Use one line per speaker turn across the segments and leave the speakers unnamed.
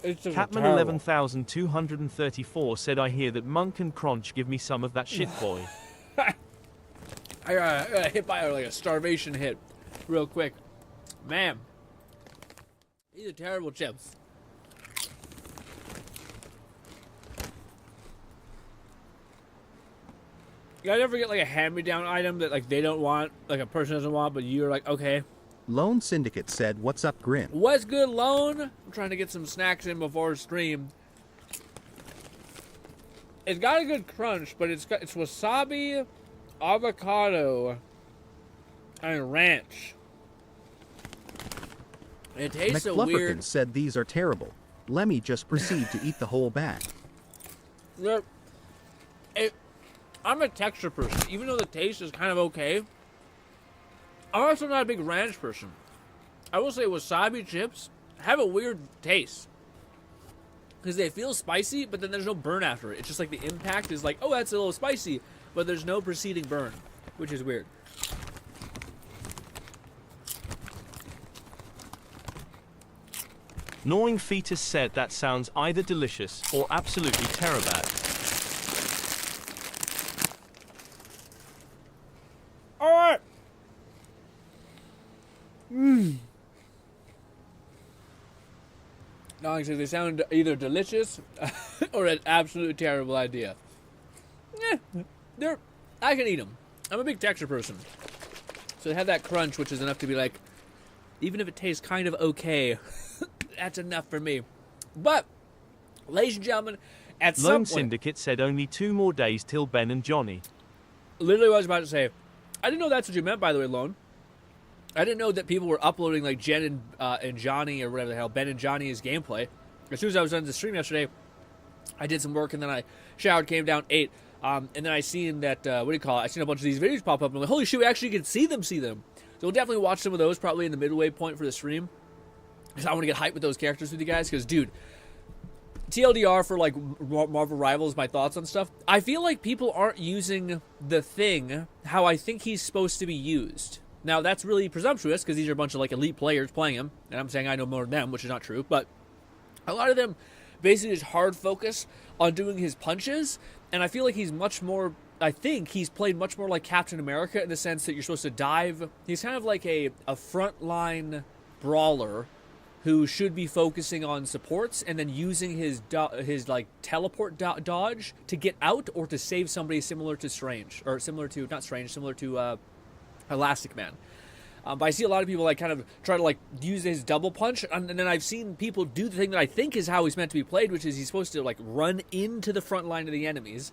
It's just
Catman
terrible.
11,234 said, I hear that Monk and Crunch give me some of that shit, boy.
I got hit by like a starvation hit real quick. Man, these are terrible chips. You guys ever get like a hand-me-down item that like they don't want, like a person doesn't want, but you're like, okay.
Lone Syndicate said, "What's up, Grin?"
What's good, Lone? I'm trying to get some snacks in before stream. It's got a good crunch, but it's wasabi, avocado, and ranch. It tastes so weird.
McFlufferkin said these are terrible. Lemmy just proceed to eat the whole bag.
I'm a texture person, even though the taste is kind of okay. I'm also not a big ranch person. I will say wasabi chips have a weird taste. Because they feel spicy, but then there's no burn after it. It's just like the impact is like, oh, that's a little spicy, but there's no preceding burn, which is weird.
Gnawing Fetus said that sounds either delicious or absolutely terrible.
Alright! Gnawing says they sound either delicious or an absolutely terrible idea. I can eat them. I'm a big texture person. So they have that crunch, which is enough to be like, even if it tastes kind of okay, that's enough for me. But, ladies and gentlemen, at some
Lone
point...
Syndicate said only 2 more days till Ben and Johnny.
Literally what I was about to say. I didn't know that's what you meant, by the way, Lone. I didn't know that people were uploading, like, Jen and Johnny, or whatever the hell, Ben and Johnny's gameplay. As soon as I was done the stream yesterday, I did some work, and then I showered, came down, ate, and then I seen that, I seen a bunch of these videos pop up, and I'm like, holy shit, we actually can see them. So we'll definitely watch some of those, probably in the midway point for the stream. Because I want to get hyped with those characters with you guys, because, dude, TLDR for, like, Marvel Rivals, my thoughts on stuff, I feel like people aren't using the Thing how I think he's supposed to be used. Now, that's really presumptuous, because these are a bunch of, like, elite players playing him, and I'm saying I know more than them, which is not true, but a lot of them basically just hard focus on doing his punches, and I feel like he's much more, I think he's played much more like Captain America in the sense that you're supposed to dive. He's kind of like a frontline brawler who should be focusing on supports and then using his like teleport dodge to get out or to save somebody similar to Elastic Man. But I see a lot of people like kind of try to like use his double punch, and then I've seen people do the thing that I think is how he's meant to be played, which is he's supposed to like run into the front line of the enemies.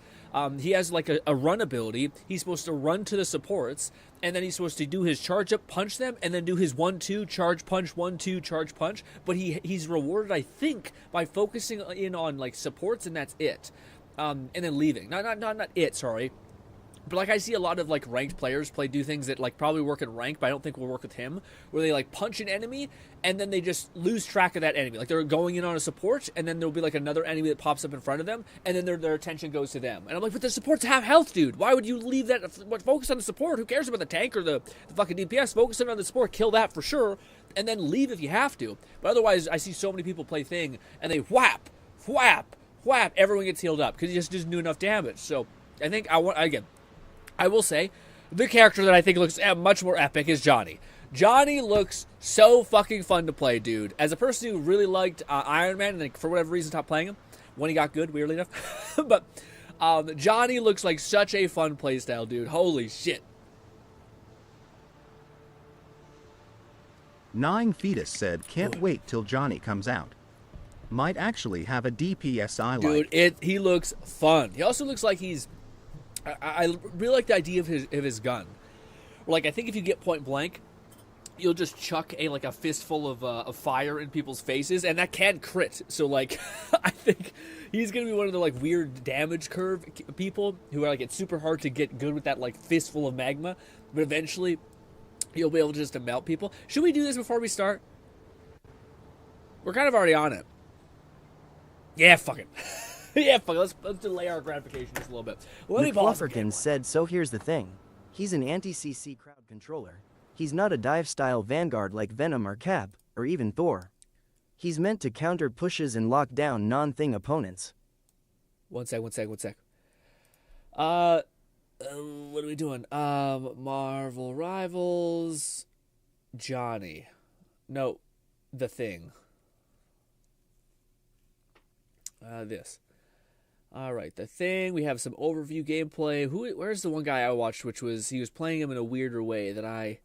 He has like a run ability. He's supposed to run to the supports, and then he's supposed to do his charge up, punch them, and then do his 1-2 charge punch, 1-2 charge punch. But he's rewarded, I think, by focusing in on like supports, and that's it. And then leaving. Not it. Sorry. But like I see a lot of like ranked players do things that like probably work in rank, but I don't think will work with him, where they like punch an enemy and then they just lose track of that enemy. Like they're going in on a support, and then there'll be like another enemy that pops up in front of them, and then their attention goes to them. And I'm like, but the supports have health, dude. Why would you leave that? Focus on the support. Who cares about the tank or the fucking DPS? Focus on the support. Kill that for sure, and then leave if you have to. But otherwise, I see so many people play Thing and they whap. Everyone gets healed up because he just doesn't do enough damage. So I think I will say, the character that I think looks much more epic is Johnny. Johnny looks so fucking fun to play, dude. As a person who really liked Iron Man, and then for whatever reason stopped playing him, when he got good, weirdly enough. But Johnny looks like such a fun playstyle, dude. Holy shit.
Gnawing Fetus said, "Can't wait till Johnny comes out. Might actually have a DPS I like."
Dude, he looks fun. He also looks like he's... I really like the idea of his gun. Like, I think if you get point blank, you'll just chuck a fistful of fire in people's faces, and that can crit. So, like, I think he's going to be one of the, like, weird damage curve people who are, like, it's super hard to get good with that, like, fistful of magma. But eventually, you'll be able just to melt people. Should we do this before we start? We're kind of already on it. Yeah, fuck it. Yeah, fuck it. Let's delay our gratification just a little bit.
McFlufferkin said, "So here's the thing. He's an anti-CC crowd controller. He's not a dive-style Vanguard like Venom or Cap, or even Thor." He's meant to counter pushes and lock down non-thing opponents.
One sec. What are we doing? Marvel Rivals, Johnny. No, The Thing. This. All right, The Thing. We have some overview gameplay. Where's the one guy I watched, which was he was playing him in a weirder way that I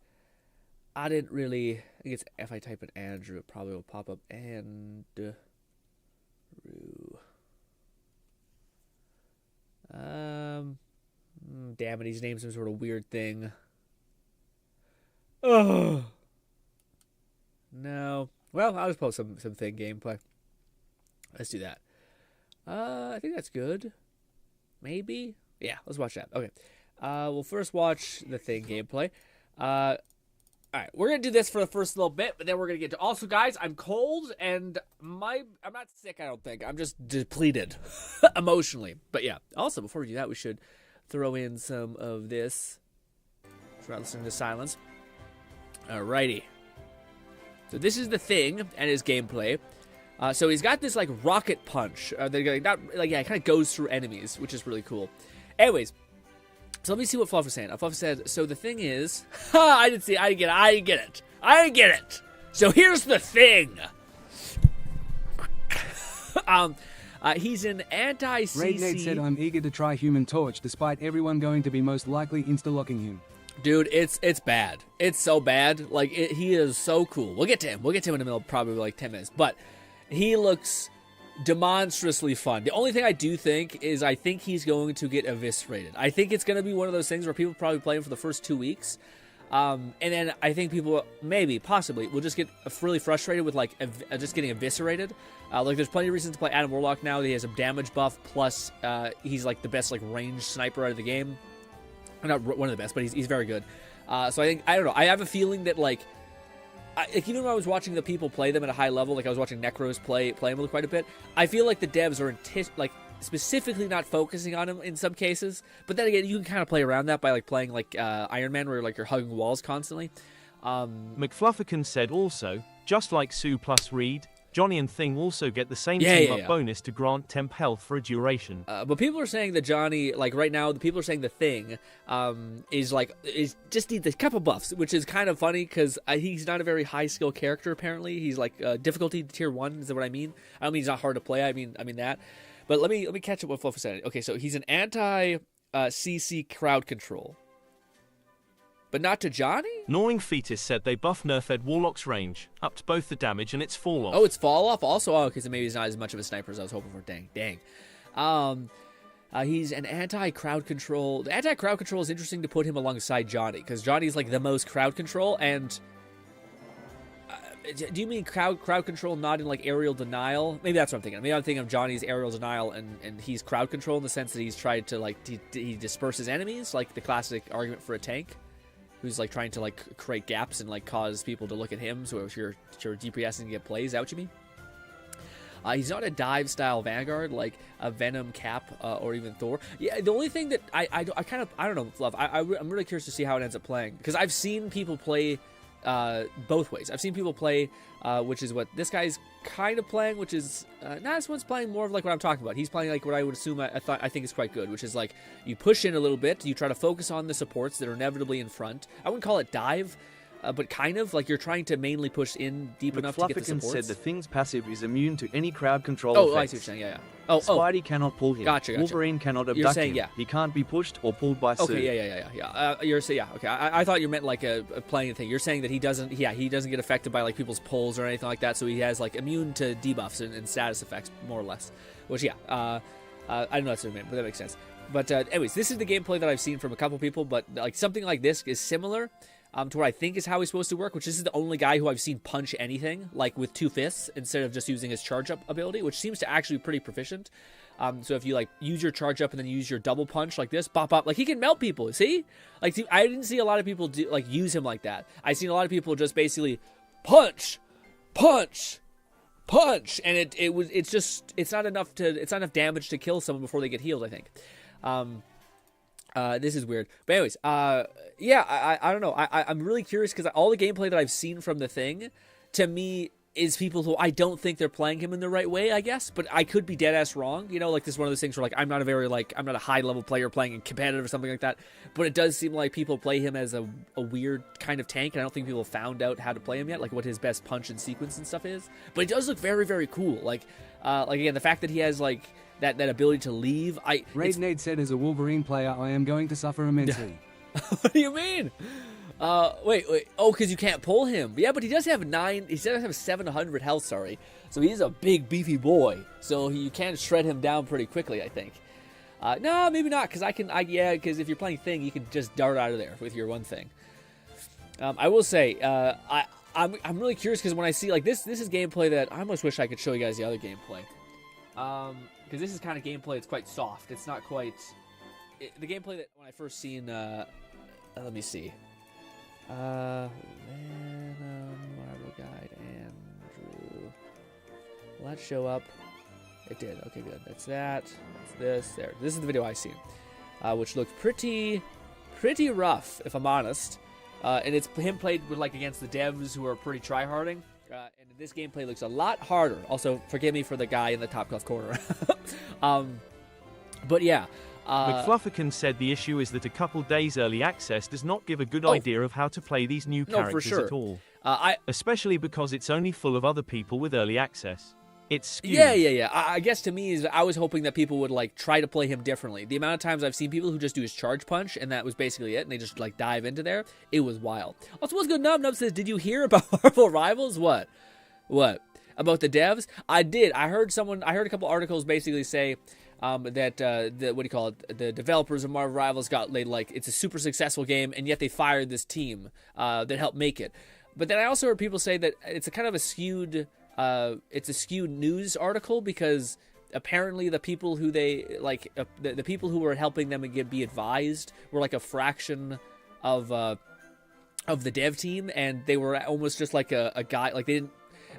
didn't really. I think it's if I type in Andrew, it probably will pop up. Andrew. Damn it, he's named some sort of weird thing. Oh. No. Well, I'll just post some Thing gameplay. Let's do that. I think that's good. Maybe? Yeah, let's watch that. Okay. We'll first watch the Thing gameplay. Alright, we're going to do this for the first little bit, but then we're going to get to... Also, guys, I'm cold, and I'm not sick, I don't think. I'm just depleted emotionally. But yeah, also, before we do that, we should throw in some of this. Try listening to silence. Alrighty. So this is The Thing and his gameplay. So he's got this, like, rocket punch. That it kind of goes through enemies, which is really cool. Anyways... So let me see what Fluff was saying. Fluff said, so the thing is... I didn't get it. So here's the thing. He's an anti-CC...
Raid said, I'm eager to try Human Torch, despite everyone going to be most likely insta-locking him.
Dude, it's bad. It's so bad. Like, he is so cool. We'll get to him. We'll get to him in the middle of probably like 10 minutes. But he looks... demonstrously fun. The only thing I do think is I think he's going to get eviscerated. I think it's going to be one of those things where people probably play him for the first 2 weeks. And then I think people possibly will just get really frustrated with like just getting eviscerated. Like there's plenty of reasons to play Adam Warlock now. He has a damage buff plus he's like the best like ranged sniper out of the game. Not one of the best, but he's very good. So I don't know. I have a feeling that like even when I was watching the people play them at a high level, like I was watching Necros play him quite a bit, I feel like the devs are specifically not focusing on him in some cases. But then again, you can kind of play around that by like playing like Iron Man, where like you're hugging walls constantly.
McFlufferkin said also, just like Sue plus Reed, Johnny and Thing also get the same team-up bonus to grant temp health for a duration.
But people are saying that Johnny, like right now, the people are saying the Thing is just needs a couple buffs, which is kind of funny because he's not a very high skill character. Apparently, he's like difficulty tier 1. Is that what I mean? I don't mean he's not hard to play. I mean that. But let me catch up what Fluff said. Okay, so he's an anti CC crowd control. But not to Johnny?
Gnawing Fetus said they buff nerfed Warlock's range, upped both the damage and its fall off.
Oh, it's fall off also? Oh, okay, so maybe he's not as much of a sniper as I was hoping for. Dang. He's an anti-crowd control. The anti-crowd control is interesting to put him alongside Johnny, because Johnny's like the most crowd control, and... do you mean crowd control not in like aerial denial? Maybe that's what I'm thinking. Maybe I'm thinking of Johnny's aerial denial and he's crowd control in the sense that he's tried to like, he disperses enemies, like the classic argument for a tank. Who's like trying to like create gaps and like cause people to look at him. So if you're DPS and get plays, is that what you mean? He's not a dive style Vanguard like a Venom, Cap, or even Thor. Yeah, the only thing that I don't know, Fluff. I'm really curious to see how it ends up playing because I've seen people play both ways. I've seen people play, which is what this guy's kind of playing, which is this one's playing more of like what I'm talking about. He's playing like what I would assume I think is quite good, which is like you push in a little bit, you try to focus on the supports that are inevitably in front. I wouldn't call it dive, but kind of like you're trying to mainly push in deep enough to get the supports.
Said the Thing's passive is immune to any crowd control
effects.
I see
what you're saying. Yeah. Oh,
Spidey cannot pull him.
Gotcha.
Wolverine cannot abduct
you're saying,
him.
Yeah.
He can't be pushed or pulled by Sue.
Okay, yeah. You're saying, yeah. Okay, I thought you meant like a playing thing. You're saying that he doesn't get affected by like people's pulls or anything like that. So he has like immune to debuffs and status effects more or less. Which I don't know that's what I meant, but that makes sense. But anyways, this is the gameplay that I've seen from a couple people. But like something like this is similar. To what I think is how he's supposed to work, which this is the only guy who I've seen punch anything, like with 2 fists, instead of just using his charge-up ability, which seems to actually be pretty proficient. So if you, like, use your charge-up and then use your double punch like this, bop, like, he can melt people, see? Like, I didn't see a lot of people use him like that. I've seen a lot of people just basically punch, and it's not enough damage to kill someone before they get healed, I think. This is weird. But anyways, I don't know. I'm really curious because all the gameplay that I've seen from the Thing, to me, is people who I don't think they're playing him in the right way, I guess, but I could be dead ass wrong. You know, like this is one of those things where like I'm not a high level player playing in competitive or something like that, but it does seem like people play him as a weird kind of tank, and I don't think people have found out how to play him yet, like what his best punch and sequence and stuff is. But it does look very, very cool. Like again, the fact that he has like that ability to leave.
Raidnade said, as a Wolverine player, I am going to suffer immensely.
What do you mean? Wait. Oh, because you can't pull him. Yeah, but he does have 700 health, sorry. So he's a big, beefy boy. So you can shred him down pretty quickly, I think. No, maybe not, because because if you're playing Thing, you can just dart out of there with your one thing. I will say, I'm really curious, because when I see, like, this is gameplay that I almost wish I could show you guys the other gameplay. Because this is kind of gameplay that's quite soft. It's not quite... the gameplay that when I first seen... let me see. Venom, Marvel Guide, Andrew. Will that show up? It did. Okay, good. That's that. That's this. There. This is the video I seen, which looked pretty rough, if I'm honest. And it's him played with like against the devs who are pretty tryharding. And this gameplay looks a lot harder. Also, forgive me for the guy in the top left corner. But yeah.
McFlufferkin said the issue is that a couple days early access does not give a good idea of how to play these new characters at all. Especially because it's only full of other people with early access. It's skewed.
Yeah. I guess to me, is I was hoping that people would like try to play him differently. The amount of times I've seen people who just do his charge punch, and that was basically it, and they just like dive into there, it was wild. Also, what's good? Nub says, did you hear about Marvel Rivals? What? About the devs? I did. I heard a couple articles basically say that the developers of Marvel Rivals it's a super successful game, and yet they fired this team that helped make it. But then I also heard people say that it's a kind of a skewed news article, because apparently the people who the people who were helping them be advised were like a fraction of the dev team, and they were almost just like a guy, like they didn't.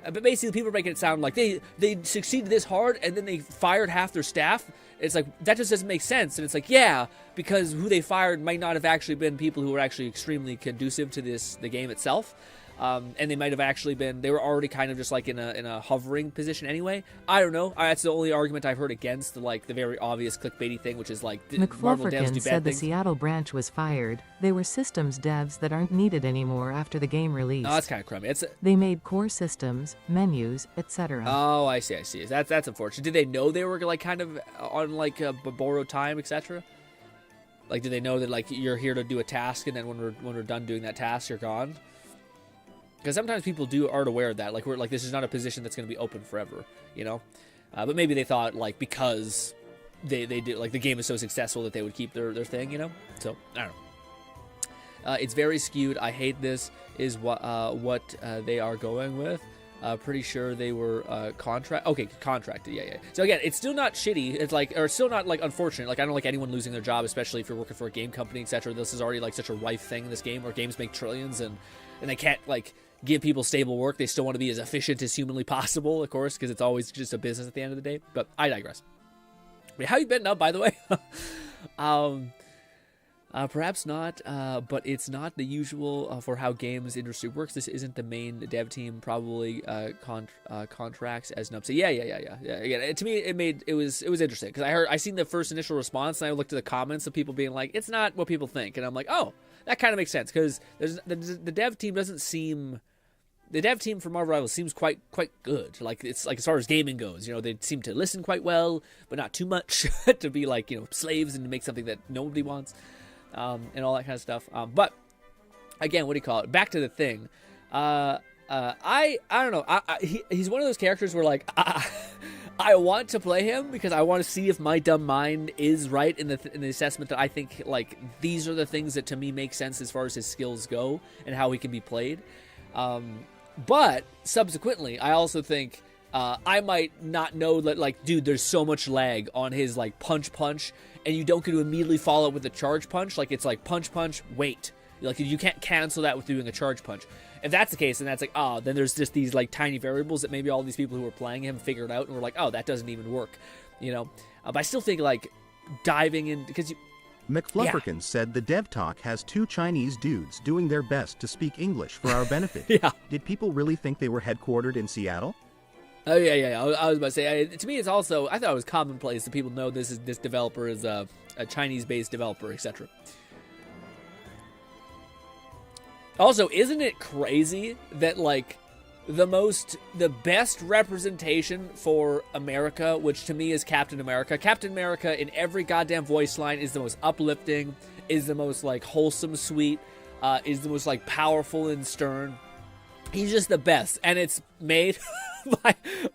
But basically, people are making it sound like they succeeded this hard, and then they fired half their staff. It's like, that just doesn't make sense. And it's like, yeah, because who they fired might not have actually been people who were actually extremely conducive to the game itself. And they might have actually been, they were already kind of just like in a hovering position anyway. I don't know. That's the only argument I've heard against the very obvious clickbaity thing, which is like Marvel devs do bad
McFlufferkin said the
things.
Seattle branch was fired. They were systems devs that aren't needed anymore after the game released.
Oh, that's kind of crummy.
They made core systems, menus, etc.
Oh, I see. That's unfortunate. Did they know they were like kind of on like a borrowed time, etc.? Like, did they know that like you're here to do a task, and then when we're done doing that task, you're gone? Because sometimes people aren't aware of that. Like, this is not a position that's going to be open forever, you know? But maybe they thought, like, because they did, like, the game is so successful that they would keep their thing, you know? So, I don't know. It's very skewed. I hate this, is what they are going with. Pretty sure they were contracted. Yeah. So again, it's still not shitty. It's like, or it's still not like unfortunate. Like, I don't like anyone losing their job, especially if you're working for a game company, etc. This is already like such a rife thing in this game, where games make trillions, and they can't like give people stable work. They still want to be as efficient as humanly possible, of course, because it's always just a business at the end of the day. But I digress. Wait, how you been up, by the way? Perhaps not, but it's not the usual for how games industry works. This isn't the main dev team, probably contracts as Nub. So yeah. Again, to me, it was interesting, because I seen the first initial response, and I looked at the comments of people being like, it's not what people think, and I'm like, oh, that kind of makes sense, because the dev team doesn't seem. The dev team for Marvel Rivals seems quite good. Like, it's like, as far as gaming goes, you know, they seem to listen quite well, but not too much to be like, you know, slaves and to make something that nobody wants. And all that kind of stuff. But again, what do you call it? Back to the thing. I don't know. He's one of those characters where like I want to play him, because I want to see if my dumb mind is right in the assessment that I think like these are the things that to me make sense as far as his skills go and how he can be played. But subsequently, I also think I might not know that, like, dude, there's so much lag on his like punch, and you don't get to immediately follow up with a charge punch. Like, it's like punch, wait. Like, you can't cancel that with doing a charge punch. If that's the case, then that's like, then there's just these like tiny variables that maybe all these people who were playing him figured out and were like, that doesn't even work, you know. But I still think like diving in, because
McFlufferkins said the dev talk has 2 Chinese dudes doing their best to speak English for our benefit.
Yeah.
Did people really think they were headquartered in Seattle?
Oh, yeah. I was about to say, to me, it's also, I thought it was commonplace that people know this developer is a Chinese-based developer, etc. Also, isn't it crazy that, like, the best representation for America, which to me is Captain America. Captain America in every goddamn voice line is the most uplifting, is the most, like, wholesome, sweet, is the most, like, powerful and stern. He's just the best, and it's made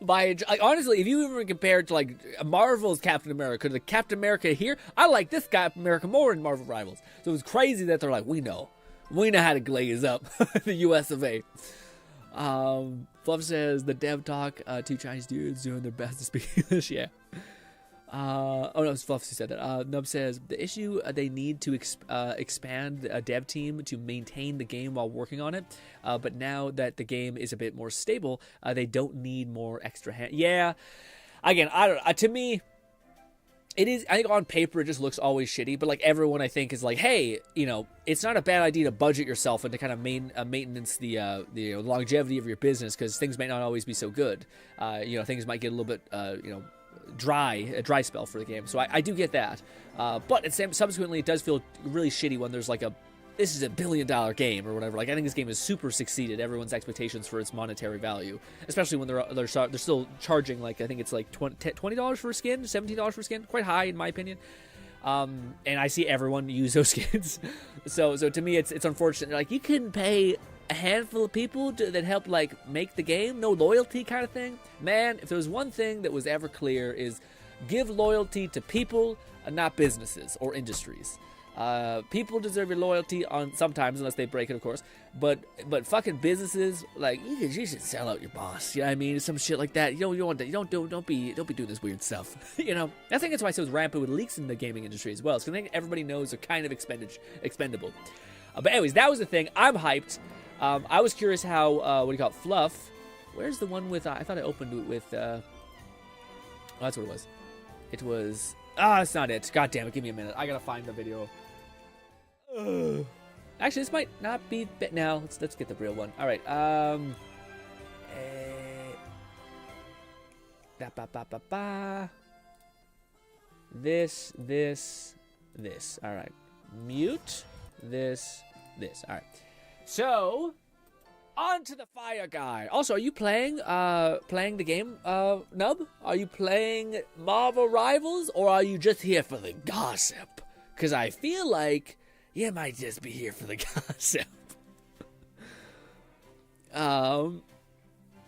by like, honestly, if you even compare it to, like, Marvel's Captain America, the Captain America here, I like this Captain America more in Marvel Rivals. So it's crazy that they're like, we know how to glaze up the US of A. Fluff says the dev talk, 2 Chinese dudes doing their best to speak English. Yeah. Oh no, it's Fluff who said that. Nub says the issue they need to expand a dev team to maintain the game while working on it. But now that the game is a bit more stable, they don't need more extra hand. Yeah. Again, I don't. To me, it is. I think on paper it just looks always shitty. But like everyone, I think is like, hey, you know, it's not a bad idea to budget yourself and to kind of maintenance the longevity of your business, because things might not always be so good. Things might get a little bit a dry spell for the game. So I do get that. But subsequently, it does feel really shitty when there's like this is $1 billion game or whatever. Like, I think this game has super succeeded everyone's expectations for its monetary value, especially when they're still charging, like, I think it's like $20 for a skin, $17 for a skin, quite high in my opinion. And I see everyone use those skins. so to me, it's unfortunate. Like, you couldn't pay a handful of people that help, like, make the game, no loyalty kind of thing. Man, if there was one thing that was ever clear, is give loyalty to people and not businesses or industries. People deserve your loyalty sometimes, unless they break it, of course. But fucking businesses, like, you should sell out your boss. You know what I mean? Some shit like that. You don't be doing this weird stuff. You know, I think that's why so rampant with leaks in the gaming industry as well. Because I think everybody knows they're kind of expendable. But anyways, that was the thing. I'm hyped. I was curious how Fluff. Where's the one with? I thought I opened it with. Oh, that's what it was. It was. That's not it. God damn it! Give me a minute. I gotta find the video. Actually, this might not be. Now let's get the real one. All right. This. All right. Mute. This. All right. So, on to the fire guy. Also, are you playing the game, Nub? Are you playing Marvel Rivals, or are you just here for the gossip? Because I feel like you might just be here for the gossip.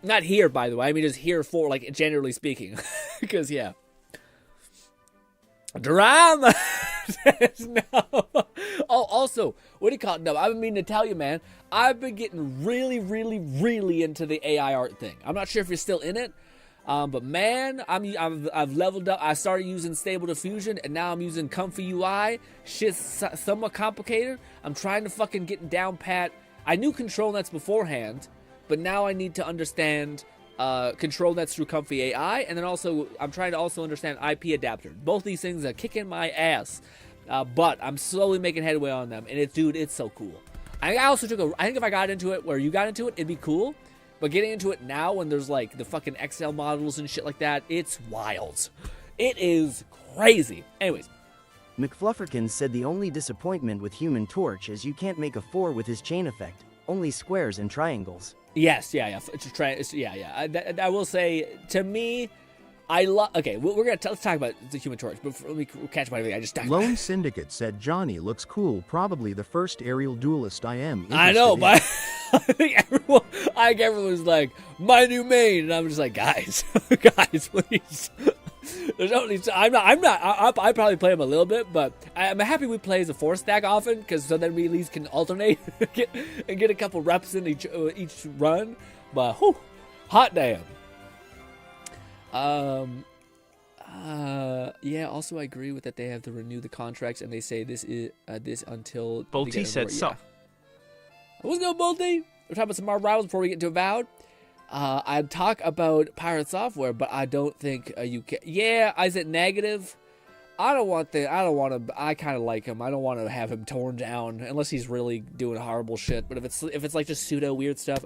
Not here, by the way. I mean, just here for, like, generally speaking. Because, yeah. Drama! No. Oh, also, what do you call it? No, I've been meaning to tell you, man. I've been getting really, really, really into the AI art thing. I'm not sure if you're still in it, but man, I've leveled up. I started using Stable Diffusion, and now I'm using Comfy UI. Shit's somewhat complicated. I'm trying to fucking get down pat. I knew control nets beforehand, but now I need to understand control nets through Comfy AI, and then also I'm trying to also understand IP adapter. Both these things are kicking my ass, but I'm slowly making headway on them, and it's so cool. I think if I got into it where you got into it, it'd be cool, but getting into it now when there's like the fucking Excel models and shit like that, it's wild. It is crazy. Anyways.
McFlufferkins said the only disappointment with Human Torch is you can't make a 4 with his chain effect, only squares and triangles.
Yes, yeah. I will say, to me, I love. Okay, let's talk about the Human Torch. But let me catch my everything. I just
Lone Syndicate said Johnny looks cool. Probably the first aerial duelist I am.
I know, but I think everyone's like my new main, and I'm just like, guys, please. There's only I probably play him a little bit, but I'm happy we play as a 4-stack often, because so then we at least can alternate and get a couple reps in each run. But whew, hot damn. Yeah. Also, I agree with that. They have to renew the contracts, and they say this is this until.
Bolty said sup.
What's going, Bolty? We're talking about some more Rivals before we get into Avowed. I'd talk about Pirate Software, but I don't think you can. Yeah, is it negative? I don't want to. I kind of like him. I don't want to have him torn down unless he's really doing horrible shit. But if it's like just pseudo weird stuff,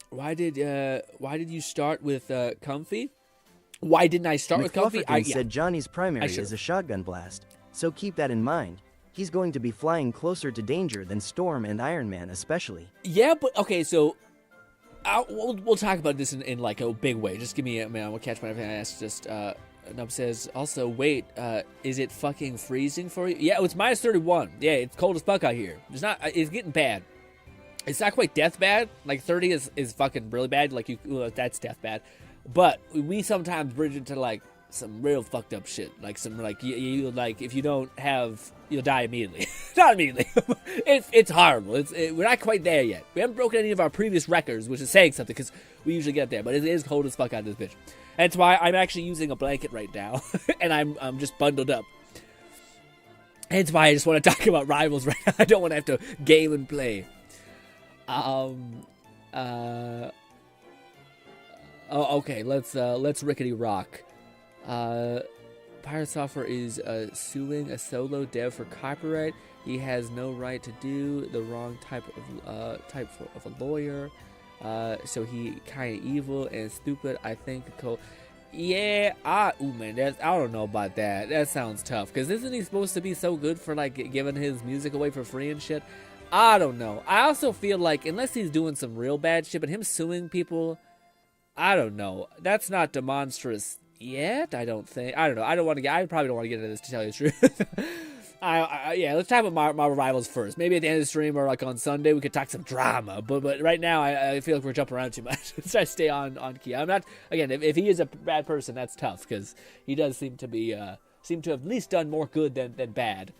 Why did you start with Comfy? Why didn't I start with Comfy?
I said Johnny's primary is a shotgun blast, so keep that in mind. He's going to be flying closer to danger than Storm and Iron Man especially.
Yeah, but okay, so we'll talk about this in like a big way. Just give me a minute. We'll catch my everything I asked. Just Nub says also, wait, is it fucking freezing for you? Yeah, it's minus 31. Yeah, it's cold as fuck out here. It's getting bad. It's not quite death bad. Like 30 is fucking really bad. Like that's death bad. But we sometimes bridge into like some real fucked up shit. Like some like you like if you don't have, you'll die immediately. Not immediately. It's horrible. We're not quite there yet. We haven't broken any of our previous records, which is saying something because we usually get there. But it is cold as fuck out of this bitch. That's why I'm actually using a blanket right now, and I'm just bundled up. Hence why I just want to talk about Rivals right now. I don't want to have to game and play. Okay, let's rickety rock. Pirate Software is suing a solo dev for copyright. He has no right to do the wrong type of a lawyer. So he kind of evil and stupid. I think yeah, I don't know about that. That sounds tough. Cause isn't he supposed to be so good for like giving his music away for free and shit? I don't know. I also feel like unless he's doing some real bad shit, but him suing people, I don't know. That's not demonstrous yet. I don't think. I don't know. I probably don't want to get into this to tell you the truth. Yeah, let's talk about Marvel Rivals first. Maybe at the end of the stream or like on Sunday we could talk some drama. But right now I feel like we're jumping around too much. Let's try to stay on key. I'm not. Again, if he is a bad person, that's tough because he does seem to have at least done more good than bad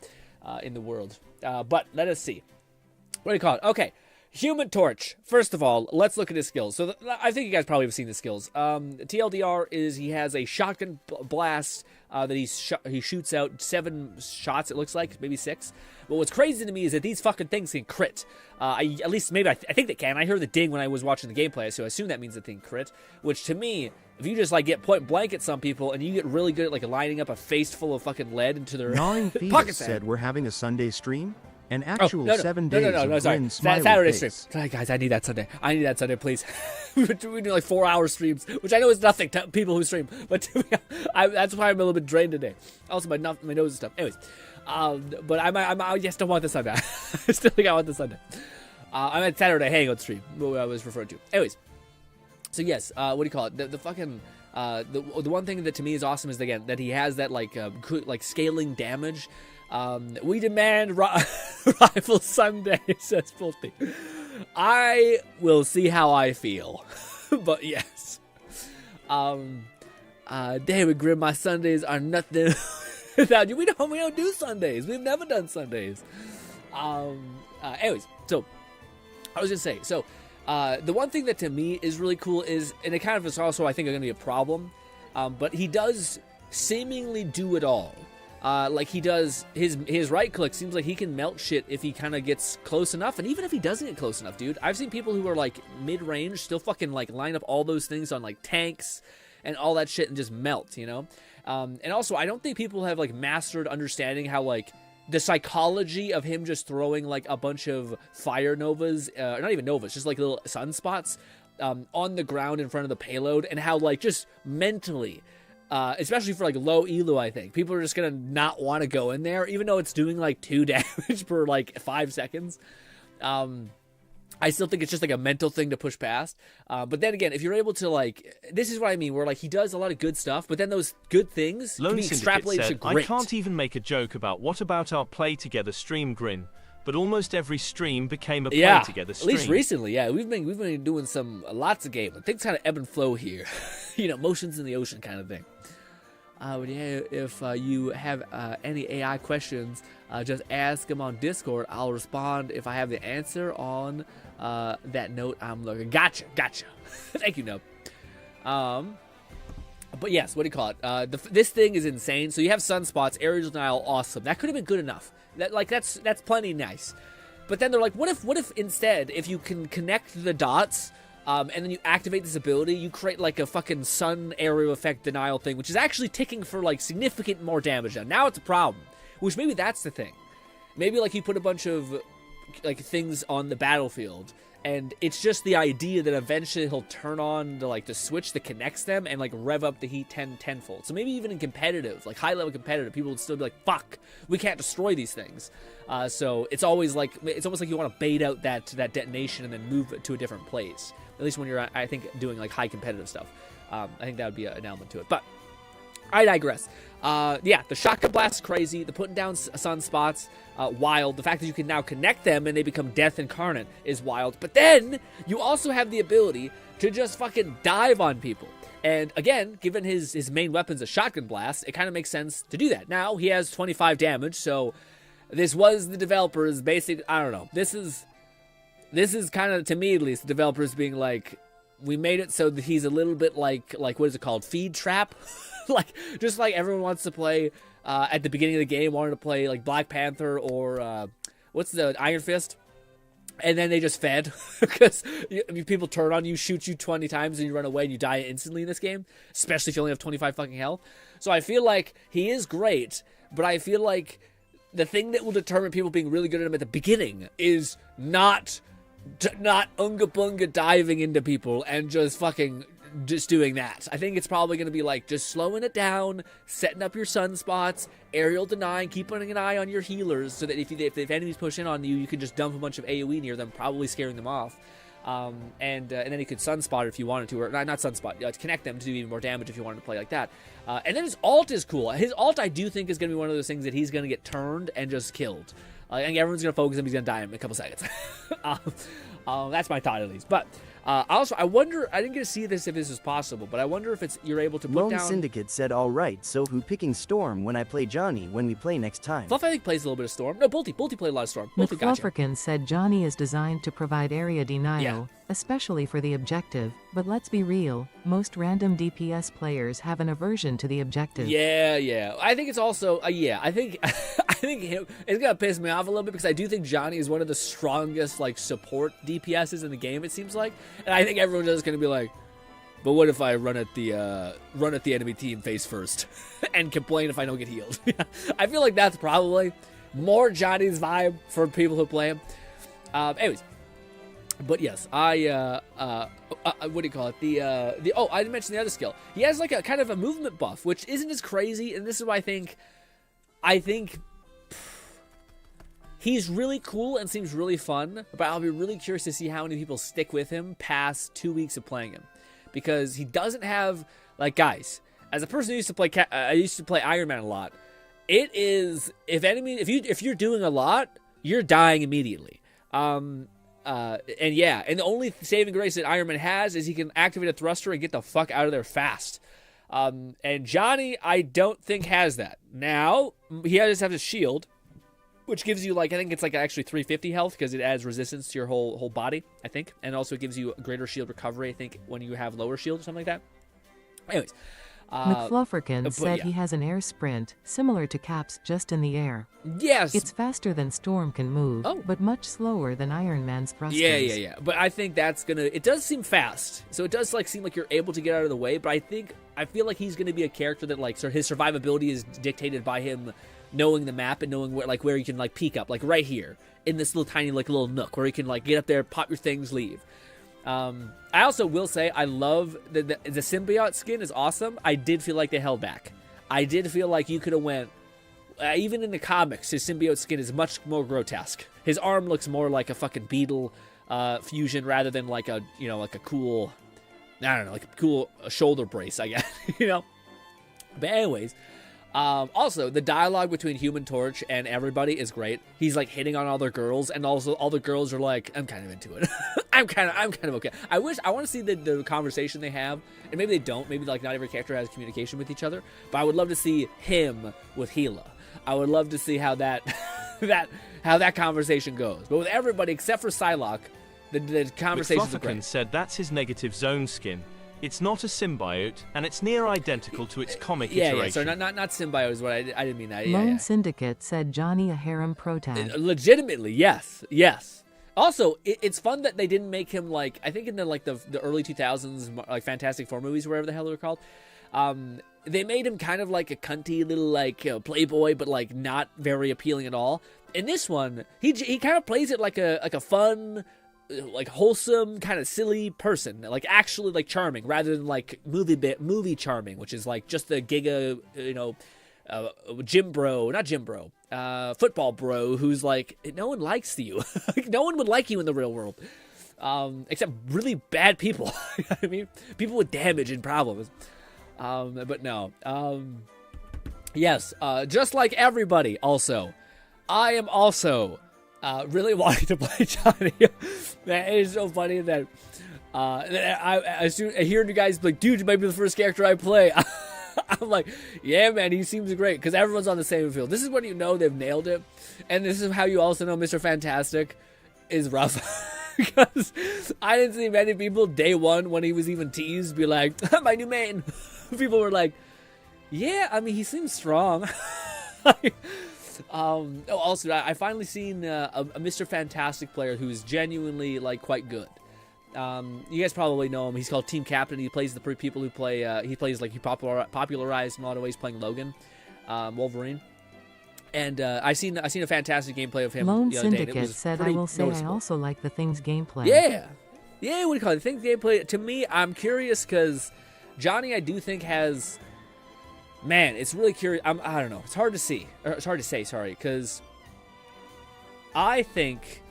in the world. But let us see. What do you call it? Okay. Human Torch. First of all, let's look at his skills. So I think you guys probably have seen the skills. TLDR is he has a shotgun blast that he shoots out 7 shots, it looks like, maybe 6. But what's crazy to me is that these fucking things can crit. At least maybe I think they can. I heard the ding when I was watching the gameplay, so I assume that means that they can crit. Which to me, if you just like get point blank at some people and you get really good at like lining up a face full of fucking lead into their pocket
said we're having a Sunday stream. An actual 7 days
of
GRINN smiley
Saturday
face.
stream. Sorry, guys, I need that Sunday, please. we do like 4-hour streams, which I know is nothing to people who stream, but that's why I'm a little bit drained today. Also, my nose and stuff. Anyways, but I still want the Sunday. I still think I want the Sunday. I'm at Saturday Hangout stream, what I was referring to. Anyways, so yes, what do you call it? The fucking the one thing that to me is awesome is again that he has that like scaling damage. We demand Rival Sunday, says Pulte. I will see how I feel. But yes. David Grimm, my Sundays are nothing without you. We don't do Sundays. We've never done Sundays. Anyways, so I was gonna say, so the one thing that to me is really cool is, and it kind of is also I think gonna be a problem, but he does seemingly do it all. Like he does his right click seems like he can melt shit if he kind of gets close enough, and even if he doesn't get close enough, dude. I've seen people who are like mid-range still fucking like line up all those things on like tanks and all that shit and just melt, you know. And also I don't think people have like mastered understanding how like the psychology of him just throwing like a bunch of fire novas, not even novas, just like little sunspots on the ground in front of the payload, and how like just mentally. Especially for like low elo, I think people are just gonna not want to go in there, even though it's doing like 2 damage per like 5 seconds. I still think it's just like a mental thing to push past. But then again, if you're able to like, this is what I mean, where like he does a lot of good stuff, but then those good things can be extrapolated to great.
I can't even make a joke about what about our play together stream, Grin. But almost every stream became a play together stream.
At least recently, yeah. We've been doing lots of games. Things kind of ebb and flow here. You know, motions in the ocean kind of thing. But yeah, if you have any AI questions, just ask them on Discord. I'll respond if I have the answer on that note I'm looking. Gotcha. Thank you, Nope. But yes, what do you call it? This thing is insane. So you have sunspots, aerial denial, awesome. That could have been good enough. That's plenty nice. But then they're like, what if instead, if you can connect the dots, and then you activate this ability, you create like a fucking sun area effect denial thing, which is actually ticking for like significant more damage now it's a problem. Which maybe that's the thing. Maybe like you put a bunch of like things on the battlefield, and it's just the idea that eventually he'll turn on the switch that connects them and like rev up the heat tenfold. So maybe even in competitive, like high level competitive, people would still be like, "Fuck, we can't destroy these things." So it's always like almost like you want to bait out that detonation and then move it to a different place. At least when you're, I think, doing like high competitive stuff. I think that would be an element to it. But I digress. Yeah, the shotgun blast is crazy. The putting down sunspots, wild. The fact that you can now connect them and they become death incarnate is wild. But then you also have the ability to just fucking dive on people. And again, given his main weapon's a shotgun blast, it kind of makes sense to do that. Now he has 25 damage, so this was the developers' basic. I don't know. This is kind of, to me at least, the developers being like, we made it so that he's a little bit like what is it called? Feed trap? just like everyone wants to play at the beginning of the game, wanted to play like Black Panther or what's the Iron Fist? And then they just fed because people turn on you, shoot you 20 times, and you run away and you die instantly in this game, especially if you only have 25 fucking health. So I feel like he is great, but I feel like the thing that will determine people being really good at him at the beginning is not unga bunga diving into people and just doing that. I think it's probably going to be like just slowing it down, setting up your sunspots, aerial denying, keeping an eye on your healers so that if enemies push in on you, you can just dump a bunch of AoE near them, probably scaring them off. And then you could sunspot it if you wanted to, or not sunspot, to connect them to do even more damage if you wanted to play like that. And then his ult is cool. His ult, I do think, is going to be one of those things that he's going to get turned and just killed. I think everyone's going to focus him. He's going to die in a couple seconds. That's my thought, at least. But also, I wonder, I didn't get to see this if this is possible, but I wonder if you're able to put
Lone
down...
Syndicate said, all right, so who picking Storm when I play Johnny when we play next time?
Fluff, I think, plays a little bit of Storm. No, Bolty played a lot of Storm.
McFlufferkin said Johnny is designed to provide area denial, especially for the objective, but let's be real, most random DPS players have an aversion to the objective.
Yeah. I think it's also, I think it's going to piss me off a little bit because I do think Johnny is one of the strongest, like, support DPSs in the game, it seems like. And I think everyone is going to be like, but what if I run at the enemy team face first and complain if I don't get healed? I feel like that's probably more Johnny's vibe for people who play him. Anyways. But yes, what do you call it? I didn't mention the other skill. He has like a kind of a movement buff, which isn't as crazy, and this is why I think he's really cool and seems really fun, but I'll be really curious to see how many people stick with him past 2 weeks of playing him. Because he doesn't have, like, guys, as a person who used to play, I used to play Iron Man a lot, it is, if you're doing a lot, you're dying immediately. And the only saving grace that Iron Man has is he can activate a thruster and get the fuck out of there fast. And Johnny, I don't think has that. Now, he just has a shield, which gives you, like, I think it's like actually 350 health because it adds resistance to your whole body, I think. And also it gives you greater shield recovery, I think, when you have lower shield or something like that. Anyways.
McFlufferkin said he has an air sprint, similar to Cap's, just in the air.
Yes!
It's faster than Storm can move, but much slower than Iron Man's thrusters.
Yeah. But I think that's gonna... It does seem fast, so it does like seem like you're able to get out of the way, but I feel like he's gonna be a character that, like, so his survivability is dictated by him knowing the map and knowing where you can, like, peek up, like right here, in this little tiny, like, little nook, where you can, like, get up there, pop your things, leave. I also will say I love the symbiote skin is awesome. I did feel like they held back. I did feel like you could have went even in the comics. His symbiote skin is much more grotesque. His arm looks more like a fucking beetle fusion rather than like a cool, I don't know, like a cool shoulder brace, I guess. But anyways. Also, the dialogue between Human Torch and everybody is great. He's like hitting on all the girls, and also all the girls are like, I'm kind of into it. I'm kind of okay. I want to see the conversation they have, and maybe they don't. Maybe like not every character has communication with each other, but I would love to see him with Gila. I would love to see how that conversation goes. But with everybody except for Psylocke, the conversation's great.
said that's his negative zone skin. It's not a symbiote, and it's near identical to its comic iteration.
Yeah, so not symbiote is what I didn't mean that.
Lone Syndicate said Johnny a harem pro tag.
Legitimately, yes. Also, it's fun that they didn't make him like, I think in the early 2000s, like Fantastic Four movies, whatever the hell they were called, they made him kind of like a cunty little like playboy, but like not very appealing at all. In this one, he kind of plays it like a fun, like wholesome, kind of silly person, like actually like charming, rather than like movie charming, which is like just the giga, football bro who's like, no one likes you. Like, no one would like you in the real world, except really bad people. I mean, people with damage and problems. But no. Yes. Just like everybody. Also, I am also really wanting to play Johnny. Man, it is so funny that I hearing you guys like, dude, you might be the first character I play. I'm like, yeah, man, he seems great, because everyone's on the same field. This is when you know they've nailed it, and this is how you also know Mr. Fantastic is rough. Because I didn't see many people day one when he was even teased be like, my new main. People were like, yeah, I mean, he seems strong. Also, I finally seen a Mr. Fantastic player who's genuinely like quite good. You guys probably know him. He's called Team Captain. He plays the people who play. He plays like he popularized in a lot of ways playing Logan, Wolverine. And I seen a fantastic gameplay of him.
Lone
the other day,
Syndicate said, "I will say noticeable. I also like the Things gameplay."
Yeah. What do you call it? The Things gameplay. To me, I'm curious because Johnny, I do think has. Man, it's really curious. I don't know. It's hard to see. Or it's hard to say. Sorry, because I think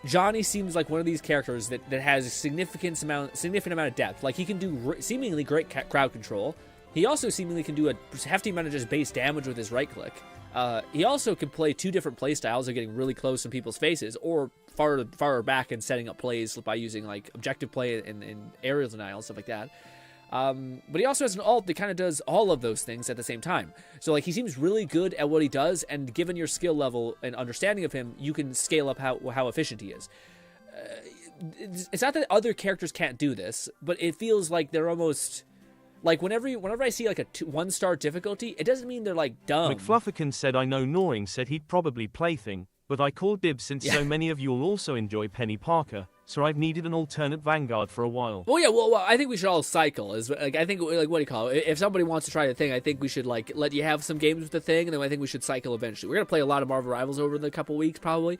Johnny seems like one of these characters that has a significant amount of depth. Like, he can do seemingly great crowd control. He also seemingly can do a hefty amount of just base damage with his right click. He also can play two different play styles of getting really close in people's faces, or farther back and setting up plays by using like objective play and aerial denial and stuff like that. But he also has an ult that kind of does all of those things at the same time. So like, he seems really good at what he does, and given your skill level and understanding of him, you can scale up how efficient he is. It's not that other characters can't do this, but it feels like they're almost like whenever I see like a 1-star difficulty, it doesn't mean they're like dumb.
McFlufferkin said, I know Gnawing said he'd probably Plaything, but I call dibs since so many of you will also enjoy Penny Parker. So I've needed an alternate Vanguard for a while.
Well, yeah, well, I think we should all cycle. I think, like, what do you call it? If somebody wants to try the thing, I think we should, like, let you have some games with the thing, and then I think we should cycle eventually. We're going to play a lot of Marvel Rivals over the couple weeks, probably.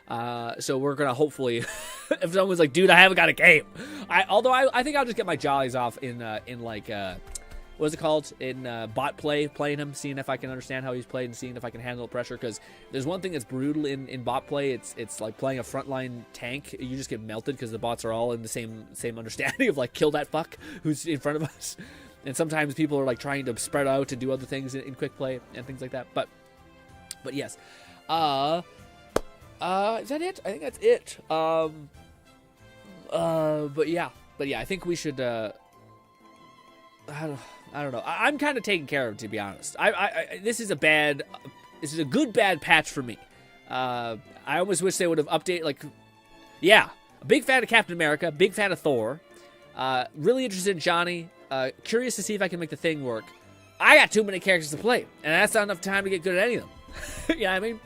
So we're going to hopefully, if someone's like, dude, I haven't got a game. Although I think I'll just get my jollies off in what's it called? In bot play, playing him, seeing if I can understand how he's played and seeing if I can handle pressure. Because there's one thing that's brutal in bot play. It's like playing a frontline tank. You just get melted because the bots are all in the same understanding of like, kill that fuck who's in front of us. And sometimes people are like trying to spread out and do other things in quick play and things like that. But yes. Is that it? I think that's it. But yeah, I think we should. I don't know. I'm kind of taken care of, to be honest. This is a good bad patch for me. I almost wish they would have updated, a big fan of Captain America, big fan of Thor, really interested in Johnny, curious to see if I can make the thing work. I got too many characters to play, and that's not enough time to get good at any of them. You know what I mean?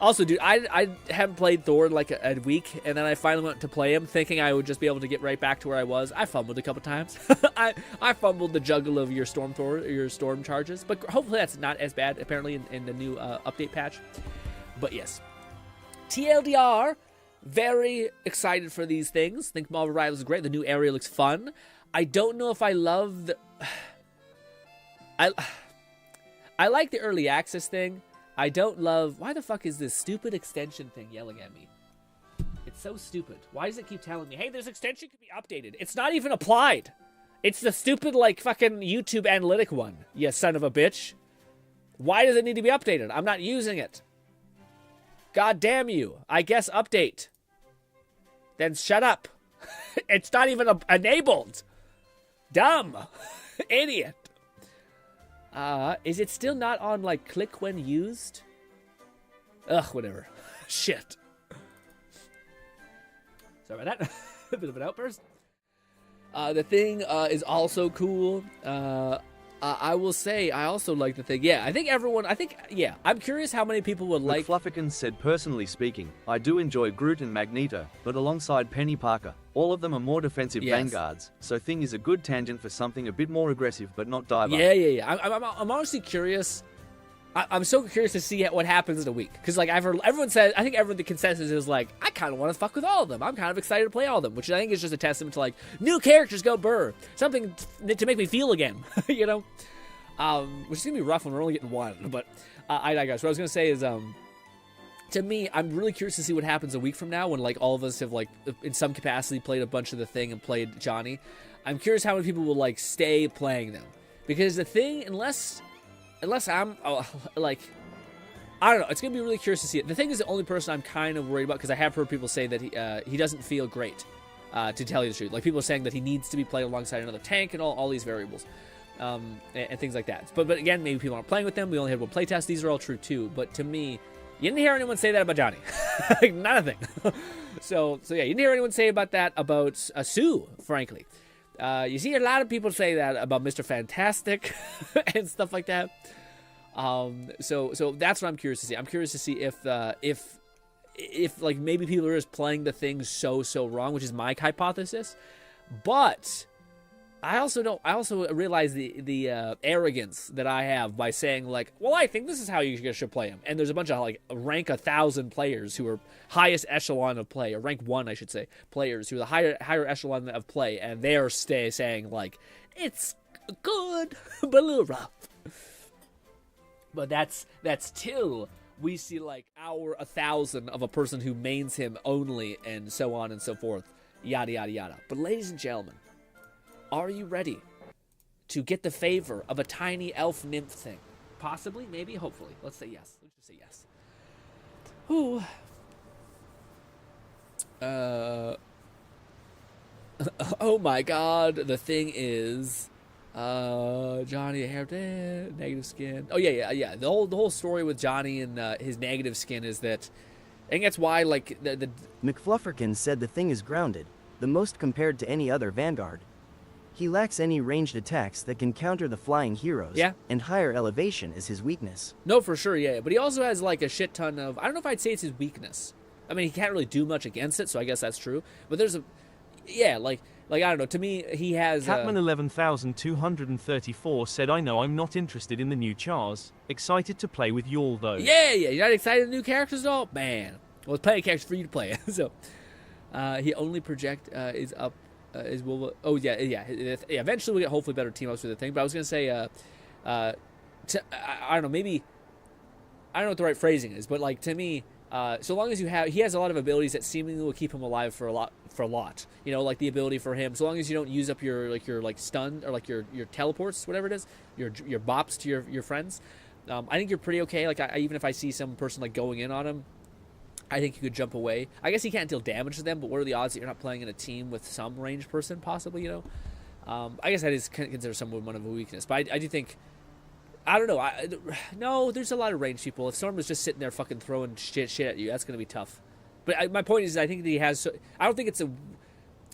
Also, dude, I haven't played Thor in like a week, and then I finally went to play him thinking I would just be able to get right back to where I was. I fumbled a couple times. I fumbled the juggle of your storm charges, but hopefully that's not as bad, apparently, in the new update patch. But yes. TLDR, very excited for these things. Think Marvel Rivals is great. The new area looks fun. I don't know if I love the... I like the early access thing. I don't love... Why the fuck is this stupid extension thing yelling at me? It's so stupid. Why does it keep telling me, hey, this extension can be updated? It's not even applied. It's the stupid, like, fucking YouTube analytic one, you son of a bitch. Why does it need to be updated? I'm not using it. God damn you. I guess update. Then shut up. It's not even enabled. Dumb. Idiot. Is it still not on, like, click when used? Ugh, whatever. Shit. Sorry about that. A bit of an outburst. The Thing is also cool. I will say I also like The Thing. Yeah, I'm curious how many people would like...
McFlufferkin said, personally speaking, I do enjoy Groot and Magneto, but alongside Penny Parker, all of them are more defensive vanguards, so Thing is a good tangent for something a bit more aggressive but not diver.
Yeah. I'm honestly curious. I'm so curious to see what happens in a week. Because, like, I've heard everyone says, I think the consensus is, like, I kind of want to fuck with all of them. I'm kind of excited to play all of them, which I think is just a testament to, like, new characters go burr. Something to make me feel again, you know? Which is going to be rough when we're only getting one. But I digress. What I was going to say is, to me, I'm really curious to see what happens a week from now when, like, all of us have, like, in some capacity played a bunch of The Thing and played Johnny. I'm curious how many people will, like, stay playing them. Because The Thing, unless I'm, like, I don't know. It's going to be really curious to see it. The Thing is the only person I'm kind of worried about because I have heard people say that he doesn't feel great, to tell you the truth. Like, people are saying that he needs to be played alongside another tank and all these variables, and things like that. But again, maybe people aren't playing with them. We only had one playtest. These are all true, too. But to me, you didn't hear anyone say that about Johnny. Like, not a thing. So yeah, you didn't hear anyone say about that about Sue, frankly. You see a lot of people say that about Mr. Fantastic and stuff like that. So that's what I'm curious to see. I'm curious to see if like maybe people are just playing the thing so wrong, which is my hypothesis. But I also realize the arrogance that I have by saying, like, well, I think this is how you should play him. And there's a bunch of, like, rank 1,000 players who are highest echelon of play, or rank 1, I should say, players who are the higher echelon of play, and they're saying, like, it's good, but a little rough. But that's till we see, like, our 1,000 of a person who mains him only, and so on and so forth, yada yada yada. But ladies and gentlemen, are you ready to get the favor of a tiny elf nymph thing? Possibly, maybe, hopefully. Let's say yes. Let's just say yes. Ooh. Oh my God. The thing is, Johnny negative skin. Oh yeah. The whole story with Johnny and his negative skin is that, I think that's why, like, the
McFlufferkin said The Thing is grounded, the most compared to any other Vanguard. He lacks any ranged attacks that can counter the flying heroes, and higher elevation is his weakness.
No, for sure, yeah. But he also has, like, a shit ton of... I don't know if I'd say it's his weakness. I mean, he can't really do much against it, so I guess that's true. But there's a... Yeah, like I don't know. To me, he has...
Catman 11,234 said, I know I'm not interested in the new Chars. Excited to play with y'all, though.
Yeah. You're not excited in new characters, though? Man. Well, it's plenty of characters for you to play. So, he only project is up... Eventually we get hopefully better team ups for The Thing. But I was gonna say, I don't know. Maybe I don't know what the right phrasing is, but, like, to me, so long as he has a lot of abilities that seemingly will keep him alive for a lot. You know, like the ability for him. So long as you don't use up your stun or, like, your teleports, whatever it is, your bops to your friends. I think you're pretty okay. Like, even if I see some person, like, going in on him, I think you could jump away. I guess he can't deal damage to them, but what are the odds that you're not playing in a team with some ranged person, possibly, you know? I guess that is considered somewhat of a weakness. But I do think... I don't know. No, there's a lot of ranged people. If Storm was just sitting there fucking throwing shit at you, that's going to be tough. But my point is, I think that he has... I don't think it's a...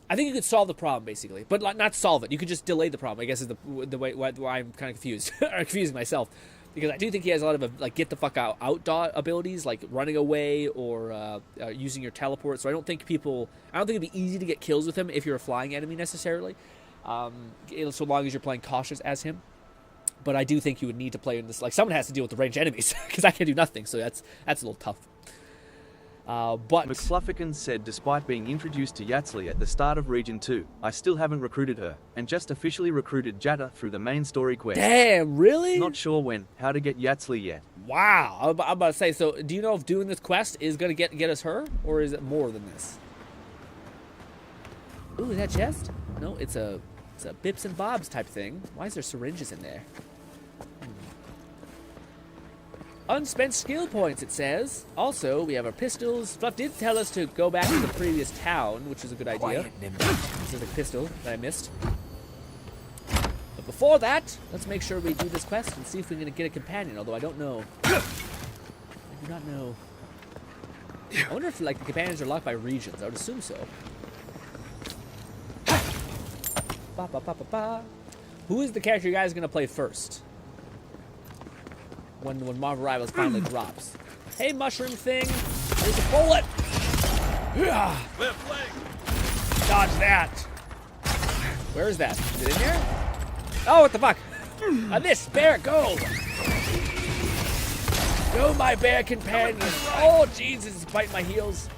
I think you could solve the problem, basically. But not solve it. You could just delay the problem, I guess, is the way why I'm kind of confused. Or confusing myself. Because I do think he has a lot of, like, get the fuck out abilities, like running away or using your teleport. So I don't think it'd be easy to get kills with him if you're a flying enemy necessarily, so long as you're playing cautious as him. But I do think you would need to play in this, like, someone has to deal with the ranged enemies because I can do nothing. So that's a little tough. But
McFlufferkin said, despite being introduced to Yatzli at the start of Region 2, I still haven't recruited her, and just officially recruited Jatta through the main story quest.
Damn, really?
Not sure how to get Yatzli yet.
Wow. I'm about to say, so do you know if doing this quest is going to get us her, or is it more than this? Ooh, is that chest? No, it's a Bips and Bobs type thing. Why is there syringes in there? Unspent skill points, it says. Also, we have our pistols. Fluff did tell us to go back to the previous town, which is a good idea. This is a pistol that I missed. But before that, let's make sure we do this quest and see if we can get a companion, although I don't know. I do not know. I wonder if, like, the companions are locked by regions. I would assume so. Ba, ba, ba, ba, ba. Who is the character you guys are going to play first? When Marvel Rivals finally drops. Hey, mushroom thing. There's a bullet.
Left leg.
Dodge that. Where is that? Is it in here? Oh, what the fuck? This bear, go. Go, my bear companion. Oh, Jesus, it's biting my heels.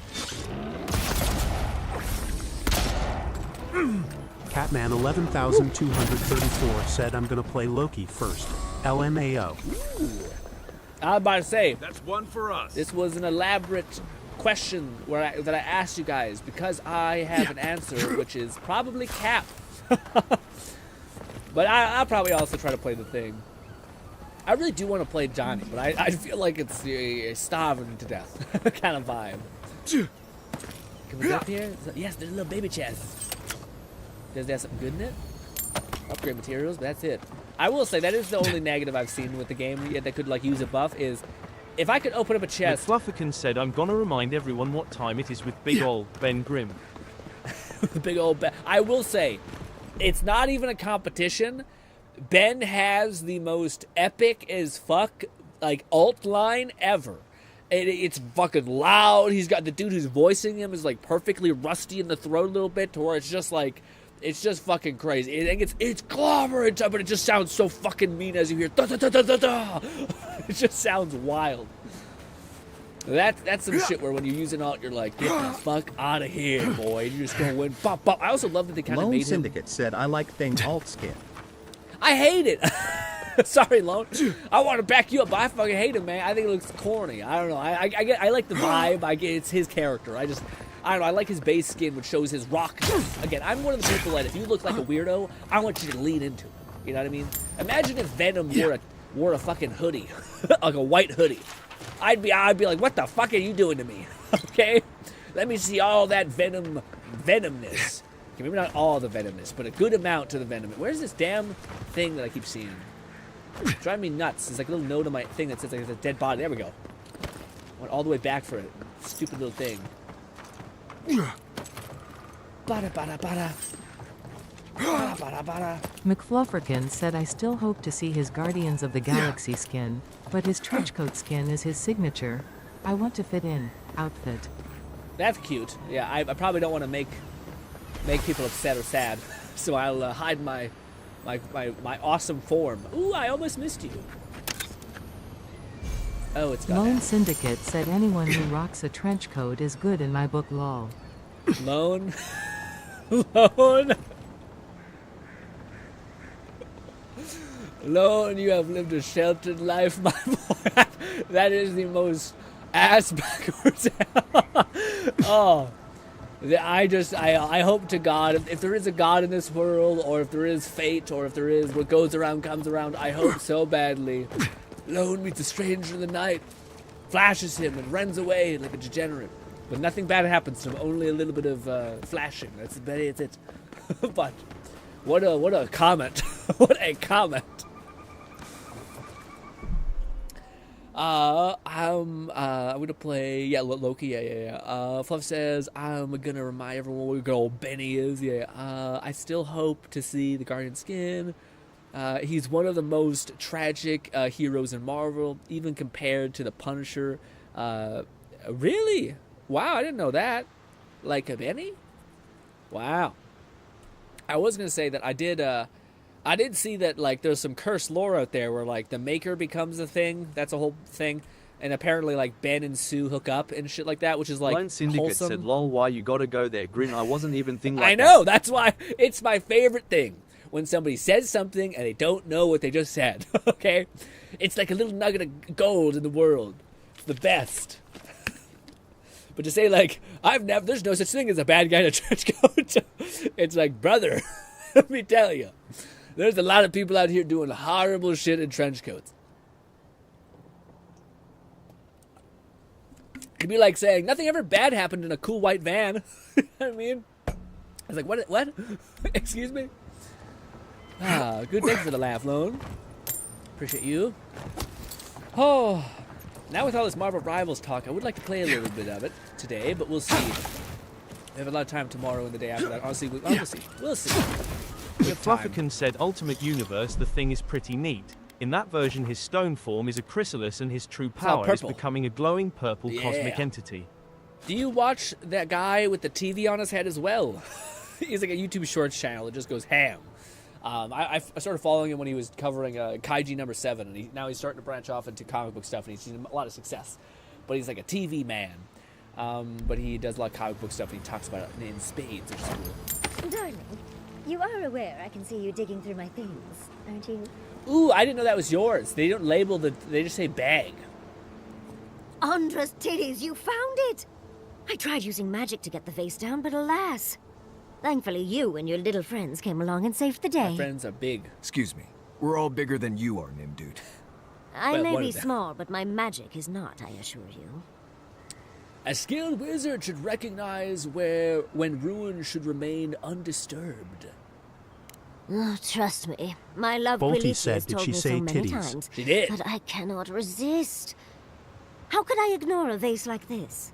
Catman 11,234 said I'm gonna play Loki first. LMAO.
I was about to say.
That's one for us.
This was an elaborate question that I asked you guys because I have an answer, which is probably Cap. But I'll probably also try to play the thing. I really do want to play Johnny, but I feel like it's a starving to death kind of vibe. Can we get up here? Yes, there's a little baby chest. Does that have something good in it? Upgrade materials, but that's it. I will say that is the only negative I've seen with the game yet that could like use a buff is if I could open up a chest.
McFlufferkin said, I'm gonna remind everyone what time it is with big ol' Ben Grimm.
Big old Ben. I will say, it's not even a competition. Ben has the most epic as fuck like alt line ever. It's fucking loud. He's got the dude who's voicing him is like perfectly rusty in the throat a little bit to where it's just like, it's just fucking crazy. It's clobber, but it just sounds so fucking mean as you hear da da da da da da. It just sounds wild. That's some shit where when you use an alt, you're like, get the fuck out of here, boy. You're just gonna win. Bop, bop. I also love that they kind of made him.
Lone Syndicate said, I like thing alt skin.
I hate it. Sorry, Lone. I want to back you up, but I fucking hate him, man. I think it looks corny. I don't know. I like the vibe. I get it's his character. I don't know. I like his base skin, which shows his rock. Again, I'm one of the people that if you look like a weirdo, I want you to lean into it. You know what I mean? Imagine if Venom wore a fucking hoodie, like a white hoodie. I'd be like, what the fuck are you doing to me? Okay, let me see all that venomness. Okay, maybe not all the venomness, but a good amount to the venom. Where's this damn thing that I keep seeing? It's driving me nuts. There's like a little note on my thing that says like there's a dead body. There we go. Went all the way back for it. Stupid little thing. Bada bada bada. Bada bada bada.
McFlufferkin said I still hope to see his Guardians of the Galaxy skin, but his trenchcoat skin is his signature. I want to fit in outfit.
That's cute. Yeah, I probably don't want to make people upset or sad, so I'll hide my awesome form. Ooh, I almost missed you. Oh, it's got
Lone
that.
Syndicate said anyone who rocks a trench coat is good in my book lol.
Lone? Lone, you have lived a sheltered life, my boy. That is the most ass backwards. Oh. I hope to God, if there is a God in this world, or if there is fate, or if there is what goes around comes around, I hope so badly. Lone meets a stranger in the night, flashes him, and runs away like a degenerate. But nothing bad happens to him, only a little bit of flashing. That's it. But what a comment. What a comment. I'm gonna play, Loki, Fluff says, I'm gonna remind everyone what good old Benny is, I still hope to see the Guardian skin. He's one of the most tragic heroes in Marvel, even compared to the Punisher. Really? Wow, I didn't know that. Like a Benny? Wow. I was gonna say that I did see that, like, there's some cursed lore out there where, like, the Maker becomes a thing. That's a whole thing. And apparently, like, Ben and Sue hook up and shit like that, which is, like,
Lone Syndicate
wholesome.
said, lol, why you gotta go there, Grin. I wasn't even thinking like
I know, that's why it's my favorite thing. When somebody says something and they don't know what they just said, okay? It's like a little nugget of gold in the world. It's the best. But to say, like, there's no such thing as a bad guy in a trench coat. It's like, brother, let me tell you. There's a lot of people out here doing horrible shit in trench coats. It'd be like saying, nothing ever bad happened in a cool white van. You know what I mean? I was like, what? Excuse me? Good thing for the laugh, Lone. Appreciate you. Oh, now with all this Marvel Rivals talk, I would like to play a little bit of it today, but we'll see. We have a lot of time tomorrow and the day after that. Honestly, we'll see.
McFlufferkin said Ultimate Universe the thing is pretty neat. In that version his stone form is a chrysalis and his true power is becoming a glowing purple cosmic entity.
Do you watch that guy with the TV on his head as well? He's like a YouTube Shorts channel that just goes ham. I started following him when he was covering Kaiji #7, and now he's starting to branch off into comic book stuff, and he's seen a lot of success. But he's like a TV man. But he does a lot of comic book stuff, and he talks about it in spades, which is cool.
Darling, you are aware I can see you digging through my things, aren't you?
Ooh, I didn't know that was yours. They don't label they just say bag.
Andra's titties, you found it! I tried using magic to get the vase down, but alas. Thankfully, you and your little friends came along and saved the day.
My friends are big.
Excuse me. We're all bigger than you are, Nim dude.
I may be small, but my magic is not, I assure you.
A skilled wizard should recognize when ruins should remain undisturbed.
Oh, trust me, my love
Bolty
has
said,
told
did she
me
say
so many
titties?
times,
She did.
but I cannot resist. How could I ignore a vase like this?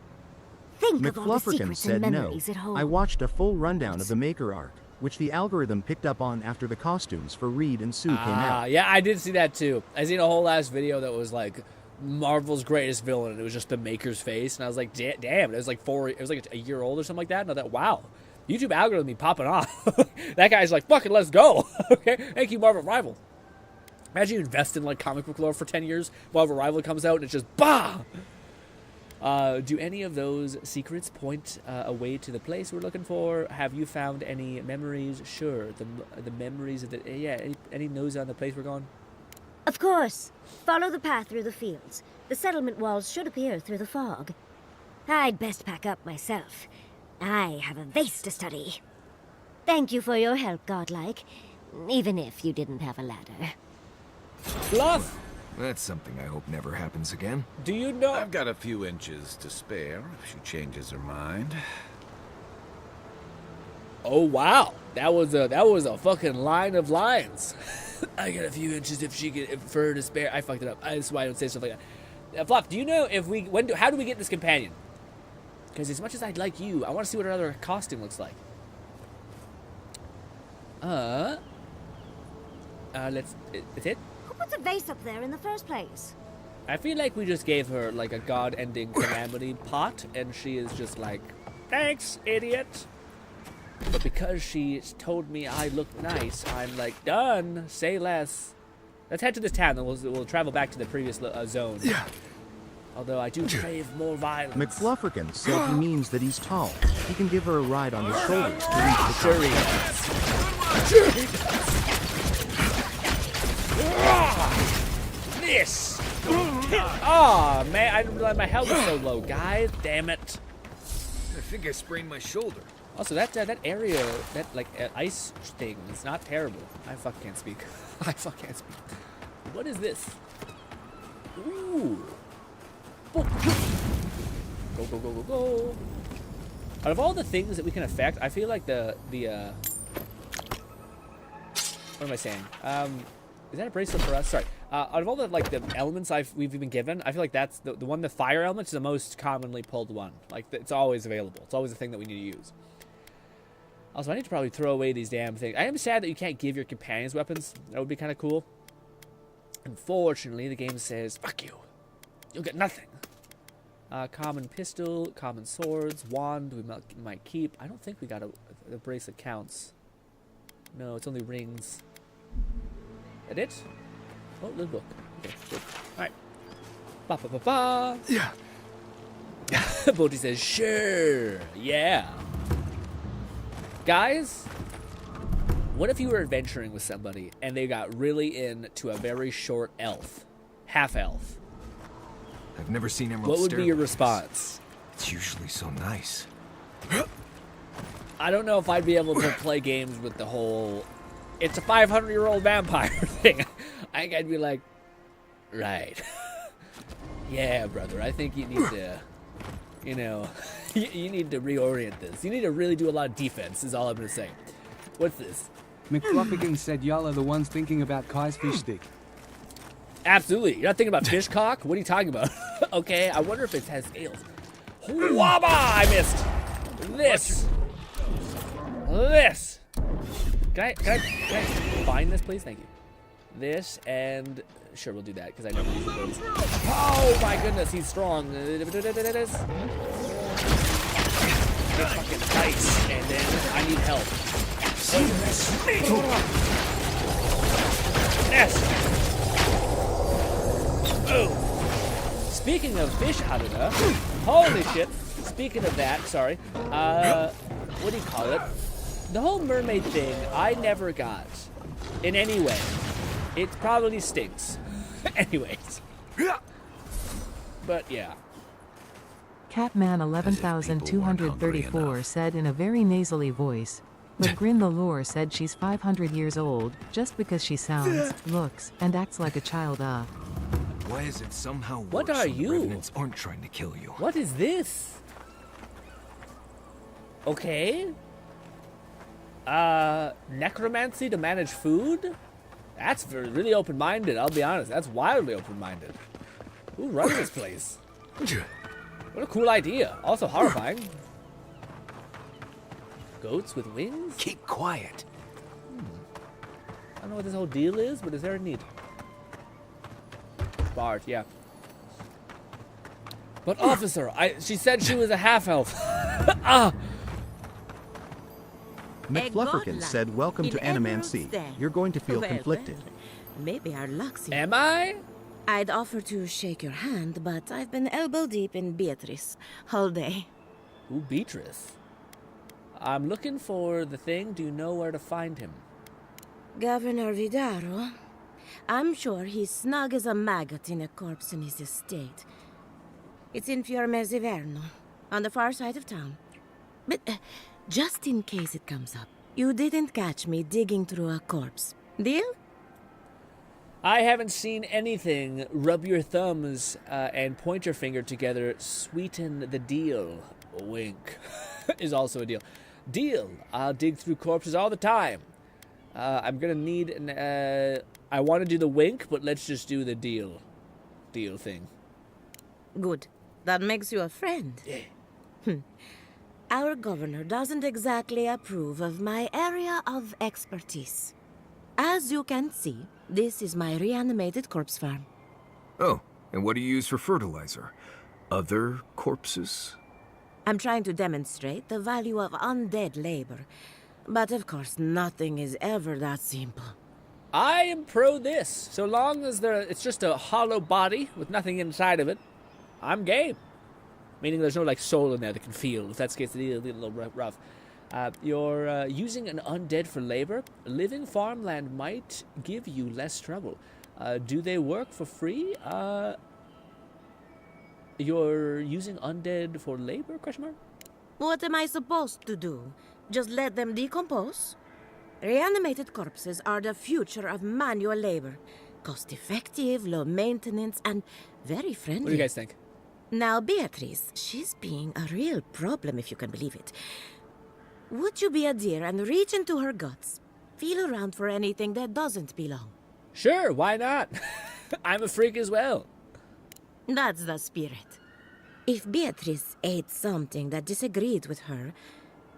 Think of all the secrets
said
and
no.
memories it holds.
I watched a full rundown of the Maker arc, which the algorithm picked up on after the costumes for Reed and Sue came out.
Yeah, I did see that too. I seen a whole last video that was like Marvel's greatest villain, and it was just the Maker's face, and I was like, damn, it was like a year old or something like that, and I thought, wow, YouTube algorithm be popping off. That guy's like, fucking let's go. Okay, thank you, Marvel Rival. Imagine you invest in like comic book lore for 10 years, Marvel Rival comes out, and it's just bah. Do any of those secrets point away to the place we're looking for? Have you found any memories? Sure, the memories of the any nose on the place we're going?
Of course. Follow the path through the fields. The settlement walls should appear through the fog. I'd best pack up myself. I have a vase to study. Thank you for your help, Godlike. Even if you didn't have a ladder.
Bluff!
That's something I hope never happens again.
Do you know?
I've got a few inches to spare if she changes her mind.
Oh wow, that was a fucking line of lines. I got a few inches for her to spare. I fucked it up. That's why I don't say stuff like that. Fluff, do you know how do we get this companion? Because as much as I'd like you, I want to see what her other costume looks like. It's it.
Who put the vase up there in the first place?
I feel like we just gave her like a god-ending calamity pot, and she is just like, thanks, idiot. But because she told me I look nice, I'm like, done. Say less. Let's head to this town, then we'll travel back to the previous zone. Yeah. Although I do crave more violence.
McFlufferkin said he means that he's tall. He can give her a ride on his shoulders to reach the
Sure he does. Sure he does. This. Oh man, I didn't realize my health was so low, guys. Damn it.
I think I sprained my shoulder.
Also, that area, that like ice thing, is not terrible. I fuck can't speak. I fuck can't speak. What is this? Ooh. Go, go, go, go, go. Out of all the things that we can affect, I feel like the what am I saying? Is that a bracelet for us? Sorry. Out of all the the elements we've been given, I feel like that's the one. The fire element is the most commonly pulled one. Like it's always available. It's always a thing that we need to use. Also, I need to probably throw away these damn things. I am sad that you can't give your companions weapons. That would be kind of cool. Unfortunately, the game says, fuck you. You'll get nothing. Common pistol, common swords, wand we might keep. I don't think we got the bracelet counts. No, it's only rings. That it? Oh, little book. Okay, good. Alright. Ba ba ba ba.
Yeah.
Bodhi says, sure. Yeah. Guys, what if you were adventuring with somebody and they got really into a very short elf? Half elf.
I've never seen Emerald.
What would be your response?
It's usually so nice.
I don't know if I'd be able to play games with the whole it's a 500-year-old vampire thing. I think I'd be like, right. Yeah, brother, I think you need to, you know, you need to reorient this. You need to really do a lot of defense, is all I'm going to say. What's this?
McFlufferkin said y'all are the ones thinking about Kai's fish stick.
Absolutely. You're not thinking about fish cock? What are you talking about? Okay, I wonder if it has scales. Wabba! I missed. This. Can I find this, please? Thank you. This and sure, we'll do that because I never use those. Oh my goodness, he's strong. Big fucking dice, and then I need help. Yes. Oh. Speaking of fish out of there, holy shit. Speaking of that, sorry. What do you call it? The whole mermaid thing, I never got in any way. It probably stinks. Anyways. But yeah.
Catman 11,234 said in a very nasally voice, but Grin the Lore said she's 500 years old, just because she sounds, looks, and acts like a child.
Why is it somehow worse
what are
when
you?
The revenants aren't trying to kill you?
What is this? Okay. Necromancy to manage food? That's really open-minded, I'll be honest. That's wildly open-minded. Who runs this place? What a cool idea. Also horrifying. Goats with wings?
Keep quiet.
I don't know what this whole deal is, but is there a need? Bard, yeah. But officer, she said she was a half-elf.
McFlufferkin said, welcome to Animancy. You're going to feel conflicted.
Maybe our luck's here.
Am I?
I'd offer to shake your hand, but I've been elbow deep in Beatrice all day.
Ooh, Beatrice. I'm looking for the thing. Do you know where to find him?
Governor Vidaro. I'm sure he's snug as a maggot in a corpse in his estate. It's in Fiormezziverno, on the far side of town. But just in case it comes up, you didn't catch me digging through a corpse. Deal?
I haven't seen anything. Rub your thumbs and point your finger together. Sweeten the deal. Wink. Is also a deal. Deal. I'll dig through corpses all the time. I'm gonna need an... I want to do the wink, but let's just do the deal. Deal thing.
Good. That makes you a friend.
Yeah.
Our governor doesn't exactly approve of my area of expertise. As you can see, this is my reanimated corpse farm.
Oh, and what do you use for fertilizer? Other corpses?
I'm trying to demonstrate the value of undead labor. But of course, nothing is ever that simple.
I am pro this. So long as it's just a hollow body with nothing inside of it, I'm game. Meaning there's no, like, soul in there that can feel. If that's the case, it's a little rough. You're using an undead for labor. Living farmland might give you less trouble. Do they work for free? You're using undead for labor, question mark?
What am I supposed to do? Just let them decompose? Reanimated corpses are the future of manual labor. Cost-effective, low maintenance, and very friendly.
What do you guys think?
Now, Beatrice, she's being a real problem, if you can believe it. Would you be a dear and reach into her guts? Feel around for anything that doesn't belong.
Sure, why not? I'm a freak as well.
That's the spirit. If Beatrice ate something that disagreed with her,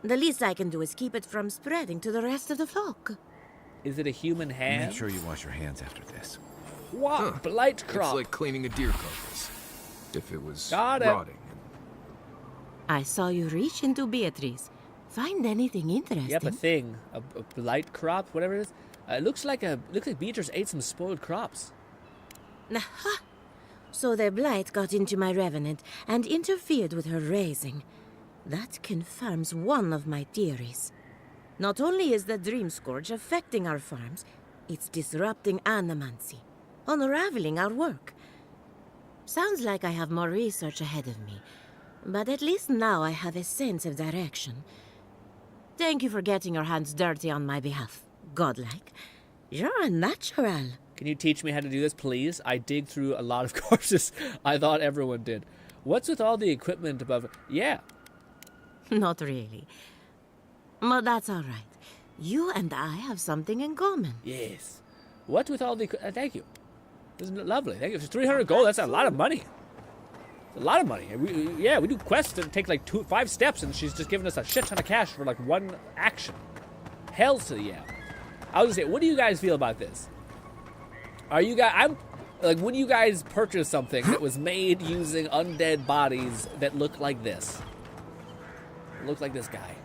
the least I can do is keep it from spreading to the rest of the flock.
Is it a human hand?
Make sure you wash your hands after this.
What? Blight crop.
It's like cleaning a deer carcass. If it was
Got it.
rotting.
I saw you reach into Beatrice. Find anything interesting?
Yep, a thing. A blight crop, whatever it is. It looks like Beatrice ate some spoiled crops.
Aha! So the blight got into my revenant and interfered with her raising. That confirms one of my theories. Not only is the Dream Scourge affecting our farms, it's disrupting animancy, unraveling our work. Sounds like I have more research ahead of me, but at least now I have a sense of direction. Thank you for getting your hands dirty on my behalf, godlike. You're a natural.
Can you teach me how to do this, please? I dig through a lot of courses. I thought everyone did. What's with all the equipment above? Yeah.
Not really. But that's all right. You and I have something in common.
Yes. What with all the... thank you. This is lovely. Thank you. For 300 gold, that's a lot of money. It's a lot of money. We do quests that take like 5 steps, and she's just giving us a shit ton of cash for like one action. Hell to the yeah. I was gonna say, what do you guys feel about this? Are you guys? Would you guys purchase something that was made using undead bodies that look like this? Look like this guy.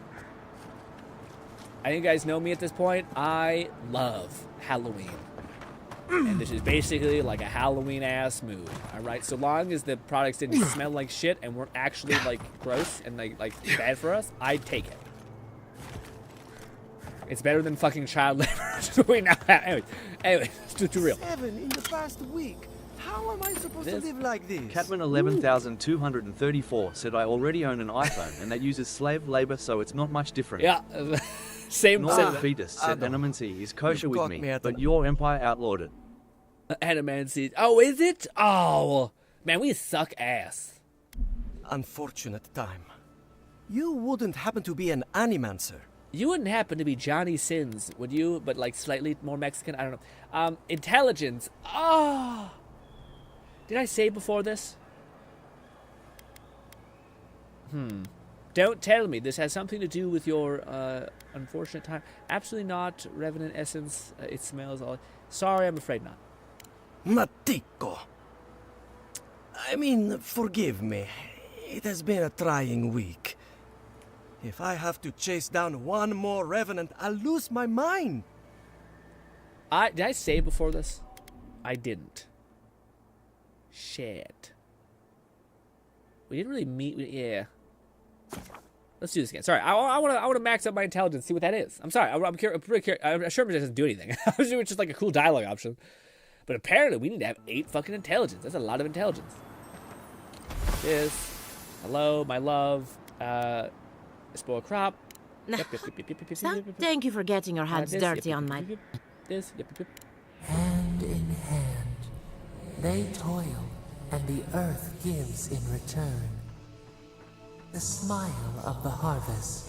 I think you guys know me at this point. I love Halloween. And this is basically like a Halloween-ass move. Alright? So long as the products didn't smell like shit and weren't actually, like, gross and, like bad for us, I'd take it. It's better than fucking child labor. We now have. Anyway, it's too real.
7 in the past week. How am I supposed to live like this?
Catman 11,234 said I already own an iPhone and that uses slave labor, so it's not much different.
Yeah, same.
Norman Fetus said animancy is kosher with me, but your empire outlawed it.
Animancy. Oh, is it? Oh, man, we suck ass.
Unfortunate time. You wouldn't happen to be an animancer.
You wouldn't happen to be Johnny Sins, would you? But like slightly more Mexican? I don't know. Intelligence. Oh. Did I say before this? Don't tell me this has something to do with your unfortunate time. Absolutely not. Revenant essence. It smells all. Sorry, I'm afraid not.
Matico. I mean, forgive me. It has been a trying week. If I have to chase down one more Revenant, I'll lose my mind.
Did I say before this? I didn't. Shit. We didn't really meet. Yeah. Let's do this again. Sorry, I want to max up my intelligence. See what that is. I'm sorry. I'm pretty curious. I'm sure it doesn't do anything. I was doing just like a cool dialogue option. But apparently we need to have 8 fucking intelligence. That's a lot of intelligence. This. Hello, my love. Spoil crop.
Thank you for getting your hands dirty on my...
This.
Hand in hand, they toil, and the earth gives in return. The smile of the harvest.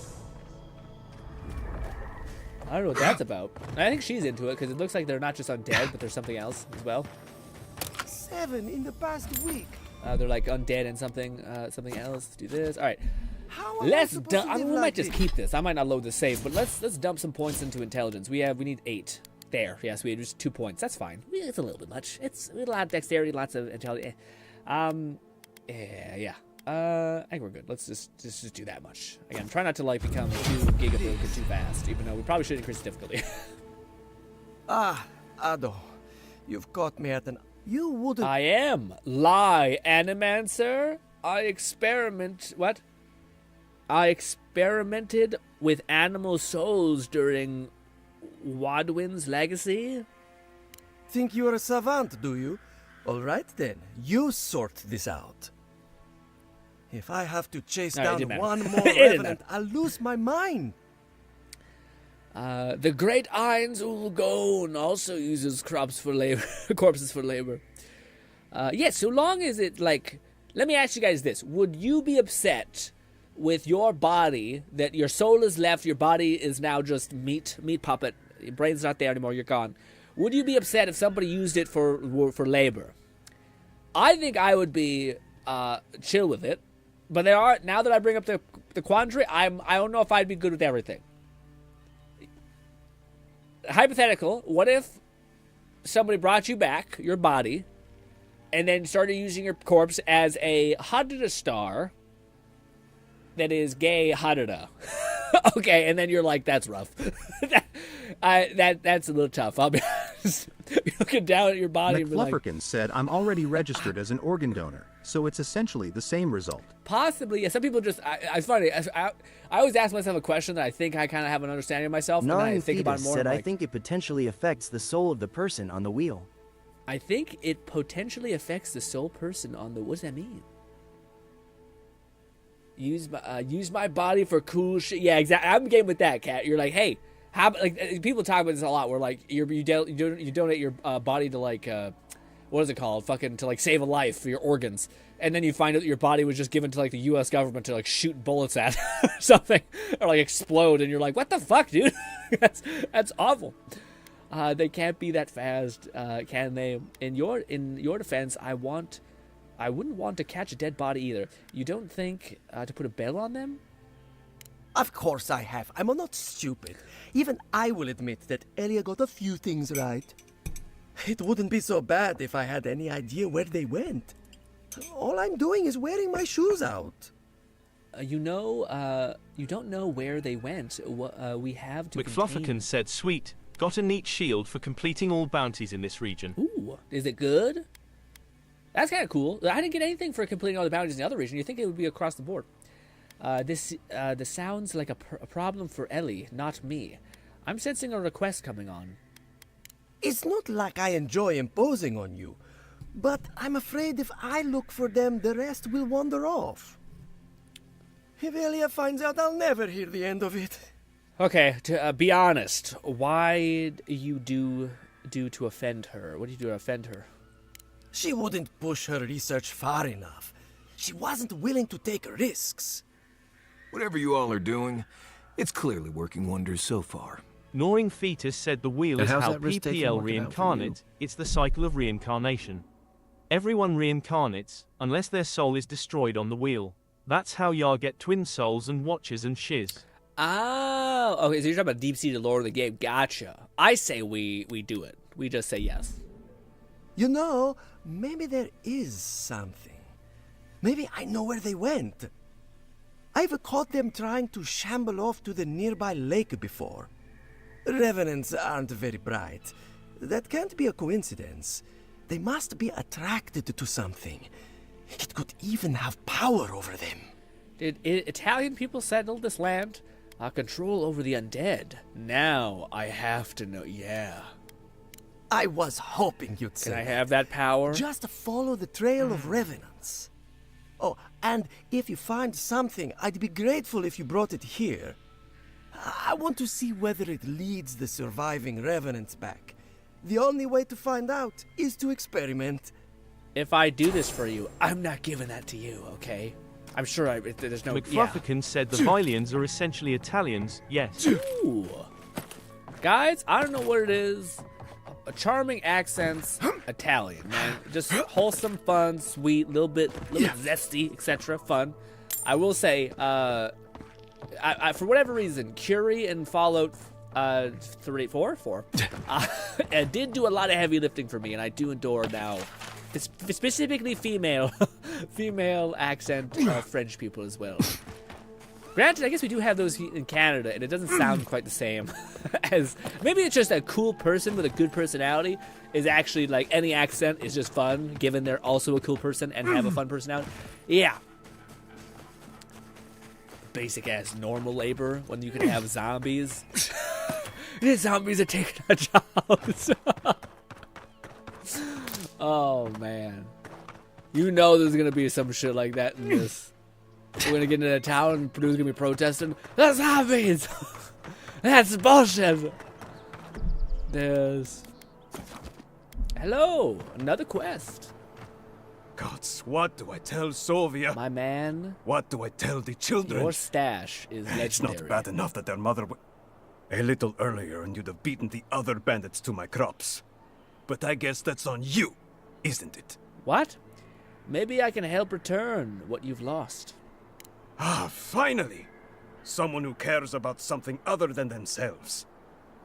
I don't know what that's about. I think she's into it, because it looks like they're not just undead, but there's something else as well.
7 in the past week.
They're like undead and something else. Let's do this. All right. Let's dump. I mean, we might just keep this. I might not load the save, but let's dump some points into intelligence. We need 8. There. Yes, we had just 2 points. That's fine. It's a little bit much. It's a lot of dexterity, lots of intelligence. Yeah. I think we're good. Let's just do that much. Again, try not to like become too gigabroken too fast, even though we probably should increase the difficulty.
Ado, you've caught me at an. You wouldn't.
I am lie, Animancer. I experimented with animal souls during Wadwin's legacy.
Think you're a savant, do you? All right then, you sort this out. If I have to chase down one more Revenant, I'll lose my mind.
The great Ainz Ulgon also uses corpses for labor. Yes, so long as it, like... Let me ask you guys this. Would you be upset with your body that your soul is left, your body is now just meat puppet, your brain's not there anymore, you're gone? Would you be upset if somebody used it for labor? I think I would be chill with it. But now that I bring up the quandary, I don't know if I'd be good with everything. Hypothetical, what if somebody brought you back, your body, and then started using your corpse as a Hadada star that is gay Hadada? Okay, and then you're like, that's rough. That's a little tough, I'll be honest. You're looking down at your body
McFlufferkin
and
said, I'm already registered as an organ donor, so it's essentially the same result.
Possibly, yeah. Some people just, it's funny, I always ask myself a question that I think I kind of have an understanding of myself, and then I think about it more.
Said, I think it potentially affects the soul of the person on the wheel.
I think it potentially affects the soul person on the, what does that mean? Use my body for cool shit. Yeah, exactly. I'm game with that, Kat. You're like, hey, like people talk about this a lot. Where like you donate your body to like what is it called? Fucking to like save a life for your organs, and then you find out that your body was just given to like the U.S. government to like shoot bullets at or something, or like explode, and you're like, what the fuck, dude? that's awful. They can't be that fast, can they? In your defense, I wouldn't want to catch a dead body either. You don't think to put a bell on them?
Of course I have. I'm not stupid. Even I will admit that Elia got a few things right. It wouldn't be so bad if I had any idea where they went. All I'm doing is wearing my shoes out.
You don't know where they went. We have to
McFlufferkin said, sweet. Got a neat shield for completing all bounties in this region.
Ooh, is it good? That's kind of cool. I didn't get anything for completing all the bounties in the other region. You think it would be across the board. This sounds like a problem for Ellie, not me. I'm sensing a request coming on.
It's not like I enjoy imposing on you, but I'm afraid if I look for them, the rest will wander off. If Elia finds out, I'll never hear the end of it.
Okay, to be honest, why do you do to offend her? What do you do to offend her?
She wouldn't push her research far enough. She wasn't willing to take risks.
Whatever you all are doing, it's clearly working wonders so far.
Gnawing Fetus said the wheel is how PPL reincarnate. It's the cycle of reincarnation. Everyone reincarnates, unless their soul is destroyed on the wheel. That's how y'all get twin souls and watches and shiz.
Oh, okay, so you're talking about deep-seated lore of the game. Gotcha. I say we do it. We just say yes.
You know, maybe there is something. Maybe I know where they went. I've caught them trying to shamble off to the nearby lake before. Revenants aren't very bright. That can't be a coincidence. They must be attracted to something. It could even have power over them.
Did Italian people settle this land? Control over the undead. Now I have to know. Yeah.
I was hoping you'd say.
Can I have that power?
Just follow the trail of revenants. Oh, and if you find something, I'd be grateful if you brought it here. I want to see whether it leads the surviving revenants back. The only way to find out is to experiment.
If I do this for you, I'm not giving that to you, okay? I'm sure there's no...
McFlufferkin said the Hylians are essentially Italians, yes.
Ooh. Guys, I don't know what it is. A charming accents, Italian, man. Just wholesome, fun, sweet, little bit zesty, etc. Fun. I will say, I for whatever reason, Curie and Fallout 4 did do a lot of heavy lifting for me, and I do adore now, specifically female accent French people as well. Granted, I guess we do have those in Canada, and it doesn't sound quite the same as... Maybe it's just a cool person with a good personality is actually, like, any accent is just fun, given they're also a cool person and have a fun personality. Yeah. Basic-ass normal labor when you can have zombies. These zombies are taking our jobs. Oh, man. You know there's going to be some shit like that in this. We're gonna get into a town and Purdue's gonna be protesting. The zombies! That's bullshit! There's... Hello! Another quest.
Gods, what do I tell Sovia?
My man.
What do I tell the children?
Your stash is legendary.
It's not bad enough that their mother... A little earlier and you'd have beaten the other bandits to my crops. But I guess that's on you, isn't it?
What? Maybe I can help return what you've lost.
Ah, finally! Someone who cares about something other than themselves.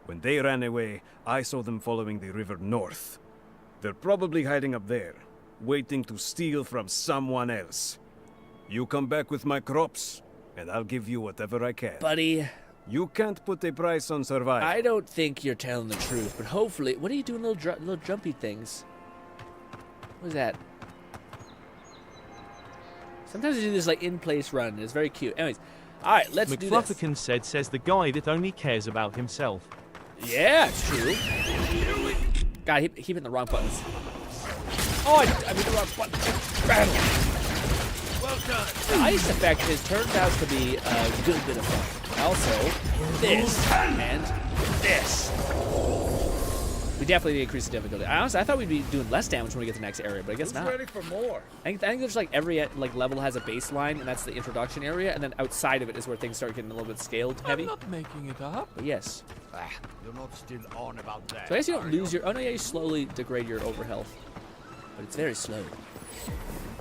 When they ran away, I saw them following the river north. They're probably hiding up there, waiting to steal from someone else. You come back with my crops, and I'll give you whatever I can.
Buddy.
You can't put a price on survival.
I don't think you're telling the truth, but hopefully... What are you doing, little jumpy things? What is that? Sometimes you do this like in-place run. It's very cute. Anyways, all right, let's do this.
McFlufferkin says the guy that only cares about himself.
Yeah, it's true. God, he hitting the wrong buttons. Oh, I mean the wrong button.
Well done.
The ice effect turns out to be a good bit of fun. Also, this and this. We definitely need to increase the difficulty. Honestly, I thought we'd be doing less damage when we get to the next area, but I guess not.
Ready for more?
I think there's like every level has a baseline, and that's the introduction area, and then outside of it is where things start getting a little bit scaled heavy.
I'm not making it up.
But yes.
You're not still on about that.
So I guess you don't lose your... Oh no, yeah, you slowly degrade your overhealth. But it's very slow.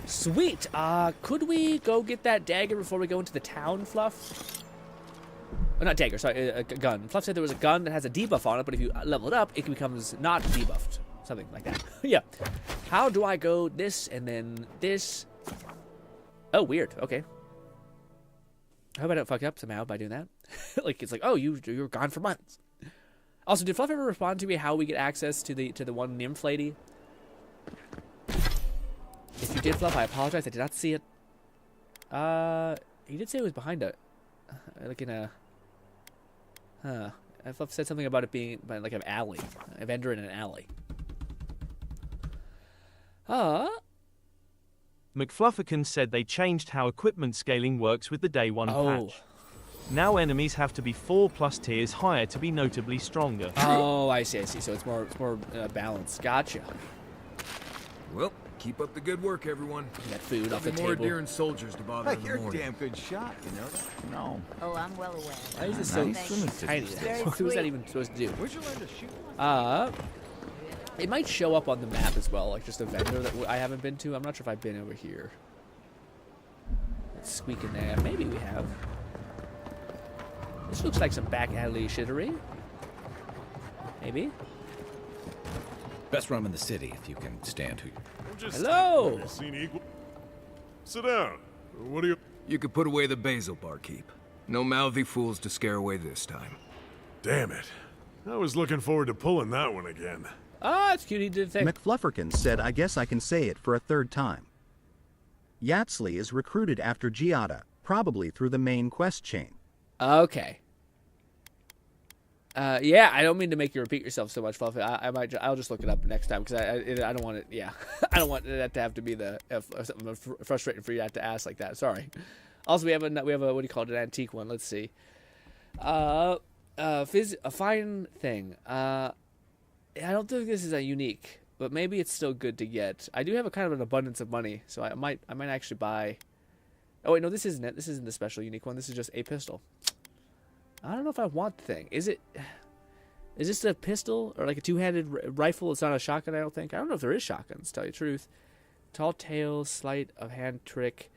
Sweet! Could we go get that dagger before we go into the town, Fluff? Oh, not dagger, sorry, a gun. Fluff said there was a gun that has a debuff on it, but if you level it up, it becomes not debuffed. Something like that. Yeah. How do I go this and then this? Oh, weird. Okay. I hope I don't fuck up somehow by doing that. Like, it's like, oh, you're gone for months. Also, did Fluff ever respond to me how we get access to the one nymph lady? If you did, Fluff, I apologize. I did not see it. He did say it was behind a, like in a, Fluff said something about it being by like an alley, a vendor in an alley.
McFlufferkin said they changed how equipment scaling works with the day 1 patch. Now enemies have to be 4+ tiers higher to be notably stronger.
Oh, I see. So it's more balanced. Gotcha.
Well, keep up the good work, everyone.
That food off the table.
More deer and soldiers to bother in the
You're a
morning.
damn good shot, you know that? No.
Oh, I'm well aware.
Why is this so tiny? What was that even supposed to do?
Where'd you learn to shoot?
It might show up on the map as well, like just a vendor that I haven't been to. I'm not sure if I've been over here. Let's squeak in there. Maybe we have. This looks like some back alley shittery. Maybe.
Best rum in the city if you can stand who you...
Hello!
Sit down. What do you...
You could put away the basil, barkeep. No mouthy fools to scare away this time.
Damn it. I was looking forward to pulling that one again.
Ah, it's cute. He did think.
McFlufferkin said, I guess I can say it for a third time. Yatsley is recruited after Giada, probably through the main quest chain.
Okay. Yeah, I don't mean to make you repeat yourself so much, Fluffy. I'll just look it up next time because I don't want it. Yeah, I don't want that to have to be something frustrating for you to have to ask like that. Sorry. Also, we have a what do you call it, an antique one. Let's see. A fine thing. I don't think this is a unique, but maybe it's still good to get. I do have a kind of an abundance of money, so I might actually buy. Oh wait, no, this isn't it. This isn't the special unique one. This is just a pistol. I don't know if I want the thing. Is this a pistol or like a two-handed rifle? It's not a shotgun, I don't think. I don't know if there is shotguns, to tell you the truth. Tall tales, sleight of hand trick,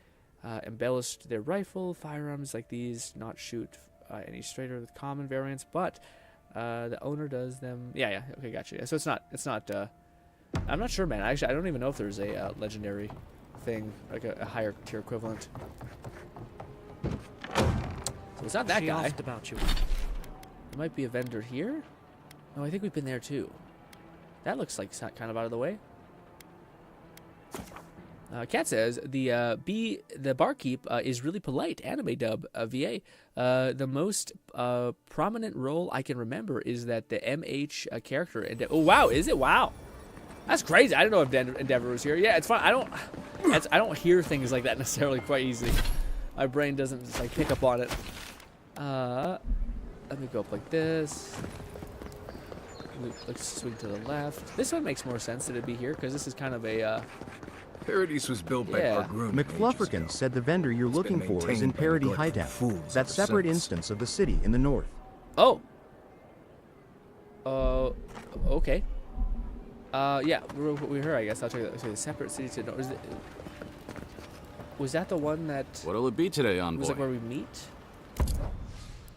embellished their rifle. Firearms like these not shoot any straighter with common variants, but the owner does them. Yeah, okay, gotcha. Yeah, so it's not. I'm not sure, man. Actually, I don't even know if there's a legendary thing, like a higher tier equivalent. So it's not that guy.
Asked about you.
There might be a vendor here. No, I think we've been there too. That looks like it's not kind of out of the way. Kat says the barkeep is really polite. Anime dub VA. The most prominent role I can remember is that the MH character. Oh wow, is it? Wow, that's crazy. I don't know if Endeavor was here. Yeah, it's fun. I don't hear things like that necessarily quite easily. My brain doesn't just, like pick up on it. Let me go up like this. Let's swing to the left. This one makes more sense that it'd be here because this is kind of a.
Paradise was built by our groom.
McFlufferkin said the vendor you're looking for is in Parody Hideout, that separate instance of the city in the north.
Oh. Okay. Yeah, we're here, I guess. I'll check that. So the separate city to north. Was that the one that?
What'll it be today, Envoy?
Was like where we meet?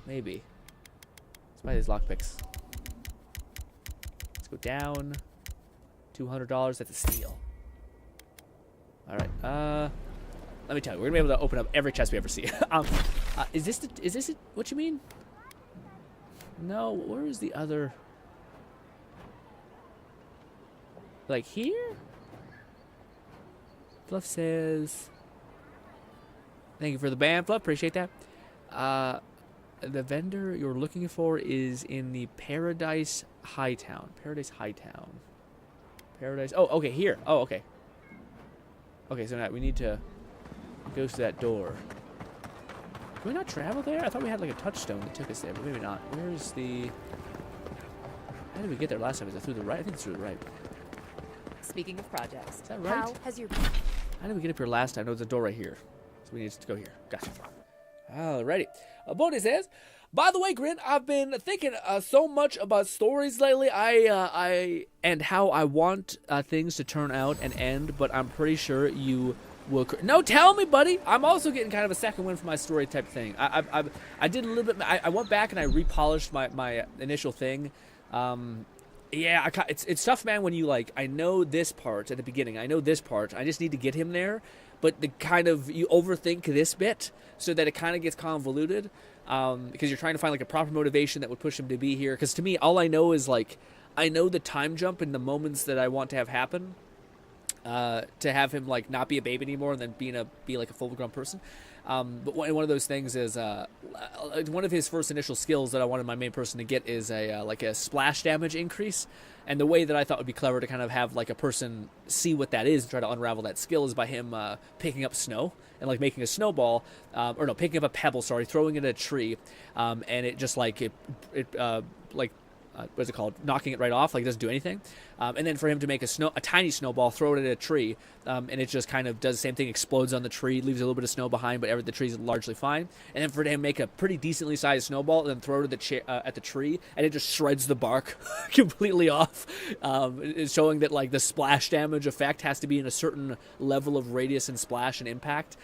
Maybe. Let's buy these lockpicks. Let's go down. $200. That's a steal. All right. Let me tell you, we're gonna be able to open up every chest we ever see. Is this it? What you mean? No. Where is the other? Like here? Fluff says. Thank you for the band, Fluff. Appreciate that. The vendor you're looking for is in the Paradise Hightown. Paradise Hightown. Paradise. Oh, okay. Here. Oh, okay. Okay, so now we need to go to that door. Can we not travel there? I thought we had like a touchstone that took us there, but maybe not. Where's the... How did we get there last time? Is it through the right? I think it's through the right.
Speaking of projects,
is that right?
How has your...
How did we get up here last time? No, there's a door right here. So we need to go here. Gotcha. Alrighty. Bodhi says, by the way, Grin, I've been thinking so much about stories lately. And how I want things to turn out and end, but I'm pretty sure you No, tell me, buddy. I'm also getting kind of a second win for my story type thing. I did a little bit. I went back and I repolished my initial thing. Yeah, it's tough, man. When you like, I know this part at the beginning. I know this part. I just need to get him there. But the kind of you overthink this bit so that it kind of gets convoluted because you're trying to find like a proper motivation that would push him to be here. Because to me, all I know is like I know the time jump and the moments that I want to have happen. To have him like not be a baby anymore and then be like a full-grown person. But one of those things is one of his first initial skills that I wanted my main person to get is a splash damage increase. And the way that I thought would be clever to kind of have like a person see what that is and try to unravel that skill is by him picking up snow and like making a snowball, picking up a pebble, throwing it at a tree, and it just like what's it called? Knocking it right off, like it doesn't do anything. And then for him to make a tiny snowball, throw it at a tree, and it just kind of does the same thing, explodes on the tree, leaves a little bit of snow behind, but the tree's largely fine. And then for him to make a pretty decently sized snowball and then throw it at the tree, and it just shreds the bark completely off, showing that like the splash damage effect has to be in a certain level of radius and splash and impact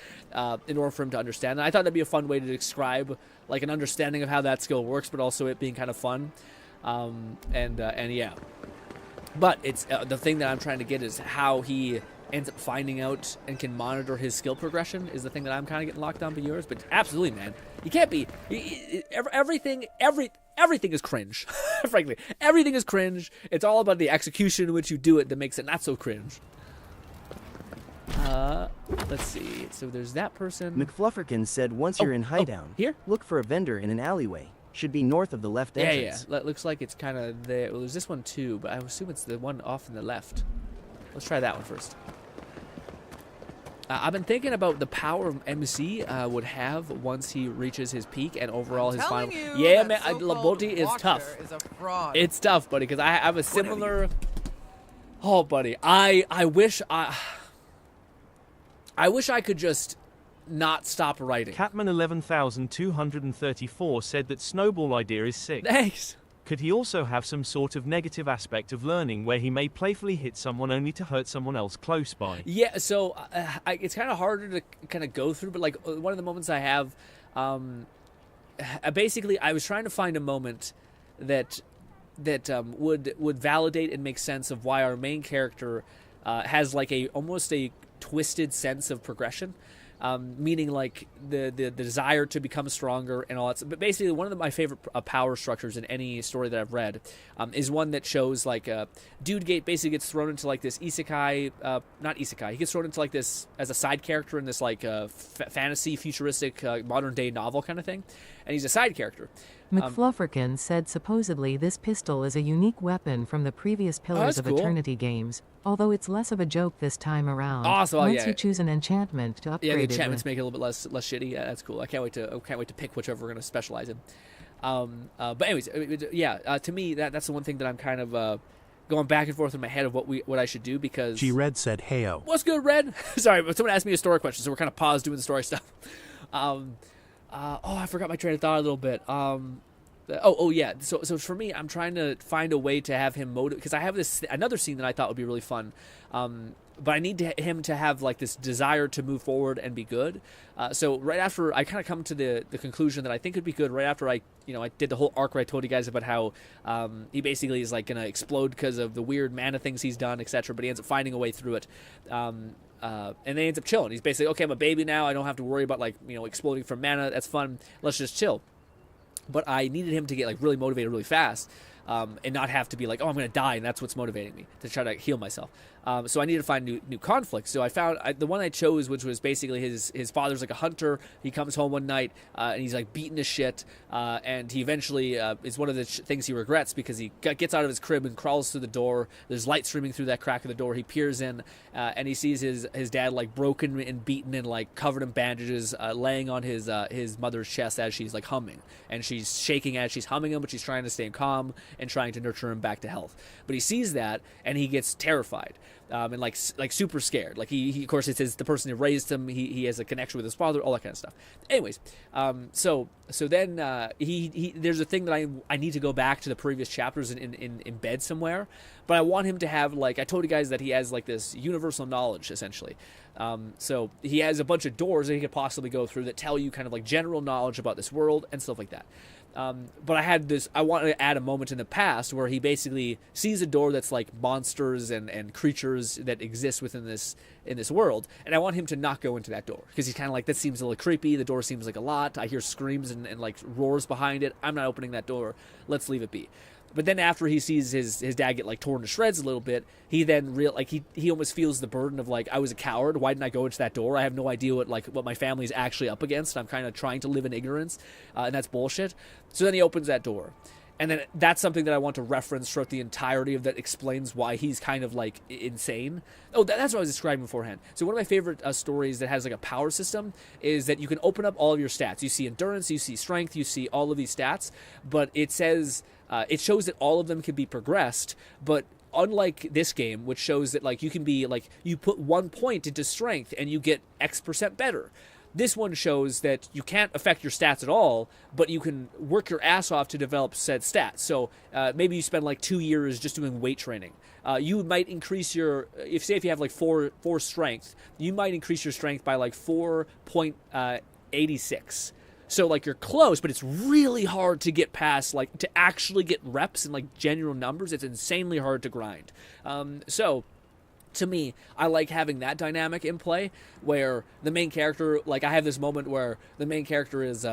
in order for him to understand. And I thought that'd be a fun way to describe like an understanding of how that skill works, but also it being kind of fun. And yeah, but it's the thing that I'm trying to get is how he ends up finding out and can monitor his skill progression is the thing that I'm kind of getting locked on by yours. But absolutely, man, you can't be everything is cringe. Frankly, everything is cringe. It's all about the execution in which you do it that makes it not so cringe. Let's see. So there's that person.
McFlufferkin said once you're in Highdown,
here,
look for a vendor in an alleyway. Should be north of the left entrance.
Yeah. Looks like it's kind of there. Well, there's this one too, but I assume it's the one off in the left. Let's try that one first. I've been thinking about the power MC would have once he reaches his peak and overall his final. Yeah, man, Laboti is tough. It's tough, buddy, because I have a similar. Oh, buddy, I wish I could just not stop writing.
Catman 11,234 said that snowball idea is sick.
Thanks.
Could he also have some sort of negative aspect of learning where he may playfully hit someone only to hurt someone else close by?
Yeah, so it's kind of harder to kind of go through, but like one of the moments I have, basically I was trying to find a moment that would validate and make sense of why our main character has like almost a twisted sense of progression. Meaning like the desire to become stronger and all that. But basically, one of my favorite power structures in any story that I've read is one that shows like Dude basically gets thrown into like this isekai, not isekai. He gets thrown into like this as a side character in this like fantasy, futuristic, modern day novel kind of thing, and he's a side character.
McFlufferkin said supposedly this pistol is a unique weapon from the previous Pillars of Eternity games, although it's less of a joke this time around.
Awesome.
Once you choose an enchantment to upgrade it.
Yeah, the enchantments make it a little bit less shitty. Yeah, that's cool. I can't wait to pick whichever we're going to specialize in. But anyways, to me that's the one thing that I'm kind of going back and forth in my head of what I should do because.
G-Red said, "Heyo."
What's good, Red? Sorry, but someone asked me a story question, so we're kind of paused doing the story stuff. I forgot my train of thought a little bit. Yeah. So for me, I'm trying to find a way to have him motivate because I have another scene that I thought would be really fun. But I need him to have like this desire to move forward and be good. So right after I kind of come to the conclusion that I think it'd be good. Right after I did the whole arc where I told you guys about how he basically is like gonna explode because of the weird mana things he's done, etc. But he ends up finding a way through it. And then he ends up chilling. He's basically, okay, I'm a baby now. I don't have to worry about exploding from mana. That's fun. Let's just chill. But I needed him to get like really motivated really fast and not have to be like, oh, I'm going to die, and that's what's motivating me to try to heal myself. So I needed to find new conflicts. So I found the one I chose, which was basically his father's like a hunter. He comes home one night and he's like beaten to shit, and he eventually is one of the things he regrets because he gets out of his crib and crawls through the door. There's light streaming through that crack of the door. He peers in and he sees his dad like broken and beaten and like covered in bandages, laying on his mother's chest as she's like humming, and she's shaking as she's humming him, but she's trying to stay calm. and trying to nurture him back to health. But he sees that and he gets terrified. And like super scared. Like he of course, it's the person who raised him. He has a connection with his father, all that kind of stuff. Anyways, so then he there's a thing that I need to go back to the previous chapters in bed somewhere, but I want him to have, like, I told you guys that he has like this universal knowledge essentially. So he has a bunch of doors that he could possibly go through that tell you kind of like general knowledge about this world and stuff like that. But I wanted to add a moment in the past where he basically sees a door that's like monsters and creatures that exist within this world, and I want him to not go into that door because he's kind of like, that seems a little creepy. The door seems like a lot. I hear screams and like roars behind it. I'm not opening that door. Let's leave it be. But then after he sees his dad get like torn to shreds a little bit, he then he almost feels the burden of like, I was a coward. Why didn't I go into that door? I have no idea what my family's actually up against. I'm kind of trying to live in ignorance, and that's bullshit. So then he opens that door. And then that's something that I want to reference throughout the entirety of that explains why he's kind of like insane. Oh, that's what I was describing beforehand. So one of my favorite stories that has like a power system is that you can open up all of your stats. You see endurance, you see strength, you see all of these stats, but it says it shows that all of them can be progressed, but unlike this game, which shows that like you can be like, you put 1 point into strength and you get X% better. This one shows that you can't affect your stats at all, but you can work your ass off to develop said stats. So maybe you spend like 2 years just doing weight training. You might increase your, if you have like four strength, you might increase your strength by like 4.86. So like you're close, but it's really hard to get past, like to actually get reps in like general numbers. It's insanely hard to grind. So to me, I like having that dynamic in play where the main character, like I have this moment where the main character is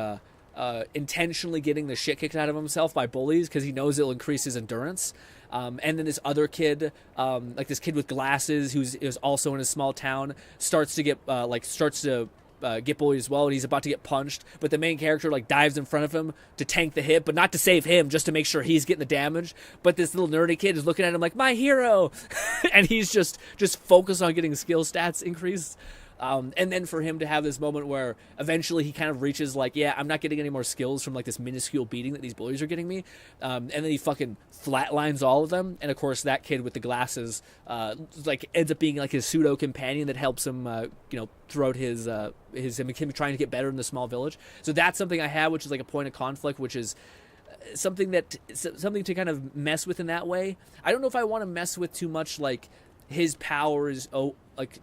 intentionally getting the shit kicked out of himself by bullies because he knows it'll increase his endurance. And then this other kid, like this kid with glasses who's also in a small town, starts to get get bullied as well, and he's about to get punched, but the main character like dives in front of him to tank the hit, but not to save him, just to make sure he's getting the damage. But this little nerdy kid is looking at him like, my hero, and he's just focused on getting skill stats increased. And then for him to have this moment where eventually he kind of reaches like, yeah, I'm not getting any more skills from like this minuscule beating that these bullies are getting me. And then he fucking flatlines all of them. And of course that kid with the glasses, like ends up being like his pseudo companion that helps him, throughout him trying to get better in the small village. So that's something I have, which is like a point of conflict, which is something to kind of mess with in that way. I don't know if I want to mess with too much, like his power is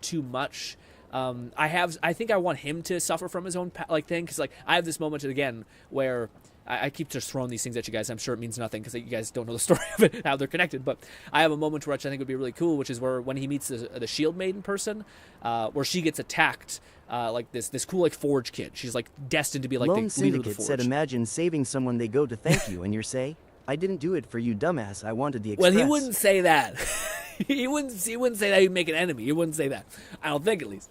too much. I think I want him to suffer from his own thing, because like I have this moment again where I keep just throwing these things at you guys. I'm sure it means nothing because you guys don't know the story of it, how they're connected. But I have a moment which I think would be really cool, which is where when he meets the Shield Maiden person, where she gets attacked, like this cool like Forge kid. She's like destined to be like
Lone
the leader of the
Syndicate
Forge.
said, imagine saving someone they go to thank you, and you say, I didn't do it for you, dumbass. I wanted the express.
Well, he wouldn't say that. he wouldn't say that he'd make an enemy. He wouldn't say that. I don't think, at least.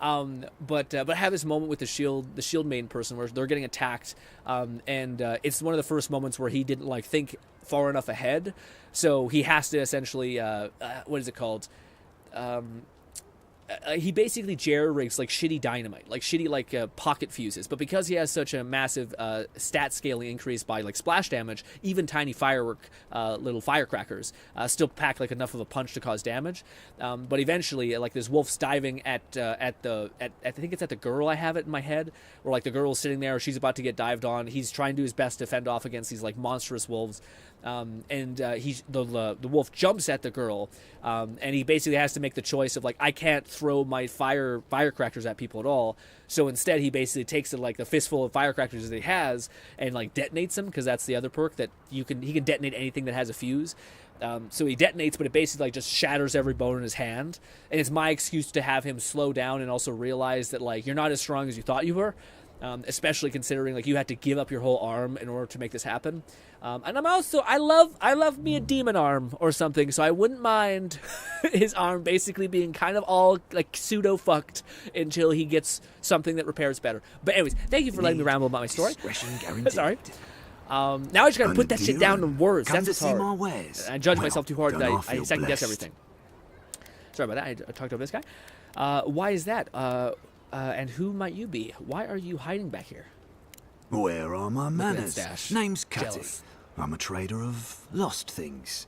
But have this moment with the Shield Maiden person where they're getting attacked, and it's one of the first moments where he didn't like think far enough ahead, so he has to essentially what is it called? He basically jerry-rigs like shitty dynamite, like shitty like pocket fuses. But because he has such a massive stat scaling increase by like splash damage, even tiny little firecrackers still pack like enough of a punch to cause damage. But eventually, like this wolf's diving at I think it's at the girl. I have it in my head, where like the girl's sitting there, she's about to get dived on. He's trying to do his best to fend off against these like monstrous wolves. The wolf jumps at the girl, and he basically has to make the choice of like, I can't throw my firecrackers at people at all. So instead, he basically takes the fistful of firecrackers that he has and like detonates them, because that's the other perk that he can detonate anything that has a fuse. So he detonates, but it basically like just shatters every bone in his hand. And it's my excuse to have him slow down and also realize that like you're not as strong as you thought you were. Especially considering like you had to give up your whole arm in order to make this happen. And I'm also, I love me a demon arm or something, so I wouldn't mind his arm basically being kind of all like pseudo fucked until he gets something that repairs better. But anyways, thank you for letting me ramble about my story. Sorry. Now I just gotta put that shit down in words. That's what's hard. I judge myself too hard that I second guess everything. Sorry about that. I talked over this guy. Why is that? And who might you be? Why are you hiding back here?
Where are my manners? Name's Cutty.
I'm a trader of lost things.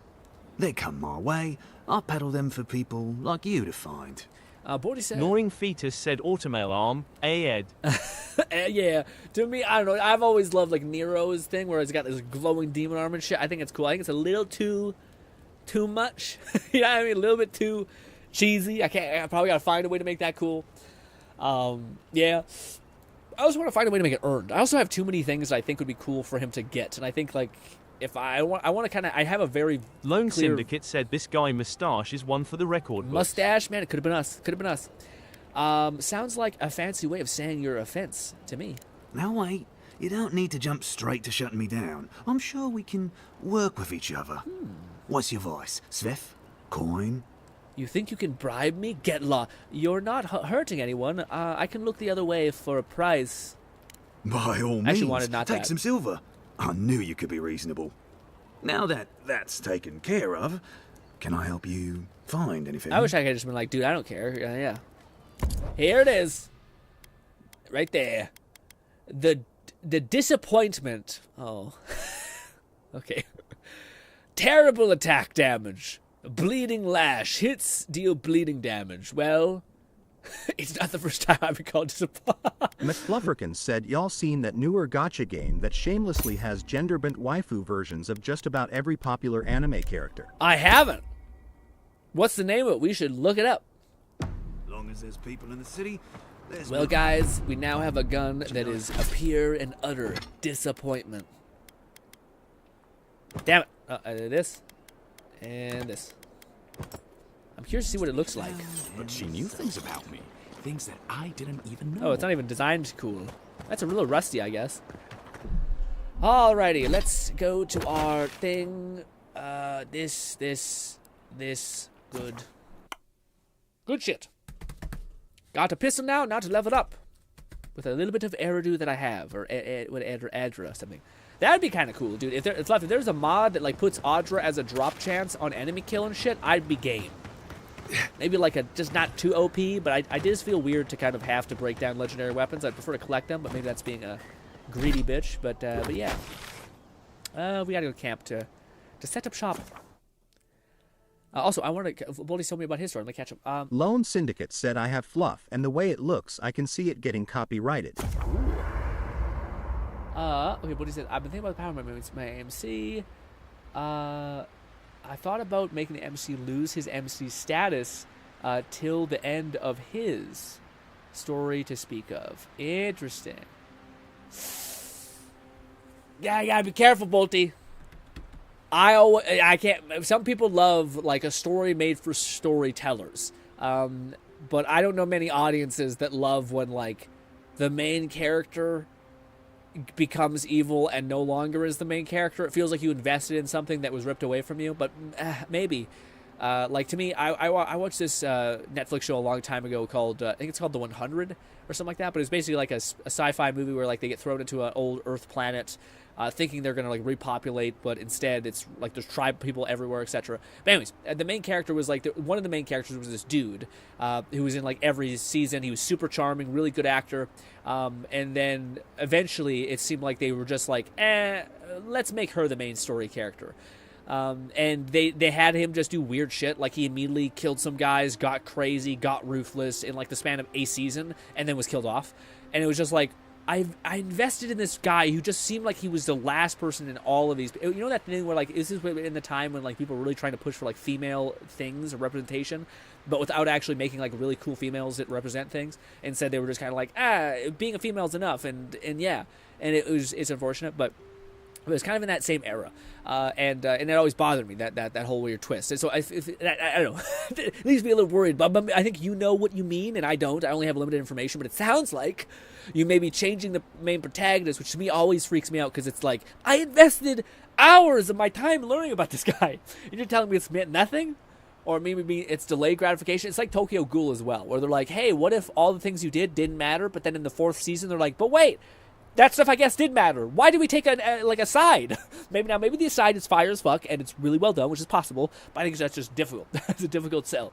They come my way, I peddle them for people like you to find.
Bordy said...
Gnawing Fetus said automail arm, Ed.
Yeah, to me, I don't know, I've always loved, like, Nero's thing, where he's got this glowing demon arm and shit. I think it's cool. I think it's a little too much. You know what I mean? A little bit too cheesy. I probably gotta find a way to make that cool. Yeah. I also want to find a way to make it earned. I also have too many things that I think would be cool for him to get, and I think, like, if I want to kind of, I have a very
Lone
clear...
Syndicate said this guy mustache is one for the record books.
Mustache? Man, it could have been us. Could have been us. Sounds like a fancy way of saying your offense to me.
Now wait, you don't need to jump straight to shutting me down. I'm sure we can work with each other. What's your voice? Sveth? Coin?
You think you can bribe me? Get lost. You're not hurting anyone. I can look the other way for a price.
By all means,
actually wanted not
take
that.
some silver. I knew you could be reasonable. Now that that's taken care of, can I help you find anything?
I wish I could have just been like, dude, I don't care. Yeah. Here it is. Right there. The disappointment. Oh. Okay. Terrible attack damage. Bleeding lash. Hits deal bleeding damage. Well, it's not the first time I've been called disappointed.
McFlufferkin said y'all seen that newer gacha game that shamelessly has gender-bent waifu versions of just about every popular anime character.
I haven't. What's the name of it? We should look it up.
As long as there's people in the city, there's...
Well, guys, we now have a gun that is a pure and utter disappointment. Damn it. This. And this. I'm curious to see what it looks like.
But she knew things about me. Things that I didn't even know.
Oh, it's not even designed cool. That's a little rusty, I guess. Alrighty, let's go to our thing. This. Good. Good shit. Got a pistol now to level it up. With a little bit of Eridu that I have. Or Adra or something. That'd be kind of cool, dude. If there's a mod that, like, puts Adra as a drop chance on enemy kill and shit, I'd be game. Maybe like a just not too OP, but I just feel weird to kind of have to break down legendary weapons. I'd prefer to collect them, but maybe that's being a greedy bitch. But yeah, we gotta go camp to set up shop. Also, I want to. Boldy told me about his story. I'm gonna catch him.
Lone Syndicate said I have fluff, and the way it looks, I can see it getting copyrighted.
Okay, Boldy said I've been thinking about the power of my MC. I thought about making the MC lose his MC status till the end of his story to speak of. Interesting. Yeah, you gotta be careful, Bolty. I can't. Some people love like a story made for storytellers, but I don't know many audiences that love when like the main character becomes evil and no longer is the main character. It feels like you invested in something that was ripped away from you, but maybe. Like to me, I watched this Netflix show a long time ago called, I think it's called The 100 or something like that, but it's basically like a sci-fi movie where like they get thrown into an old Earth planet thinking they're going to like repopulate, but instead it's like there's tribe people everywhere, etc. But anyways, the main character was like, one of the main characters was this dude who was in like every season. He was super charming, really good actor. And then eventually it seemed like they were just like, let's make her the main story character. And they had him just do weird shit. Like he immediately killed some guys, got crazy, got ruthless in like the span of a season, and then was killed off. And it was just like, I invested in this guy who just seemed like he was the last person in all of these. You know that thing where like, is this in the time when like people were really trying to push for like female things or representation, but without actually making like really cool females that represent things? Instead they were just kind of like, being a female is enough, and yeah, and it's unfortunate, but it was kind of in that same era, and it always bothered me that whole weird twist. And so I don't know, it leaves me a little worried. But I think you know what you mean, and I don't. I only have limited information, but it sounds like you may be changing the main protagonist, which to me always freaks me out because it's like I invested hours of my time learning about this guy, and you're telling me it's meant nothing, or maybe it's delayed gratification. It's like Tokyo Ghoul as well, where they're like, hey, what if all the things you did didn't matter, but then in the 4th season they're like, but wait. That stuff, I guess, did matter. Why did we take a side? Maybe the aside is fire as fuck, and it's really well done, which is possible, but I think that's just difficult. It's a difficult sell.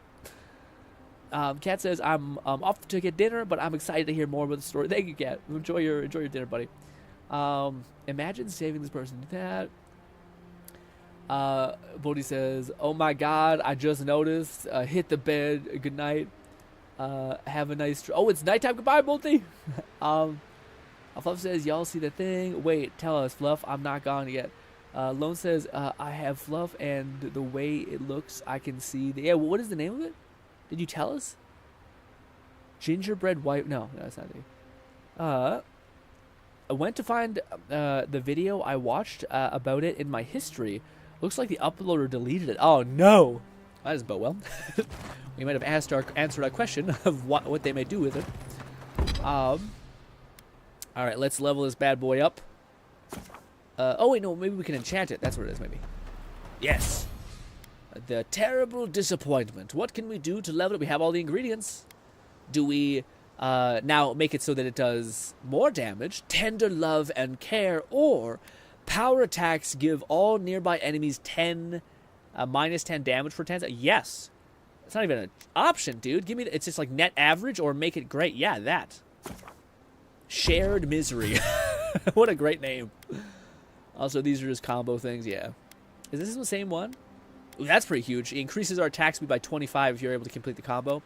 Kat says, I'm off to get dinner, but I'm excited to hear more about the story. Thank you, Kat. Enjoy your dinner, buddy. Imagine saving this person. That Bodhi says, "Oh my God, I just noticed. Hit the bed. Good night. Have a nice. Oh, it's nighttime. Goodbye, Bodhi." Fluff says, "Y'all see the thing? Wait, tell us, Fluff. I'm not gone yet." Lone says, "I have Fluff, and the way it looks, I can see." Yeah, what is the name of it? Did you tell us? Gingerbread white. No, that's not it. I went to find the video I watched about it in my history. Looks like the uploader deleted it. Oh no, that doesn't bode well. We might have answered our question of what they may do with it. All right, let's level this bad boy up. Oh wait, no, maybe we can enchant it. That's what it is, maybe. Yes. The terrible disappointment. What can we do to level it? We have all the ingredients. Do we now make it so that it does more damage, tender love and care, or power attacks give all nearby enemies minus 10 damage for 10? Yes. It's not even an option, dude. Give me it's just like net average or make it great. Yeah, that. Shared misery. What a great name. Also, these are just combo things. Yeah. Is this the same one? Ooh, that's pretty huge. It increases our attack speed by 25 if you're able to complete the combo.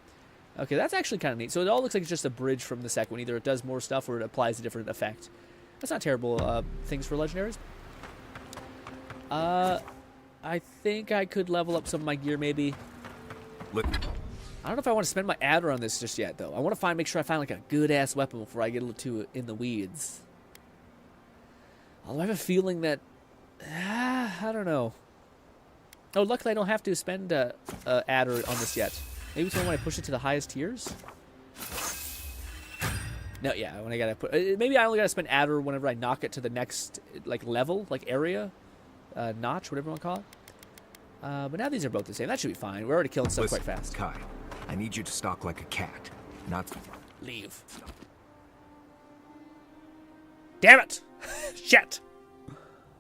Okay, that's actually kind of neat. So it all looks like it's just a bridge from the second one. Either it does more stuff or it applies a different effect. That's not terrible things for legendaries. I think I could level up some of my gear maybe. I don't know if I want to spend my adder on this just yet, though. I want to make sure I find like a good-ass weapon before I get a little too in the weeds. Although I have a feeling that... I don't know. Oh, luckily I don't have to spend adder on this yet. Maybe it's only when I push it to the highest tiers? No, yeah, when I gotta put... maybe I only gotta spend adder whenever I knock it to the next, like, level, like, area. Notch, whatever you want to call it. But now these are both the same. That should be fine. We're already killing stuff quite fast.
Kai, I need you to stalk like a cat, not...
Leave. Damn it! Shit!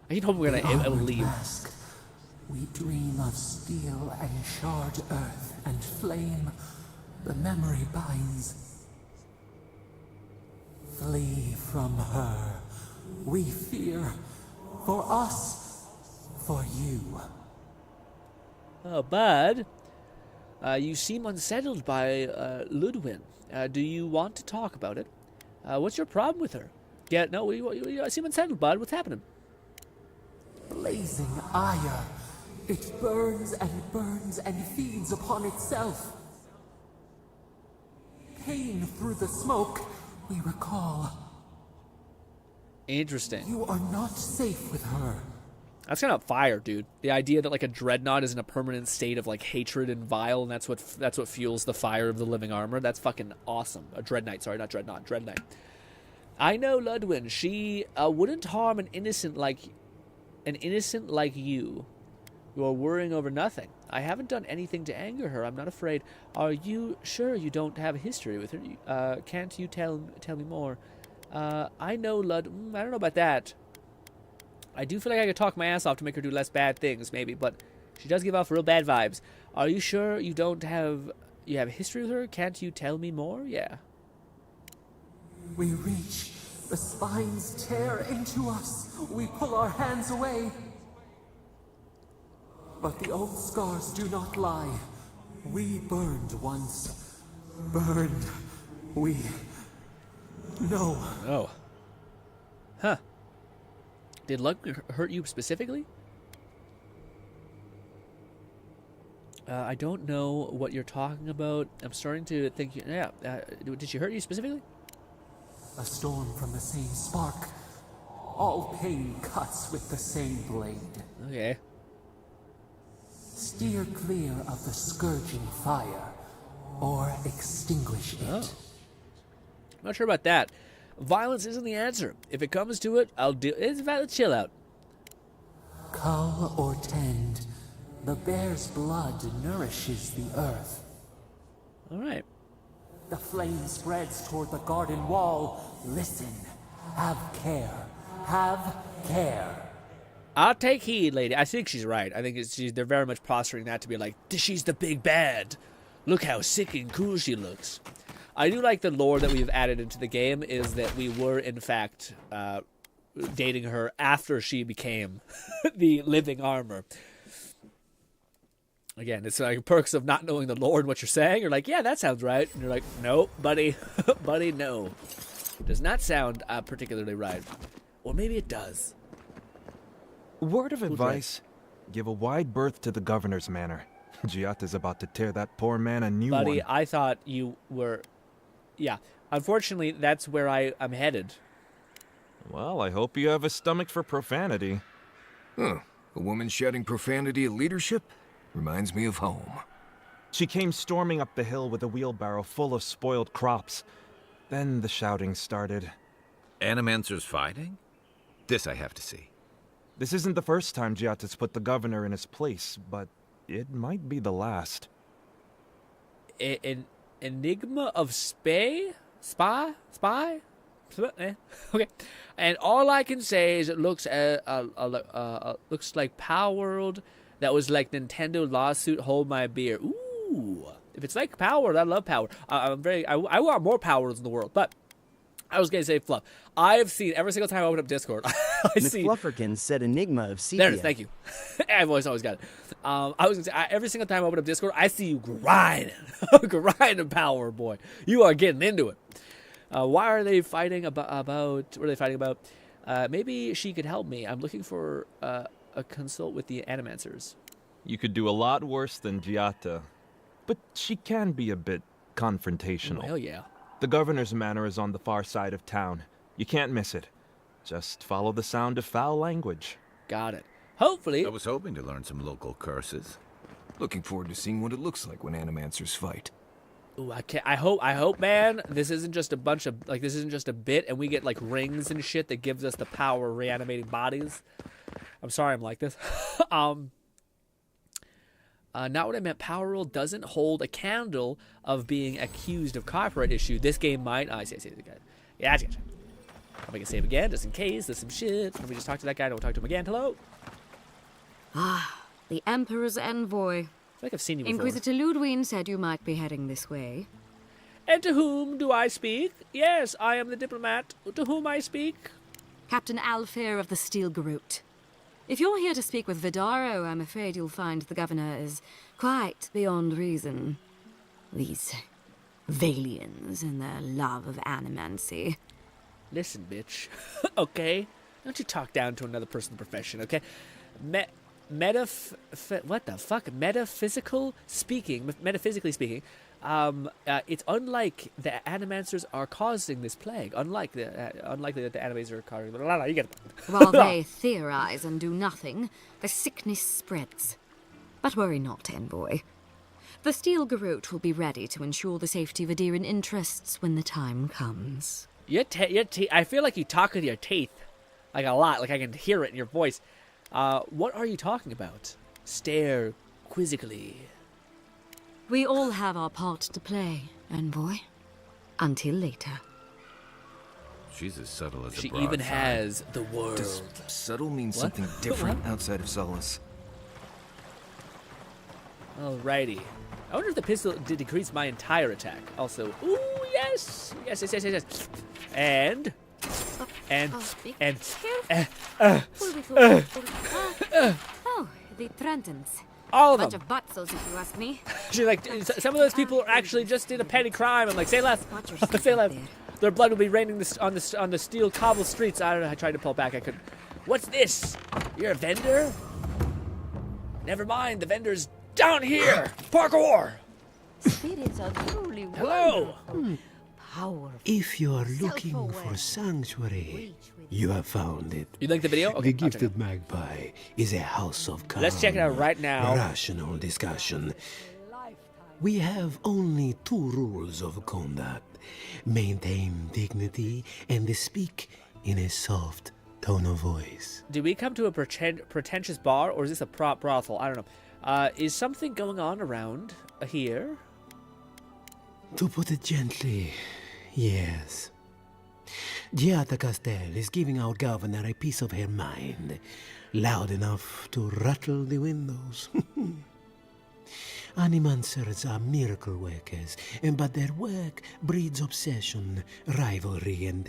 I keep hoping we're gonna leave.
Mask, we dream of steel and charred earth and flame. The memory binds. Flee from her. We fear. For us. For you.
Oh, bud. You seem unsettled by Ludwin. Do you want to talk about it? What's your problem with her? Yeah, no, you seem unsettled, bud. What's happening?
Blazing ire. It burns and feeds upon itself. Pain through the smoke, we recall.
Interesting.
You are not safe with her.
That's kind of fire, dude. The idea that like a dreadnought is in a permanent state of like hatred and vile, and that's what fuels the fire of the living armor. That's fucking awesome. A dreadnought, sorry, not dreadnought, dreadnought. I know Ludwin. She wouldn't harm an innocent like you. You are worrying over nothing. I haven't done anything to anger her. I'm not afraid. Are you sure you don't have a history with her? Can't you tell me more? I know Lud. I don't know about that. I do feel like I could talk my ass off to make her do less bad things, maybe, but she does give off real bad vibes. Are you sure you have a history with her? Can't you tell me more? Yeah.
We reach. The spines tear into us. We pull our hands away. But the old scars do not lie. We burned once. Burned. We... No.
Oh. Huh. Did luck hurt you specifically? I don't know what you're talking about. I'm starting to think... Yeah. Did she hurt you specifically?
A storm from the same spark. All pain cuts with the same blade.
Okay.
Steer clear of the scourging fire, or extinguish it.
Oh. I'm not sure about that. Violence isn't the answer. If it comes to it, I'll do. It's valid. Chill out.
Cull or tend, the bear's blood nourishes the earth.
All right.
The flame spreads toward the garden wall. Listen. Have care. Have care.
I'll take heed, lady. I think she's right. I think they're very much posturing that to be like, she's the big bad. Look how sick and cool she looks. I do like the lore that we've added into the game is that we were, in fact, dating her after she became the living armor. Again, it's like perks of not knowing the lore and what you're saying. You're like, yeah, that sounds right. And you're like, no, buddy. Buddy, no. Does not sound particularly right. Or maybe it does.
Word of advice, give a wide berth to the governor's manor. Giata's about to tear that poor man a new one.
Buddy, I thought you were... Yeah, unfortunately, that's where I'm headed.
Well, I hope you have a stomach for profanity.
Huh. A woman shouting profanity at leadership? Reminds me of home.
She came storming up the hill with a wheelbarrow full of spoiled crops. Then the shouting started.
Animancers fighting? This I have to see.
This isn't the first time Giata's put the governor in his place, but it might be the last.
An enigma of spy? Okay. And all I can say is it looks looks like Power World. That was like Nintendo lawsuit. Hold my beer. Ooh, if it's like Power World, I love Power. I want more Power Worlds in the world. But I was gonna say fluff. I have seen every single time I open up Discord.
McFlufferkin said Enigma of Sepia.
There it is. Thank you. I've always got it. I was gonna say every single time I open up Discord, I see you grinding, grinding Power Boy. You are getting into it. Why are they fighting about? What are they fighting about? Maybe she could help me. I'm looking for a consult with the Animancers.
You could do a lot worse than Giata, but she can be a bit confrontational.
Oh, hell yeah.
The governor's manor is on the far side of town. You can't miss it. Just follow the sound of foul language.
Got it. Hopefully.
I was hoping to learn some local curses.
Looking forward to seeing what it looks like when Animancers fight.
Ooh, I hope, man, this isn't just a bunch of, like, this isn't just a bit and we get, like, rings and shit that gives us the power of reanimating bodies. I'm sorry I'm like this. Not what I meant. Power Rule doesn't hold a candle of being accused of copyright issue. This game might. I see. Yeah, I gotcha. I'll make a save again, just in case there's some shit. Let me just talk to that guy. Don't talk to him again. Hello?
Ah, the Emperor's envoy.
I feel like I've seen you before.
Inquisitor Ludwig said you might be heading this way.
And to whom do I speak? Yes, I am the diplomat. To whom I speak?
Captain Alfair of the Steel Garrote. If you're here to speak with Vidaro, I'm afraid you'll find the governor is quite beyond reason. These Valians and their love of animancy.
Listen, bitch. Okay? Don't you talk down to another person in the profession, okay? What the fuck? Metaphysically speaking, it's unlike the Animancers are causing this plague. Unlikely that the Animancers are causing it. You get it.
While they theorize and do nothing, the sickness spreads. But worry not, envoy. The Steel Garrote will be ready to ensure the safety of Adiran interests when the time comes.
I feel like you talk with your teeth, like a lot. Like I can hear it in your voice. What are you talking about? Stare quizzically.
We all have our part to play, envoy. Until later.
She's as subtle as a
She
broadside.
even has the world.
Does subtle mean something different outside of Solace?
Alrighty. I wonder if the pistol did decrease my entire attack. Also, ooh, yes. And
oh, the Trentons.
All of
Bunch
them.
of buttsos, if you ask me.
She's like, some of those people actually just did a petty crime. I'm like, say less. Say less. Their blood will be raining on the steel cobble streets. I don't know. I tried to pull back. I couldn't. What's this? You're a vendor? Never mind. The vendor's down here. Parkour.
Spirits are truly
Hello.
powerful.
If you are looking for sanctuary, you have found it.
You like the video? Okay,
The Gifted Magpie is a house of calm.
Let's check it out right now.
Rational discussion. We have only 2 rules of conduct. Maintain dignity and speak in a soft tone of voice.
Did we come to a pretentious bar, or is this a brothel? I don't know. Is something going on around here?
To put it gently, yes. Giata Castel is giving our governor a piece of her mind, loud enough to rattle the windows. Animancers are miracle workers, but their work breeds obsession, rivalry, and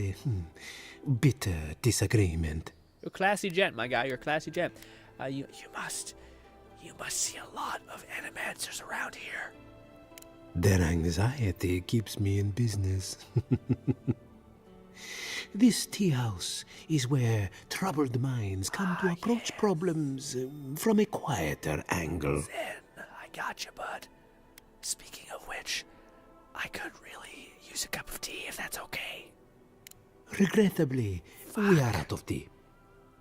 bitter disagreement.
You're a classy gent, my guy. You're a classy gent. You must see a lot of animancers around here.
Their anxiety keeps me in business. This tea house is where troubled minds come to approach problems from a quieter angle.
Zen, I got you, bud. Speaking of which, I could really use a cup of tea if that's okay.
Regrettably, we are out of tea.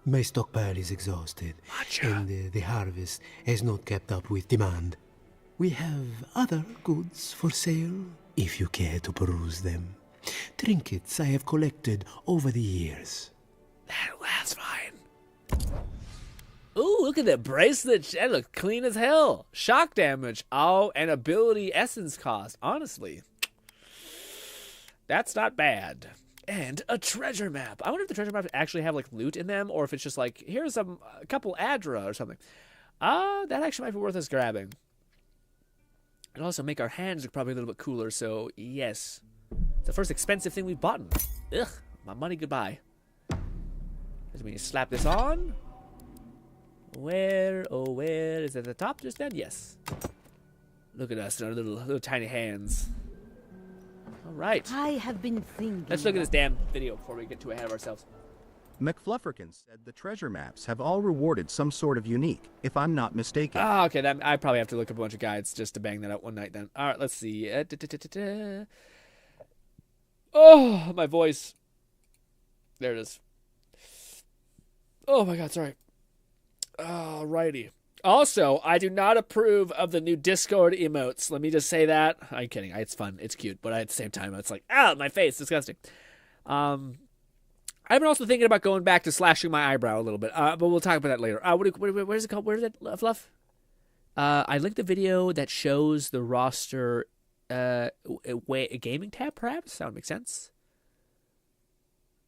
My stockpile is exhausted, and the harvest has not kept up with demand. We have other goods for sale, if you care to peruse them. Trinkets I have collected over the years.
That's fine. Ooh, look at that bracelet. That looks clean as hell. Shock damage. Oh, and ability essence cost. Honestly, that's not bad. And a treasure map. I wonder if the treasure maps actually have like loot in them, or if it's just like, here's a couple Adra or something. That actually might be worth us grabbing. It'll also make our hands look probably a little bit cooler, so yes. It's the first expensive thing we've bought. Ugh, my money goodbye. Does it mean you slap this on? Where, oh where, is it at the top just then? Yes. Look at us and our little tiny hands. All right.
I have been thinking.
Let's look at this damn video before we get too ahead of ourselves.
McFlufferkin said the treasure maps have all rewarded some sort of unique, if I'm not mistaken.
Ah, okay. I probably have to look up a bunch of guides just to bang that out one night then. All right, let's see. Oh, my voice. There it is. Oh my God, sorry. Alrighty. Also, I do not approve of the new Discord emotes. Let me just say that. I'm kidding. It's fun. It's cute. But at the same time, it's like, my face. Disgusting. I've been also thinking about going back to slashing my eyebrow a little bit. But we'll talk about that later. What is it called? Where is it, Fluff? I linked the video that shows the roster a gaming tab, perhaps? That would make sense.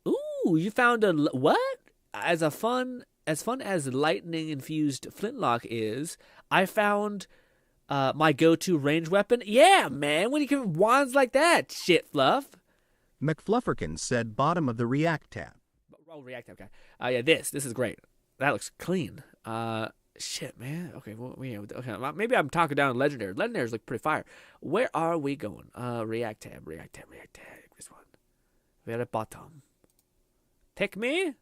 Ooh, you found a... What? As fun as lightning-infused flintlock is, I found my go-to range weapon. Yeah, man, when you can wands like that, shit, Fluff.
McFlufferkin said bottom of the React tab.
Oh, React tab, okay. Yeah, this is great. That looks clean. Shit, man. Okay, well, yeah, okay. Maybe I'm talking down Legendary. Legendaries look pretty fire. Where are we going? React tab. This one. We're at bottom. Take me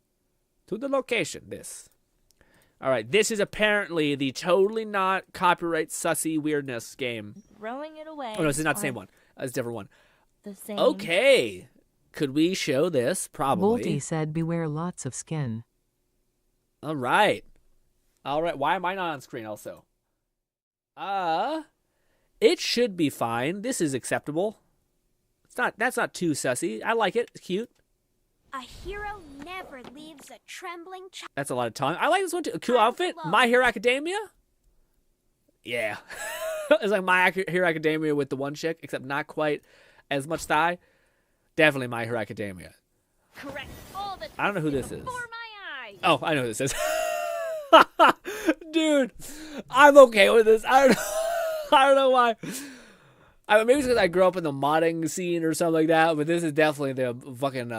to the location. This. All right, this is apparently the totally not copyright sussy weirdness game.
Throwing it away.
Oh, no, this is not the same one. It's a different one.
The same.
Okay. Could we show this? Probably.
Volty said, beware lots of skin.
All right. Why am I not on screen also? It should be fine. This is acceptable. That's not too sussy. I like it. It's cute.
A hero never leaves a trembling child.
That's a lot of tongue. I like this one too. A cool outfit. My Hero Academia? Yeah. It's like My Hero Academia with the one chick, except not quite as much thigh. Definitely My Hero Academia.
Correct all the
I don't know who this is.
my eyes.
Oh, I know who this is. Dude, I'm okay with this. I don't know why. Maybe it's because I grew up in the modding scene or something like that, but this is definitely the fucking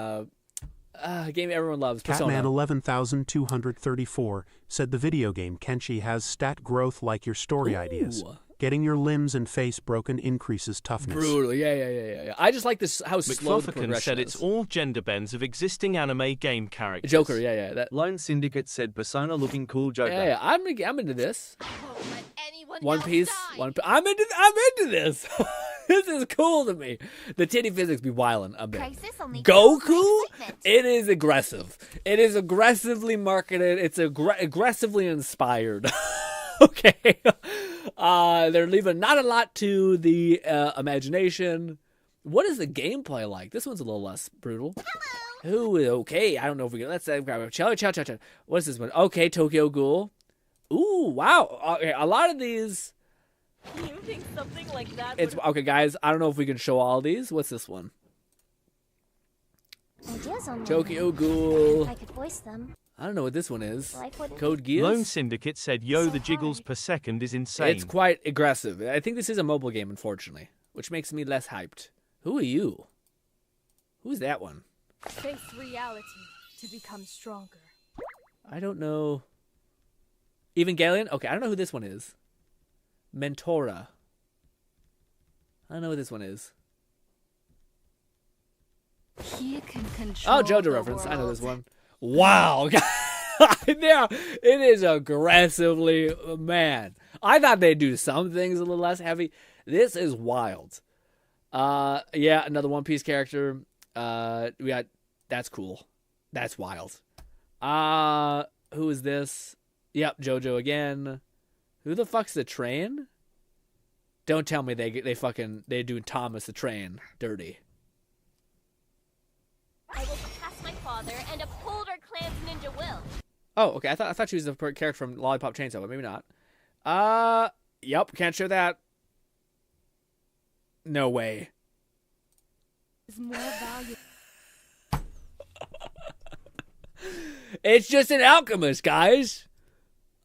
game everyone loves. Persona.
Catman 11,234 said the video game Kenshi has stat growth like your story ideas. Getting your limbs and face broken increases toughness.
Brutal, yeah. I just like this how slow the progression
said
is.
It's all gender bends of existing anime game characters.
Joker, yeah. That
Lone Syndicate said Persona looking cool Joker.
Yeah, I'm into this. One Piece. I'm into this. This is cool to me. The titty physics be wildin' a bit. Goku? It is aggressive. It is aggressively marketed. It's aggressively inspired. Okay. They're leaving not a lot to the imagination. What is the gameplay like? This one's a little less brutal. Hello. Ooh, okay. I don't know if we can. Let's grab it. Chow. What is this one? Okay, Tokyo Ghoul. Ooh, wow. Okay, a lot of these.
You think something like that?
It's okay, guys. I don't know if we can show all these. What's this one? Tokyo Ghoul.
I could voice them.
I don't know what this one is. Code Geass?
Lone Syndicate said, yo, the jiggles per second is insane.
It's quite aggressive. I think this is a mobile game, unfortunately, which makes me less hyped. Who are you? Who's that one?
Face reality to become stronger.
I don't know. Evangelion? Okay, I don't know who this one is. Mentora. I don't know what this one is.
He can control
JoJo reference. I know this one. Wow. Yeah, it is aggressively, man. I thought they'd do some things a little less heavy. This is wild. Yeah, another One Piece character. We got, that's cool. That's wild. Who is this? Yep, JoJo again. Who the fuck's the train? Don't tell me they do Thomas the Train dirty.
I will surpass my father and uphold our clan's ninja will.
Oh, okay. I thought she was the character from Lollipop Chainsaw, but maybe not. Yep, can't show that. No way.
Is more valuable.
It's just an alchemist, guys.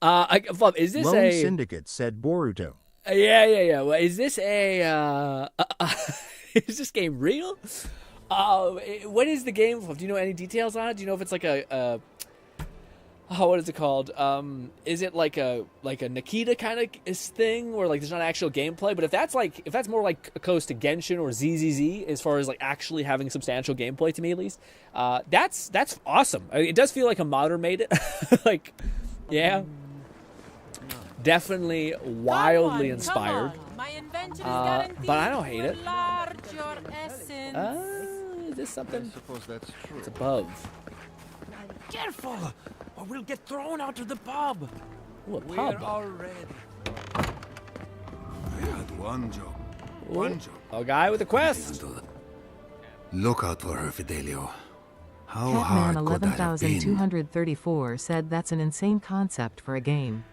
Is this
Lone
a
Syndicate said Boruto.
Yeah. Well, is this a is this game real? What is the game? Do you know any details on it? Do you know if it's like a what is it called? Is it like a Nikita kind of thing where like there's not actual gameplay? But if that's more like close to Genshin or ZZZ as far as like actually having substantial gameplay to me at least, that's awesome. I mean, it does feel like a modder made it. Like, yeah, definitely wildly inspired. But I don't hate it. Is this something?
I suppose that's true.
It's above.
Careful, or we'll get thrown out of the pub.
Ooh, a
We're
pub.
all ready.
I had one job.
Ooh,
One job.
a guy with a quest.
Look out for her, Fidelio. How
Catman
hard could that have been?
11234 said that's an insane concept for a game.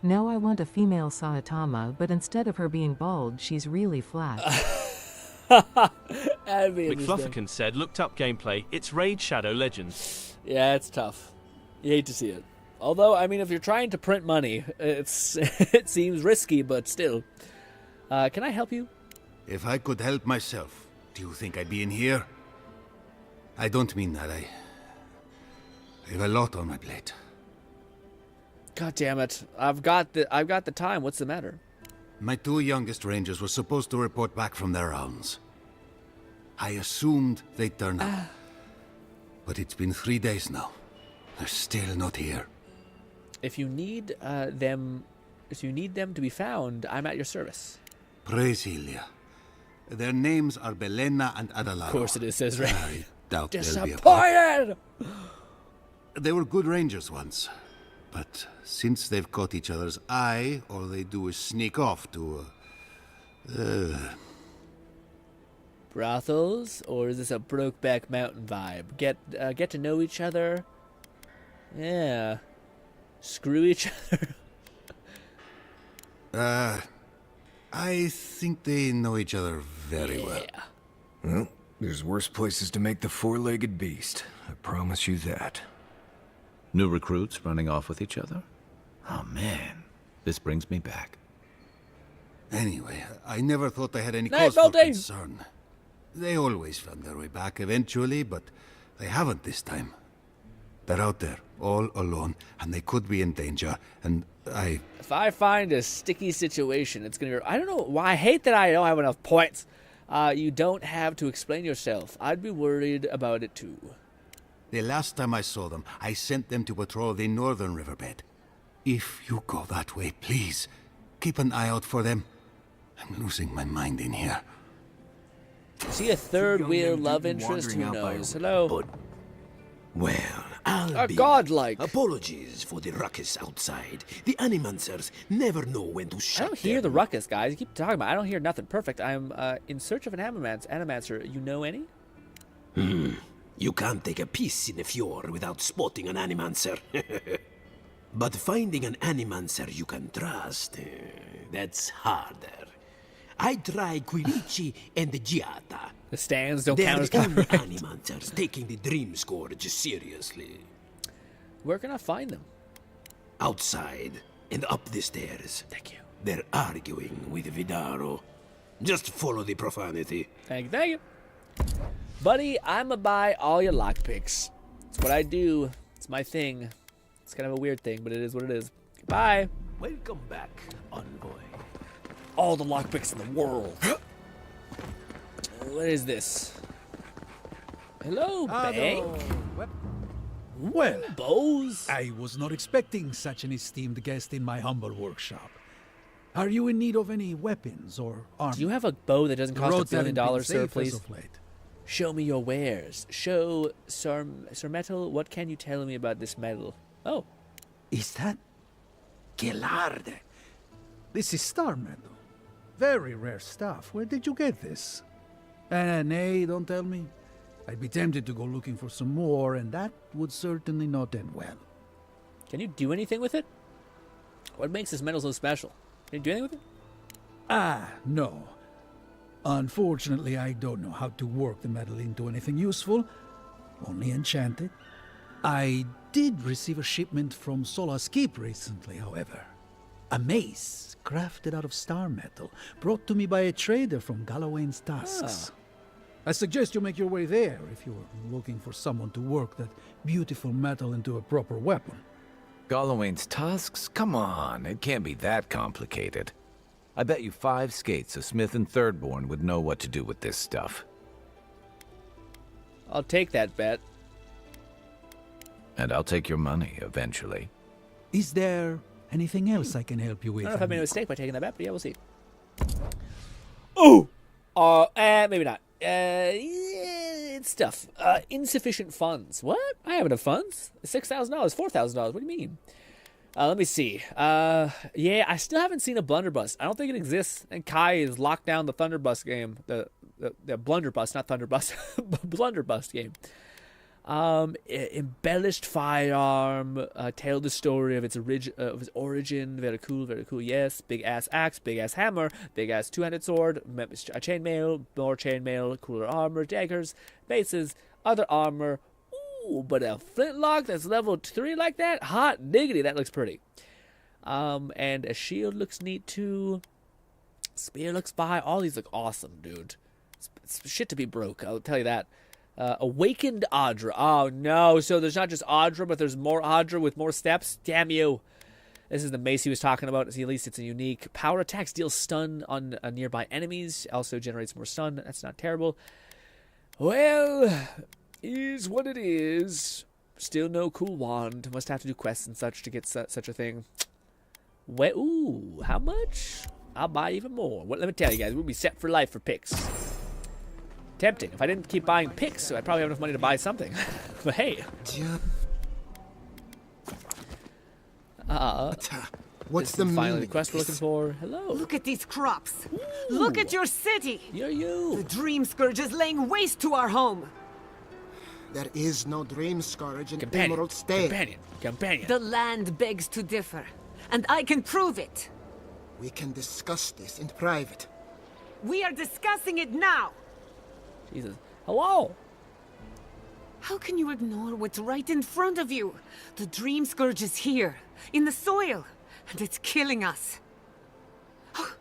No, I want a female Saitama, but instead of her being bald, she's really flat.
McFlufferkin said, looked up gameplay. It's Raid Shadow Legends.
Yeah, it's tough. You hate to see it. Although, I mean, if you're trying to print money, it seems risky, but still. Can I help you?
If I could help myself, do you think I'd be in here? I don't mean that. I have a lot on my plate.
God damn it! I've got the time. What's the matter?
My two youngest rangers were supposed to report back from their rounds. I assumed they'd turn up. But it's been 3 days now. They're still not here.
If you need them to be found, I'm at your service.
Praise Ilia. Their names are Belena and Adalaro.
Of course it is, says Ray.
I doubt they'll be
Disappointed!
They were good rangers once. But since they've caught each other's eye, all they do is sneak off to...
Brothels? Or is this a Brokeback Mountain vibe? Get to know each other? Yeah. Screw each other?
I think they know each other very well.
Well, there's worse places to make the four-legged beast. I promise you that.
New recruits running off with each other? Oh man, this brings me back.
Anyway, I never thought I had any cause for concern. They always found their way back eventually, but they haven't this time. They're out there, all alone, and they could be in danger, and
If I find a sticky situation, it's gonna be... I don't know why. I hate that I don't have enough points. You don't have to explain yourself. I'd be worried about it too.
The last time I saw them, I sent them to patrol the northern riverbed. If you go that way, please, keep an eye out for them. I'm losing my mind in here.
Is he a third-wheel love interest? Who knows? Hello?
Well, I'll be
godlike.
Apologies for the ruckus outside. The Animancers never know when to shut
I don't hear the ruckus, guys. You keep talking about it. I don't hear nothing. Perfect. I'm in search of an Animancer. You know any?
You can't take a piece in the fjord without spotting an Animancer. But finding an Animancer you can trust, that's harder. I try Quirici and the Giata.
The stands don't count as
They're the only
copyright.
Animancers taking the Dream Scourge seriously.
Where can I find them?
Outside and up the stairs.
Thank you.
They're arguing with Vidaro. Just follow the profanity.
Thank you. Buddy, I'ma buy all your lockpicks. It's what I do. It's my thing. It's kind of a weird thing, but it is what it is. Goodbye.
Welcome back, envoy.
All the lockpicks in the world. What is this? Hello, Bang.
Well,
bows.
I was not expecting such an esteemed guest in my humble workshop. Are you in need of any weapons or armor?
Do you have a bow that doesn't cost $1 billion, sir, please?
Late.
Show me your wares. Show Sir Metal, what can you tell me about this metal? Oh.
Is that Gelard? This is star metal. Very rare stuff. Where did you get this? Nay, don't tell me. I'd be tempted to go looking for some more, and that would certainly not end well.
Can you do anything with it? What makes this metal so special? Can you do anything with it?
No. Unfortunately, I don't know how to work the metal into anything useful. Only enchant it. I did receive a shipment from Solace Keep recently, however. A mace crafted out of star metal, brought to me by a trader from Gallowayne's Tusks. I suggest you make your way there if you're looking for someone to work that beautiful metal into a proper weapon.
Gallowayne's Tusks? Come on, it can't be that complicated. I bet you 5 skates a Smith and Thirdborn would know what to do with this stuff.
I'll take that bet.
And I'll take your money, eventually.
Is there anything else I can help you with?
I don't know if I made a mistake by taking that bet, but yeah, we'll see. Oh! Maybe not. It's stuff. Insufficient funds. What? I have enough funds. $6,000, $4,000. What do you mean? Let me see. Yeah, I still haven't seen a blunderbuss. I don't think it exists. And Kai has locked down the Thunderbuss game. The blunderbuss, not Thunderbuss. Blunderbuss game. Embellished firearm. Tell the story of its origin. Very cool, very cool. Yes. Big ass axe, big ass hammer, big ass two-handed sword, chainmail, more chainmail, cooler armor, daggers, bases, other armor. Ooh, but a flintlock that's level 3 like that? Hot diggity, that looks pretty. And a shield looks neat too. Spear looks fire. All these look awesome, dude. It's shit to be broke, I'll tell you that. Awakened Audra. Oh, no. So there's not just Audra, but there's more Audra with more steps? Damn you. This is the mace he was talking about. See, at least it's a unique. Power attacks deal stun on nearby enemies. Also generates more stun. That's not terrible. Well, is what it is. Still no cool wand. Must have to do quests and such to get such a thing. Well, ooh, how much? I'll buy even more. Let me tell you guys, we'll be set for life for picks. Tempting. If I didn't keep buying picks, so I'd probably have enough money to buy something. But hey.
What's the
finally the quest we're looking for? Hello.
Look at these crops.
Ooh.
Look at your city.
You.
The Dream Scourge is laying waste to our home.
There is no Dream Scourge in Emerald State.
Companion.
The land begs to differ, and I can prove it.
We can discuss this in private.
We are discussing it now.
Jesus. Hello.
How can you ignore what's right in front of you? The Dream Scourge is here, in the soil, and it's killing us. Oh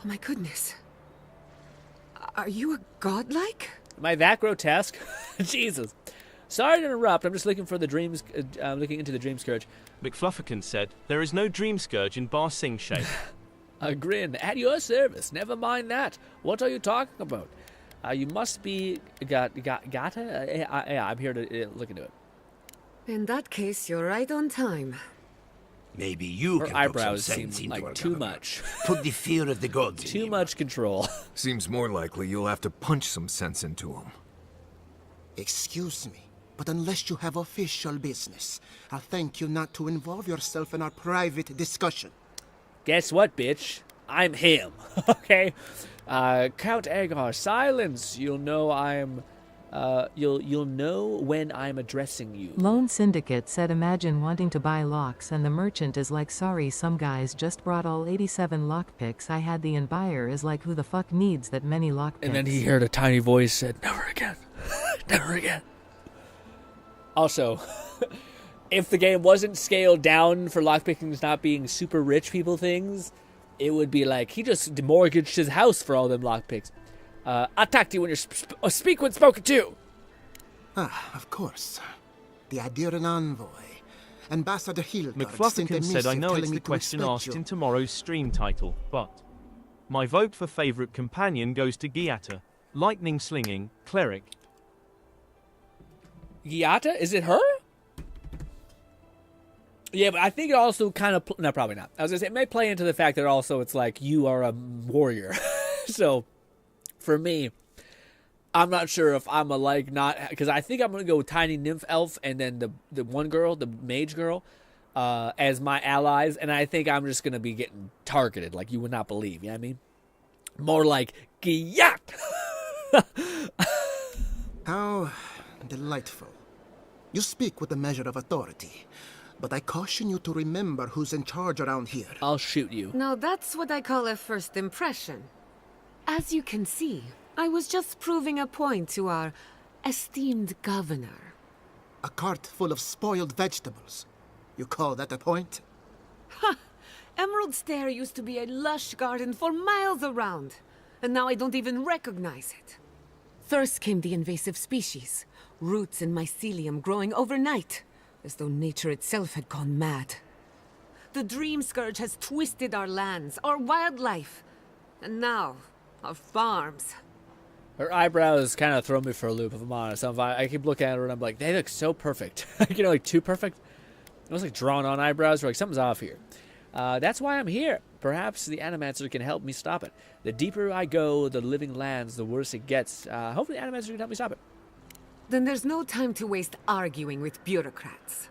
my goodness. Are you a godlike?
Am I that grotesque? Jesus. Sorry to interrupt. I'm just looking for the dreams. Looking into the Dream Scourge.
McFlufferkin said, "There is no Dream Scourge in Bar Sing shape."
A grin. At your service. Never mind that. What are you talking about? You must be Gata? Yeah, I'm here to look into it.
In that case, you're right on time.
Maybe you
Her
can
eyebrows
put some sense
seem
into
like
our
too
governor.
much.
Put the fear of the gods in
Too
him.
much control.
Seems more likely you'll have to punch some sense into him.
Excuse me, but unless you have official business, I'll thank you not to involve yourself in our private discussion.
Guess what, bitch? I'm him. Okay? Count Agar, silence. You'll know I'm... You'll know when I'm addressing you.
Lone Syndicate said imagine wanting to buy locks and the merchant is like sorry some guys just brought all 87 lockpicks I had the buyer is like who the fuck needs that many lockpicks.
And then he heard a tiny voice said, never again. Never again. Also, if the game wasn't scaled down for lockpickings not being super rich people things, it would be like he just mortgaged his house for all them lockpicks. Attack you when you're speak when spoken to.
Ah, of course. The Adiran envoy, Ambassador Hildegard.
McFlufferkin said, I know it's the question asked in tomorrow's stream title, but my vote for favorite companion goes to Giata, lightning slinging, cleric.
Giata? Is it her? Yeah, but I think it also kind of... No, probably not. I was going to say, it may play into the fact that also it's like, you are a warrior. So, for me, I'm not sure if I'm a like not... Because I think I'm going to go with Tiny Nymph Elf and then the one girl, the mage girl, as my allies. And I think I'm just going to be getting targeted like you would not believe. You know what I mean? More like, Giat!
How delightful. You speak with a measure of authority. But I caution you to remember who's in charge around here.
I'll shoot you.
Now that's what I call a first impression. As you can see, I was just proving a point to our esteemed governor.
A cart full of spoiled vegetables. You call that a point?
Ha! Emerald Stair used to be a lush garden for miles around, and now I don't even recognize it. First came the invasive species, roots and mycelium growing overnight, as though nature itself had gone mad. The Dream Scourge has twisted our lands, our wildlife, and now, our farms.
Her eyebrows kind of throw me for a loop, if I'm honest. I keep looking at her and I'm like, they look so perfect. You know, like too perfect. It looks like drawn-on eyebrows. We're like, something's off here. That's why I'm here. Perhaps the Animancer can help me stop it. The deeper I go, the living lands, the worse it gets. Hopefully the Animancer can help me stop it.
Then there's no time to waste arguing with bureaucrats.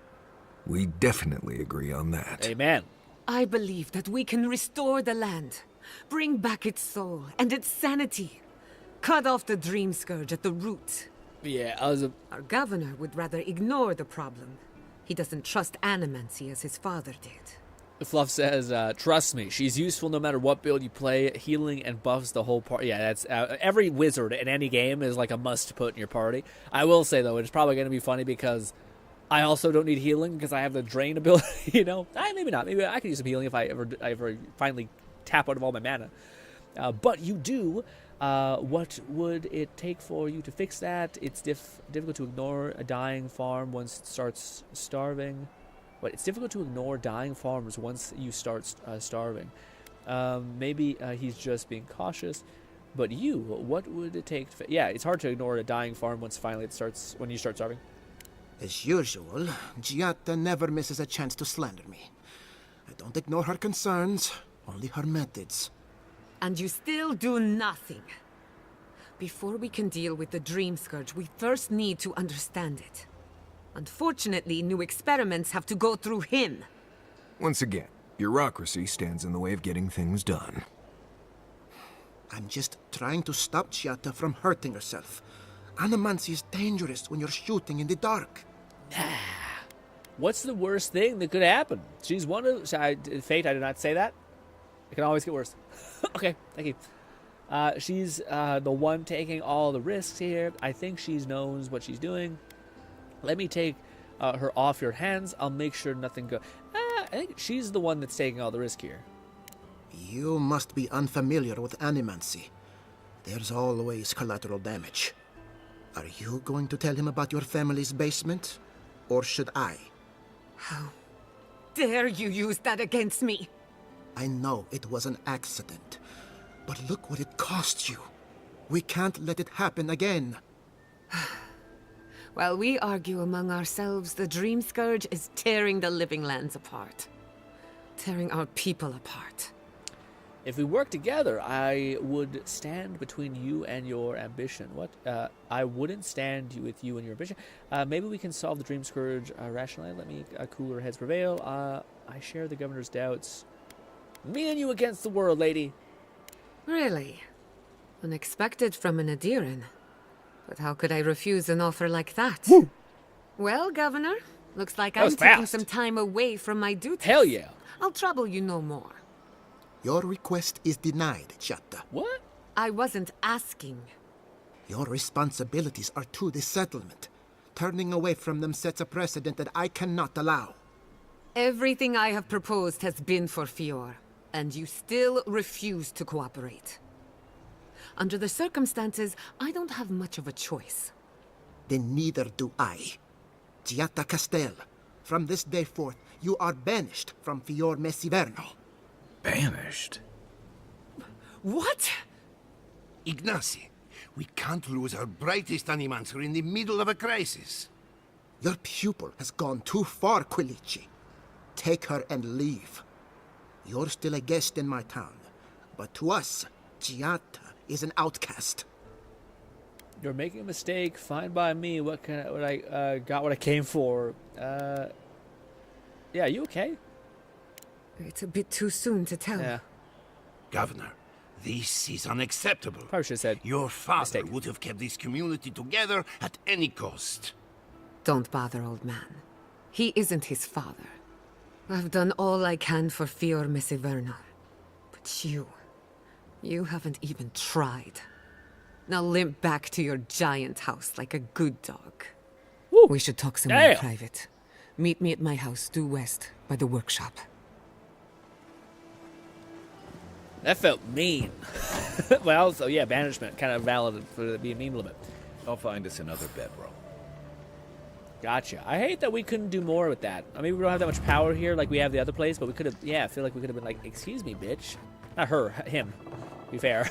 We definitely agree on that.
Amen.
I believe that we can restore the land, bring back its soul and its sanity, cut off the Dream Scourge at the root.
Yeah,
Our governor would rather ignore the problem. He doesn't trust animancy as his father did.
Fluff says, trust me, she's useful no matter what build you play. Healing and buffs the whole party. Yeah, that's every wizard in any game is like a must put in your party. I will say, though, it's probably going to be funny because I also don't need healing because I have the drain ability, you know? Maybe not. Maybe I could use some healing if I ever finally tap out of all my mana. But you do. What would it take for you to fix that? It's difficult to ignore a dying farm once it starts starving. But it's difficult to ignore dying farms once you start starving. Maybe he's just being cautious. But you, what would it take to... Yeah, it's hard to ignore a dying farm when you start starving.
As usual, Giata never misses a chance to slander me. I don't ignore her concerns, only her methods.
And you still do nothing. Before we can deal with the Dream Scourge, we first need to understand it. Unfortunately, new experiments have to go through him.
Once again, bureaucracy stands in the way of getting things done.
I'm just trying to stop Giata from hurting herself. Animancy is dangerous when you're shooting in the dark.
What's the worst thing that could happen? She's one of... Fate, I did not say that. It can always get worse. Okay, thank you. She's the one taking all the risks here. I think she knows what she's doing. Let me take her off your hands. I'll make sure nothing goes... I think she's the one that's taking all the risk here.
You must be unfamiliar with animancy. There's always collateral damage. Are you going to tell him about your family's basement? Or should I?
How dare you use that against me?
I know it was an accident. But look what it cost you. We can't let it happen again.
While we argue among ourselves, the Dream Scourge is tearing the living lands apart. Tearing our people apart.
If we work together, I would stand between you and your ambition. What? I wouldn't stand with you and your ambition. Maybe we can solve the Dream Scourge rationally. Let me cooler heads prevail. I share the governor's doubts. Me and you against the world, lady.
Really? Unexpected from an Adiran. But how could I refuse an offer like that?
Woo!
Well, Governor, looks like I'm taking some time away from my duties.
Hell yeah.
I'll trouble you no more.
Your request is denied, Giata.
What?
I wasn't asking.
Your responsibilities are to the settlement. Turning away from them sets a precedent that I cannot allow.
Everything I have proposed has been for Fior, and you still refuse to cooperate. Under the circumstances, I don't have much of a choice.
Then neither do I. Giatta Castel, from this day forth, you are banished from Fior Messiverno.
Banished?
What?
Ignacy, we can't lose our brightest animancer in the middle of a crisis.
Your pupil has gone too far, Quilici. Take her and leave. You're still a guest in my town, but to us, Giatta is an outcast.
You're making a mistake. Fine by me. What I got what I came for. Yeah, you okay?
It's a bit too soon to tell.
Yeah.
Governor, this is unacceptable.
Probably should have said.
Your father would have kept this community together at any cost.
Don't bother, old man. He isn't his father. I've done all I can for Fior Messiverno. But you haven't even tried. Now limp back to your giant house like a good dog.
Woo.
We should talk somewhere in private. Meet me at my house due west by the workshop.
That felt mean. Well, so yeah, banishment. Kind of valid for it to be a mean limit.
I'll find us another bedroll.
Gotcha. I hate that we couldn't do more with that. I mean, we don't have that much power here like we have the other place, but we could have, yeah, I feel like we could have been like, excuse me, bitch. Not her, him, to be fair.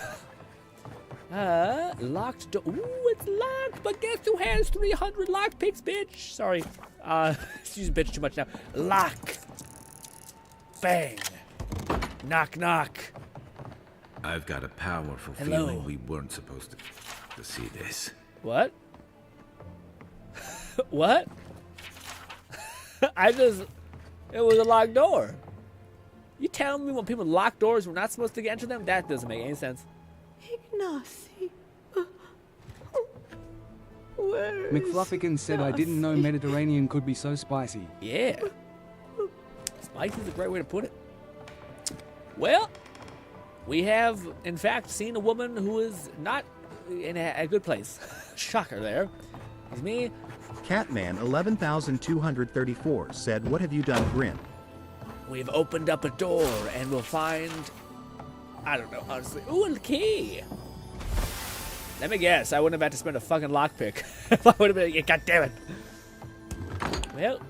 Locked door. Ooh, it's locked, but guess who has 300 lockpicks, bitch? Sorry. Excuse bitch too much now. Lock. Bang. Knock, knock.
I've got a powerful
Hello.
feeling we weren't supposed to see this.
What? What? It was a locked door. You telling me when people lock doors, we're not supposed to enter them? That doesn't make any sense.
Ignacy.
McFluffican said I didn't know Mediterranean could be so spicy.
Yeah. Spicy is a great way to put it. Well, we have, in fact, seen a woman who is not in a good place. Shocker there. It's me.
Catman 11,234 said, "What have you done, Grin?"
We've opened up a door and we'll find, I don't know, honestly. Ooh, a key. Let me guess, I wouldn't have had to spend a fucking lockpick. If I would have been, God damn it. Well,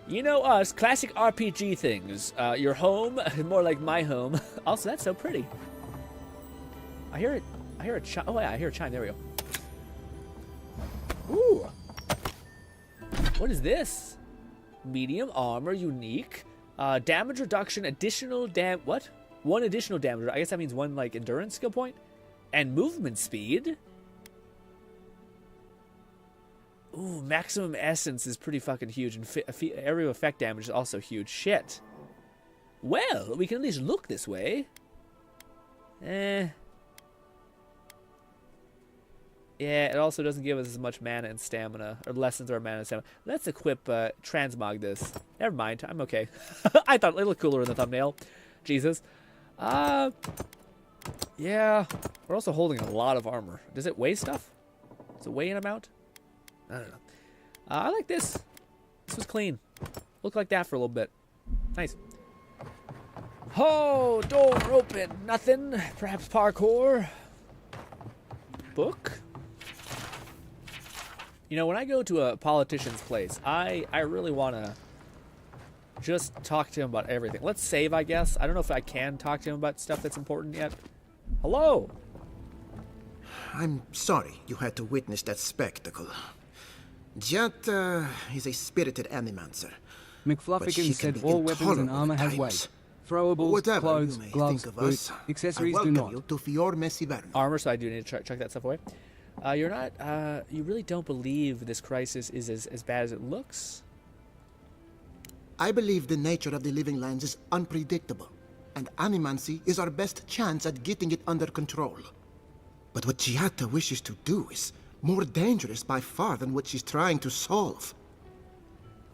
you know us, classic RPG things. Your home, more like my home. Also, that's so pretty. I hear it. I hear a chime. Oh, yeah, I hear a chime. There we go. Ooh. What is this? Medium armor, unique. Damage reduction, additional what? One additional damage. I guess that means one, like, endurance skill point. And movement speed. Ooh, maximum essence is pretty fucking huge. And area of effect damage is also huge. Shit. Well, we can at least look this way. Yeah, it also doesn't give us as much mana and stamina, or lessens our mana and stamina. Let's equip transmog this. Never mind, I'm okay. I thought it looked cooler in the thumbnail. Jesus. Yeah, we're also holding a lot of armor. Does it weigh stuff? Does it weigh an amount? I don't know. I like this. This was clean. Looked like that for a little bit. Nice. Oh, door open. Nothing. Perhaps parkour. Book. You know, when I go to a politician's place, I really want to just talk to him about everything. Let's save, I guess. I don't know if I can talk to him about stuff that's important yet. Hello.
I'm sorry you had to witness that spectacle. Giatta is a spirited animancer.
McFluffican said all weapons and armor have weight. Throwables, clothes, gloves, boots, accessories do not.
You to Fior Messiverno.
Armor, so I do need to chuck that stuff away. You're not, you really don't believe this crisis is as bad as it looks?
I believe the nature of the living lands is unpredictable, and animancy is our best chance at getting it under control. But what Giatta wishes to do is more dangerous by far than what she's trying to solve.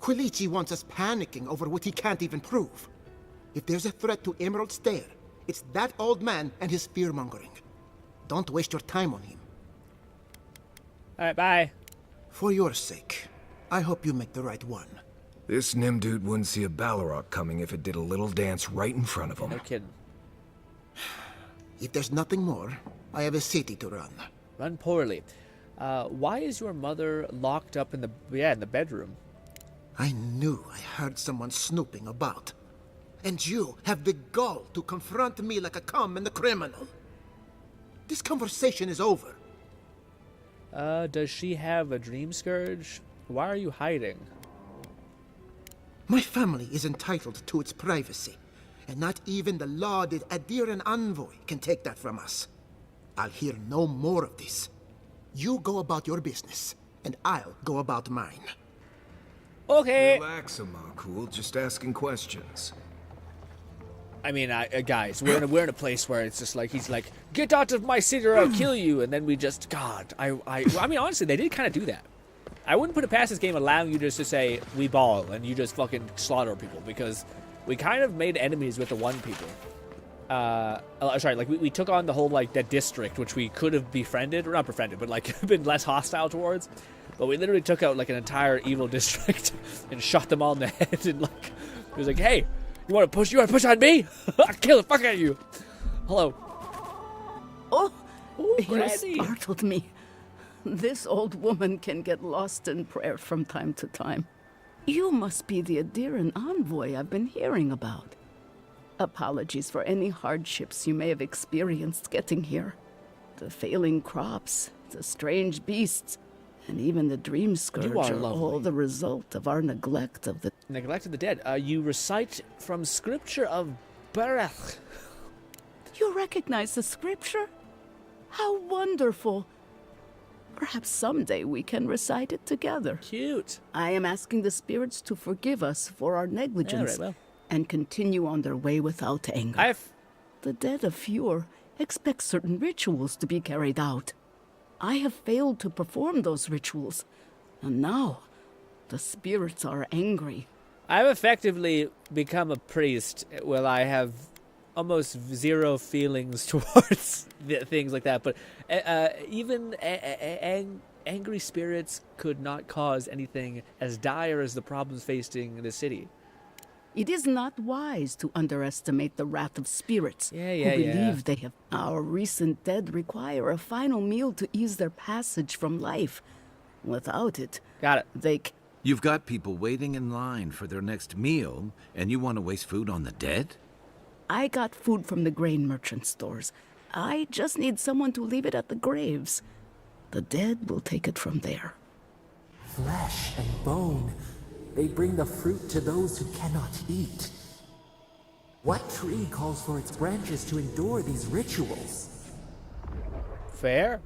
Quilici wants us panicking over what he can't even prove. If there's a threat to Emerald Stair, it's that old man and his fear-mongering. Don't waste your time on him.
Alright, bye.
For your sake, I hope you make the right one.
This Nimdude wouldn't see a Balrog coming if it did a little dance right in front of him.
No kidding.
If there's nothing more, I have a city to run.
Run poorly. Why is your mother locked up in the bedroom?
I knew I heard someone snooping about. And you have the gall to confront me like a common criminal. This conversation is over.
Does she have a dream scourge? Why are you hiding?
My family is entitled to its privacy, and not even the lauded Adiran envoy can take that from us. I'll hear no more of this. You go about your business, and I'll go about mine.
Okay.
Relax, Amakul. Just asking questions.
I mean, guys, we're in a place where it's just like he's like, get out of my city or I'll kill you, and then we just, God, I mean, honestly, they did kind of do that. I wouldn't put it past this game allowing you just to say we ball and you just fucking slaughter people, because we kind of made enemies with the one people. Sorry, like we took on the whole like that district, which we could have befriended, or not befriended, but like been less hostile towards. But we literally took out like an entire evil district and shot them all in the head, and like it was like, hey. You want to push on me? I'll kill the fuck out of you. Hello.
Oh, you
Granny.
startled me. This old woman can get lost in prayer from time to time. You must be the Adiran envoy I've been hearing about. Apologies for any hardships you may have experienced getting here. The failing crops, the strange beasts, and even the dream scourge are all the result of our neglect of the...
Neglect of the dead. You recite from scripture of Barach.
You recognize the scripture? How wonderful. Perhaps someday we can recite it together.
Cute.
I am asking the spirits to forgive us for our negligence and continue on their way without anger. The dead of Fjord expect certain rituals to be carried out. I have failed to perform those rituals, and now the spirits are angry.
I've effectively become a priest. Well, I have almost zero feelings towards things like that, but even angry spirits could not cause anything as dire as the problems facing the city.
It is not wise to underestimate the wrath of spirits who believe they have... Our recent dead require a final meal to ease their passage from life. Without it, they...
You've got people waiting in line for their next meal, and you want to waste food on the dead?
I got food from the grain merchant stores. I just need someone to leave it at the graves. The dead will take it from there.
Flesh and bone. They bring the fruit to those who cannot eat. What tree calls for its branches to endure these rituals?
Fair.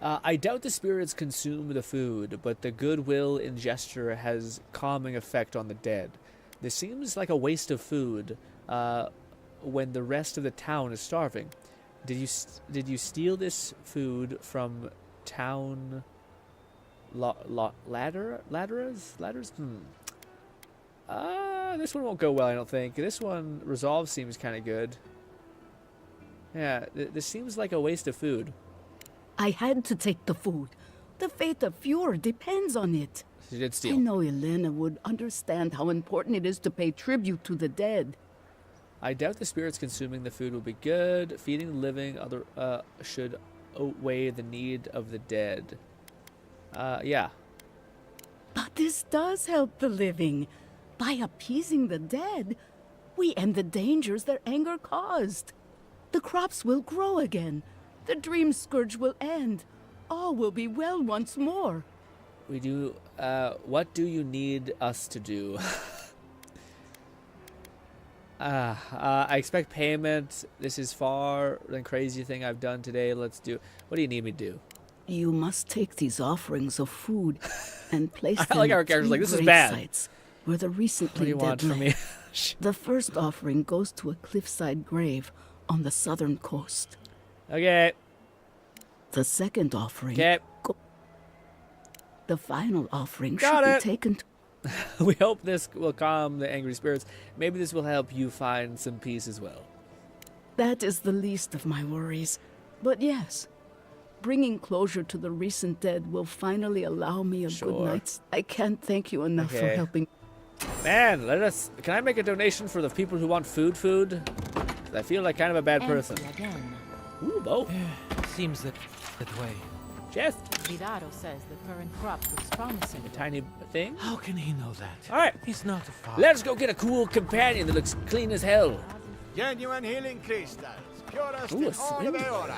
I doubt the spirits consume the food, but the goodwill in gesture has calming effect on the dead. This seems like a waste of food when the rest of the town is starving. Did you steal this food from town... Ladders? This one won't go well, I don't think. This one, resolve seems kind of good. Yeah, this seems like a waste of food.
I had to take the food. The fate of Fjord depends on it.
She did steal.
I know Elena would understand how important it is to pay tribute to the dead.
I doubt the spirits consuming the food will be good. Feeding the living should outweigh the need of the dead. Yeah.
But this does help the living. By appeasing the dead, we end the dangers their anger caused. The crops will grow again. The dream scourge will end. All will be well once more.
We do... what do you need us to do? I expect payment. This is far the crazy thing I've done today. Let's do... What do you need me to do?
You must take these offerings of food and place them
like our characters like, this is bad.
Sites where the recently
what do you want
dead
from me?
The first offering goes to a cliffside grave on the southern coast.
Okay.
The second offering...
Okay.
The final offering
Got
should
it.
be taken to...
We hope this will calm the angry spirits. Maybe this will help you find some peace as well.
That is the least of my worries. But yes... Bringing closure to the recent dead will finally allow me a good night's... I can't thank you enough for helping...
Man, can I make a donation for the people who want food? I feel like kind of a bad person. Ooh, bow.
Seems that way.
Jeff.
Vidaro says the current crop looks promising.
A tiny thing.
How can he know that?
All right.
He's not a farmer.
Let's go get a cool companion that looks clean as hell.
Genuine healing crystals. Purest
Ooh, a
in all of
swindle.
Eora.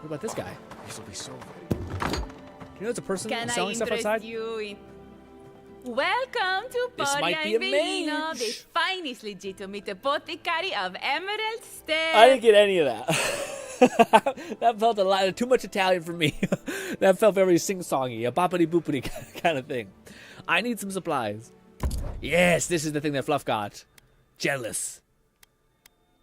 What about this guy?
This will be so.
Do you know it's a person
Can
selling
I
stuff
interest
outside?
you in... Welcome to
This might
Poria
be a
Vino,
mage.
the finest legitimate apothecary of Emerald Step.
I didn't get any of that. That felt a lot too much Italian for me. That felt very sing-songy, a boppity-boopity kind of thing. I need some supplies. Yes, this is the thing that Fluff got. Jealous.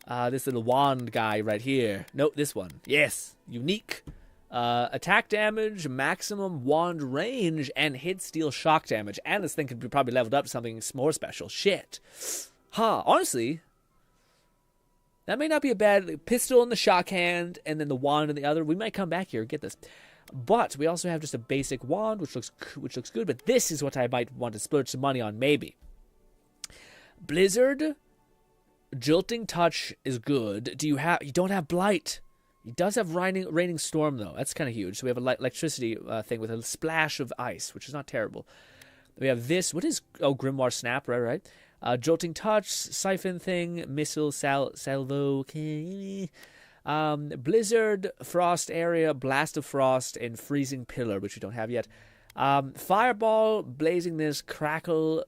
This little wand guy right here. Nope, this one. Yes, unique. Attack damage, maximum wand range, and hit steal shock damage. And this thing could be probably leveled up to something more special. Shit. Huh, honestly, that may not be a bad pistol in the shock hand, and then the wand in the other. We might come back here and get this. But we also have just a basic wand, which looks good. But this is what I might want to splurge some money on, maybe. Blizzard, Jolting Touch is good. You don't have Blight. He does have Raining Storm, though. That's kind of huge. So we have an electricity thing with a splash of ice, which is not terrible. We have this. What is... Oh, Grimoire Snap. Right. Jolting Touch, Siphon thing, Missile, Salvo... Blizzard, Frost Area, Blast of Frost, and Freezing Pillar, which we don't have yet. Fireball, Blazingness, Crackle...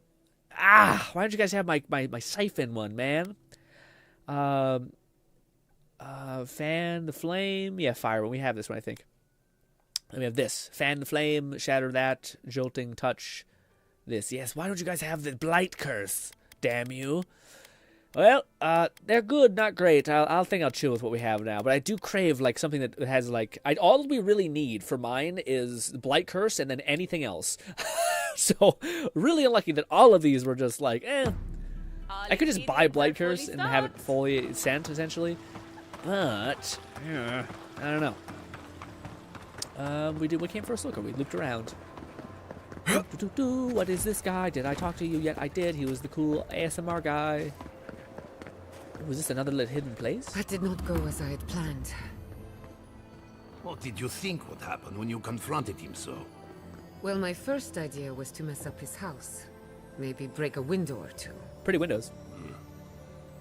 why don't you guys have my Siphon one, man? Fan the Flame. Yeah, Fire one. We have this one, I think. And we have this. Fan the Flame, Shatter that, Jolting Touch, this. Yes, why don't you guys have the Blight Curse? Damn you. Well, they're good, not great. I'll think I'll chill with what we have now. But I do crave, like, something that has, like... all we really need for mine is the Blight Curse and then anything else. So, really unlucky that all of these were just like, I could just buy Blight Curse and have it fully sent, essentially. But, I don't know. We came for a look, we looped around. What is this guy? Did I talk to you yet? I did. He was the cool ASMR guy. Was this another little hidden place?
That did not go as I had planned.
What did you think would happen when you confronted him so?
Well, my first idea was to mess up his house. Maybe break a window or two.
Pretty windows.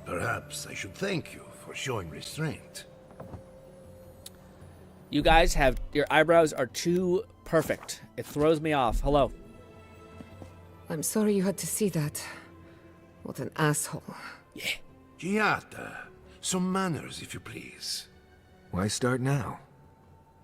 Perhaps I should thank you for showing restraint.
You guys have... Your eyebrows are too perfect. It throws me off. Hello.
I'm sorry you had to see that. What an asshole.
Yeah.
Giata, some manners, if you please.
Why start now?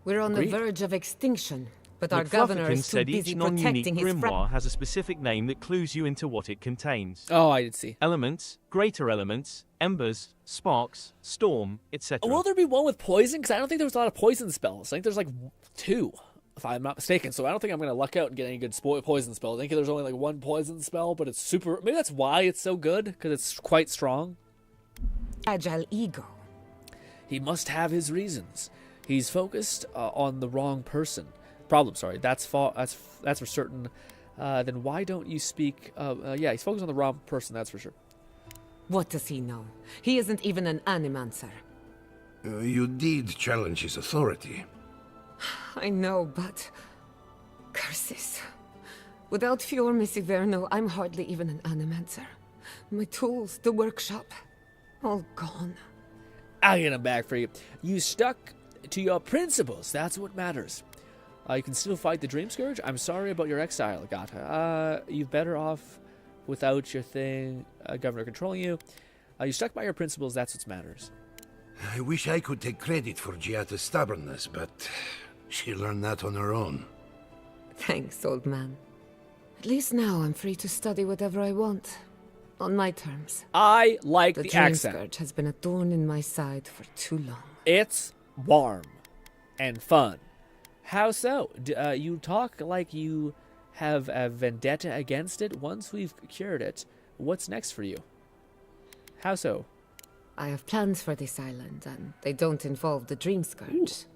We're on the verge of extinction, but our governor is too busy protecting his
grimoire has a specific name that clues you into what it contains.
Oh, I did see.
Elements, greater elements, embers, sparks, storm, etc.
Will there be one with poison? Because I don't think there was a lot of poison spells. I think there's like 2, if I'm not mistaken. So I don't think I'm going to luck out and get any good poison spells. I think there's only like 1 poison spell, but it's super... Maybe that's why it's so good, because it's quite strong.
Agile ego.
He must have his reasons. He's focused on the wrong person. Problem, sorry. That's for certain. Then why don't you speak... yeah, he's focused on the wrong person, that's for sure.
What does he know? He isn't even an animancer.
You did challenge his authority.
I know, but... Curses. Without Fior Messiverno, I'm hardly even an animancer. My tools, the workshop, all gone.
I'll get them back for you. You stuck to your principles. That's what matters. You can still fight the Dream Scourge. I'm sorry about your exile, Gata. You're better off without your thing, governor controlling you. You stuck by your principles. That's what matters.
I wish I could take credit for Giata's stubbornness, but she learned that on her own.
Thanks, old man. At least now I'm free to study whatever I want. On my terms.
I like the accent.
The Dream Scourge has been a thorn in my side for too long.
It's warm and fun. How so? You talk like you have a vendetta against it. Once we've cured it, what's next for you? How so?
I have plans for this island, and they don't involve the Dream Scourge.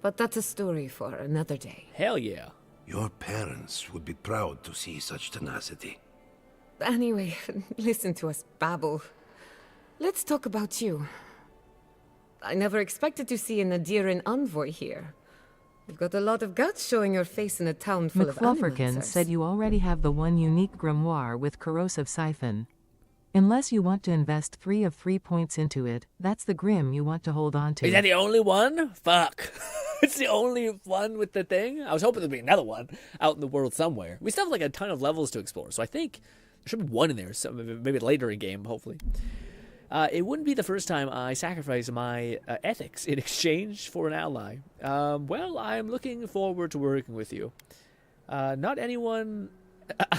But that's a story for another day.
Hell yeah.
Your parents would be proud to see such tenacity.
Anyway, listen to us babble. Let's talk about you. I never expected to see an Adiran envoy here. You've got a lot of guts showing your face in a town full of
McFlufferkin said you already have the one unique grimoire with corrosive siphon. Unless you want to invest 3 of 3 points into it, that's the grim you want to hold on to.
Is that the only one? Fuck. It's the only one with the thing? I was hoping there'd be another one out in the world somewhere. We still have like a ton of levels to explore, so I think there should be one in there, so maybe later in game, hopefully. It wouldn't be the first time I sacrifice my ethics in exchange for an ally. Well, I'm looking forward to working with you. Not anyone...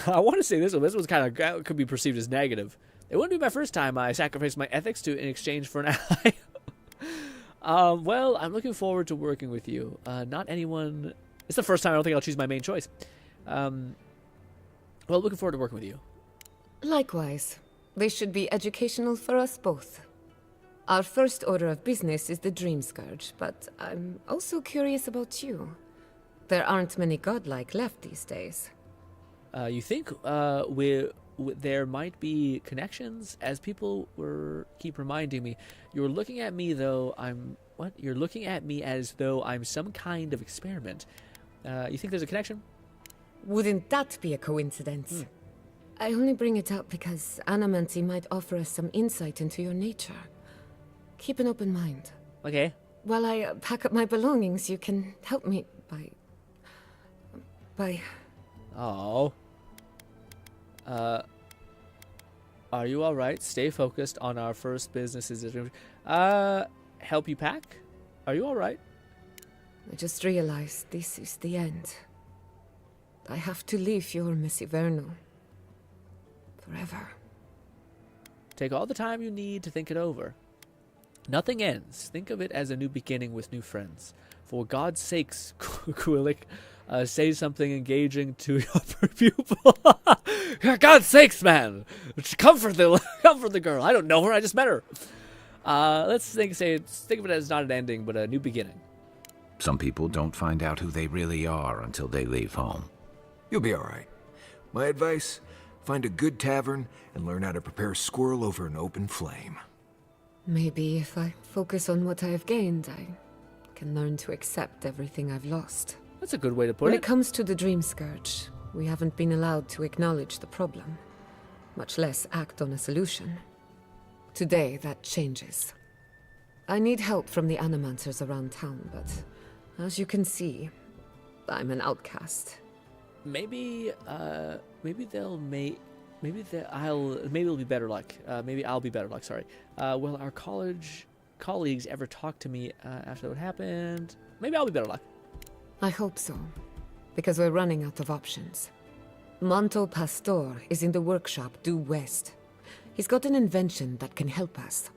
I want to say this one. This one's kind of could be perceived as negative. It wouldn't be my first time I sacrificed my ethics in exchange for an ally. Well, I'm looking forward to working with you. Not anyone... It's the first time I don't think I'll choose my main choice. Well, looking forward to working with you.
Likewise. This should be educational for us both. Our first order of business is the Dream Scourge, but I'm also curious about you. There aren't many godlike left these days.
You think there might be connections? As people keep reminding me, you're looking at me though You're looking at me as though I'm some kind of experiment. You think there's a connection?
Wouldn't that be a coincidence? I only bring it up because Anamancy might offer us some insight into your nature. Keep an open mind.
Okay.
While I pack up my belongings, you can help me by...
Oh. Are you alright? Stay focused on our first businesses. Help you pack? Are you alright?
I just realized this is the end. I have to leave your Messiverno. Forever.
Take all the time you need to think it over. Nothing ends. Think of it as a new beginning with new friends. For God's sakes, Quillic, say something engaging to your pupil. For God's sakes, man! Comfort the girl. I don't know her. I just met her. Let's think of it as not an ending, but a new beginning.
Some people don't find out who they really are until they leave home.
You'll be all right. My advice: find a good tavern and learn how to prepare squirrel over an open flame.
Maybe if I focus on what I have gained, I can learn to accept everything I've lost.
That's a good way to put it.
When it comes to the Dream Scourge, we haven't been allowed to acknowledge the problem, much less act on a solution. Today, that changes. I need help from the animancers around town, but as you can see, I'm an outcast.
Maybe it'll be better luck. Maybe I'll be better luck. Sorry. Will our college colleagues ever talk to me after what happened? Maybe I'll be better luck.
I hope so, because we're running out of options. Monto Pastor is in the workshop due west. He's got an invention that can help us.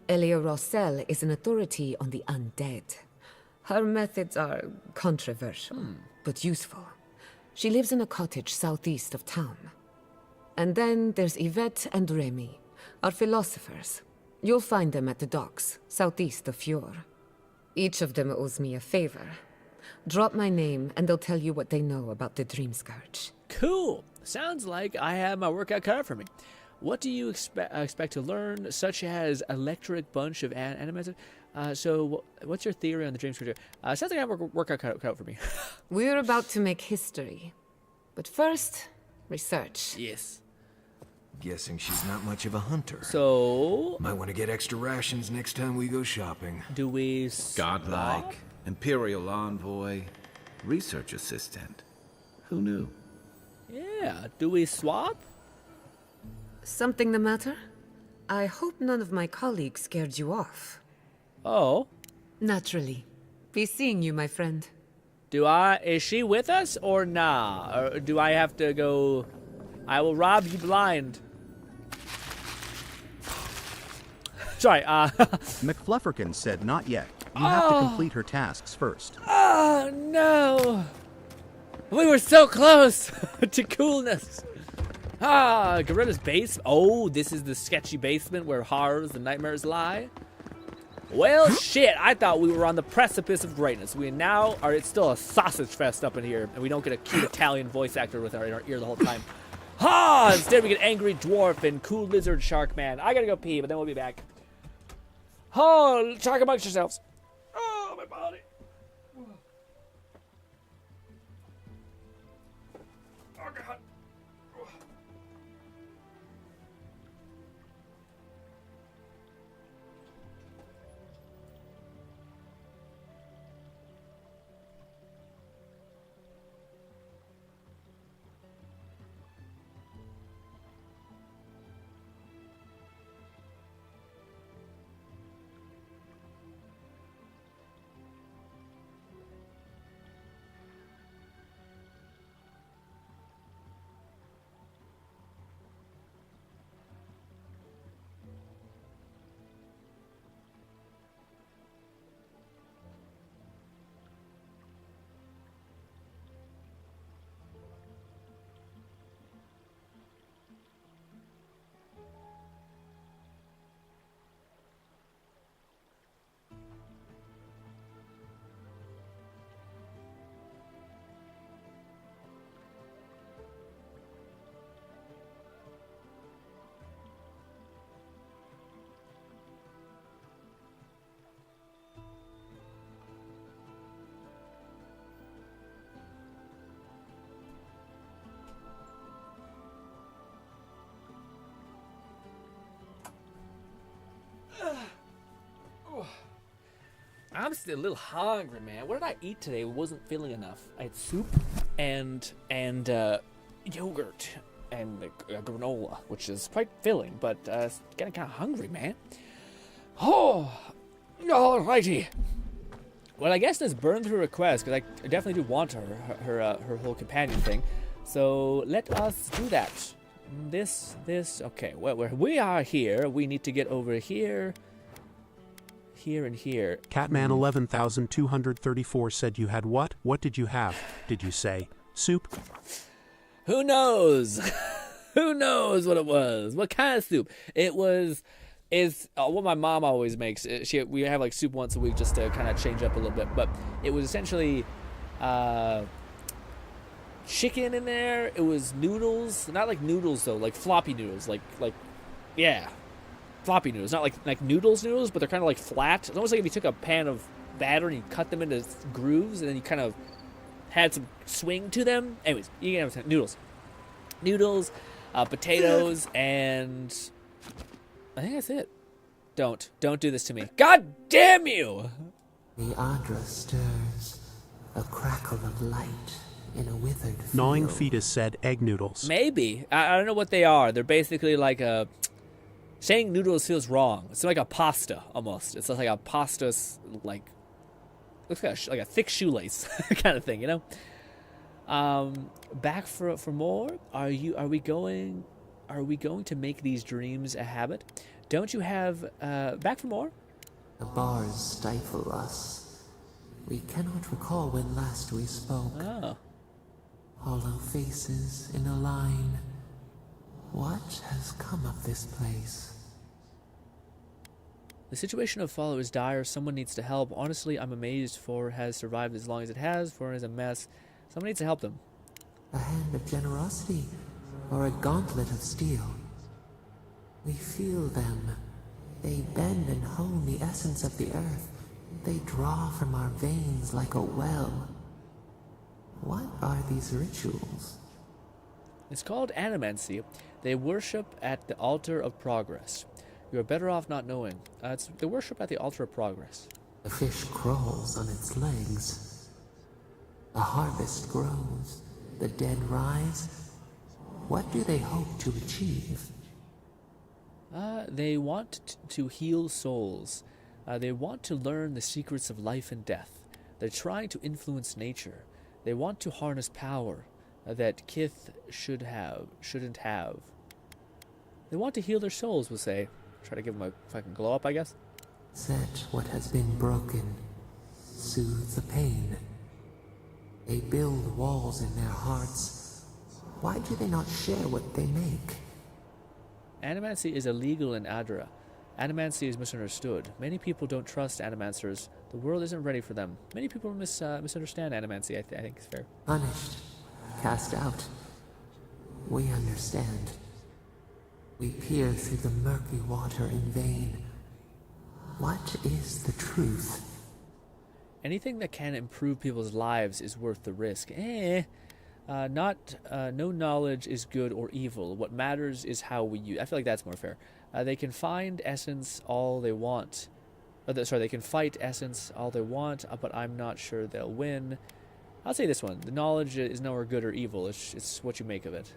Elia Rossell is an authority on the undead. Her methods are controversial, but useful. She lives in a cottage southeast of town. And then there's Yvette and Remy, our philosophers. You'll find them at the docks, southeast of Fjord. Each of them owes me a favor. Drop my name, and they'll tell you what they know about the Dream Scourge.
Cool. Sounds like I have my workout cut out for me. What do you expect to learn, such as electric bunch of animators? So what's your theory on the Dream Scourge? Sounds like I have a workout cut out for me.
We're about to make history. But first, research.
Yes.
Guessing she's not much of a hunter.
So...
Might want to get extra rations next time we go shopping.
Do we...
Godlike, Imperial Envoy, Research Assistant. Who knew?
Yeah, do we swap?
Something the matter? I hope none of my colleagues scared you off.
Oh?
Naturally. Be seeing you, my friend.
Is she with us or nah? Or do I have to go... I will rob you blind. Sorry,
McFlufferkin said not yet. You have to complete her tasks first.
Oh, no! We were so close to coolness. Gorilla's basement. Oh, this is the sketchy basement where horrors and nightmares lie. Well, shit, I thought we were on the precipice of greatness. It's still a sausage fest up in here, and we don't get a cute Italian voice actor in our ear the whole time. Instead we get angry dwarf and cool lizard shark man. I gotta go pee, but then we'll be back. Oh, talk amongst yourselves. Oh, my body. Oh, God. I'm still a little hungry, man. What did I eat today? It wasn't filling enough. I had soup and yogurt and granola, which is quite filling, but getting kind of hungry, man. Oh, alrighty. Well, I guess let's burn through her quest, because I definitely do want her whole companion thing. So let us do that. This. Okay. Well, we are here. We need to get over here. Here and here.
Catman 11,234 said you had what? What did you have? Did you say soup?
Who knows? Who knows what it was? What kind of soup? It was. Is what my mom always makes. We have like soup once a week just to kind of change up a little bit. But it was essentially chicken in there. It was noodles, not like noodles though, like floppy noodles, like yeah. Floppy noodles, not like noodles, but they're kind of like flat. It's almost like if you took a pan of batter and you cut them into grooves, and then you kind of had some swing to them. Anyways, you can have noodles, potatoes, and I think that's it. Don't do this to me. God damn you!
The Adra stirs, a crackle of light in a withered field.
Gnawing Fetus said egg noodles.
Maybe. I don't know what they are. They're basically like a... Saying noodles feels wrong. It's like a pasta, almost. It's like a pasta, like... Looks like a thick shoelace kind of thing, you know? Back for more? Are we going to make these dreams a habit? Don't you have... back for more?
The bars stifle us. We cannot recall when last we spoke.
Oh.
Hollow faces in a line. What has come of this place?
The situation of Follow is dire. Someone needs to help. Honestly, I'm amazed For has survived as long as it has. For is a mess. Someone needs to help them.
A hand of generosity, or a gauntlet of steel. We feel them. They bend and hone the essence of the earth. They draw from our veins like a well. What are these rituals?
It's called animancy. They worship at the altar of progress. You are better off not knowing. It's the worship at the altar of progress.
The fish crawls on its legs. A harvest grows. The dead rise. What do they hope to achieve?
They want to heal souls. They want to learn the secrets of life and death. They're trying to influence nature. They want to harness power that Kith shouldn't have. They want to heal their souls, we'll say. Try to give them a fucking glow up, I guess.
Set what has been broken. Soothe the pain. They build walls in their hearts. Why do they not share what they make?
Animancy is illegal in Adra. Animancy is misunderstood. Many people don't trust animancers. The world isn't ready for them. Many people misunderstand animancy, I think it's fair.
Punished. Cast out. We understand. We peer through the murky water in vain. What is the truth?
Anything that can improve people's lives is worth the risk. No knowledge is good or evil. What matters is how we use. I feel like that's more fair. They can find essence all they want. They can fight essence all they want, but I'm not sure they'll win. I'll say this one. The knowledge is nowhere good or evil. It's what you make of it.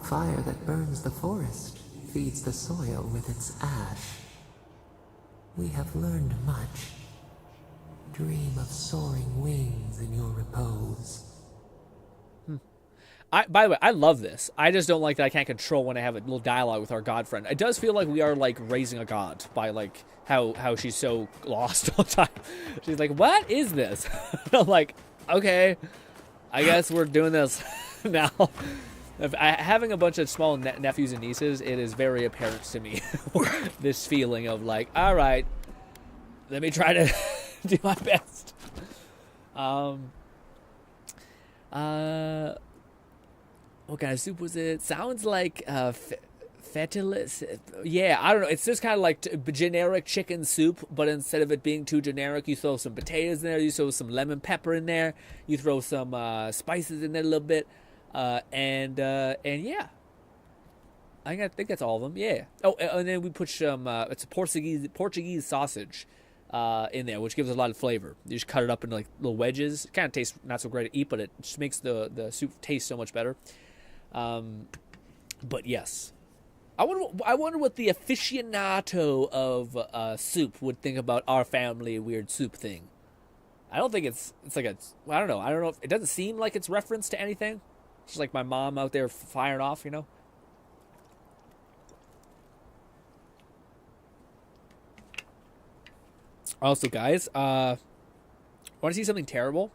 Fire that burns the forest feeds the soil with its ash. We have learned much. Dream of soaring wings in your repose.
By the way, I love this. I just don't like that I can't control when I have a little dialogue with our god friend. It does feel like we are like raising a god by like how she's so lost all the time. She's like, what is this? I'm like, okay, I guess we're doing this now. Having a bunch of small nephews and nieces, it is very apparent to me. This feeling of like, all right, let me try to do my best. What kind of soup was it? Sounds like fetalis. Yeah, I don't know. It's just kind of like generic chicken soup, but instead of it being too generic, you throw some potatoes in there, you throw some lemon pepper in there, you throw some spices in there a little bit, and yeah. I think that's all of them. Yeah. Oh, and then we put some. It's a Portuguese sausage in there, which gives a lot of flavor. You just cut it up into like little wedges. It kind of tastes not so great to eat, but it just makes the soup taste so much better. But yes, I wonder what the aficionado of soup would think about our family weird soup thing. I don't think it's like I don't know if it doesn't seem like it's reference to anything. It's just like my mom out there firing off, you know. Also, guys, want to see something terrible?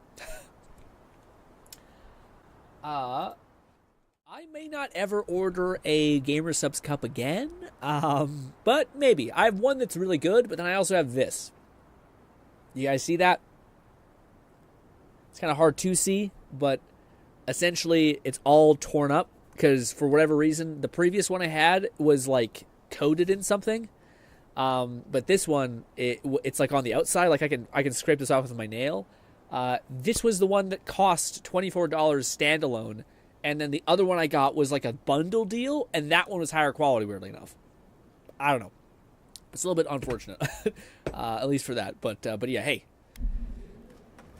I may not ever order a Gamer Subs cup again, but maybe. I have one that's really good, but then I also have this. You guys see that? It's kind of hard to see, but essentially it's all torn up because for whatever reason, the previous one I had was like coated in something. But this one, it's like on the outside. Like I can scrape this off with my nail. This was the one that cost $24 standalone. And then the other one I got was like a bundle deal, and that one was higher quality, weirdly enough. I don't know. It's a little bit unfortunate, at least for that. But yeah, hey.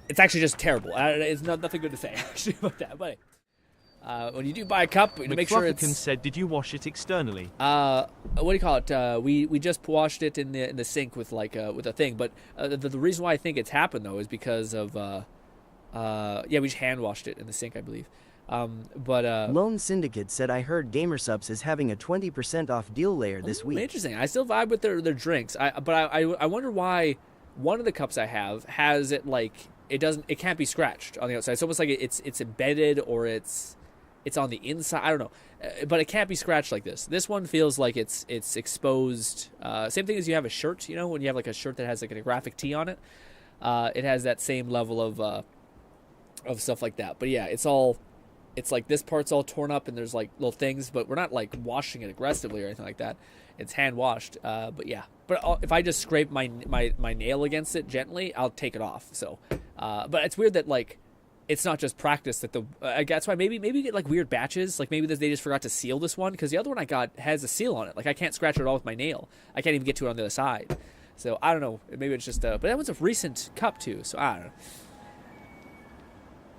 It's actually just terrible. It's nothing good to say, actually, about that. But when you do buy a cup, you make sure it's...
said, did you wash it externally?
What do you call it? We just washed it in the sink with like with a thing. But the reason why I think it's happened, though, is because of... we just hand washed it in the sink, I believe.
Lone Syndicate said, I heard GamerSubs is having a 20% off deal layer this week.
Interesting. I still vibe with their drinks. I wonder why one of the cups I have has it like it can't be scratched on the outside. It's almost like it's embedded or it's on the inside. I don't know, but it can't be scratched like this. This one feels like it's exposed. Same thing as you have a shirt. You know, when you have like a shirt that has like a graphic tee on it, it has that same level of stuff like that. But yeah, it's like this part's all torn up and there's like little things, but we're not like washing it aggressively or anything like that. It's hand washed. But yeah, but if I just scrape my nail against it gently, I'll take it off. So, but it's weird that like, it's not just practice that that's why maybe you get like weird batches. Like maybe they just forgot to seal this one because the other one I got has a seal on it. Like I can't scratch it at all with my nail. I can't even get to it on the other side. So I don't know. Maybe it's just, but that was a recent cup too. So I don't know.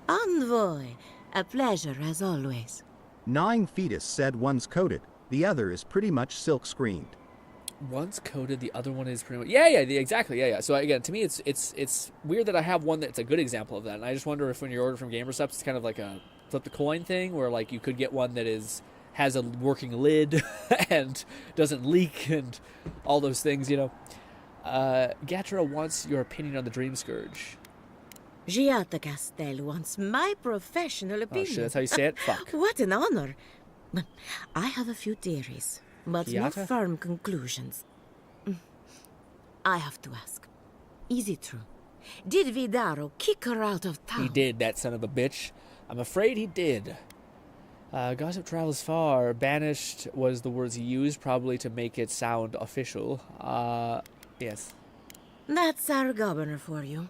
Envoy. A pleasure, as always.
9 Fetus said one's coated, the other is pretty much silk screened.
One's coated, the other one is pretty much... Yeah, exactly, yeah. So again, to me, it's weird that I have one that's a good example of that, and I just wonder if when you order from GamerSubs, it's kind of like a flip the coin thing, where like you could get one that has a working lid and doesn't leak and all those things, you know. Gatra wants your opinion on the Dream Scourge.
Giata Castel wants my professional opinion.
Oh shit, that's how you say it? Fuck.
What an honor. I have a few theories, but no
Giata?
firm conclusions. I have to ask. Is it true? Did Vidaro kick her out of town?
He did, that son of a bitch. I'm afraid he did. Gossip travels far. Banished was the words he used, probably to make it sound official. Yes.
That's our governor for you.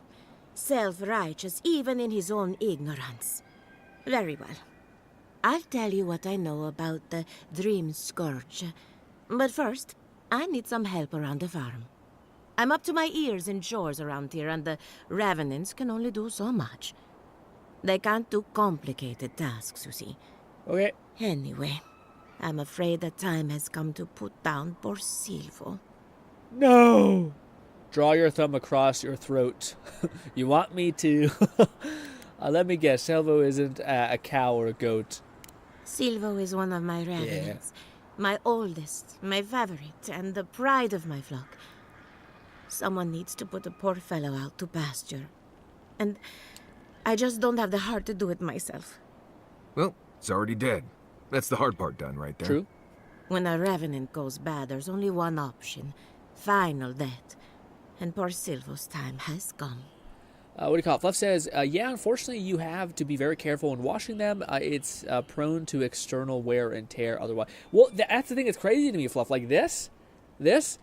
Self-righteous even in his own ignorance. Very well. I'll tell you what I know about the Dream Scourge. But first, I need some help around the farm. I'm up to my ears in chores around here, and the Revenants can only do so much. They can't do complicated tasks, you see.
Okay.
Anyway, I'm afraid the time has come to put down poor Silvo.
No! Draw your thumb across your throat. You want me to? Let me guess. Silvo isn't a cow or a goat.
Silvo is one of my Revenants. Yeah. My oldest, my favorite, and the pride of my flock. Someone needs to put the poor fellow out to pasture. And I just don't have the heart to do it myself.
Well, it's already dead. That's the hard part done right there.
True.
When a Revenant goes bad, there's only one option. Final death. And poor Silvo's time has come.
What do you call it? Fluff says, yeah, unfortunately, you have to be very careful in washing them. It's prone to external wear and tear otherwise. Well, that's the thing that's crazy to me, Fluff. Like this, that's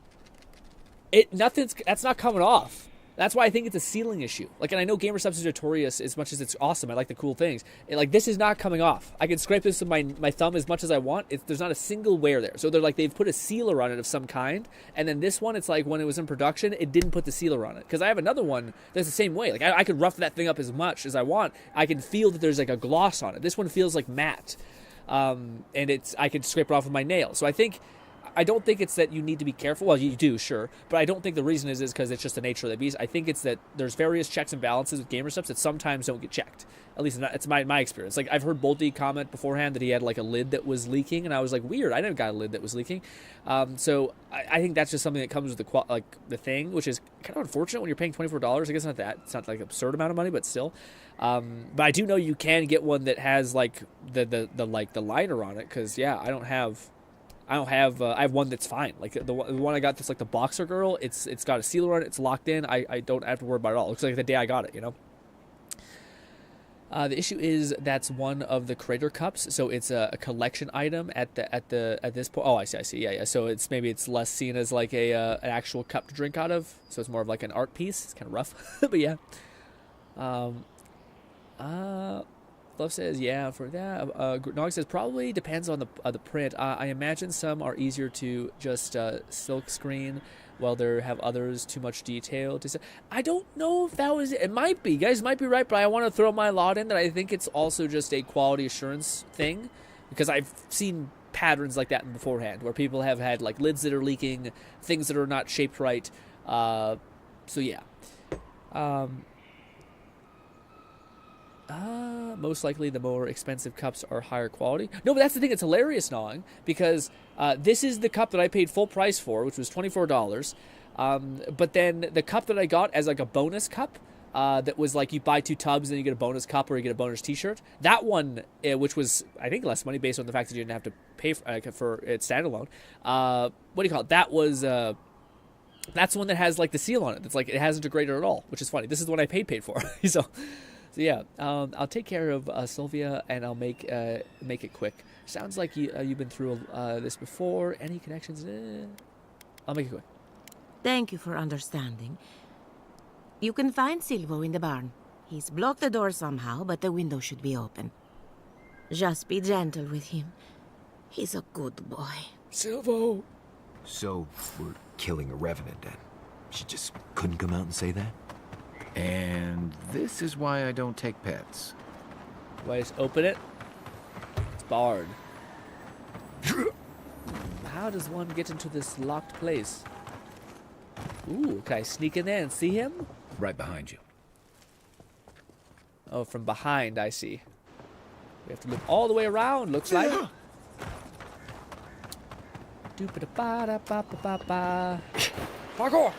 not coming off. That's why I think it's a ceiling issue. Like, and I know GamerSubs is notorious as much as it's awesome. I like the cool things. This is not coming off. I can scrape this with my thumb as much as I want. There's not a single wear there. So they've put a sealer on it of some kind. And then this one, it's like when it was in production, it didn't put the sealer on it. Because I have another one that's the same way. Like, I could rough that thing up as much as I want. I can feel that there's like a gloss on it. This one feels like matte. And I can scrape it off with my nail. So I don't think it's that you need to be careful. Well, you do, sure. But I don't think the reason is because it's just the nature of the beast. I think it's that there's various checks and balances with GamerSubs that sometimes don't get checked. At least it's my experience. Like, I've heard Bolty comment beforehand that he had like a lid that was leaking, and I was like, weird. I never got a lid that was leaking. So I think that's just something that comes with the thing, which is kind of unfortunate when you're paying $24. I guess it's not like an absurd amount of money, but still. But I do know you can get one that has like the liner on it, because I have one that's fine. Like the one I got that's like the Boxer Girl. It's got a sealer on it. It's locked in. I don't have to worry about it at all. It looks like the day I got it, you know. The issue is that's one of the Crater Cups, so it's a collection item at this point. Oh, I see. Yeah. So it's less seen as like an actual cup to drink out of. So it's more of like an art piece. It's kind of rough, but yeah. Fluff says, yeah, for that. Nog says, probably depends on the print. I imagine some are easier to just silk screen, while there have others too much detail. I don't know if that was it. It might be. You guys might be right, but I want to throw my lot in that I think it's also just a quality assurance thing, because I've seen patterns like that beforehand, where people have had like lids that are leaking, things that are not shaped right. So yeah. Most likely the more expensive cups are higher quality. No, but that's the thing. It's hilarious, Gnawing, because this is the cup that I paid full price for, which was $24. But then the cup that I got as like a bonus cup, that was like you buy 2 tubs and you get a bonus cup or you get a bonus t-shirt. That one, which was, I think, less money based on the fact that you didn't have to pay for it standalone. What do you call it? That was... that's the one that has like the seal on it. It's like it hasn't degraded at all, which is funny. This is the one I paid for. So yeah, I'll take care of Sylvia, and I'll make it quick. Sounds like you've been through this before. Any connections? I'll make it quick.
Thank you for understanding. You can find Silvo in the barn. He's blocked the door somehow, but the window should be open. Just be gentle with him. He's a good boy.
Silvo!
So, we're killing a Revenant then? She just couldn't come out and say that?
And this is why I don't take pets.
Do I just open it? It's barred. How does one get into this locked place? Ooh, can I sneak in there and see him?
Right behind you.
Oh, from behind, I see. We have to look all the way around, looks like. Doop-a-da-ba-da-ba-ba-ba-ba. Parkour!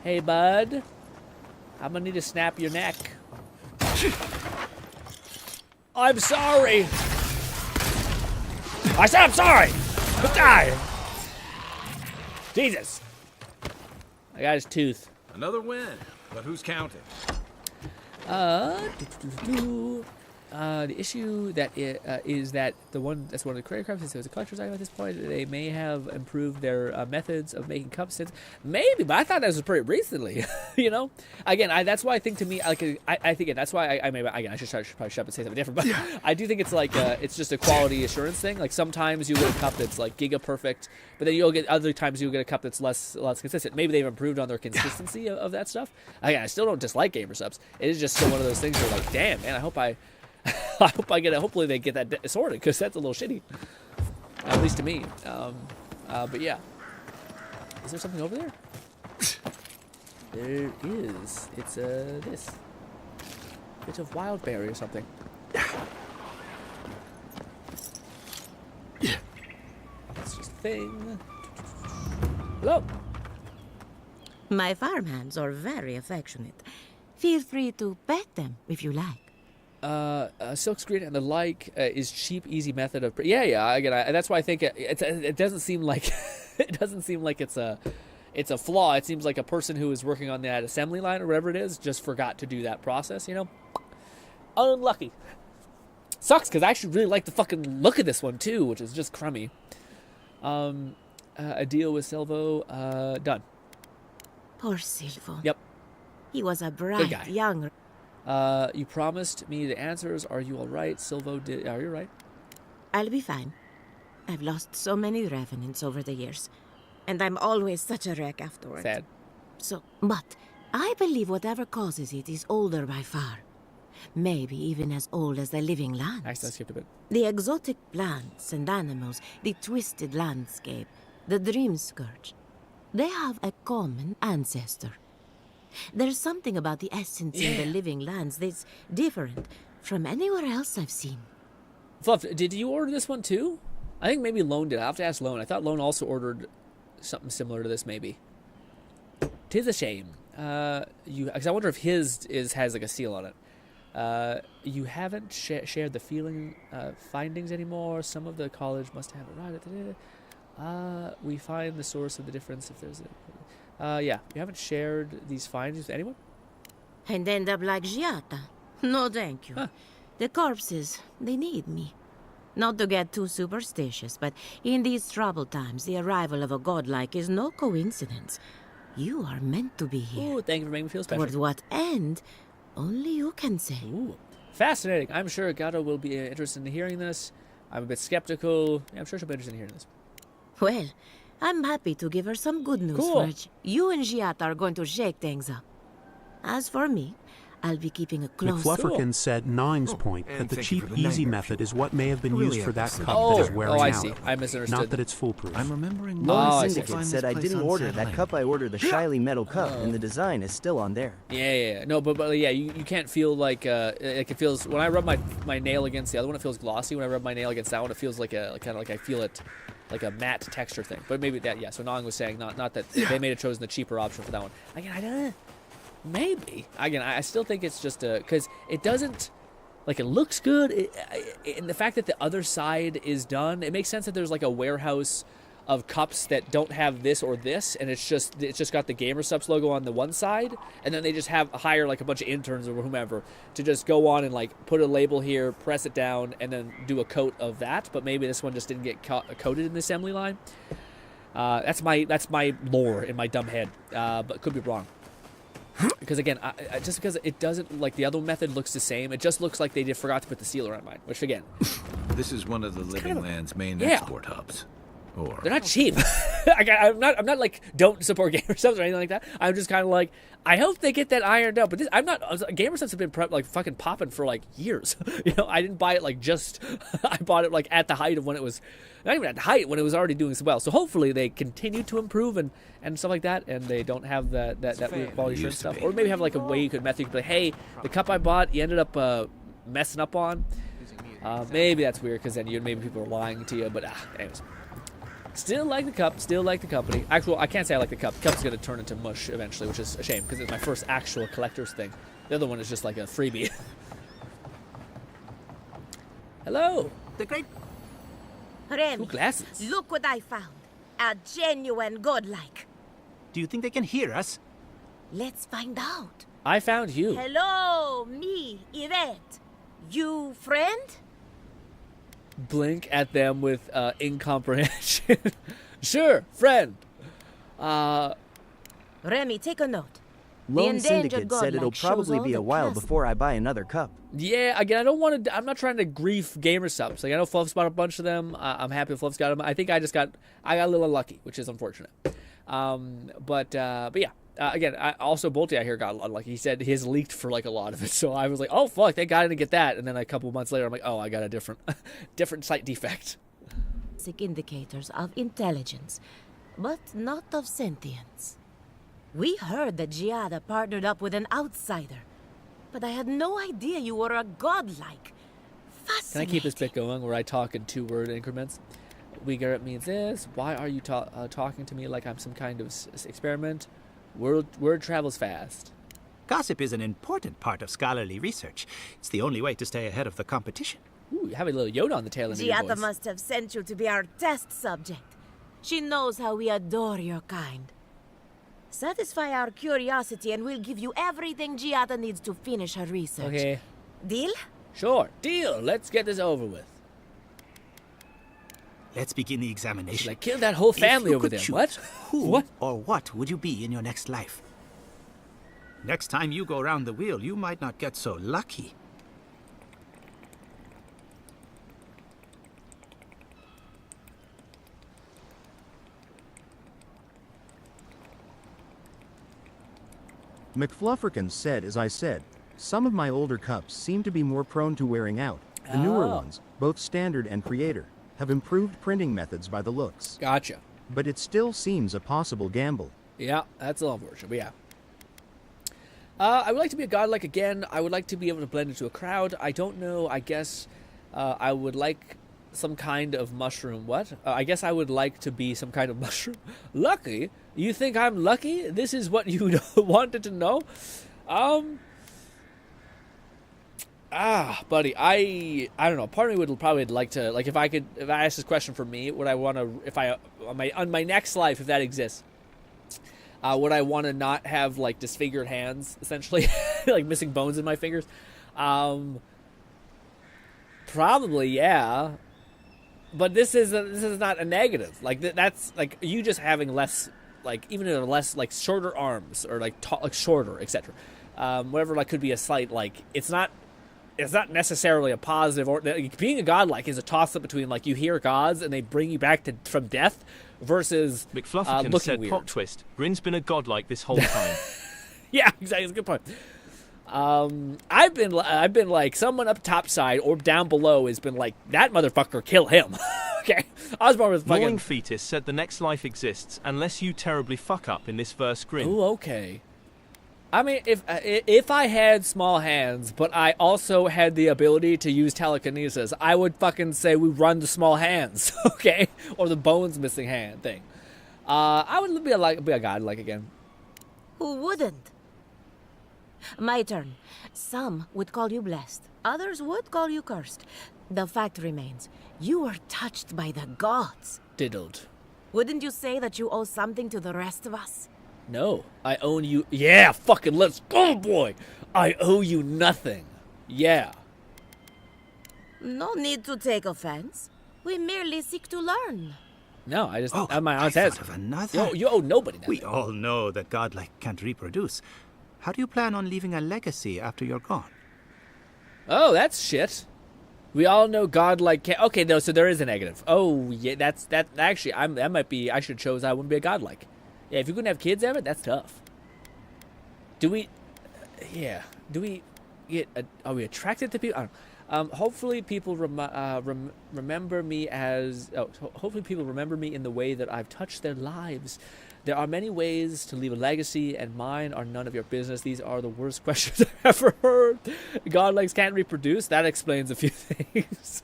Hey, bud. I'm gonna need to snap your neck. I'm sorry! I said I'm sorry! Good guy! Jesus! I got his tooth.
Another win, but who's counting?
The issue that is that that's one of the creator crafts. So it's a collector's item at this point. They may have improved their methods of making cups since maybe, but I thought that was pretty recently. You know, again, that's why I think to me, like, I think that's why I maybe again I should probably shut up and say something different. But I do think it's like it's just a quality assurance thing. Like sometimes you get a cup that's like giga perfect, but then you'll get other times you'll get a cup that's less consistent. Maybe they've improved on their consistency of that stuff. Again, I still don't dislike gamer subs. It is just still one of those things where like, damn man, I hope I get it. Hopefully they get that sorted because that's a little shitty, at least to me. But yeah, is there something over there? There is. It's this bit of wild berry or something. It's just a thing. Hello.
My farmhands are very affectionate. Feel free to pet them if you like.
Silkscreen and the like is cheap, easy method of again. That's why I think it doesn't seem like it doesn't seem like it's a flaw. It seems like a person who is working on that assembly line or whatever it is just forgot to do that process. You know, unlucky. Sucks because I actually really like the fucking look of this one too, which is just crummy. A deal with Silvo done.
Poor Silvo.
Yep.
He was a bright young.
You promised me the answers. Are you all right? Silvo did. Are you right?
I'll be fine. I've lost so many revenants over the years, and I'm always such a wreck afterwards.
Sad.
So, but I believe whatever causes it is older by far. Maybe even as old as the living lands.
Actually, I skipped a bit.
The exotic plants and animals, the twisted landscape, the dream scourge. They have a common ancestor. There's something about the essence in the living lands that's different from anywhere else I've seen.
Fluff, did you order this one too? I think maybe Lone did. I'll have to ask Lone. I thought Lone also ordered something similar to this, maybe. 'Tis a shame. Because I wonder if his has like a seal on it. You haven't shared the findings anymore. Some of the college must have arrived. We find the source of the difference if there's a... yeah, you haven't shared these findings with anyone?
And end up like Giata. No, thank you. Huh. The corpses, they need me. Not to get too superstitious, but in these troubled times, the arrival of a godlike is no coincidence. You are meant to be here.
Ooh, thank you for making me feel special.
Toward what end? Only you can say.
Ooh, fascinating. I'm sure Gato will be interested in hearing this. I'm a bit skeptical. Yeah, I'm sure she'll be interested in hearing this.
Well, I'm happy to give her some good news, Fudge. You and Giata are going to shake things up. As for me, I'll be keeping a close...
McFlufferkin said Nine's point that the cheap, easy method is what may have been used for that cup that is wearing out.
I see. I misunderstood.
Not that it's foolproof.
I'm remembering...
Lone Syndicate said I didn't order that cup. I ordered the shyly metal cup, and the design is still on there.
Yeah. No, but yeah, you can't feel like it feels... When I rub my nail against the other one, it feels glossy. When I rub my nail against that one, it feels like kind of like I feel it... like a matte texture thing. But maybe that, yeah. So Nong was saying not that they may have chosen the cheaper option for that one. Again, I don't know. Maybe. Again, I still think it's just because it doesn't, like, it looks good. And the fact that the other side is done, it makes sense that there's like a warehouse of cups that don't have this or this, and it's just got the Gamer Subs logo on the one side, and then they just hire like a bunch of interns or whomever to just go on and like put a label here, press it down, and then do a coat of that. But maybe this one just didn't get coated in the assembly line. That's my lore in my dumb head, but could be wrong. Because again, just because it doesn't, like the other method looks the same, it just looks like they forgot to put the sealer on mine. Which again,
this is one of the Living Land's main export hubs. Or
they're not cheap. I'm not like don't support Gamer Subs or anything like that. I'm just kind of like, I hope they get that ironed out. But this, I'm not. Gamer Subs have been like fucking popping for like years. You know, I didn't buy it like just. I bought it like at the height of when it was, not even at the height when it was already doing so well. So hopefully they continue to improve and stuff like that, and they don't have that weird quality assurance stuff, or maybe have like a way you could method. You could be like, hey, the cup I bought, you ended up messing up on. Maybe that's weird because then maybe people are lying to you. But anyways. Still like the cup, still like the company. Actually, I can't say I like the cup. The cup's going to turn into mush eventually, which is a shame, because it's my first actual collector's thing. The other one is just like a freebie. Hello.
The great... Remy,
glasses.
Look what I found. A genuine godlike.
Do you think they can hear us?
Let's find out.
I found you.
Hello, me, Yvette. You friend?
Blink at them with incomprehension. Sure, friend.
Remy, take a note.
Lone Syndicate said it'll probably be a while before I buy another cup.
Yeah, again, I don't want to. I'm not trying to grief gamer subs. Like I know Fluff's bought a bunch of them. I'm happy Fluff's got them. I think I got a little unlucky, which is unfortunate. But yeah. Again, also Bolty I hear got unlucky. He said his leaked for like a lot of it, so I was like, oh fuck, thank God I didn't get that. And then a couple months later, I'm like, oh, I got a different site defect.
Indicators of intelligence, but not of sentience. We heard that Giada partnered up with an outsider, but I had no idea you were a godlike. Fascinating.
Can I keep this bit going where I talk in 2-word increments? Uyghur means this. Why are you talking to me like I'm some kind of experiment? Word travels fast.
Gossip is an important part of scholarly research. It's the only way to stay ahead of the competition.
Ooh, you have a little Yoda on the tail end of your
Giada
voice.
must have sent you to be our test subject. She knows how we adore your kind. Satisfy our curiosity and we'll give you everything Giada needs to finish her research.
Okay.
Deal?
Sure, deal. Let's get this over with.
Let's begin the examination.
Like, kill that whole family over there. What?
Who or what would you be in your next life? Next time you go round the wheel, you might not get so lucky.
McFlufferkins said, as I said, some of my older cups seem to be more prone to wearing out. The newer ones, both standard and creator, have improved printing methods by the looks.
Gotcha.
But it still seems a possible gamble.
Yeah, that's a little unfortunate, but yeah. I would like to be a godlike again. I would like to be able to blend into a crowd. I don't know. I guess I would like some kind of mushroom. What? I guess I would like to be some kind of mushroom. Lucky? You think I'm lucky? This is what you wanted to know? Buddy, I don't know. Part of me would probably like to, like, if I asked this question for me, would I want to, on my next life, if that exists, would I want to not have, like, disfigured hands, essentially, like missing bones in my fingers? Probably, yeah. But this is not a negative. Like, that's, like, you just having less, like, even less, like, shorter arms, or, like, shorter, etc. Whatever, like, could be a slight, like, it's not necessarily a positive, or being a godlike is a toss-up between, like, you hear gods and they bring you back from death versus
McFlufferkins said
weird.
Plot twist. Grinn's been a godlike this whole time.
Yeah, exactly. It's a good point. I've been like, someone up top side or down below has been like, that motherfucker, kill him. Okay, I was born with fucking.
Gnawing Fetus said the next life exists unless you terribly fuck up in this verse, Grin.
Ooh, okay. I mean, if I had small hands, but I also had the ability to use telekinesis, I would fucking say we run the small hands, okay, or the bones missing hand thing. I would be a godlike again.
Who wouldn't? My turn. Some would call you blessed. Others would call you cursed. The fact remains, you were touched by the gods.
Diddled.
Wouldn't you say that you owe something to the rest of us?
No, I own you. Yeah, fucking let's go, boy. I owe you nothing. Yeah.
No need to take offense. We merely seek to learn.
No, I just have my honest answer.
Of another.
You owe nobody nothing.
We all know that godlike can't reproduce. How do you plan on leaving a legacy after you're gone?
Oh, that's shit. We all know godlike can't. Okay, no, so there is a negative. Oh, yeah, that. Actually, that might be. I should have chose I wouldn't be a godlike. Yeah, if you couldn't have kids ever, that's tough. Do we? Yeah. Do we get? Are we attracted to people? I don't know. Hopefully, people remember me as. Hopefully, people remember me in the way that I've touched their lives. There are many ways to leave a legacy, and mine are none of your business. These are the worst questions I've ever heard. Godlikes can't reproduce. That explains a few things.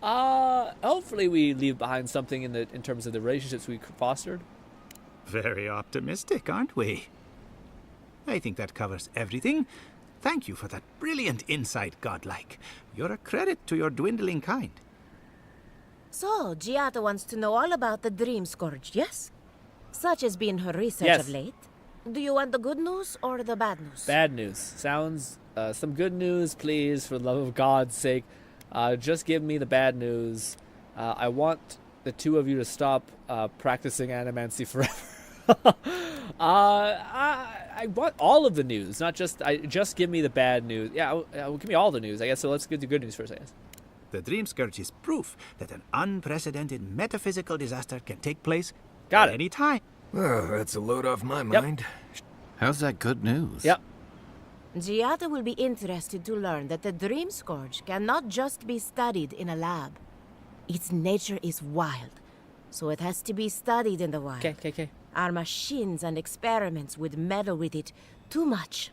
Hopefully, we leave behind something in terms of the relationships we fostered.
Very optimistic, aren't we? I think that covers everything. Thank you for that brilliant insight, godlike. You're a credit to your dwindling kind.
So, Giada wants to know all about the Dream Scourge, yes? Such has been her research of late. Do you want the good news or the bad news?
Bad news. Sounds Some good news, please, for the love of God's sake. Just give me the bad news. I want the two of you to stop practicing animancy forever. I want all of the news, not just... just give me the bad news. Yeah, give me all the news, I guess. So let's get the good news first, I guess.
The Dream Scourge is proof that an unprecedented metaphysical disaster can take place
at
any time.
Well, that's a load off my mind.
How's that good news?
Yep.
Giata will be interested to learn that the Dream Scourge cannot just be studied in a lab. Its nature is wild, so it has to be studied in the wild.
Okay.
Our machines and experiments would meddle with it too much.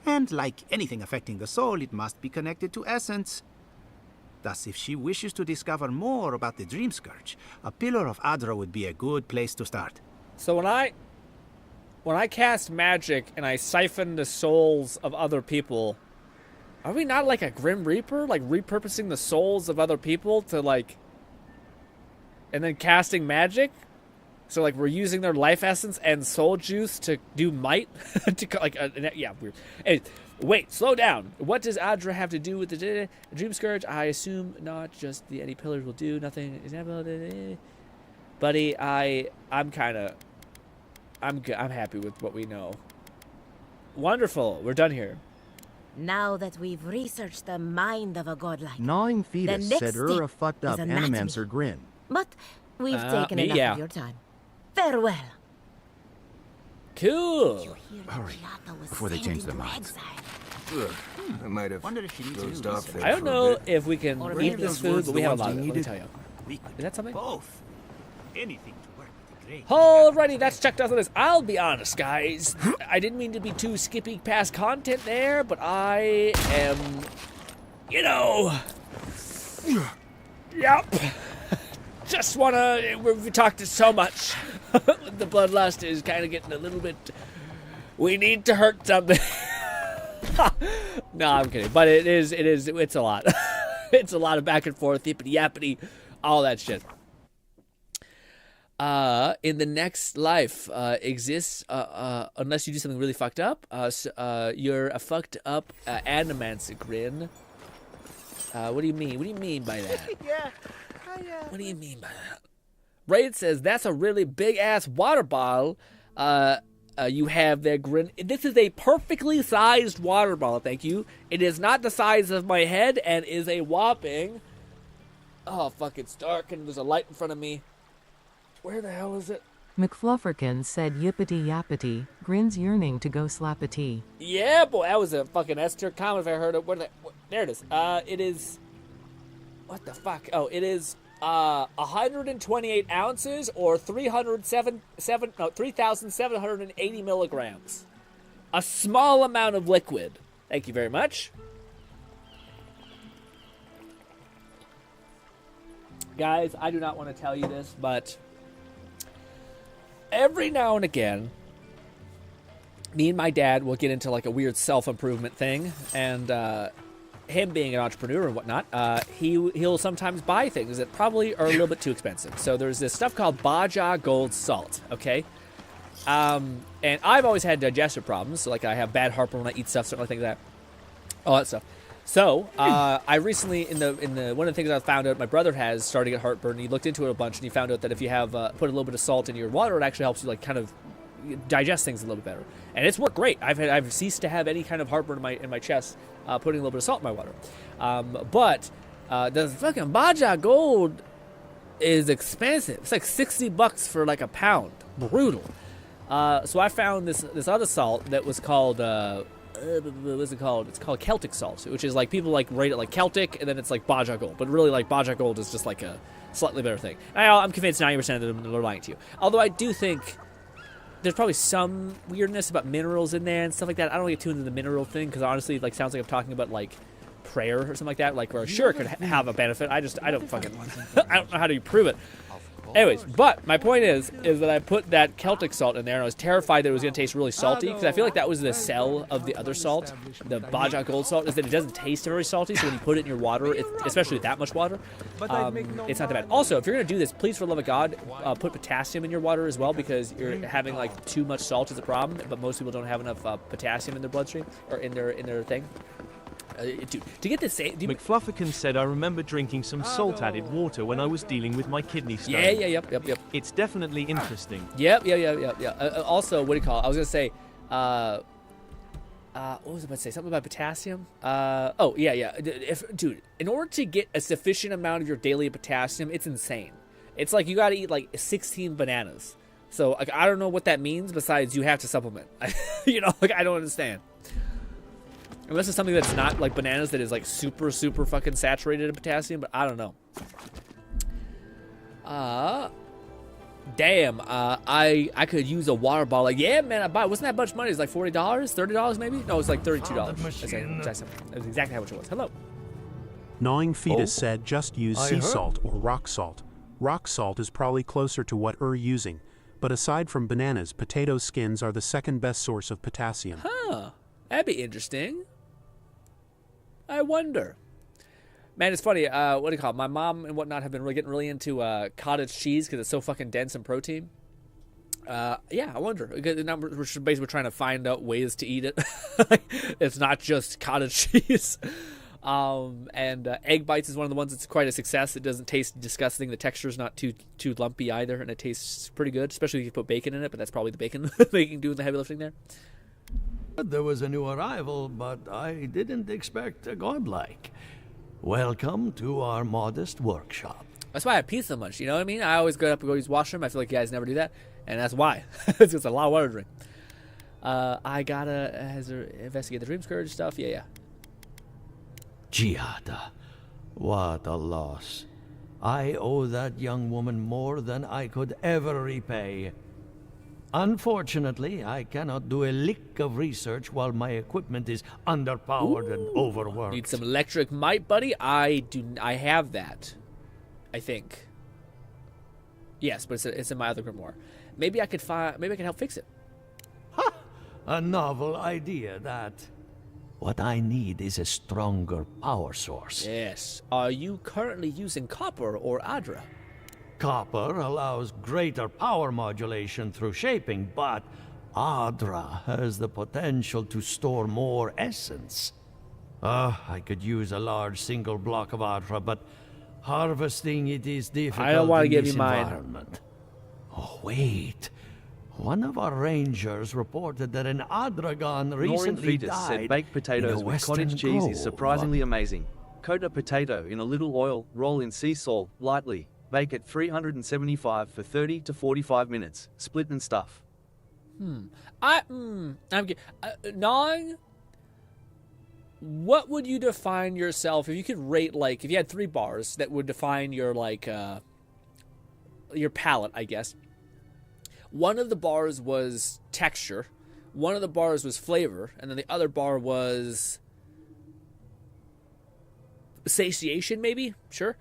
And like anything affecting the soul, it must be connected to essence. Thus, if she wishes to discover more about the Dream Scourge, a Pillar of Adra would be a good place to start.
So when I cast magic and I siphon the souls of other people, are we not like a Grim Reaper? Like repurposing the souls of other people to like... and then casting magic? So like we're using their life essence and soul juice to do might? Yeah, weird. Hey, wait, slow down. What does Adra have to do with the Dream Scourge? I assume not just any pillars will do, nothing. Buddy, I'm happy with what we know. Wonderful. We're done here.
Now that we've researched the mind of a godlike,
Gnawing Fetus said a fucked up Animancer Grin.
But we've taken enough of your time. Farewell.
Cool.
Hurry, before they change their minds.
I might have dozed off there.
I don't know if we can eat this food, but we have a lot of it, let me
needed.
tell you. Is that something?
Both. Anything to work with the Grey.
Alrighty, that's checked out for this. I'll be honest, guys. I didn't mean to be too skippy past content there, but I am, Yep. Just wanna... We've talked so much. The bloodlust is kind of getting a little bit... We need to hurt something. No, I'm kidding. But it's a lot. It's a lot of back and forth, yippity-yappity, all that shit. In the next life exists, unless you do something really fucked up, you're a fucked up Animancer Grin. What do you mean? What do you mean by that? What do you mean by that? Raid says, that's a really big-ass water bottle you have there, Grin. This is a perfectly sized water bottle, thank you. It is not the size of my head and is a whopping... Oh, fuck, it's dark and there's a light in front of me. Where the hell is it?
McFlufferkin said yippity yappity, Grin's yearning to go slap a tea.
Yeah, boy, that was a fucking S-tier comment if I heard it. There it is. It is... What the fuck? Oh, it is 128 ounces or 3,780 milligrams. A small amount of liquid. Thank you very much. Guys, I do not want to tell you this, but every now and again, me and my dad will get into like a weird self-improvement thing, and him being an entrepreneur and whatnot, he'll sometimes buy things that probably are a little bit too expensive. So there's this stuff called Baja Gold Salt, okay? And I've always had digestive problems, so like I have bad heartburn when I eat stuff, something like that, all that stuff. So I recently, in the one of the things I found out my brother has started to get heartburn. He looked into it a bunch, and he found out that if you have put a little bit of salt in your water, it actually helps you like kind of digest things a little bit better, and it's worked great. I've ceased to have any kind of heartburn in my chest putting a little bit of salt in my water. But the fucking Baja Gold is expensive. It's like $60 for like a pound. Brutal. So I found this other salt that was called what's it called? It's called Celtic salt, which is like people like rate it like Celtic, and then it's like Baja Gold. But really, like Baja Gold is just like a slightly better thing. I'm convinced 90% of them are lying to you. Although I do think there's probably some weirdness about minerals in there and stuff like that. I don't get too into the mineral thing because honestly, it like sounds like I'm talking about like prayer or something like that. Like where sure it could have a benefit. I don't fucking I don't know how to prove it. Anyways, but my point is that I put that Celtic salt in there, and I was terrified that it was going to taste really salty, because I feel like that was the sell of the other salt, the Baja Gold salt, is that it doesn't taste very salty, so when you put it in your water, especially that much water, it's not that bad. Also, if you're going to do this, please, for the love of God, put potassium in your water as well, because you're having, like, too much salt is a problem, but most people don't have enough potassium in their bloodstream, or in their thing. Dude, to get this...
McFlufferkin said, I remember drinking some salt-added water when I was dealing with my kidney stone.
Yep.
It's definitely interesting.
Yep. Also, what do you call it? I was going to say... what was I about to say? Something about potassium? Dude, in order to get a sufficient amount of your daily potassium, it's insane. It's like you got to eat, like, 16 bananas. So, like, I don't know what that means, besides you have to supplement. You know, like, I don't understand. Unless it's something that's not like bananas that is like super, super fucking saturated in potassium, but I don't know. Damn, I could use a water bottle. Like, yeah, man, I buy it. Wasn't that much money? It's like $40, $30 maybe? No, it's like $32. That's exactly how much it was. Hello.
Gnawing Fetus said just use sea salt or rock salt. Rock salt is probably closer to what you're using, but aside from bananas, potato skins are the second best source of potassium.
Huh. That'd be interesting. I wonder. Man, it's funny. What do you call it? My mom and whatnot have been getting really into cottage cheese because it's so fucking dense in protein. Yeah, I wonder. We're basically trying to find out ways to eat it. It's not just cottage cheese. And egg bites is one of the ones that's quite a success. It doesn't taste disgusting. The texture is not too lumpy either, and it tastes pretty good, especially if you put bacon in it. But that's probably the bacon doing the heavy lifting there.
There was a new arrival, but I didn't expect a godlike. Welcome to our modest workshop.
That's why I pee so much, you know what I mean? I always go up and go use the washroom. I feel like you guys never do that, and that's why. It's just a lot of water to drink. I gotta investigate the dream scourge stuff. Yeah.
Giada, what a loss. I owe that young woman more than I could ever repay. Unfortunately, I cannot do a lick of research while my equipment is underpowered and overworked.
Need some electric might, buddy? I have that. I think. Yes, but it's in my other grimoire. Maybe I could help fix it.
Ha! A novel idea, that. What I need is a stronger power source.
Yes. Are you currently using copper or Adra?
Copper allows greater power modulation through shaping, but Adra has the potential to store more essence. I could use a large single block of Adra, but harvesting it is difficult.
I don't want to give you
mine. Oh, wait. One of our rangers reported that an Adragon recently died
said baked potatoes with cottage cheese is surprisingly amazing. Coat a potato in a little oil, roll in sea salt lightly. Bake at 375 for 30 to 45 minutes. Split and stuff.
Gnawing, what would you define yourself if you could rate, like, if you had 3 bars that would define your, like, your palate, I guess. One of the bars was texture, one of the bars was flavor, and then the other bar was satiation, maybe? Sure.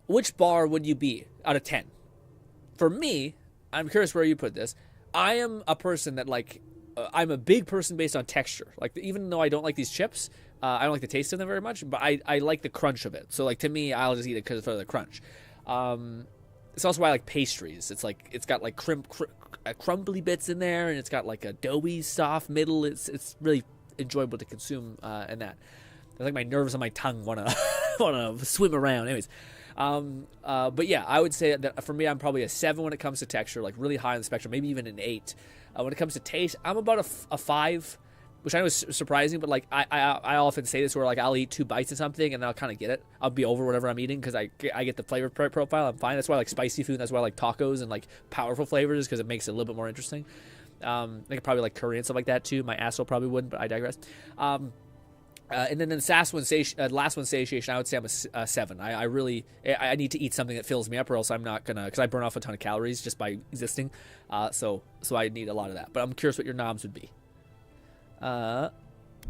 Which bar would you be out of 10? For me, I'm curious where you put this. I am a person that, like, I'm a big person based on texture. Like, even though I don't like these chips, I don't like the taste of them very much, but I like the crunch of it. So, like, to me, I'll just eat it because of the crunch. It's also why I like pastries. It's like, it's got like crumbly bits in there, and it's got like a doughy, soft middle. It's really enjoyable to consume, and that. I like my nerves on my tongue wanna swim around. Anyways. But yeah, I would say that for me, I'm probably a 7 when it comes to texture, like really high on the spectrum, maybe even an 8. When it comes to taste, I'm about a 5, which I know is surprising, but like I often say this where like I'll eat 2 bites of something and then I'll kind of get it. I'll be over whatever I'm eating because I get the flavor profile. I'm fine. That's why I like spicy food. That's why I like tacos and like powerful flavors, because it makes it a little bit more interesting. I could probably like curry and stuff like that too. My asshole probably wouldn't, but I digress. And then the last one, satiation, I would say I'm a 7. I need to eat something that fills me up, or else I'm not gonna, because I burn off a ton of calories just by existing. So I need a lot of that. But I'm curious what your knobs would be.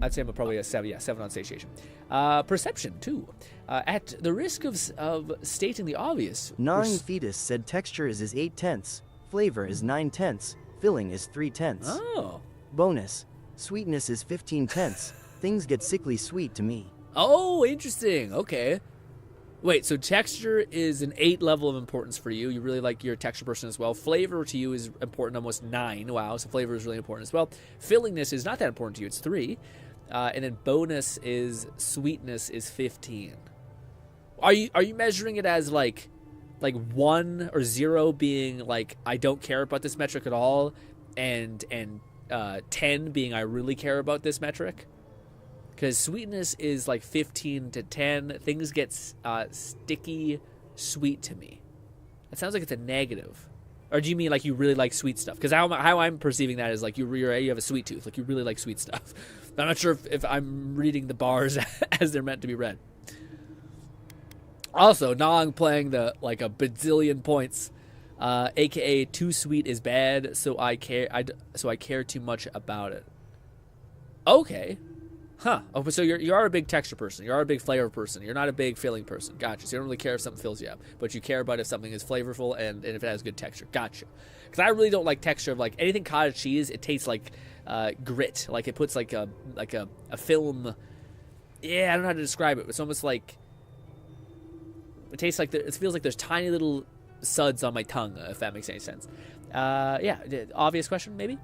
I'd say I'm probably a 7. Yeah, 7 on satiation. Perception, 2. At the risk of stating the obvious.
Gnawing Fetus said texture is 8/10, flavor is 9/10, filling is 3/10.
Oh.
Bonus, sweetness is 15/10. Things get sickly sweet to me.
Oh, interesting. Okay. Wait, so texture is an 8 level of importance for you. You really like, you're a texture person as well. Flavor to you is important, almost 9. Wow, so flavor is really important as well. Fillingness is not that important to you. It's 3. And then bonus is sweetness is 15. Are you measuring it as like 1 or 0 being like I don't care about this metric at all, and 10 being I really care about this metric? Because sweetness is like 15 to 10. Things get sticky sweet to me. It sounds like it's a negative. Or do you mean like you really like sweet stuff? Because how I'm perceiving that is like you have a sweet tooth. Like you really like sweet stuff. But I'm not sure if I'm reading the bars as they're meant to be read. Also, Nong playing a bazillion points. AKA too sweet is bad, so I care too much about it. Okay. Huh. Oh, so you are a big texture person. You are a big flavor person. You're not a big filling person. Gotcha. So you don't really care if something fills you up, but you care about if something is flavorful and if it has good texture. Gotcha. Because I really don't like texture of like anything cottage cheese. It tastes like grit. Like it puts like a film. Yeah, I don't know how to describe it. It's almost like it tastes like it feels like there's tiny little suds on my tongue. If that makes any sense. Yeah. Obvious question, maybe.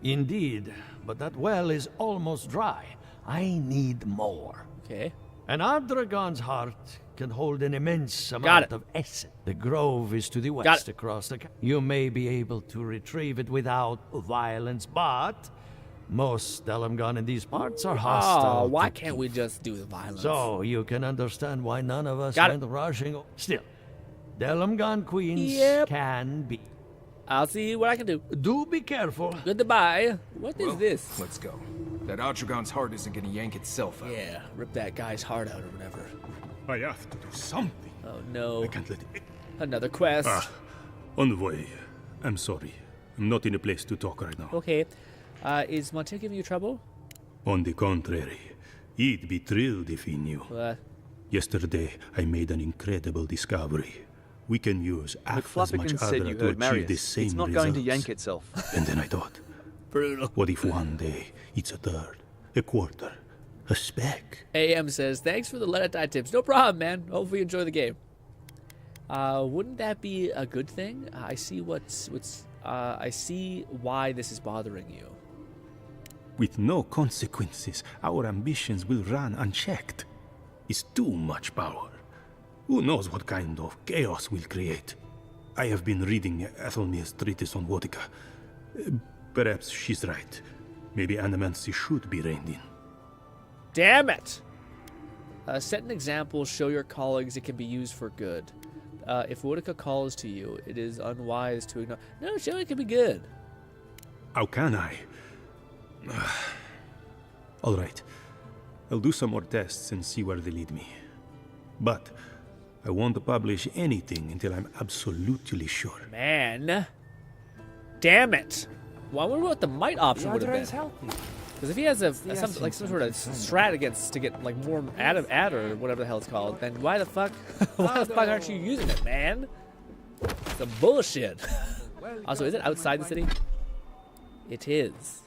Indeed, but that well is almost dry. I need more.
Okay.
An Ardragon's heart can hold an immense amount of essence. The grove is to the west across the... You may be able to retrieve it without violence, but most Delmgon in these parts are hostile.
Oh, why can't we just do the violence?
So you can understand why none of us went rushing... Still, Delmgon queens can be...
I'll see what I can do.
Do be careful.
Goodbye. What is this?
Let's go. That Ardragon's heart isn't gonna yank itself out.
Yeah, rip that guy's heart out or whatever.
I have to do something.
Oh no.
I can't let it...
Another quest.
Envoy, I'm sorry. I'm not in a place to talk right now.
Okay. Is Monte giving you trouble?
On the contrary. He'd be thrilled if he knew. Yesterday, I made an incredible discovery. We can use half as much Adra to achieve the same
It's not
results.
going to yank itself.
And then I thought, what if one day it's a third, a quarter, a speck?
AM says, thanks for the Let It Die tips. No problem, man. Hopefully you enjoy the game. Wouldn't that be a good thing? I see I see why this is bothering you.
With no consequences, our ambitions will run unchecked. It's too much power. Who knows what kind of chaos we'll create? I have been reading Ethelmir's treatise on Wodica. Perhaps she's right. Maybe animancy should be reined in.
Damn it! Set an example, show your colleagues it can be used for good. If Wodica calls to you, it is unwise to ignore... No, show it can be good.
How can I? All right. I'll do some more tests and see where they lead me. But I won't publish anything until I'm absolutely sure.
Man. Damn it. Well, I wonder what the might option would have been. Because if he has some sort of strat to get like more ad or whatever the hell it's called, then why the fuck aren't you using it, man? Some bullshit. Also, is it outside the city? It is.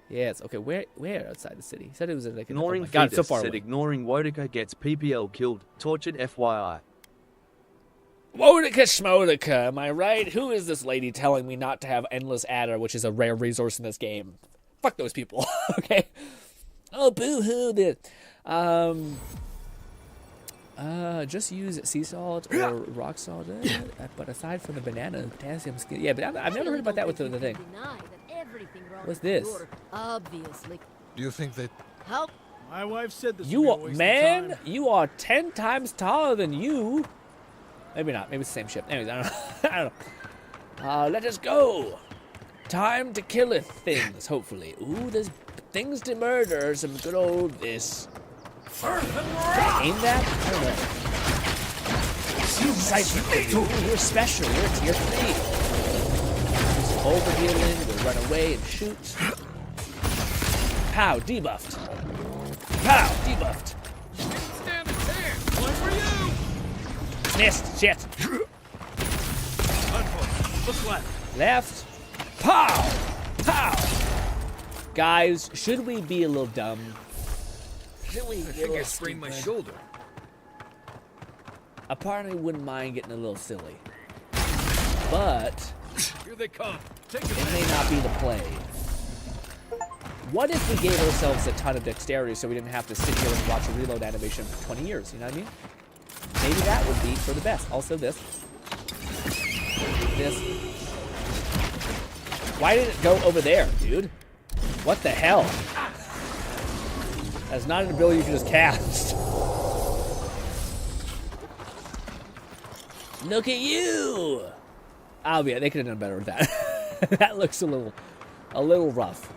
Yes. Okay. Where outside the city? He said it was like
ignoring.
Oh God, so far
said
away.
Ignoring Wodica gets PPL killed. Tortured. FYI.
Wodica Schmodica, am I right? Who is this lady telling me not to have endless adder, which is a rare resource in this game? Fuck those people. Okay. Oh, boo-hoo. Just use sea salt or rock salt. But aside from the banana, potassium skin. Yeah, but I've never heard about that with the thing. What's this?
Obviously.
Do you think that...
Help?
My wife said this
You
would
are,
be a waste
man,
of time.
you are 10 times taller than you. Maybe not. Maybe it's the same ship. Anyways, I don't know. I don't know. Let us go. Time to killeth things, hopefully. Ooh, there's things to murder. Some good old this. Can I aim that? I don't know. Sight, you're special. You're tier 3. Over healing, we'll run away and shoot. Pow, debuffed. Pow, debuffed.
Didn't stand a chance. One for you.
Missed. Shit.
Look left.
Left. Pow. Pow. Guys, should we be a little dumb? Should we?
I think I sprained my shoulder.
A part of me wouldn't mind getting a little silly, but
Here they come. Take
it may not be the play. What if we gave ourselves a ton of dexterity so we didn't have to sit here and watch a reload animation for 20 years? You know what I mean? Maybe that would be for the best. Also this. This. Why did it go over there, dude? What the hell? That's not an ability you can just cast. Look at you! Oh yeah, they could have done better with that. That looks a little rough.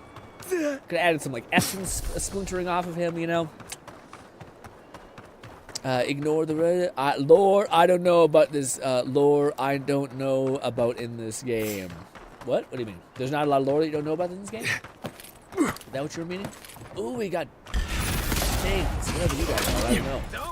Could have added some like essence splintering off of him, you know. Ignore the lore. I don't know about this lore. I don't know about in this game. What? What do you mean? There's not a lot of lore that you don't know about in this game? Is that what you're meaning? Ooh, we got things. Whatever you guys are, I don't know.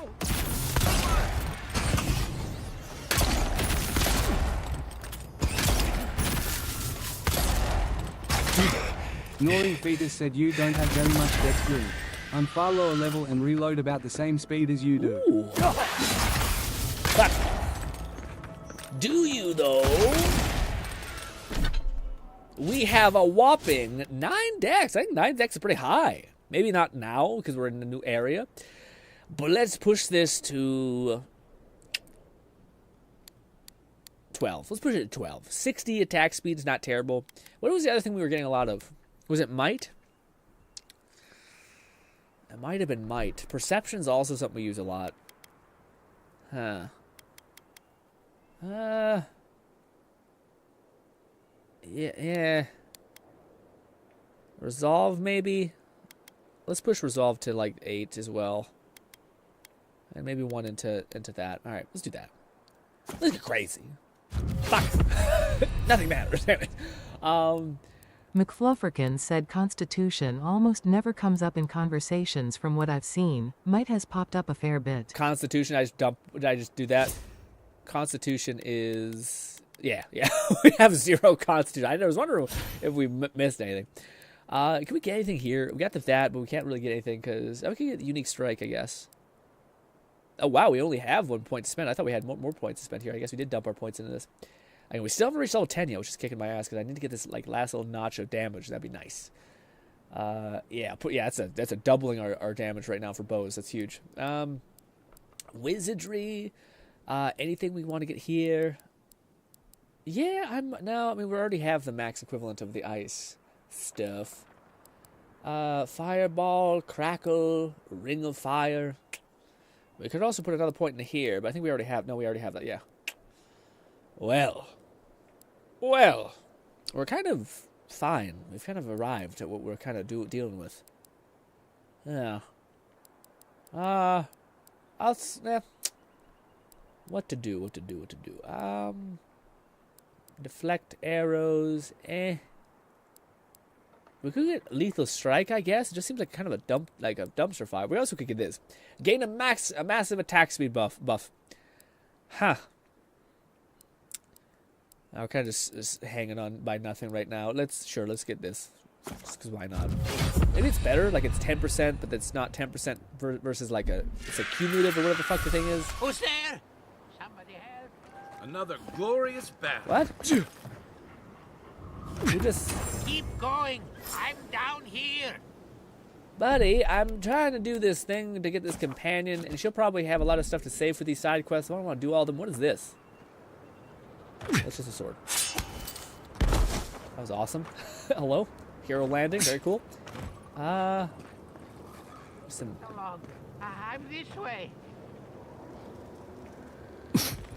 Ignoring Fetus said you don't have very much dex green. I'm far lower level and reload about the same speed as you do.
Ooh. But do you though? We have a whopping 9 dex. I think 9 dex is pretty high. Maybe not now because we're in a new area. But let's push this to 12. Let's push it to 12. 60 attack speed is not terrible. What was the other thing we were getting a lot of? Was it might? It might have been might. Perception's also something we use a lot. Huh. Yeah. Resolve, maybe? Let's push Resolve to, like, 8 as well. And maybe 1 into that. Alright, let's do that. Let's get crazy. Fuck. Nothing matters. Damn it.
McFlufferkin said Constitution almost never comes up in conversations from what I've seen. Might has popped up a fair bit.
Constitution, did I just do that? Constitution is... Yeah. We have 0 Constitution. I was wondering if we missed anything. Can we get anything here? We got that, but we can't really get anything because... we can get Unique Strike, I guess. Oh, wow, we only have 1 point to spend. I thought we had more points to spend here. I guess we did dump our points into this. I mean, we still haven't reached level 10 yet, which is kicking my ass because I need to get this like last little notch of damage. That'd be nice. That's a doubling our damage right now for bows. That's huge. Wizardry. Anything we want to get here? Yeah, we already have the max equivalent of the ice stuff. Fireball, crackle, ring of fire. We could also put another point in here, but I think we already have. No, we already have that. Yeah. Well, we're kind of fine. We've kind of arrived at what we're kind of dealing with. Yeah. What to do? Deflect arrows. We could get Lethal Strike, I guess. It just seems like kind of a dumpster fire. We also could get this. Gain a massive attack speed buff. Huh. We're kind of just hanging on by nothing right now. Let's get this. Just because why not? Maybe it's better, like it's 10%, but it's not 10% versus like it's a cumulative or whatever the fuck the thing is.
Who's there? Somebody help. Another glorious battle.
What? You just...
Keep going. I'm down here.
Buddy, I'm trying to do this thing to get this companion, and she'll probably have a lot of stuff to save for these side quests. I don't want to do all of them. What is this? That's just a sword. That was awesome. Hello. Hero landing. Very cool.
Come along. I'm this way.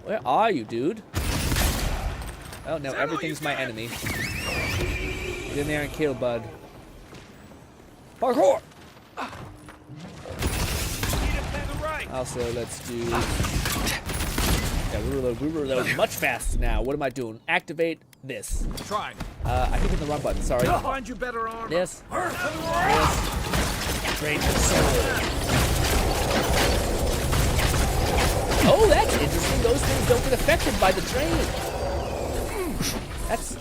Where are you, dude? Oh, now everything's my enemy. Get in there and kill, bud. Parkour! Also, let's do... Yeah, we reload much faster now. What am I doing? Activate this.
Try.
I hit the wrong button. Sorry.
I'll find you better armor.
This. Drain your soul. Oh, that's interesting. Those things don't get affected by the drain.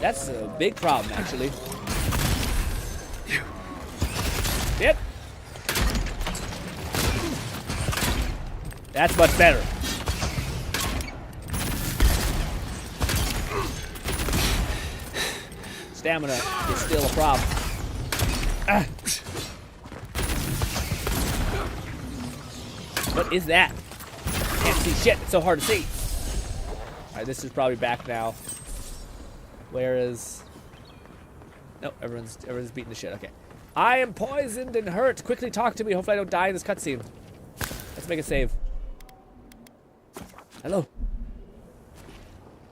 That's a big problem, actually. Yep. That's much better. Stamina is still a problem. Ah. What is that? Can't see shit. It's so hard to see. Alright, this is probably back now. Where is... Nope, everyone's beating the shit. Okay. I am poisoned and hurt. Quickly talk to me. Hopefully I don't die in this cutscene. Let's make a save. Hello.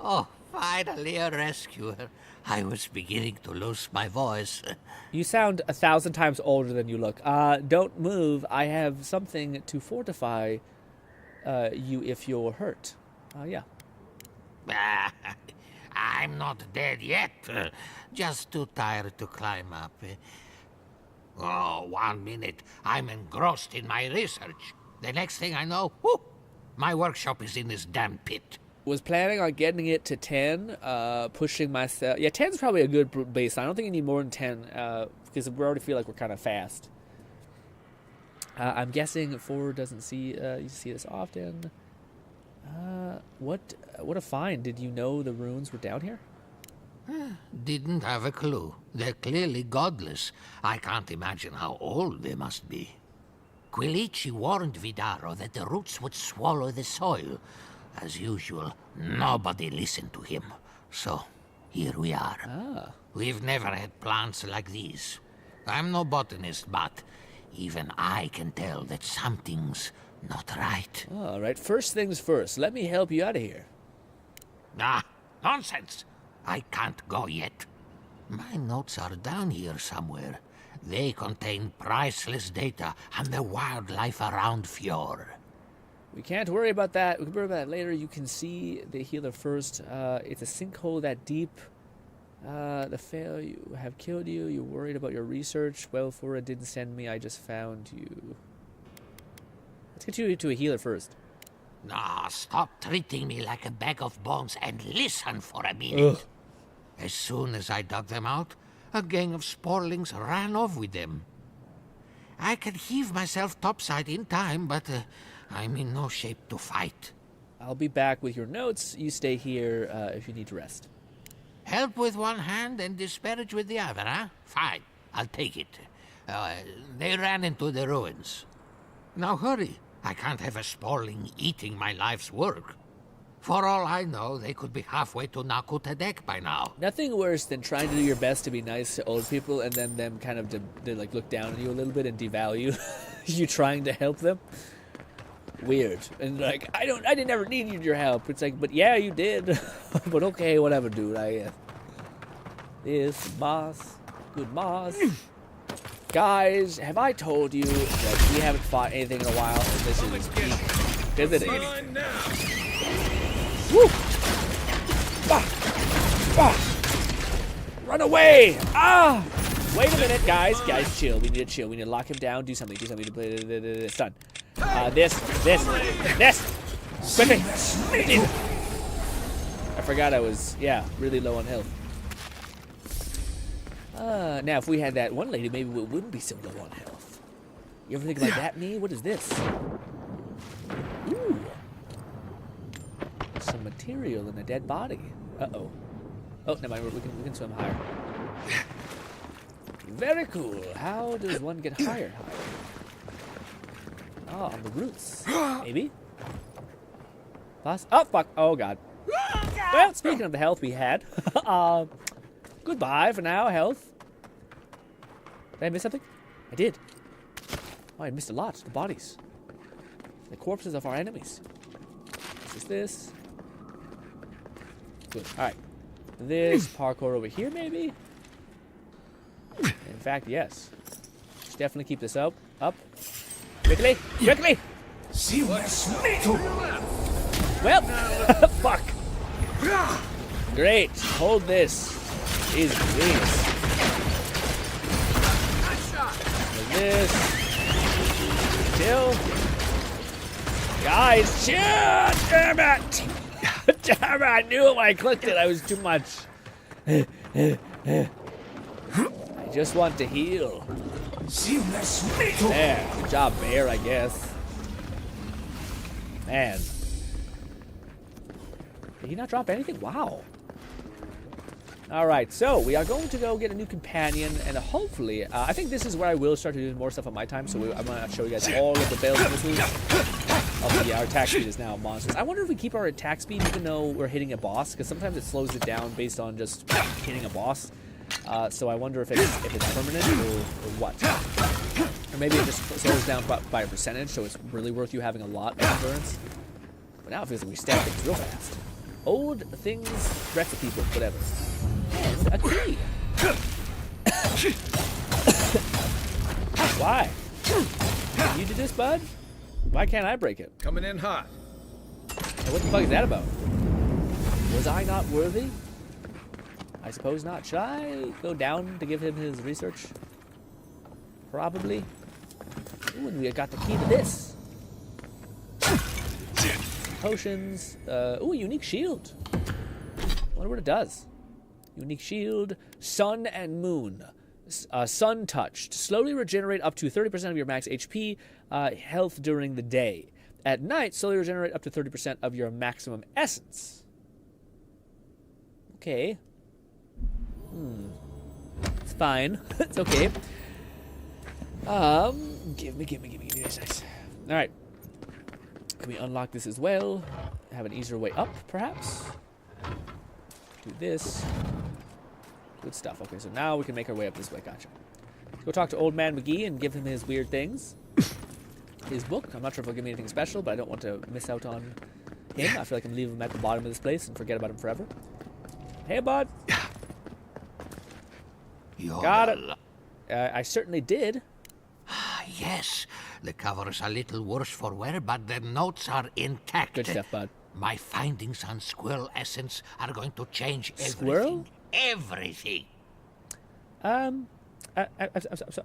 Oh, finally a rescuer. I was beginning to lose my voice.
You sound 1,000 times older than you look. Don't move. I have something to fortify you if you're hurt. Yeah.
I'm not dead yet. Just too tired to climb up. Oh, 1 minute. I'm engrossed in my research. The next thing I know, whoo, my workshop is in this damn pit.
Was planning on getting it to 10, pushing myself. Yeah, 10's probably a good baseline. I don't think you need more than 10, because we already feel like we're kind of fast. I'm guessing 4 doesn't see you see this often. What a find. Did you know the runes were down here?
Didn't have a clue. They're clearly godless. I can't imagine how old they must be. Quilici warned Vidaro that the roots would swallow the soil. As usual, nobody listened to him. So, here we are. We've never had plants like these. I'm no botanist, but even I can tell that something's not right.
All right, first things first. Let me help you out of here.
Ah, nonsense. I can't go yet. My notes are down here somewhere. They contain priceless data on the wildlife around Fjord.
We can't worry about that. We can worry about that later. You can see the healer first. It's a sinkhole that deep. The failure have killed you. You're worried about your research. Well, Fura didn't send me. I just found you. Let's get you to a healer first.
Nah, stop treating me like a bag of bones and listen for a minute. Ugh. As soon as I dug them out, a gang of sporlings ran off with them. I could heave myself topside in time, but I'm in no shape to fight.
I'll be back with your notes. You stay here if you need to rest.
Help with one hand and disparage with the other, huh? Fine, I'll take it. They ran into the ruins. Now hurry. I can't have a sporling eating my life's work. For all I know, they could be halfway to Nakutadek by now.
Nothing worse than trying to do your best to be nice to old people and then them kind of like look down on you a little bit and devalue you trying to help them. Weird. And like, I never needed your help. It's like, but yeah, you did. But okay, whatever, dude. I guess. This moss, good moss. Guys, have I told you that we haven't fought anything in a while? And this is peak visiting. Woo! Bah! Bah! Run away! Ah! Wait a minute, guys. Guys, chill. We need to chill. We need to lock him down. Do something. Do something. It's done. This. Quickly. I forgot I was, really low on health. Now, if we had that one lady, maybe we wouldn't be so low on health. You ever think about that, me? What is this? Ooh. Some material in a dead body. Uh-oh. Oh, never mind. We can swim higher. Very cool. How does one get higher? Oh, on the roots. Maybe? Oh, fuck. Oh, God. Well, speaking of the health we had, goodbye for now, health. Did I miss something? I did. Oh, I missed a lot. The bodies. The corpses of our enemies. Is this? Good. Alright. This parkour over here, maybe? In fact, yes. Let's definitely keep this up. Quickly! See what's to. Well, fuck. Great. Hold this. Jesus. Hold this. Chill. Guys, chill! Damn it! Damn it! I knew it when I clicked it. I was too much. I just want to heal. There. Good job, Bear, I guess. Man. Did he not drop anything? Wow. Alright, so we are going to go get a new companion, and hopefully, I think this is where I will start to do more stuff on my time, so I'm going to show you guys all of the bells and whistles. Oh, yeah, our attack speed is now monstrous. I wonder if we keep our attack speed even though we're hitting a boss, because sometimes it slows it down based on just hitting a boss. So I wonder if it's permanent or what. Or maybe it just slows down by a percentage, so it's really worth you having a lot of endurance. But now it feels like we stab things real fast. Old things, recipe book, whatever. And a key. Why? You did this, bud? Why can't I break it?
Coming in hot.
Hey, what the fuck is that about? Was I not worthy? I suppose not. Should I go down to give him his research? Probably. Ooh, and we got the key to this. Potions. Ooh, a unique shield. Wonder what it does. Unique shield. Sun and moon. Sun touched. Slowly regenerate up to 30% of your max HP health during the day. At night, slowly regenerate up to 30% of your maximum essence. Okay. It's fine. It's okay. Give me this. All right. Can we unlock this as well? Have an easier way up, perhaps? Do this. Good stuff. Okay, so now we can make our way up this way. Gotcha. Let's go talk to Old Man McGee and give him his weird things. His book. I'm not sure if he'll give me anything special, but I don't want to miss out on him. I feel like I can leave him at the bottom of this place and forget about him forever. Hey, bud. Got it. I certainly did.
Yes, the cover's a little worse for wear, but the notes are intact.
Good stuff, bud.
My findings on squirrel essence are going to change everything.
Squirrel?
Everything.
I'm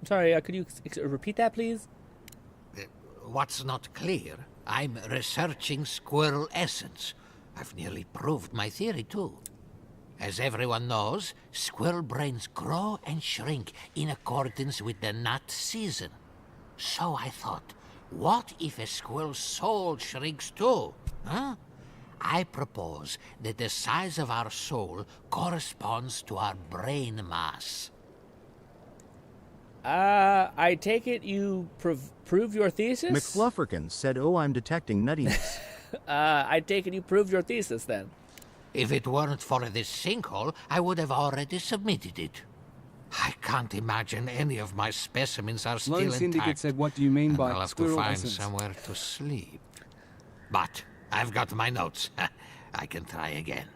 sorry, could you repeat that, please?
What's not clear, I'm researching squirrel essence. I've nearly proved my theory, too. As everyone knows, squirrel brains grow and shrink in accordance with the nut season. So I thought, what if a squirrel's soul shrinks too? Huh? I propose that the size of our soul corresponds to our brain mass.
I take it you prove your thesis?
McFlufferkin said, "Oh, I'm detecting nuttiness."
I take it you proved your thesis then.
If it weren't for this sinkhole, I would have already submitted it. I can't imagine any of my specimens are still intact.
Lone Syndicate said, what do you mean by
I'll have to
squirrel
find
essence?
somewhere to sleep. But I've got my notes. I can try again.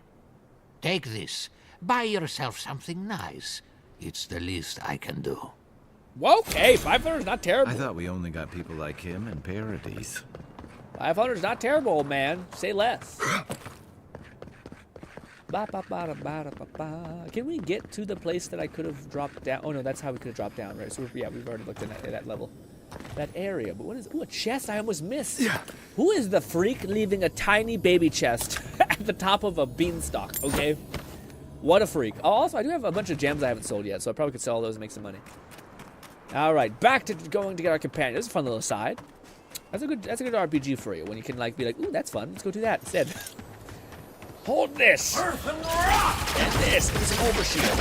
Take this. Buy yourself something nice. It's the least I can do.
Okay, 500 is not terrible.
I thought we only got people like him in parodies.
500 is not terrible, old man. Say less. Can we get to the place that I could have dropped down? Oh, no, that's how we could have dropped down, right? So, yeah, we've already looked at that level. That area. But what is... Ooh, a chest I almost missed. Yeah. Who is the freak leaving a tiny baby chest at the top of a beanstalk, okay? What a freak. Oh, also, I do have a bunch of gems I haven't sold yet, so I probably could sell those and make some money. All right, back to going to get our companion. This is a fun little aside. That's a good RPG for you, when you can, like, be like, ooh, that's fun. Let's go do that instead. Hold this! Earth and rock! And this! Give me some overshield.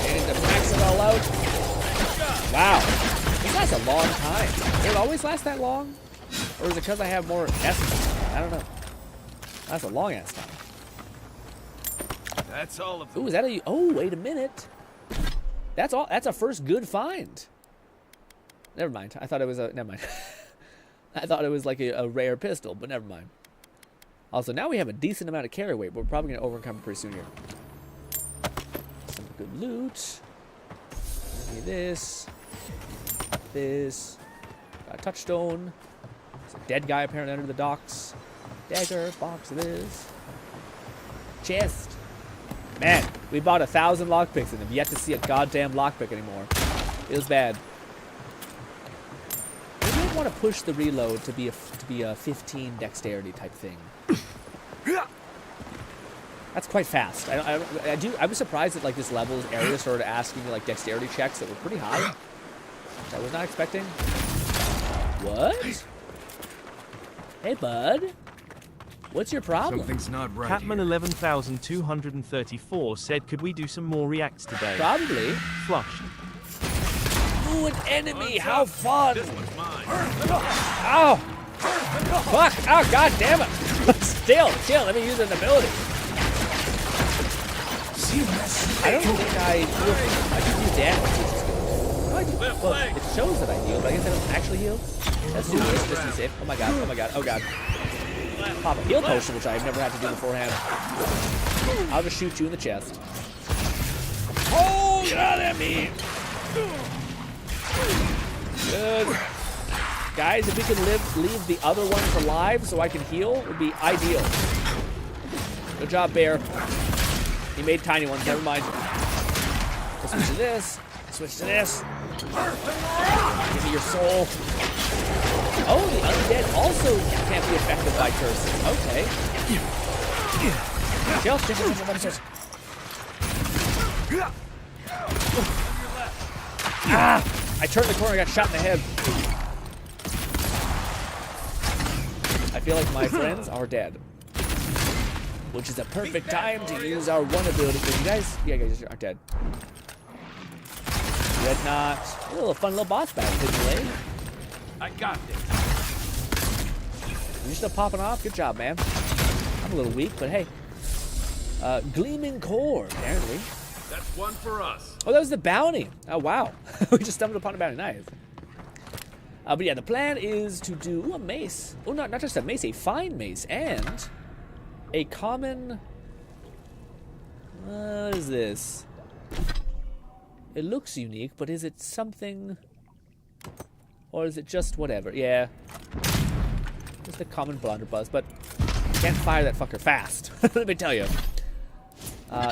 And to max it all out. Wow. This lasts a long time. Did it always last that long? Or is it because I have more essence? I don't know. That's a long ass time.
That's all of them.
Ooh, is that a... Oh, wait a minute. That's all. That's a first good find. Never mind. I thought it was a... Never mind. I thought it was like a rare pistol, but never mind. Also, now we have a decent amount of carry weight, but we're probably going to overcome it pretty soon here. Some good loot. Give me this. This. Got a touchstone. There's a dead guy apparently under the docks. Dagger. Box of this. chest. Man, we bought 1,000 lockpicks and have yet to see a goddamn lockpick anymore. Feels bad. Maybe I want to push the reload to be a 15 dexterity type thing. That's quite fast. I was surprised that like this level's area started asking me like dexterity checks that were pretty high. Which I was not expecting. What? Hey, bud. What's your problem?
Something's not right.
Catman 11,234 said, "Could we do some more reacts today?"
Probably.
Flushed.
Ooh, an enemy! How fun! Ow! Fuck! Oh, god damn it! Still, chill. Let me use an ability. I don't think I can use damage. Well, it shows that I heal, but I guess I don't actually heal. Let's do this just to be safe. Oh my god! Oh my god! Oh god! Pop a heal potion, which I've never had to do beforehand. I'll just shoot you in the chest. Oh, get out of there, me! Good. Guys, if we can leave the other ones alive so I can heal, it would be ideal. Good job, Bear. He made tiny ones, never mind. We'll switch to this. Switch to this. Give me your soul. Oh, the undead also can't be affected by curses. Okay. Chill. Ah! I turned the corner and got shot in the head. I feel like my friends are dead. Which is a perfect time to use our one ability. You guys are dead. Dreadnought. A little fun little boss battle, didn't you, Lane?
I got this.
You're still popping off? Good job, man. I'm a little weak, but hey. Gleaming core, apparently.
That's one for us.
Oh, that was the bounty. Oh, wow. We just stumbled upon a bounty. Nice. But yeah, the plan is to do a mace. Oh, not just a mace, a fine mace. And a common... What is this? It looks unique, but is it something... Or is it just whatever? Yeah. Just a common blunderbuss, but can't fire that fucker fast. Let me tell you.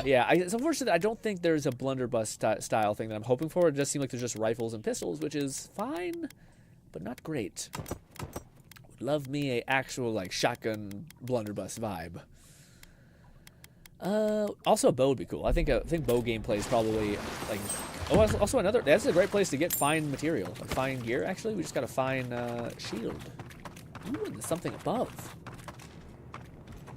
Yeah, it's unfortunate. I don't think there's a blunderbuss style thing that I'm hoping for. It does seem like there's just rifles and pistols, which is fine, but not great. Would love me a actual like shotgun blunderbuss vibe. Also a bow would be cool. I think bow gameplay is probably like. Oh, also another. That's a great place to get fine material, like fine gear. Actually, we just got a fine shield. Ooh, and there's something above.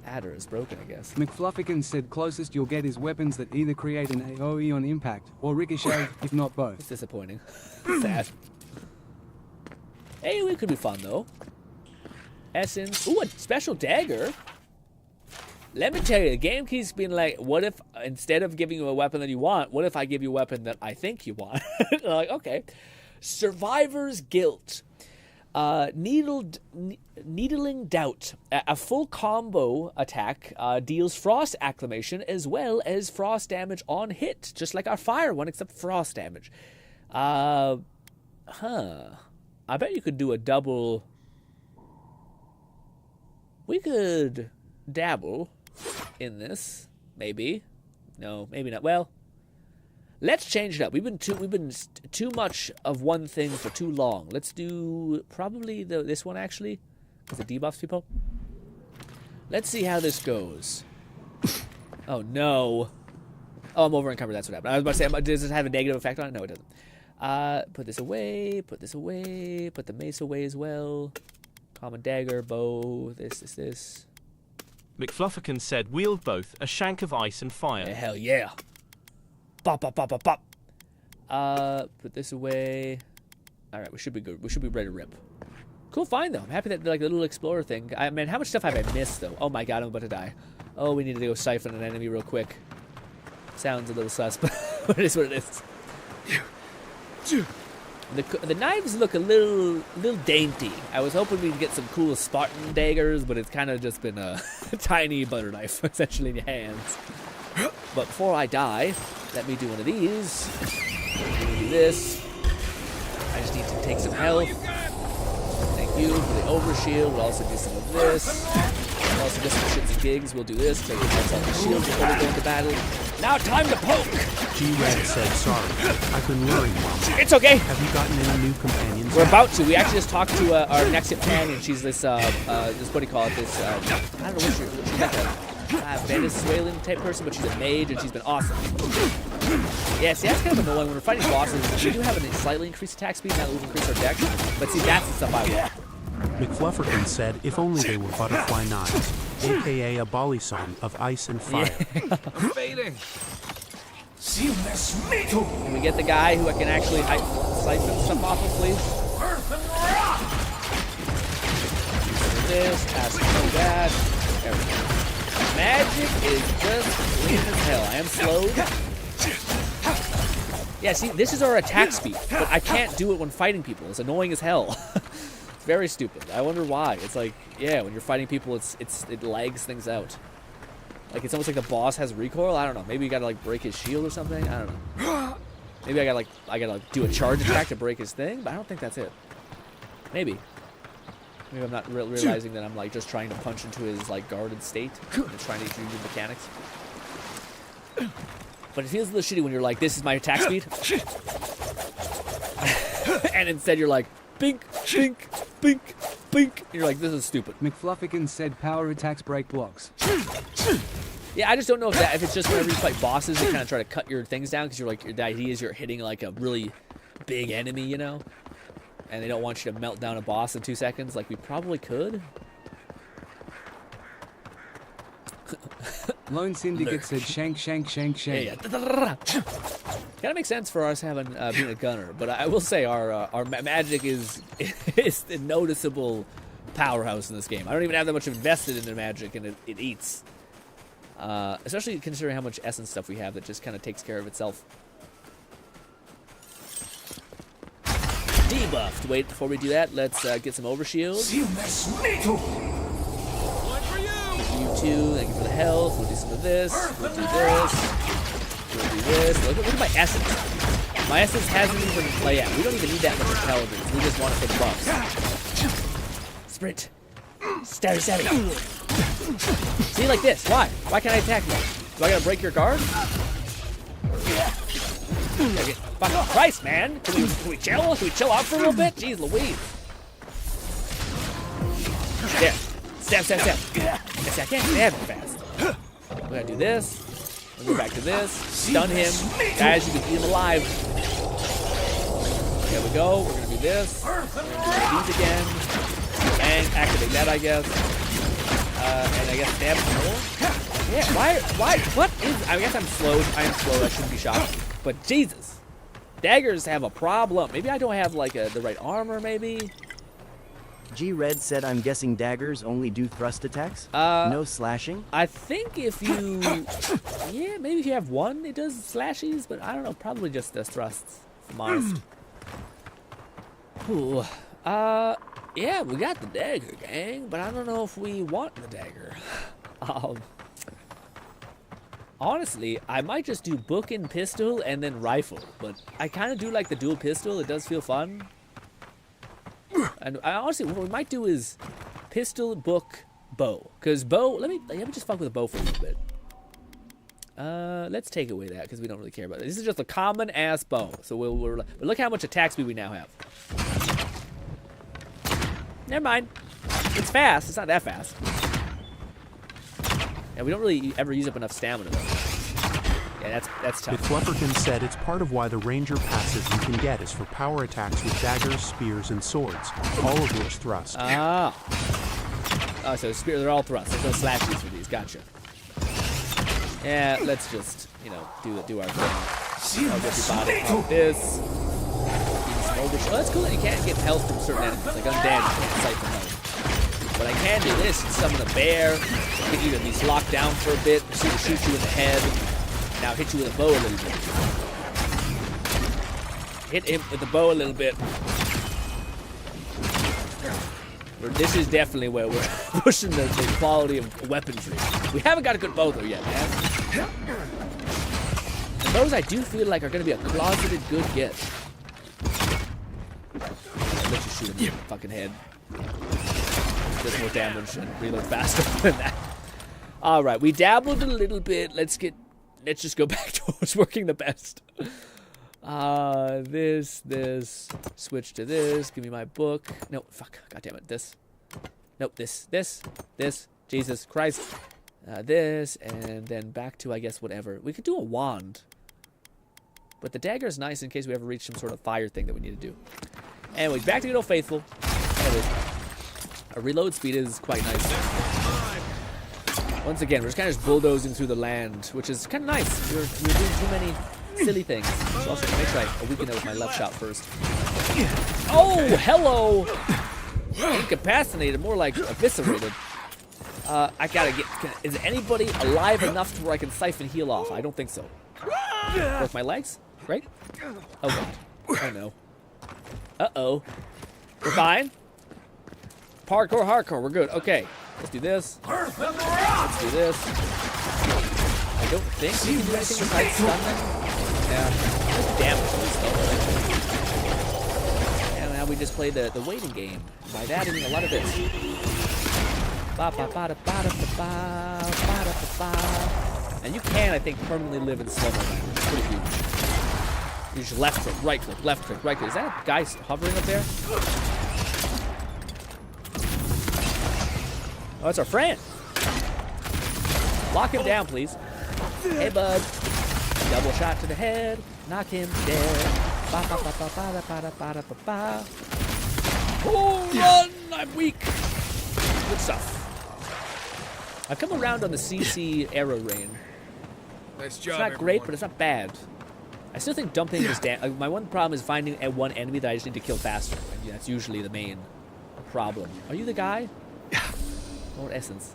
Adder is broken, I guess.
McFluffican said closest you'll get is weapons that either create an AoE on impact or ricochet, if not both.
It's disappointing. Sad. Hey, it could be fun though. Essence. Ooh, a special dagger. Let me tell you, the game keeps being like, what if instead of giving you a weapon that you want, what if I give you a weapon that I think you want? Like, okay. Survivor's Guilt. Needling Doubt. A full combo attack deals frost acclamation as well as frost damage on hit, just like our fire one, except frost damage. I bet you could do a double. We could dabble in this, maybe. No, maybe not. Well, let's change it up. We've been too much of one thing for too long. Let's do probably this one actually, because it debuffs people. Let's see how this goes. Oh no! Oh, I'm over encumbered. That's what happened. I was about to say, does this have a negative effect on it? No, it doesn't. Put this away. Put this away. Put the mace away as well. Common dagger, bow. This.
McFluffican said, "Wield both, a shank of ice and fire."
Yeah, hell yeah. Pop, pop, pop, pop, pop. Put this away. All right, we should be good. We should be ready to rip. Cool find, though. I'm happy that, like, the little explorer thing. I mean, how much stuff have I missed, though? Oh, my God, I'm about to die. Oh, we need to go siphon an enemy real quick. Sounds a little sus, but it is what it is. The knives look a little dainty. I was hoping we'd get some cool Spartan daggers, but it's kind of just been a tiny butter knife, essentially, in your hands. But before I die, let me do one of these. Let me do this. I just need to take some health. Thank you for the overshield. We'll also do some of this. We'll So just for shits and gigs, we'll do this. Take ourselves the shield before we go into battle. Now time to poke!
G-Red said, sorry, I've been luring well.
It's okay!
Have you gotten any new companions?
We're about to. We actually just talked to our next companion. She's this, what do you call it? This, I don't know what she's like a Venezuelan type person, but she's a mage and she's been awesome. Yeah, see, that's kind of annoying. When we're fighting bosses, we do have a slightly increased attack speed, now that we've increased our dex. But see, that's the stuff I want.
McFlufferkin said, if only they were butterfly knives, aka a balisong of ice and fire.
Yeah.
I'm fading.
Can we get the guy who can actually siphon stuff off of, please? This, ask for that. There we go. Magic is just clean as hell. I am slowed. Yeah, see, this is our attack speed, but I can't do it when fighting people. It's annoying as hell. It's very stupid. I wonder why. It's like, yeah, when you're fighting people, it lags things out. Like, it's almost like the boss has recoil. I don't know. Maybe you gotta like break his shield or something. I don't know. Maybe I gotta do a charge attack to break his thing, but I don't think that's it. Maybe. Maybe I'm not realizing that I'm like just trying to punch into his like guarded state and trying to use new mechanics. But it feels a little shitty when you're like, this is my attack speed. And instead you're like, bink, bink, bink, bink. And you're like, this is stupid.
McFlufferkin said power attacks break blocks.
Yeah, I just don't know if it's just whenever you fight bosses, you kind of try to cut your things down because you're like, the idea is you're hitting like a really big enemy, you know? And they don't want you to melt down a boss in 2 seconds like we probably could.
Lone Syndicate said shank, shank, shank, shank.
Yeah. Kind of makes sense for us having being a gunner, but I will say our magic is the noticeable powerhouse in this game. I don't even have that much invested into magic, and it eats. Especially considering how much essence stuff we have that just kind of takes care of itself. Debuffed. Wait, before we do that, let's get some overshield. You too, thank you for the health. We'll do some of this. We'll do this. We'll do this. Look at my essence. My essence hasn't even played out. We don't even need that much intelligence. We just want it for the buffs. Sprint. Stabby, stabby. See, like this. Why? Why can't I attack you? Do I gotta break your guard? Fucking Christ, man. Can we chill? Can we chill out for a little bit? Jeez Louise. There. Stab, stab, stab. See, I can't stab him fast. We're gonna do this. We'll go back to this. Stun him. Guys, you can eat him alive. There we go. We're gonna do this. We're gonna do these again. And activate that, I guess. And I guess stab some more. Yeah, why, what is, I guess I'm slowed. I am slow. I shouldn't be shocked. But Jesus. Daggers have a problem. Maybe I don't have, like, the right armor, maybe?
G-Red said, I'm guessing daggers only do thrust attacks? No slashing?
I think if you... yeah, maybe if you have one, it does slashes, but I don't know. Probably just does thrusts, if I'm honest. Ooh. Yeah, we got the dagger, gang, but I don't know if we want the dagger. Honestly, I might just do book and pistol and then rifle, but I kind of do like the dual pistol. It does feel fun. And I honestly, what we might do is pistol, book, bow. Because bow, let me just fuck with a bow for a little bit. Let's take away that because we don't really care about it. This is just a common ass bow. So but look how much attack speed we now have. Never mind. It's fast. It's not that fast. Yeah, we don't really ever use up enough stamina though. Yeah, that's tough.
McFlufferkin said it's part of why the ranger passive you can get is for power attacks with daggers, spears, and swords, all of which thrust.
Ah. Oh, so they're all thrust. There's no slashes for these. Gotcha. Yeah, let's just, you know, do our thing. I'll get your body pop this. Oh, that's cool that you can't get health from certain enemies, like undead, you can't siphon health. But I can do this and summon a bear, get you to at least lock down for a bit, proceed to shoot you in the head. Now hit you with a bow a little bit. Hit him with the bow a little bit. This is definitely where we're pushing the quality of weaponry. We haven't got a good bow though yet, man. And those I do feel like are going to be a closeted good get. Let's just shoot him in the fucking head. Does more damage and reload faster than that. All right, we dabbled a little bit. Let's just go back to what was working the best. This. Switch to this. Give me my book. No, fuck. God damn it. This. Nope. This. Jesus Christ. This, and then back to, I guess, whatever. We could do a wand. But the dagger is nice in case we ever reach some sort of fire thing that we need to do. Anyways, back to good old faithful. Anyways, our reload speed is quite nice. Once again, we're just kind of just bulldozing through the land, which is kind of nice. We're doing too many silly things. So also, make sure I weaken it with my left shot first. Oh, hello! Incapacitated, more like eviscerated. I gotta get... Is anybody alive enough to where I can siphon heal off? I don't think so. Broke my legs? Right? Oh, God. Oh, no. Uh-oh. We're fine. Parkour, hardcore. We're good. Okay. Let's do this. Let's do this. I don't think we can do anything besides stun them. Yeah. There's damage though. And now we just play the waiting game. By that, I mean a lot of this. And you can, I think, permanently live in slow-mo. It's pretty huge. You just left click, right click, left click, right click. Is that a guy hovering up there? Oh, that's our friend. Lock him down, please. Hey, bud. Double shot to the head. Knock him dead. Oh, run! I'm weak. Good stuff. I've come around on the CC arrow rain.
Nice job,
it's not great, but it's not bad. I still think dumping is my one problem is finding one enemy that I just need to kill faster. Yeah, that's usually the main problem. Are you the guy? Lord Essence.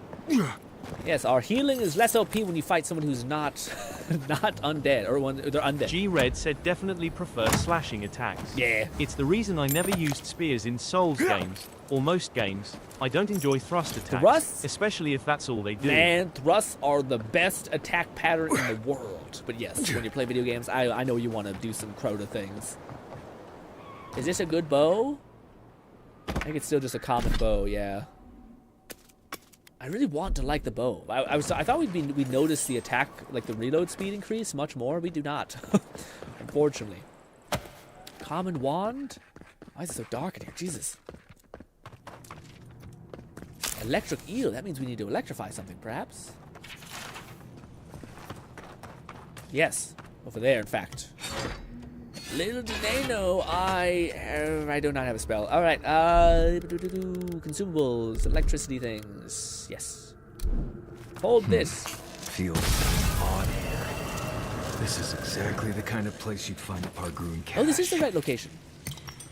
Yes, our healing is less OP when you fight someone who's not undead, or when they're undead.
G-Red said definitely prefer slashing attacks.
Yeah.
It's the reason I never used spears in Souls games, or most games. I don't enjoy thrust attacks.
Thrusts?
Especially if that's all they do.
Man, thrusts are the best attack pattern in the world. But yes, when you play video games, I know you want to do some Crota things. Is this a good bow? I think it's still just a common bow, yeah. I really want to like the bow. I thought we'd notice the attack, like the reload speed increase much more. We do not, unfortunately. Common wand? Why is it so dark in here? Jesus. Electric eel. That means we need to electrify something, perhaps. Yes, over there. In fact. Little do they know, I do not have a spell. All right, consumables, electricity things. Yes. Hold this.
Feels odd here. This is exactly the kind of place you'd find a Pargroon cache.
Oh, this is the right location.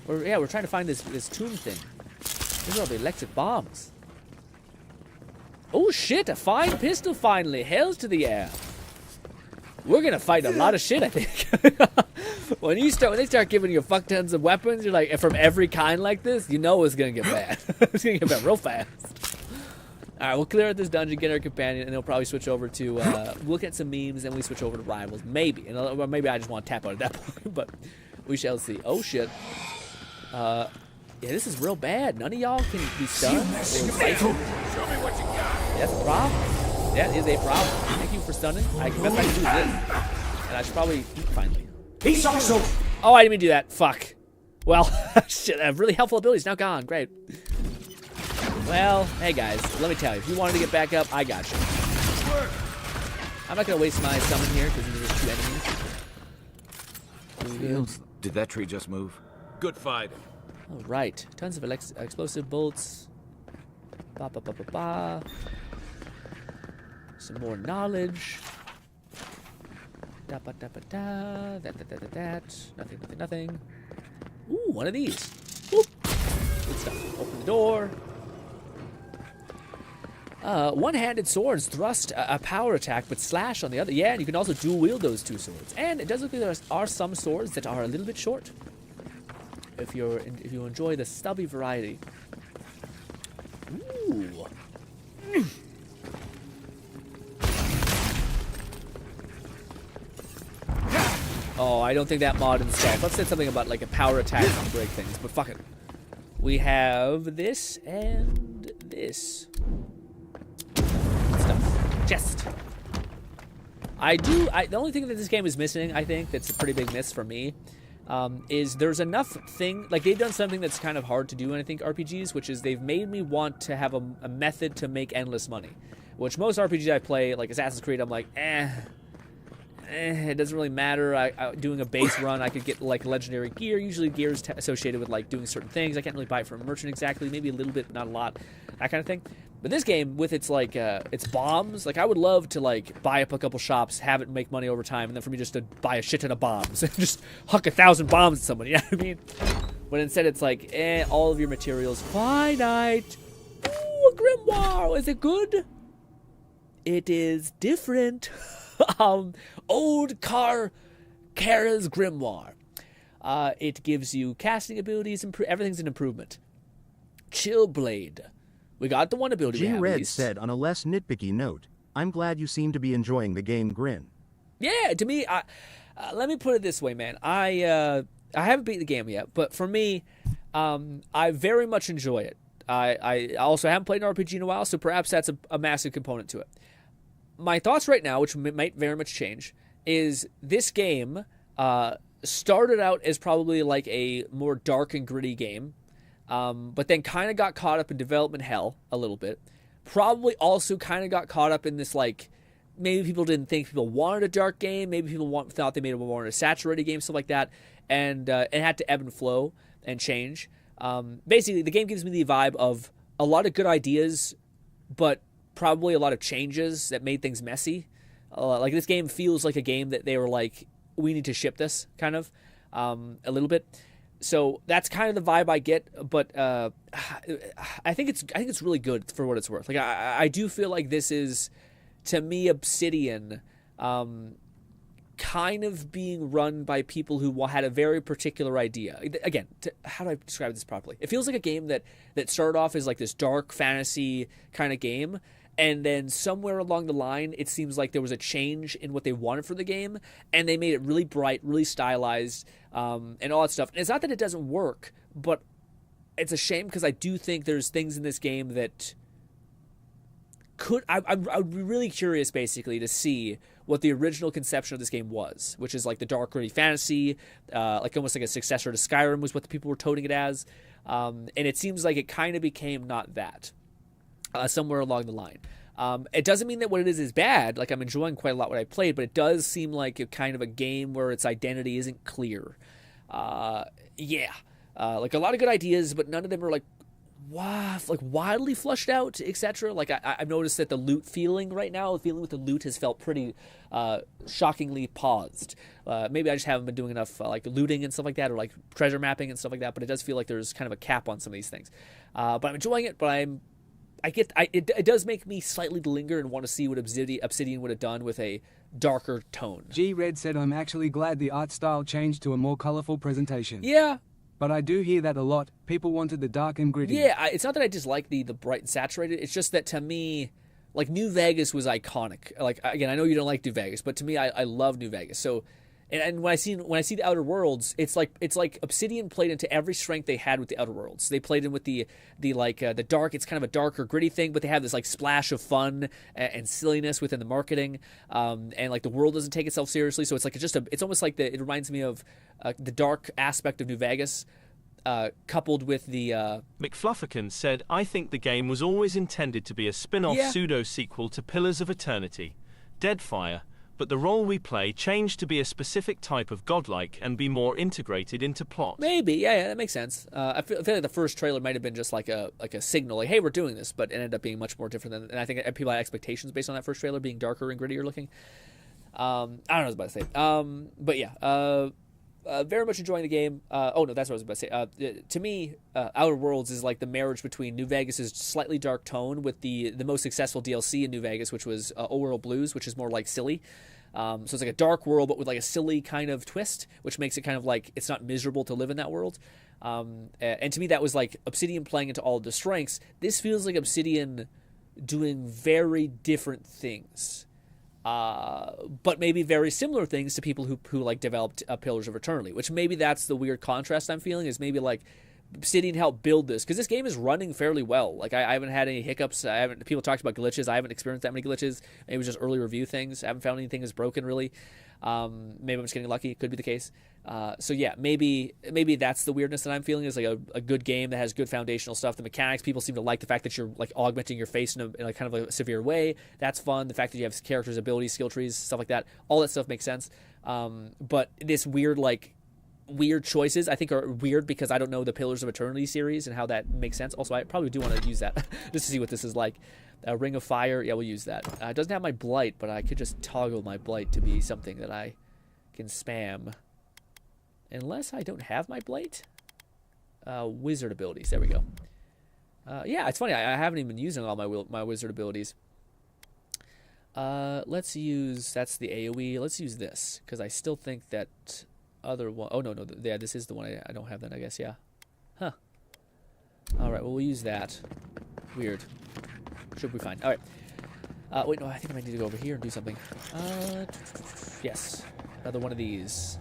We're trying to find this tomb thing. These are all the electric bombs. Oh shit! A fine pistol finally. Hells to the air. We're gonna fight a lot of shit, I think. when they start giving you fuck tons of weapons, you're like, from every kind like this, you know it's gonna get bad. It's gonna get bad real fast. All right, we'll clear out this dungeon, get our companion, and they'll probably switch over to look at some memes, and we switch over to rivals, maybe. Or maybe I just want to tap out at that point, but we shall see. Oh shit. Yeah, this is real bad. None of y'all can be stunned or fight. Show me what you got. That's a problem. That is a problem. Thank you for stunning. I best I can do is this. And I should probably finally.
He's also.
Oh, I didn't mean to do that. Fuck. Well, shit. A really helpful ability is now gone. Great. Well, hey guys, let me tell you. If you wanted to get back up, I got you. I'm not gonna waste my summon here because there's two enemies.
Did that tree just move?
Good fighting.
All right. Tons of explosive bolts. Ba ba ba ba ba. Some more knowledge. Da ba da ba da. That. Nothing. Ooh, one of these. Whoop. Good stuff. Open the door. One-handed swords thrust a power attack, but slash on the other. Yeah, and you can also dual wield those two swords. And it does look like there are some swords that are a little bit short. If you enjoy the stubby variety. Ooh. Oh, I don't think that mod in stack. Let's say something about like a power attack to break things, but fuck it. We have this and this. Stuff. chest. The only thing that this game is missing, I think, that's a pretty big miss for me, is there's enough like they've done something that's kind of hard to do in, I think, RPGs, which is they've made me want to have a method to make endless money, which most RPGs I play, like Assassin's Creed, I'm like, it doesn't really matter. Doing a base run, I could get like legendary gear. Usually gear is associated with like doing certain things. I can't really buy it from a merchant exactly, maybe a little bit, but not a lot, that kind of thing. But this game, with its like its bombs, like I would love to like buy up a couple shops, have it make money over time, and then for me just to buy a shit ton of bombs and just huck 1,000 bombs at somebody. You know what I mean? But instead, it's like, all of your materials finite. Ooh, a grimoire. Is it good? It is different. Old Kara's grimoire. It gives you casting abilities. Everything's an improvement. Chillblade. We got the one ability.
G-Red said on a less nitpicky note, I'm glad you seem to be enjoying the game GRINN.
Yeah, to me, let me put it this way, man. I haven't beaten the game yet, but for me, I very much enjoy it. I also haven't played an RPG in a while, so perhaps that's a massive component to it. My thoughts right now, which might very much change, is this game started out as probably like a more dark and gritty game, but then kind of got caught up in development hell a little bit. Probably also kind of got caught up in this, like, maybe people didn't think people wanted a dark game, maybe people thought they made a more saturated game, stuff like that, and it had to ebb and flow and change. Basically, the game gives me the vibe of a lot of good ideas, but probably a lot of changes that made things messy. Like, this game feels like a game that they were like, we need to ship this, kind of, a little bit. So that's kind of the vibe I get, but I think it's really good for what it's worth. Like, I do feel like this is, to me, Obsidian, kind of being run by people who had a very particular idea. Again, how do I describe this properly? It feels like a game that started off as like this dark fantasy kind of game, and then somewhere along the line, it seems like there was a change in what they wanted for the game, and they made it really bright, really stylized, and all that stuff. And it's not that it doesn't work, but it's a shame because I do think there's things in this game that I would be really curious, basically, to see what the original conception of this game was, which is like the dark, gritty fantasy, like almost like a successor to Skyrim was what the people were toting it as. And it seems like it kind of became not that. Somewhere along the line. It doesn't mean that what it is bad. Like, I'm enjoying quite a lot what I played, but it does seem like a kind of a game where its identity isn't clear. Like a lot of good ideas, but none of them are like, wow, like wildly flushed out, etc. Like, I've noticed that the loot feeling right now, the feeling with the loot has felt pretty shockingly paused. Maybe I just haven't been doing enough like looting and stuff like that, or like treasure mapping and stuff like that, but it does feel like there's kind of a cap on some of these things. But I'm enjoying it, but it does make me slightly linger and want to see what Obsidian would have done with a darker tone.
G-Red said, I'm actually glad the art style changed to a more colorful presentation.
Yeah.
But I do hear that a lot. People wanted the dark and gritty.
Yeah, it's not that I dislike the bright and saturated. It's just that, to me, like, New Vegas was iconic. Like, again, I know you don't like New Vegas, but to me, I love New Vegas. So, and when I see the Outer Worlds, it's like Obsidian played into every strength they had with the Outer Worlds. They played in with the dark. It's kind of a darker, gritty thing, but they have this like splash of fun and silliness within the marketing. And like the world doesn't take itself seriously, so it's like it's almost like it reminds me of the dark aspect of New Vegas. Coupled with the...
McFlufferkin said, I think the game was always intended to be a spin-off pseudo-sequel to Pillars of Eternity, Deadfire, but the role we play changed to be a specific type of godlike and be more integrated into plot.
Maybe, yeah, that makes sense. I feel like the first trailer might have been just like a signal, like, hey, we're doing this, but it ended up being much more different than... And I think people had expectations based on that first trailer being darker and grittier looking. I don't know what I was about to say. But yeah, very much enjoying the game. That's what I was about to say. To me, Outer Worlds is like the marriage between New Vegas' slightly dark tone with the most successful DLC in New Vegas, which was Old World Blues, which is more like silly. So it's like a dark world, but with like a silly kind of twist, which makes it kind of like it's not miserable to live in that world. And to me, that was like Obsidian playing into all of the strengths. This feels like Obsidian doing very different things. But maybe very similar things to people who like developed Pillars of Eternity, which maybe that's the weird contrast I'm feeling, is maybe like Obsidian helped build this, because this game is running fairly well. Like, I haven't had any hiccups. People talked about glitches. I haven't experienced that many glitches. It was just early review things. I haven't found anything is broken, really. Maybe I'm just getting lucky. It could be the case. So yeah, maybe that's the weirdness that I'm feeling, is like a good game that has good foundational stuff. The mechanics, people seem to like the fact that you're like augmenting your face in a kind of a severe way. That's fun. The fact that you have characters' abilities, skill trees, stuff like that. All that stuff makes sense. But this weird choices, I think, are weird because I don't know the Pillars of Eternity series and how that makes sense. Also, I probably do want to use that just to see what this is like. Ring of Fire, yeah, we'll use that. It doesn't have my Blight, but I could just toggle my Blight to be something that I can spam. Unless I don't have my Blight. Wizard abilities, there we go. Yeah, it's funny, I haven't even been using all my wizard abilities. Let's use, that's the AoE, let's use this, because I still think that other one, oh no, yeah, this is the one I don't have then, I guess, yeah. Huh. Alright, well, we'll use that. Weird. Should be fine. Alright. Wait, no, I think I might need to go over here and do something. Yes. Another one of these.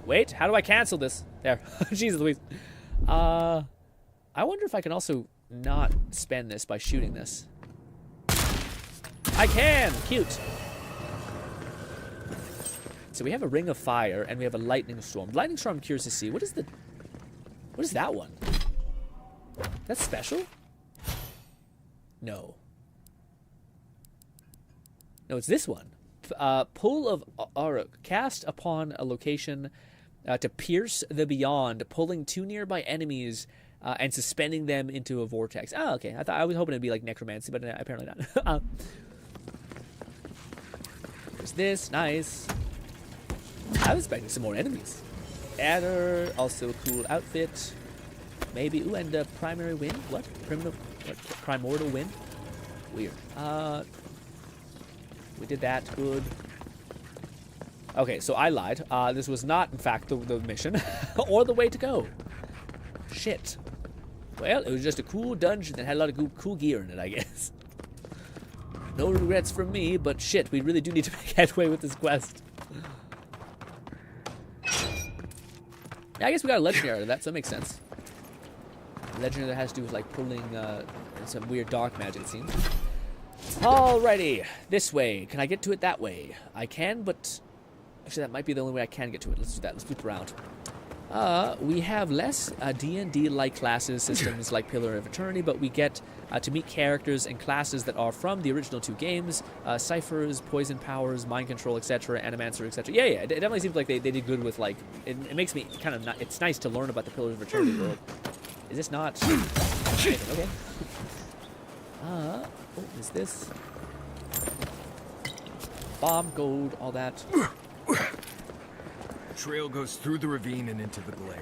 Wait, how do I cancel this? There. Jesus Louise. I wonder if I can also not spend this by shooting this. I can! Cute. So we have a Ring of Fire, and we have a Lightning Storm. Lightning Storm, I'm curious to see. What is that one? That's special? No. No, it's this one. Pull of Aura. Cast upon a location to pierce the beyond, pulling 2 nearby enemies and suspending them into a vortex. Oh, okay. I was hoping it'd be like necromancy, but apparently not. There's this. Nice. I was expecting some more enemies. Adder, also a cool outfit. Maybe, ooh, and primary wind. What? Primordial wind? Weird. We did that. Good. Okay, so I lied. This was not, in fact, the mission or the way to go. Shit. Well, it was just a cool dungeon that had a lot of cool gear in it, I guess. No regrets from me, but shit, we really do need to make headway with this quest. Yeah, I guess we got a legendary out of that, so that makes sense. Legendary that has to do with like pulling some weird dark magic, it seems. Alrighty, this way. Can I get to it that way? I can, but actually that might be the only way I can get to it. Let's do that. Let's loop around. We have less D&D-like classes, systems like Pillar of Eternity, but we get to meet characters and classes that are from the original 2 games. Ciphers, poison powers, mind control, etc., animancer, etc. Yeah, it definitely seems like they did good with, like, it makes me kind of, it's nice to learn about the Pillars of Eternity world. Is this not? Okay. Oh, is this? Bomb, gold, all that.
Trail goes through the ravine and into the glade.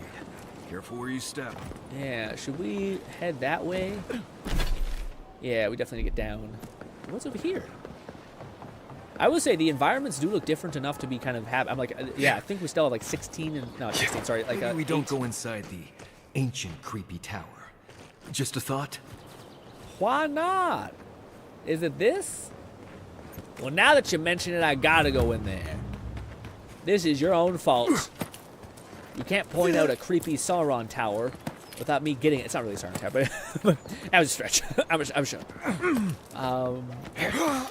Careful where you step.
Yeah, should we head that way? Yeah, we definitely need to get down. What's over here? I would say the environments do look different enough to be kind of I'm like, yeah, I think we still have like 16 and not 16. Sorry, like
maybe we don't go inside the ancient creepy tower. Just a thought.
Why not? Is it this? Well, now that you mention it, I gotta go in there. This is your own fault. You can't point out a creepy Sauron tower without me getting it. It's not really a Sauron tower, but that was a stretch. I'm sure.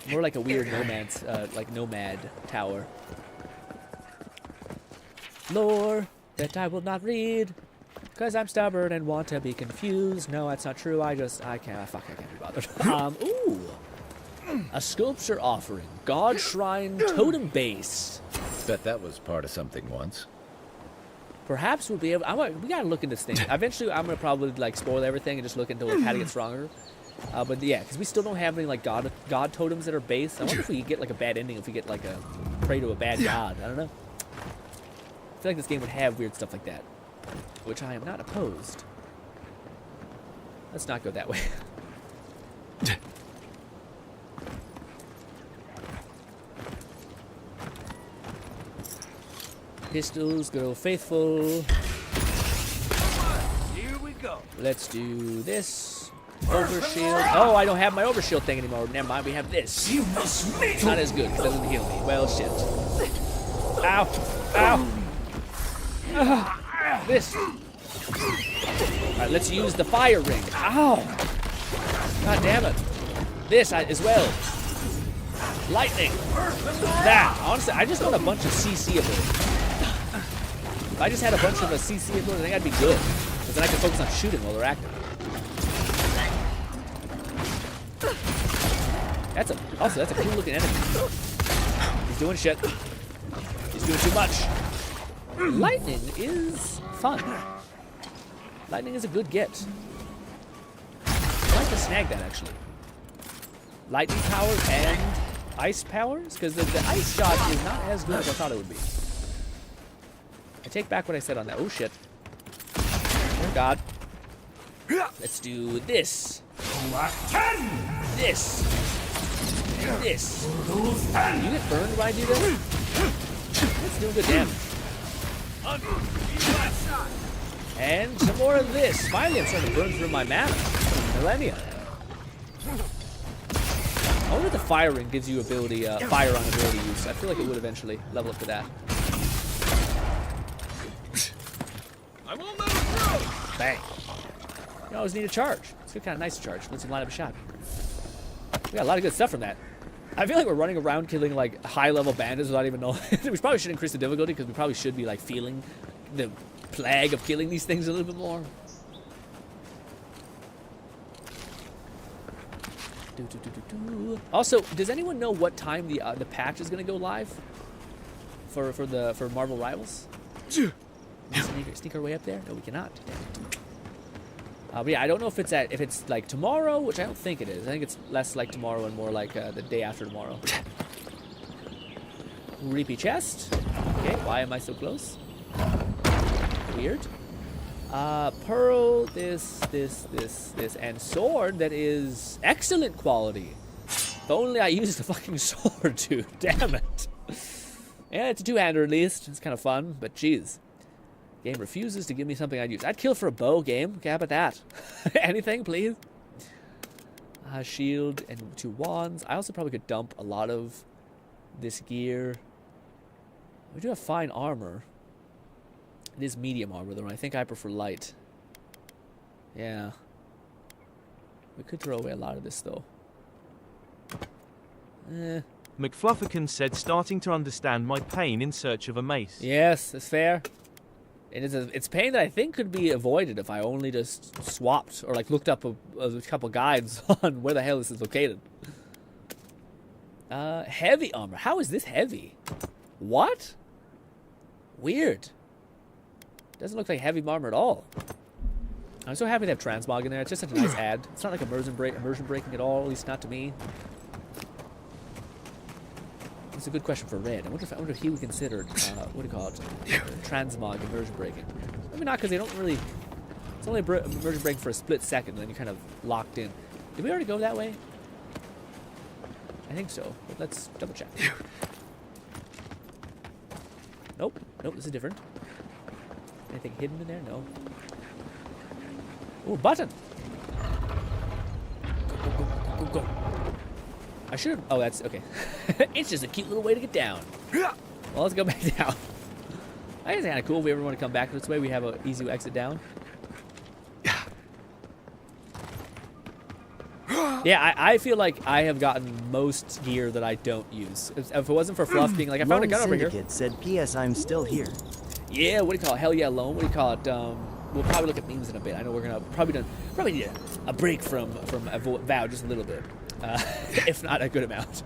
More like a weird nomad tower. Lore that I will not read, because I'm stubborn and want to be confused. No, that's not true. I can't be bothered. Ooh. A sculpture offering. God Shrine Totem Base.
Bet that was part of something once.
Perhaps we'll be able... we gotta look into this thing. Eventually, I'm gonna probably like spoil everything and just look into like how to get stronger. But yeah, because we still don't have any like god totems that are based. I wonder if we get like a bad ending if we get like a pray to a bad god. I don't know. I feel like this game would have weird stuff like that, which I am not opposed. Let's not go that way. Pistols, girl faithful.
Here we go.
Let's do this. Overshield. Oh, I don't have my overshield thing anymore. Never mind, we have this.
You must meet.
It's not as good because it doesn't heal me. Well, shit. Ow. Ow. This. Alright, let's use the fire ring. Ow! God damn it. This as well. Lightning. That. Honestly, I just want a bunch of CC ability. If I just had a bunch of CC ability, I think I'd be good. Because then I can focus on shooting while they're active. That's a cool looking enemy. He's doing shit. He's doing too much. Lightning is fun. Lightning is a good get. I'd like to snag that actually. Lightning powers and ice powers? Because the ice shot is not as good as I thought it would be. I take back what I said on that. Oh shit. Oh god. Let's do this. This. This. You get burned when I do this? That's doing good damage. And some more of this. Finally, I'm starting to burn through my mana. Millennia. I wonder if the fire ring gives you ability, fire on ability use. I feel like it would eventually level up to that.
I won't let him through.
Bang. You always need a charge. It's kind of nice to charge. Lets you line up a shot. We got a lot of good stuff from that. I feel like we're running around killing like high-level bandits without even knowing. We probably should increase the difficulty because we probably should be like feeling the plague of killing these things a little bit more. Also, does anyone know what time the patch is going to go live for Marvel Rivals? Sneak our way up there? No, we cannot. But yeah, I don't know if it's like tomorrow, which I don't think it is. I think it's less like tomorrow and more like the day after tomorrow. Creepy chest. Okay, why am I so close? Weird. Pearl, this, and sword that is excellent quality. If only I used the fucking sword, dude. Damn it. Yeah, it's a two-hander at least. It's kind of fun, but jeez. Game refuses to give me something I'd use. I'd kill for a bow, game. Okay, how about that? Anything, please? Shield and 2 wands. I also probably could dump a lot of this gear. We do have fine armor. It is medium armor, though. I think I prefer light. Yeah. We could throw away a lot of this, though.
McFlufferkin said, starting to understand my pain in search of a mace.
Yes, that's fair. It's pain that I think could be avoided if I only just swapped or like looked up a couple guides on where the hell this is located. Heavy armor. How is this heavy? What? Weird. Doesn't look like heavy armor at all. I'm so happy to have transmog in there. It's just such a nice add. It's not like immersion breaking at all, at least not to me. That's a good question for Red. I wonder if he would consider what do you call it? Transmog immersion breaking. Maybe not, because they don't really. It's only immersion breaking for a split second, and then you're kind of locked in. Did we already go that way? I think so, but let's double check. Nope. Nope. This is different. Anything hidden in there? No. Ooh, button. Go. I should have. Oh, that's okay. It's just a cute little way to get down. Well, let's go back down. I think it's kind of cool if we ever want to come back this way. We have an easy exit down. Yeah, I feel like I have gotten most gear that I don't use. If it wasn't for Fluff being like, I found a gun over here.
Said, P.S. I'm still here.
Yeah, what do you call it? Hell yeah, alone. What do you call it? We'll probably look at memes in a bit. I know we're gonna probably need a break from Avowed just a little bit. If not a good amount.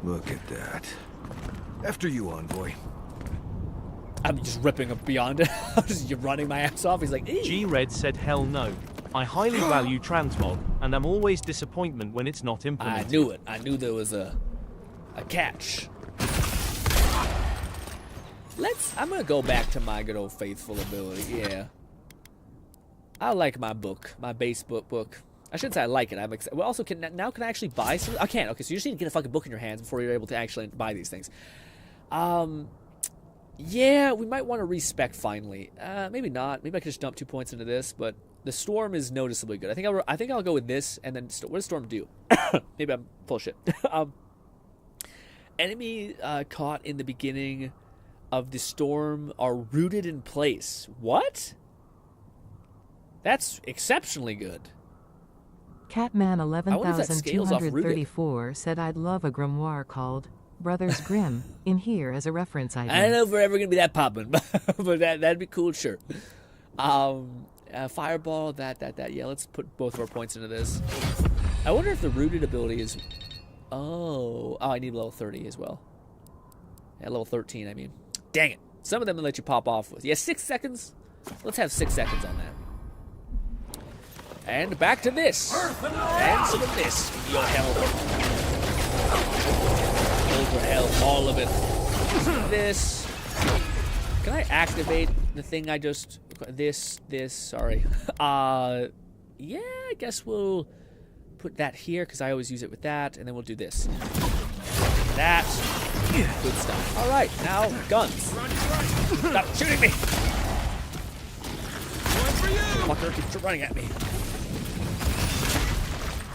Look at that. After you, Envoy.
I'm just ripping up beyond it. I'm just running my ass off. He's like, eee.
G-Red said, hell no. I highly value transmog, and I'm always disappointment when it's not implemented.
I knew it. I knew there was a catch. I'm gonna go back to my good old faithful ability, yeah. I like my book, my base book. I shouldn't say I like it. I'm excited. Well, also, can I actually buy some? I can't. Okay, so you just need to get a fucking book in your hands before you're able to actually buy these things. Yeah, we might want to respec finally. Maybe not. Maybe I could just dump 2 points into this, but the storm is noticeably good. I think I'll go with this, and then what does storm do? Maybe I'm full of shit. Enemy caught in the beginning of the storm are rooted in place. What? That's exceptionally good.
Catman 11,234 said I'd love a grimoire called Brothers Grimm in here as a reference item.
I don't know if we're ever going to be that poppin', but that'd be cool, sure. Fireball, that. Yeah, let's put both of our points into this. I wonder if the rooted ability is... Oh, I need level 30 as well. Yeah, level 13, I mean. Dang it. Some of them will let you pop off with. Yeah, 6 seconds. Let's have 6 seconds on that. And back to this. And some of this. Your health. Over health, all of it. This. Can I activate the thing I just... This, sorry. Yeah, I guess we'll put that here, because I always use it with that, and then we'll do this. That. Good stuff. All right, now, guns. Stop shooting me! Fucker keeps running at me.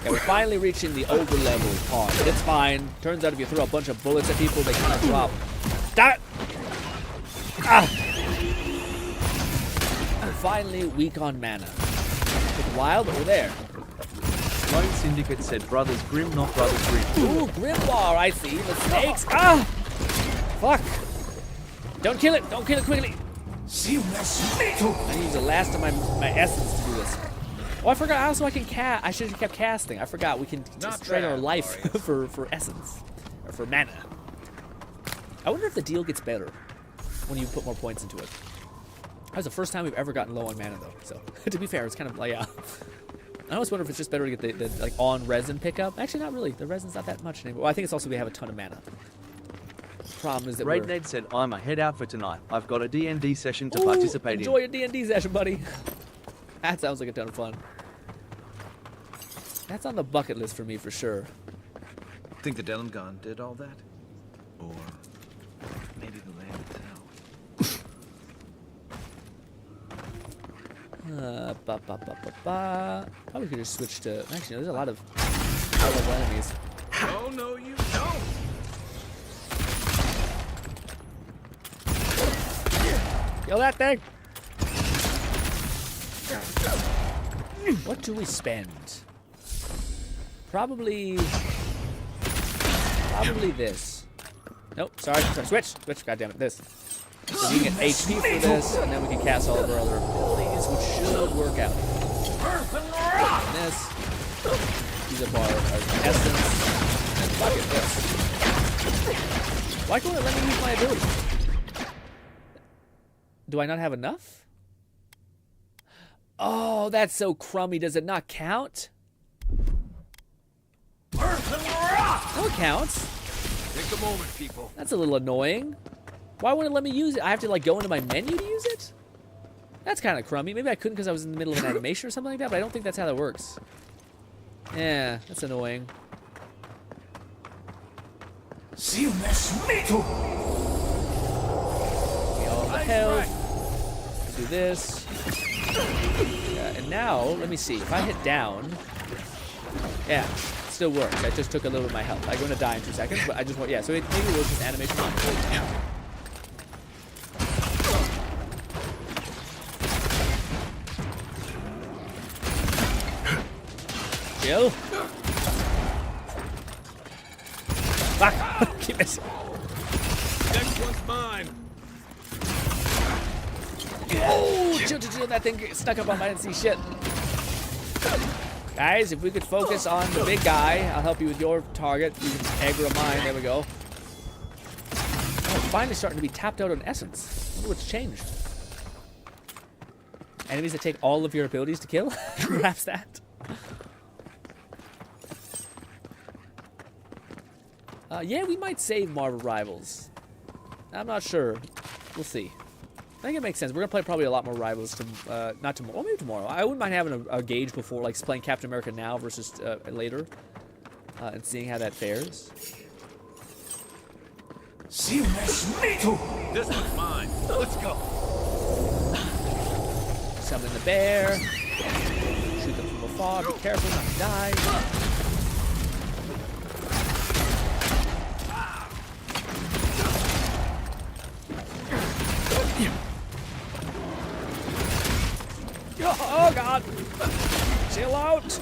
Okay, we're finally reaching the over-level part. It's fine. Turns out if you throw a bunch of bullets at people, they kind of drop. Stop it! Ah! We're finally weak on mana. Took a while, but we're there.
Lone Syndicate said Brothers Grimm, not Brothers Grimm.
Ooh, Grimoire, I see. The snakes. Ah! Fuck. Don't kill it. Don't kill it quickly. I use the last of my essence to do this. Oh, I forgot. Also, I can cast. I should have kept casting. I forgot. We can just trade our life for essence. Or for mana. I wonder if the deal gets better when you put more points into it. That was the first time we've ever gotten low on mana, though. So, to be fair, it's kind of like, yeah. I always wonder if it's just better to get the like on resin pickup. Actually, not really. The resin's not that much anymore. Well, I think it's also we have a ton of mana. The problem is that
Raid Ned said, I'm a head out for tonight. I've got a D&D session to participate
enjoy in. Enjoy a D&D session, buddy. That sounds like a ton of fun. That's on the bucket list for me for sure.
Think the Delengon did all that? Or maybe the land itself?
Probably could just switch to... Actually, no, there's a lot of enemies.
Oh, no, you don't!
Kill that thing! What do we spend? Probably this. Nope, sorry. Switch, goddammit, this. So we can get HP for this, and then we can cast all of our other abilities, which should work out. This. Use up our essence. And fuck it, this. Why can't it let me use my ability? Do I not have enough? Oh, that's so crummy. Does it not count? No, it counts.
Take a moment, people.
That's a little annoying. Why wouldn't it let me use it? I have to like go into my menu to use it? That's kind of crummy. Maybe I couldn't because I was in the middle of an animation or something like that, but I don't think that's how that works. Yeah, that's annoying. All the health. Do this. And now, let me see. If I hit down, yeah, it still works. I just took a little of my health. I'm going to die in 2 seconds, but I just want, yeah, so maybe it works with animation on. Chill. Fuck! Keep missing.
Next one's mine.
Oh, chill. That thing stuck up on me. I didn't see shit. Guys, if we could focus on the big guy, I'll help you with your target. You can aggro mine. There we go. Oh, I'm finally starting to be tapped out on essence. I wonder what's changed. Enemies that take all of your abilities to kill? Perhaps that. Yeah, we might save Marvel Rivals. I'm not sure. We'll see. I think it makes sense. We're gonna play probably a lot more Rivals. Not tomorrow. Well, maybe tomorrow. I wouldn't mind having a gauge before, like playing Captain America now versus later, and seeing how that fares.
This one's mine. Let's go.
Summon the bear. Shoot them from afar. Be careful not to die. Chill out.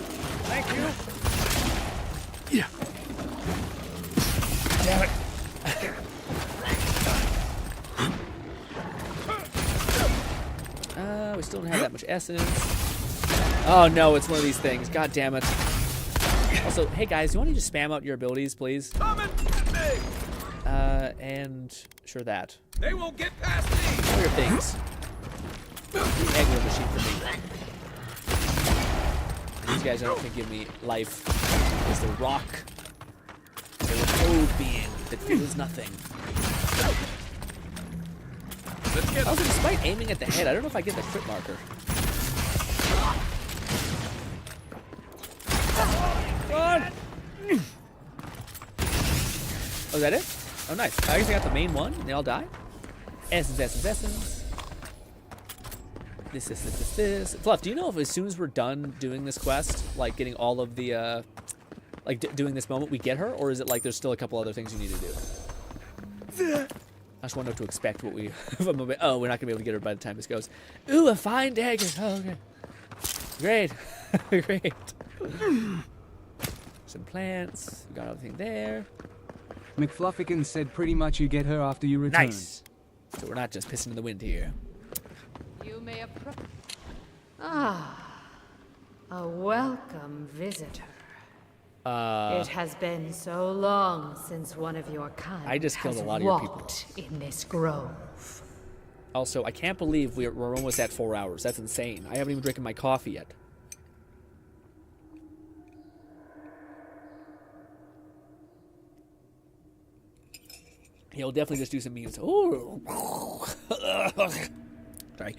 Thank you.
Yeah.
Damn it. We still don't have that much essence. Oh no, it's one of these things. God damn it. Also, hey guys, you want to just spam out your abilities, please? And sure that.
They won't get past me.
All your things. The aggro machine for me. These guys I don't think give me life. It's the rock. They're a cold being that feels nothing. Also, despite aiming at the head, I don't know if I get the crit marker. Come on! Oh, is that it? Oh, nice. I guess I got the main one, and they all die. Essence. This. Fluff, do you know if as soon as we're done doing this quest, like getting all of the, doing this moment, we get her? Or is it like there's still a couple other things you need to do? I just want to know what to expect what we... Oh, we're not going to be able to get her by the time this goes. Ooh, a fine dagger. Oh, okay. Great. Great. Some plants. We got everything there.
McFluffican said pretty much you get her after you return.
Nice. So we're not just pissing in the wind here.
You may approach. Ah, a welcome visitor. It has been so long since one of your kind
I just killed
has
a lot of your
walked in this grove.
Also, I can't believe we're almost at 4 hours. That's insane. I haven't even drinking my coffee yet. He'll definitely just do some memes. Ooh. Sorry.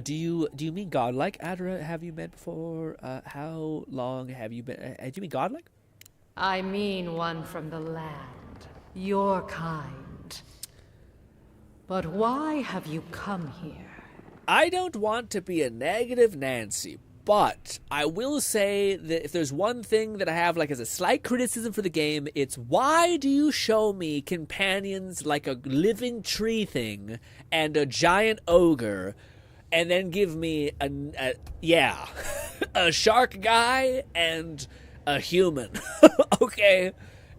Do you mean godlike? Adra, have you met before? How long have you been? Do you mean godlike?
I mean one from the land, your kind. But why have you come here?
I don't want to be a negative Nancy, but I will say that if there's one thing that I have like as a slight criticism for the game, it's why do you show me companions like a living tree thing and a giant ogre, and then give me a shark guy and a human. Okay,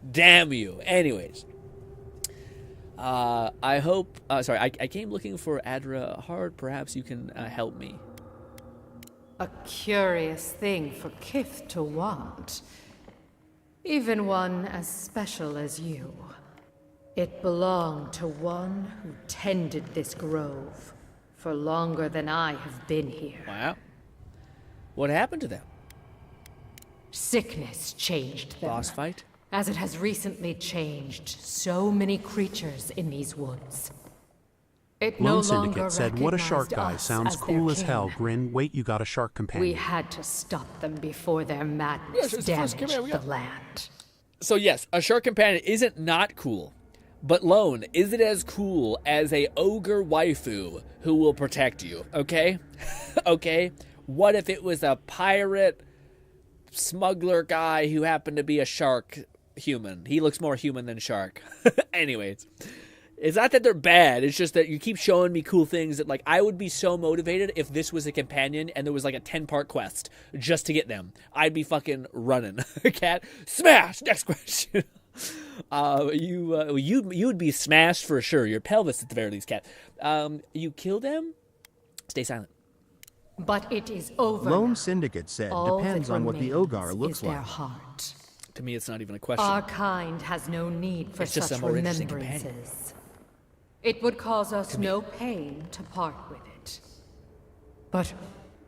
damn you. Anyways, I hope. Sorry, I came looking for Adra Hard. Perhaps you can help me.
A curious thing for Kith to want. Even one as special as you. It belonged to one who tended this grove for longer than I have been here.
Wow. What happened to them?
Sickness changed them.
Boss fight?
As it has recently changed so many creatures in these woods. It no
Lone
longer
Syndicate said, what a shark guy.
us
Sounds
as
cool
their
as hell.
kin.
Grin, wait, you got a shark companion.
We had to stop them before their madness damaged the land.
So yes, a shark companion isn't not cool. But Lone, is it as cool as a ogre waifu who will protect you? Okay? Okay? What if it was a pirate smuggler guy who happened to be a shark human? He looks more human than shark. Anyways, it's not that they're bad. It's just that you keep showing me cool things that, like, I would be so motivated if this was a companion and there was like a 10-part quest just to get them. I'd be fucking running. Cat, smash! Next question. You'd be smashed for sure. Your pelvis at the very least, Cat. You kill them? Stay silent.
But it is over.
Lone Syndicate said, depends on what the Ogar looks like.
Their heart.
To me, it's not even a question.
Our kind has no need for
it's just
such
a more interesting companion.
remembrances. It would cause us no pain to part with it. But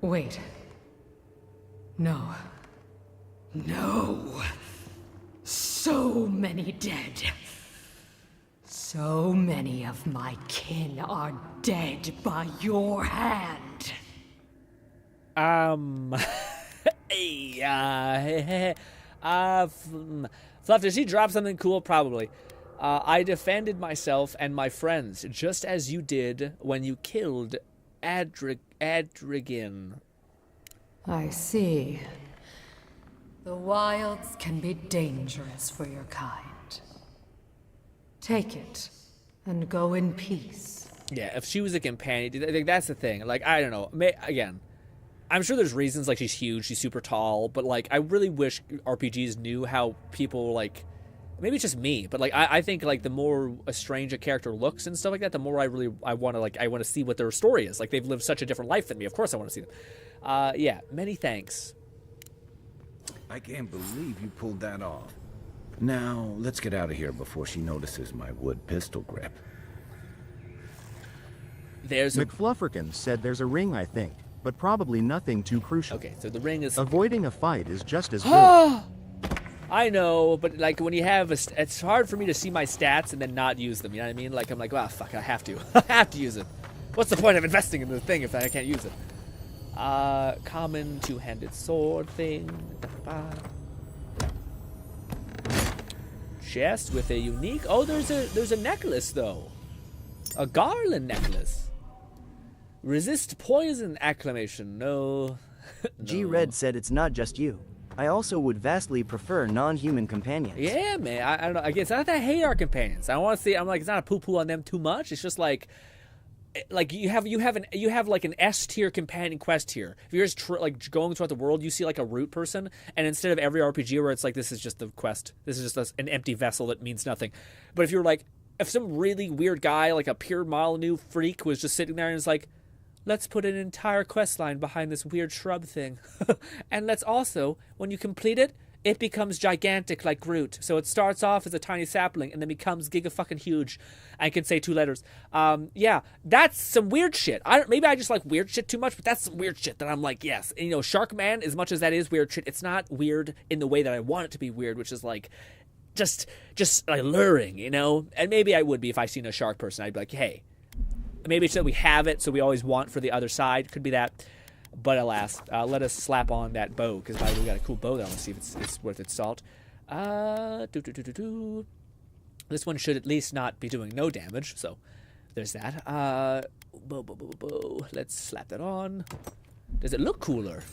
wait. No. No. So many dead. So many of my kin are dead by your hand.
Fluff, does he drop something cool? Probably. I defended myself and my friends, just as you did when you killed Adrigan.
I see. The wilds can be dangerous for your kind. Take it, and go in peace.
Yeah, if she was a companion, I think that's the thing. Like, I don't know. I'm sure there's reasons, like she's huge, she's super tall, but like I really wish RPGs knew how people like. Maybe it's just me, but like I think like the more strange a character looks and stuff like that, the more I want to see what their story is. Like they've lived such a different life than me. Of course I want to see them. Yeah, many thanks.
I can't believe you pulled that off. Now, let's get out of here before she notices my wood pistol grip.
There's
McFlufferkin said there's a ring, I think, but probably nothing too crucial.
Okay, so the ring is...
Avoiding a fight is just as good.
I know, but like when you have it's hard for me to see my stats and then not use them, you know what I mean? Like I'm like, wow, fuck, I have to. I have to use it. What's the point of investing in the thing if I can't use it? Common two-handed sword thing. Chest with a unique... Oh, there's a necklace, though. A garland necklace. Resist poison acclamation. No. No.
G-Red said it's not just you. I also would vastly prefer non-human companions.
Yeah, man. I don't know. Again, it's not that I hate our companions. I want to see... I'm like, it's not a poo-poo on them too much. It's just like you have like an S tier companion quest here. If you're just like going throughout the world, you see like a root person, and instead of every RPG where it's like this is just the quest, this is just an empty vessel that means nothing. But if some really weird guy like a pure Molyneux freak was just sitting there and is like, let's put an entire quest line behind this weird shrub thing, and let's also, when you complete it, it becomes gigantic like Groot. So it starts off as a tiny sapling and then becomes giga-fucking huge. I can say 2 letters. Yeah, that's some weird shit. Maybe I just like weird shit too much, but that's some weird shit that I'm like, yes. And, Shark Man, as much as that is weird shit, it's not weird in the way that I want it to be weird, which is like just alluring, And maybe I would be if I seen a shark person. I'd be like, hey, maybe it's that we have it, so we always want for the other side. Could be that. But alas, let us slap on that bow, because by the way, we got a cool bow that I want to see if it's worth its salt. This one should at least not be doing no damage, so there's that. Bow. Let's slap that on. Does it look cooler?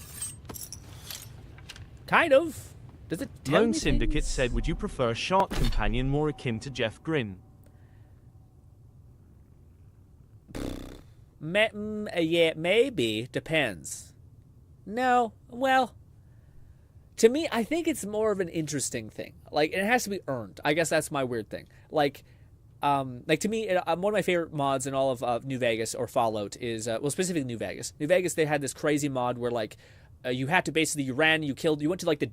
Kind of. Does it tell
Lone
me
Syndicate
things?
said, would you prefer a shark companion more akin to Jeff Grin?
Yeah, maybe. Depends. No. Well, to me, I think it's more of an interesting thing. Like, it has to be earned. I guess that's my weird thing. Like to me, one of my favorite mods in all of New Vegas or Fallout is, specifically New Vegas. New Vegas, they had this crazy mod where, like, you had to basically, you went to like the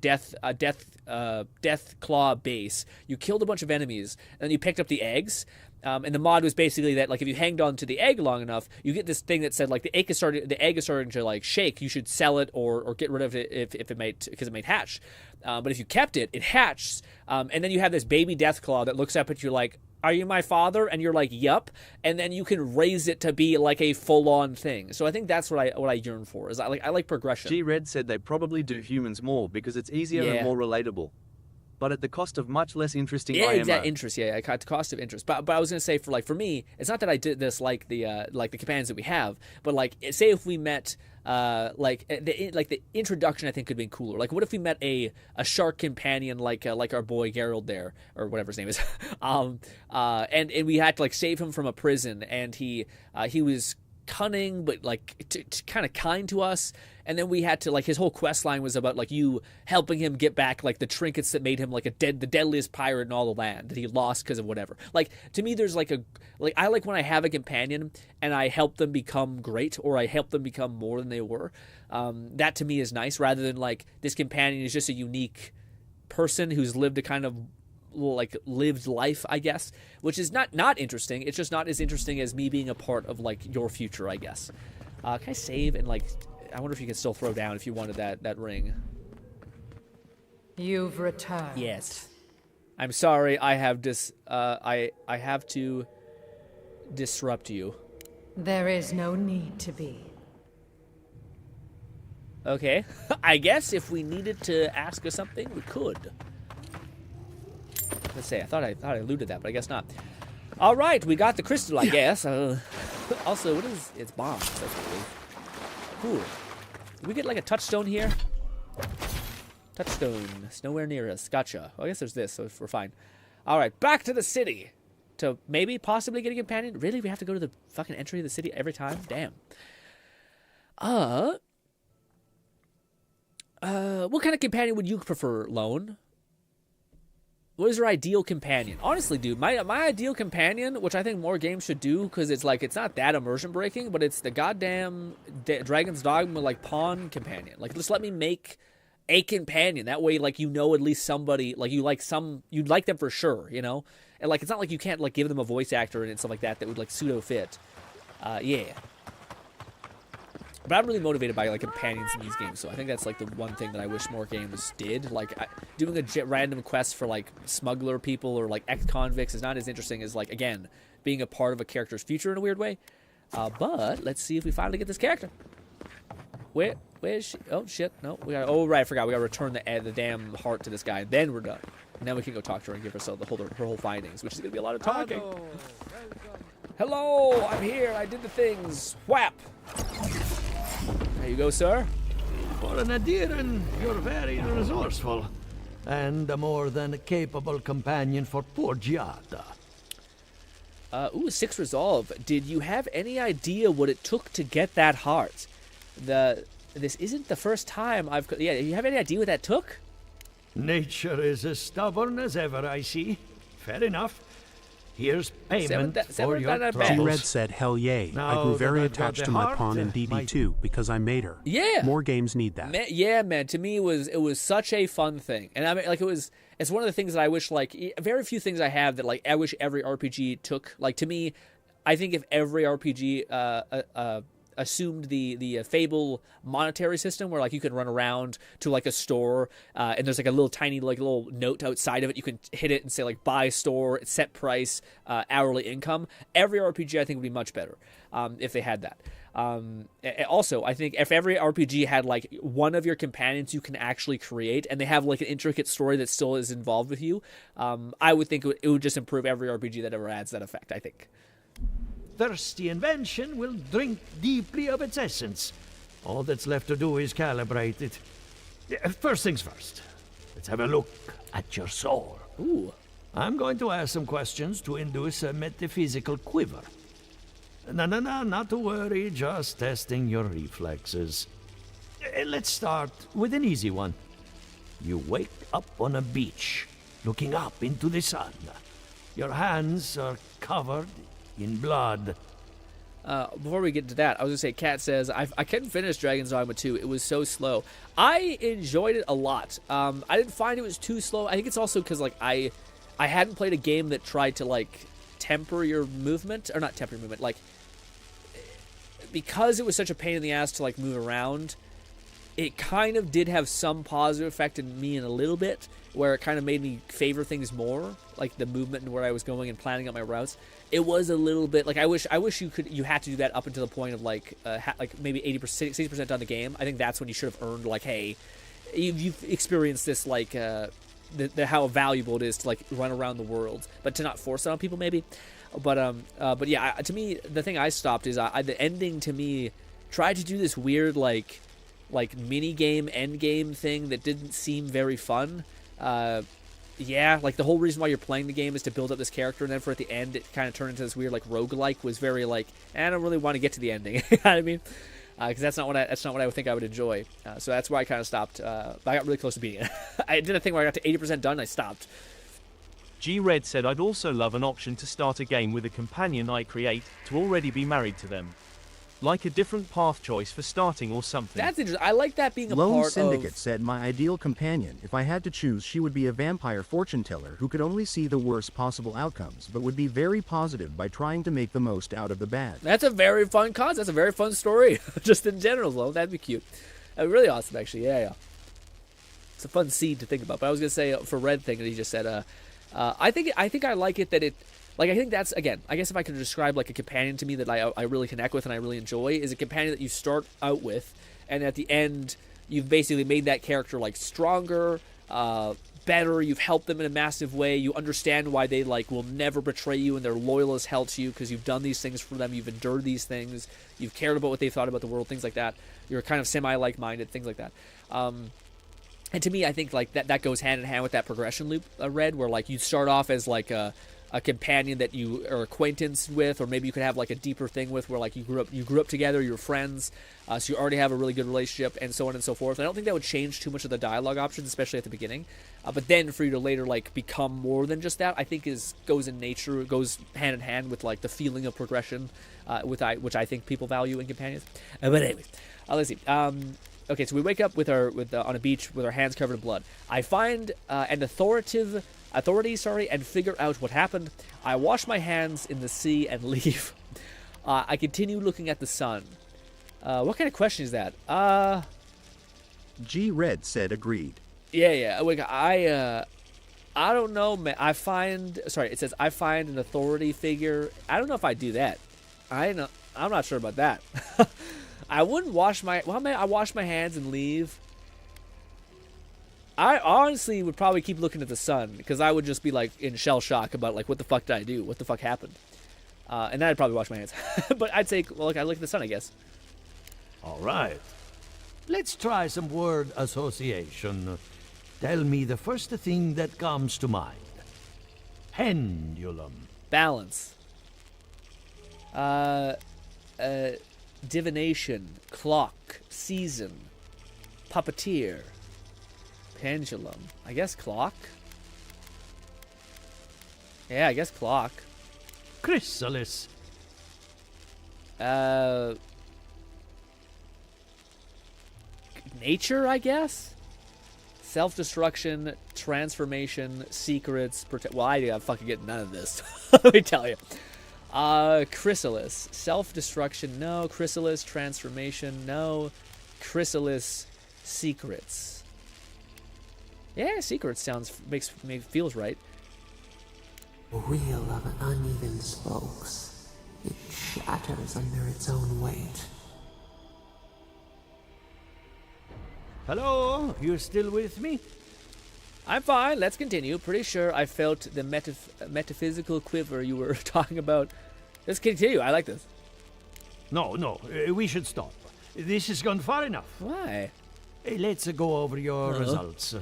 Death Claw base. You killed a bunch of enemies, and then you picked up the eggs. And the mod was basically that, like, if you hanged on to the egg long enough, you get this thing that said, like, the egg is starting to like shake. You should sell it or get rid of it if it might, because it might hatch. But if you kept it, it hatches. And then you have this baby Deathclaw that looks up at you like, "Are you my father?" And you're like, "Yup." And then you can raise it to be like a full-on thing. So I think that's what I yearn for. Is I like progression.
G-Red said they probably do humans more because it's easier and more relatable, but at the cost of much less interesting IMO.
Exact interest. Yeah, at the cost of interest. But I was gonna say for me, it's not that I did this like the companions that we have, but like say if we met the introduction, I think could be cooler. Like what if we met a shark companion like our boy Gerald there, or whatever his name is, and we had to like save him from a prison, and he was cunning but like kind of kind to us, and then we had to, like, his whole quest line was about like you helping him get back like the trinkets that made him like the deadliest pirate in all the land that he lost because of whatever. Like to me, there's I like when I have a companion and I help them become great, or I help them become more than they were. That to me is nice, rather than like this companion is just a unique person who's lived a kind of like lived life, I guess, which is not interesting. It's just not as interesting as me being a part of like your future, I guess. Can I save and like I wonder if you can still throw down if you wanted that ring.
You've returned.
Yes. I'm sorry, I have I have to disrupt you.
There is no need to be.
Okay. I guess if we needed to ask her something, we could. Let's say I thought I eluded that, but I guess not. All right, we got the crystal, I guess. Also, what is it's bombs? That's what it is. Cool. Did we get like a touchstone here? Touchstone. It's nowhere near us. Gotcha. Well, I guess there's this, so we're fine. All right, back to the city to maybe possibly get a companion. Really, we have to go to the fucking entry of the city every time? Damn. What kind of companion would you prefer, Lone? What is your ideal companion? Honestly, dude, my ideal companion, which I think more games should do, because it's like, it's not that immersion breaking, but it's the goddamn Dragon's Dogma, like, pawn companion. Like, just let me make a companion. That way, like, you know, at least somebody, like, you'd like them for sure, you know? And, like, it's not like you can't, like, give them a voice actor and stuff like that would, like, pseudo-fit. Yeah. But I'm really motivated by, like, companions in these games, so I think that's, like, the one thing that I wish more games did. Like, doing a random quest for, like, smuggler people or, like, ex-convicts is not as interesting as, like, again, being a part of a character's future in a weird way. But let's see if we finally get this character. Where is she? Oh, shit. No, we got. Oh, right, I forgot. We got to return the damn heart to this guy. Then we're done. And then we can go talk to her and give her her whole findings, which is going to be a lot of talking. Hello, I'm here. I did the things. Whap. There you go, sir.
For an Adiran, you're very resourceful. And a more than capable companion for poor Giada.
6 resolve. Did you have any idea what it took to get that heart? This isn't the first time I've... Yeah, you have any idea what that took?
Nature is as stubborn as ever, I see. Fair enough. Here's payment for your troubles.
G-Red said, hell yay. I grew very attached to my pawn in DD2 because I made her.
Yeah.
More games need that.
Yeah, man. To me, it was such a fun thing. And I mean, like, it's one of the things that I wish, like, very few things I have that, like, I wish every RPG took. Like, to me, I think if every RPG assumed the Fable monetary system where, like, you can run around to, like, a store and there's, like, a little tiny, like, little note outside of it. You can hit it and say, like, buy store, set price, hourly income. Every RPG, I think, would be much better if they had that. Also, I think if every RPG had, like, one of your companions you can actually create and they have, like, an intricate story that still is involved with you, I would think it would just improve every RPG that ever adds that effect, I think.
Thirsty invention will drink deeply of its essence. All that's left to do is calibrate it. First things first. Let's have a look at your soul.
Ooh.
I'm going to ask some questions to induce a metaphysical quiver. No, not to worry, just testing your reflexes. Let's start with an easy one. You wake up on a beach, looking up into the sun. Your hands are covered in blood.
Before we get to that, I was going to say, Kat says, I couldn't finish Dragon's Dogma 2. It was so slow. I enjoyed it a lot. I didn't find it was too slow. I think it's also because, like, I hadn't played a game that tried to, like, temper your movement. Or not temper your movement. Like, because it was such a pain in the ass to, like, move around, it kind of did have some positive effect in me in a little bit, where it kind of made me favor things more, like the movement and where I was going and planning out my routes. It was a little bit like I wish you had to do that up until the point of like maybe 80%, 60% done the game. I think that's when you should have earned, like, hey, you've experienced this, like how valuable it is to, like, run around the world, but to not force it on people maybe. But yeah, to me the thing I stopped is the ending to me tried to do this weird like mini game end game thing that didn't seem very fun. Yeah, like the whole reason why you're playing the game is to build up this character, and then for at the end it kind of turned into this weird like roguelike. Was very like, I don't really want to get to the ending. You know what I mean? Because that's not what I would think I would enjoy. So that's why I kind of stopped. I got really close to beating it. I did a thing where I got to 80% done and I stopped.
G-Red said, I'd also love an option to start a game with a companion I create to already be married to them. Like a different path choice for starting or something.
That's interesting. I like that being a
Lone
part
Syndicate said, my ideal companion, if I had to choose, she would be a vampire fortune teller who could only see the worst possible outcomes, but would be very positive by trying to make the most out of the bad.
That's a very fun concept. That's a very fun story. Just in general, Lone. That'd be cute. Really awesome, actually. Yeah. It's a fun seed to think about. But I was going to say, for Red thing that he just said, I think I like it that it... Like, I think that's, again, I guess if I could describe, like, a companion to me that I really connect with and I really enjoy, is a companion that you start out with, and at the end, you've basically made that character, like, stronger, better, you've helped them in a massive way, you understand why they, like, will never betray you, and they're loyal as hell to you, because you've done these things for them, you've endured these things, you've cared about what they've thought about the world, things like that. You're kind of semi-like-minded, things like that. And to me, I think, like, that goes hand in hand with that progression loop, Red, where, like, you start off as, like, a companion that you are acquaintance with, or maybe you could have like a deeper thing with, where like you grew up together, you're friends, so you already have a really good relationship, and so on and so forth. I don't think that would change too much of the dialogue options, especially at the beginning. But then for you to later like become more than just that, I think goes in nature, goes hand in hand with like the feeling of progression, which I think people value in companions. But anyways, let's see. Okay, so we wake up on a beach with our hands covered in blood. I find an authority, and figure out what happened. I wash my hands in the sea and leave. I continue looking at the sun. What kind of question is that?
G Red said agreed.
Yeah. I don't know, man. It says I find an authority figure. I don't know if I do that. I'm not sure about that. I wouldn't wash my... Well, man, I wash my hands and leave. I honestly would probably keep looking at the sun, because I would just be, like, in shell shock about, like, what the fuck did I do? What the fuck happened? And then I'd probably wash my hands. But I'd say, well, look, I look at the sun, I guess.
All right. Let's try some word association. Tell me the first thing that comes to mind. Pendulum.
Balance. Divination, clock, season, puppeteer, pendulum. I guess clock. Yeah, I guess clock.
Chrysalis.
Nature, I guess. Self-destruction, transformation, secrets, well, I fucking get none of this. Let me tell you. Chrysalis. Self-destruction, no. Chrysalis. Transformation, no. Chrysalis. Secrets. Yeah, secrets feels right.
A wheel of uneven spokes. It shatters under its own weight.
Hello? You still with me?
I'm fine. Let's continue. Pretty sure I felt the metaphysical quiver you were talking about. Let's continue. I like this.
No. We should stop. This has gone far enough.
Why?
Let's go over your results.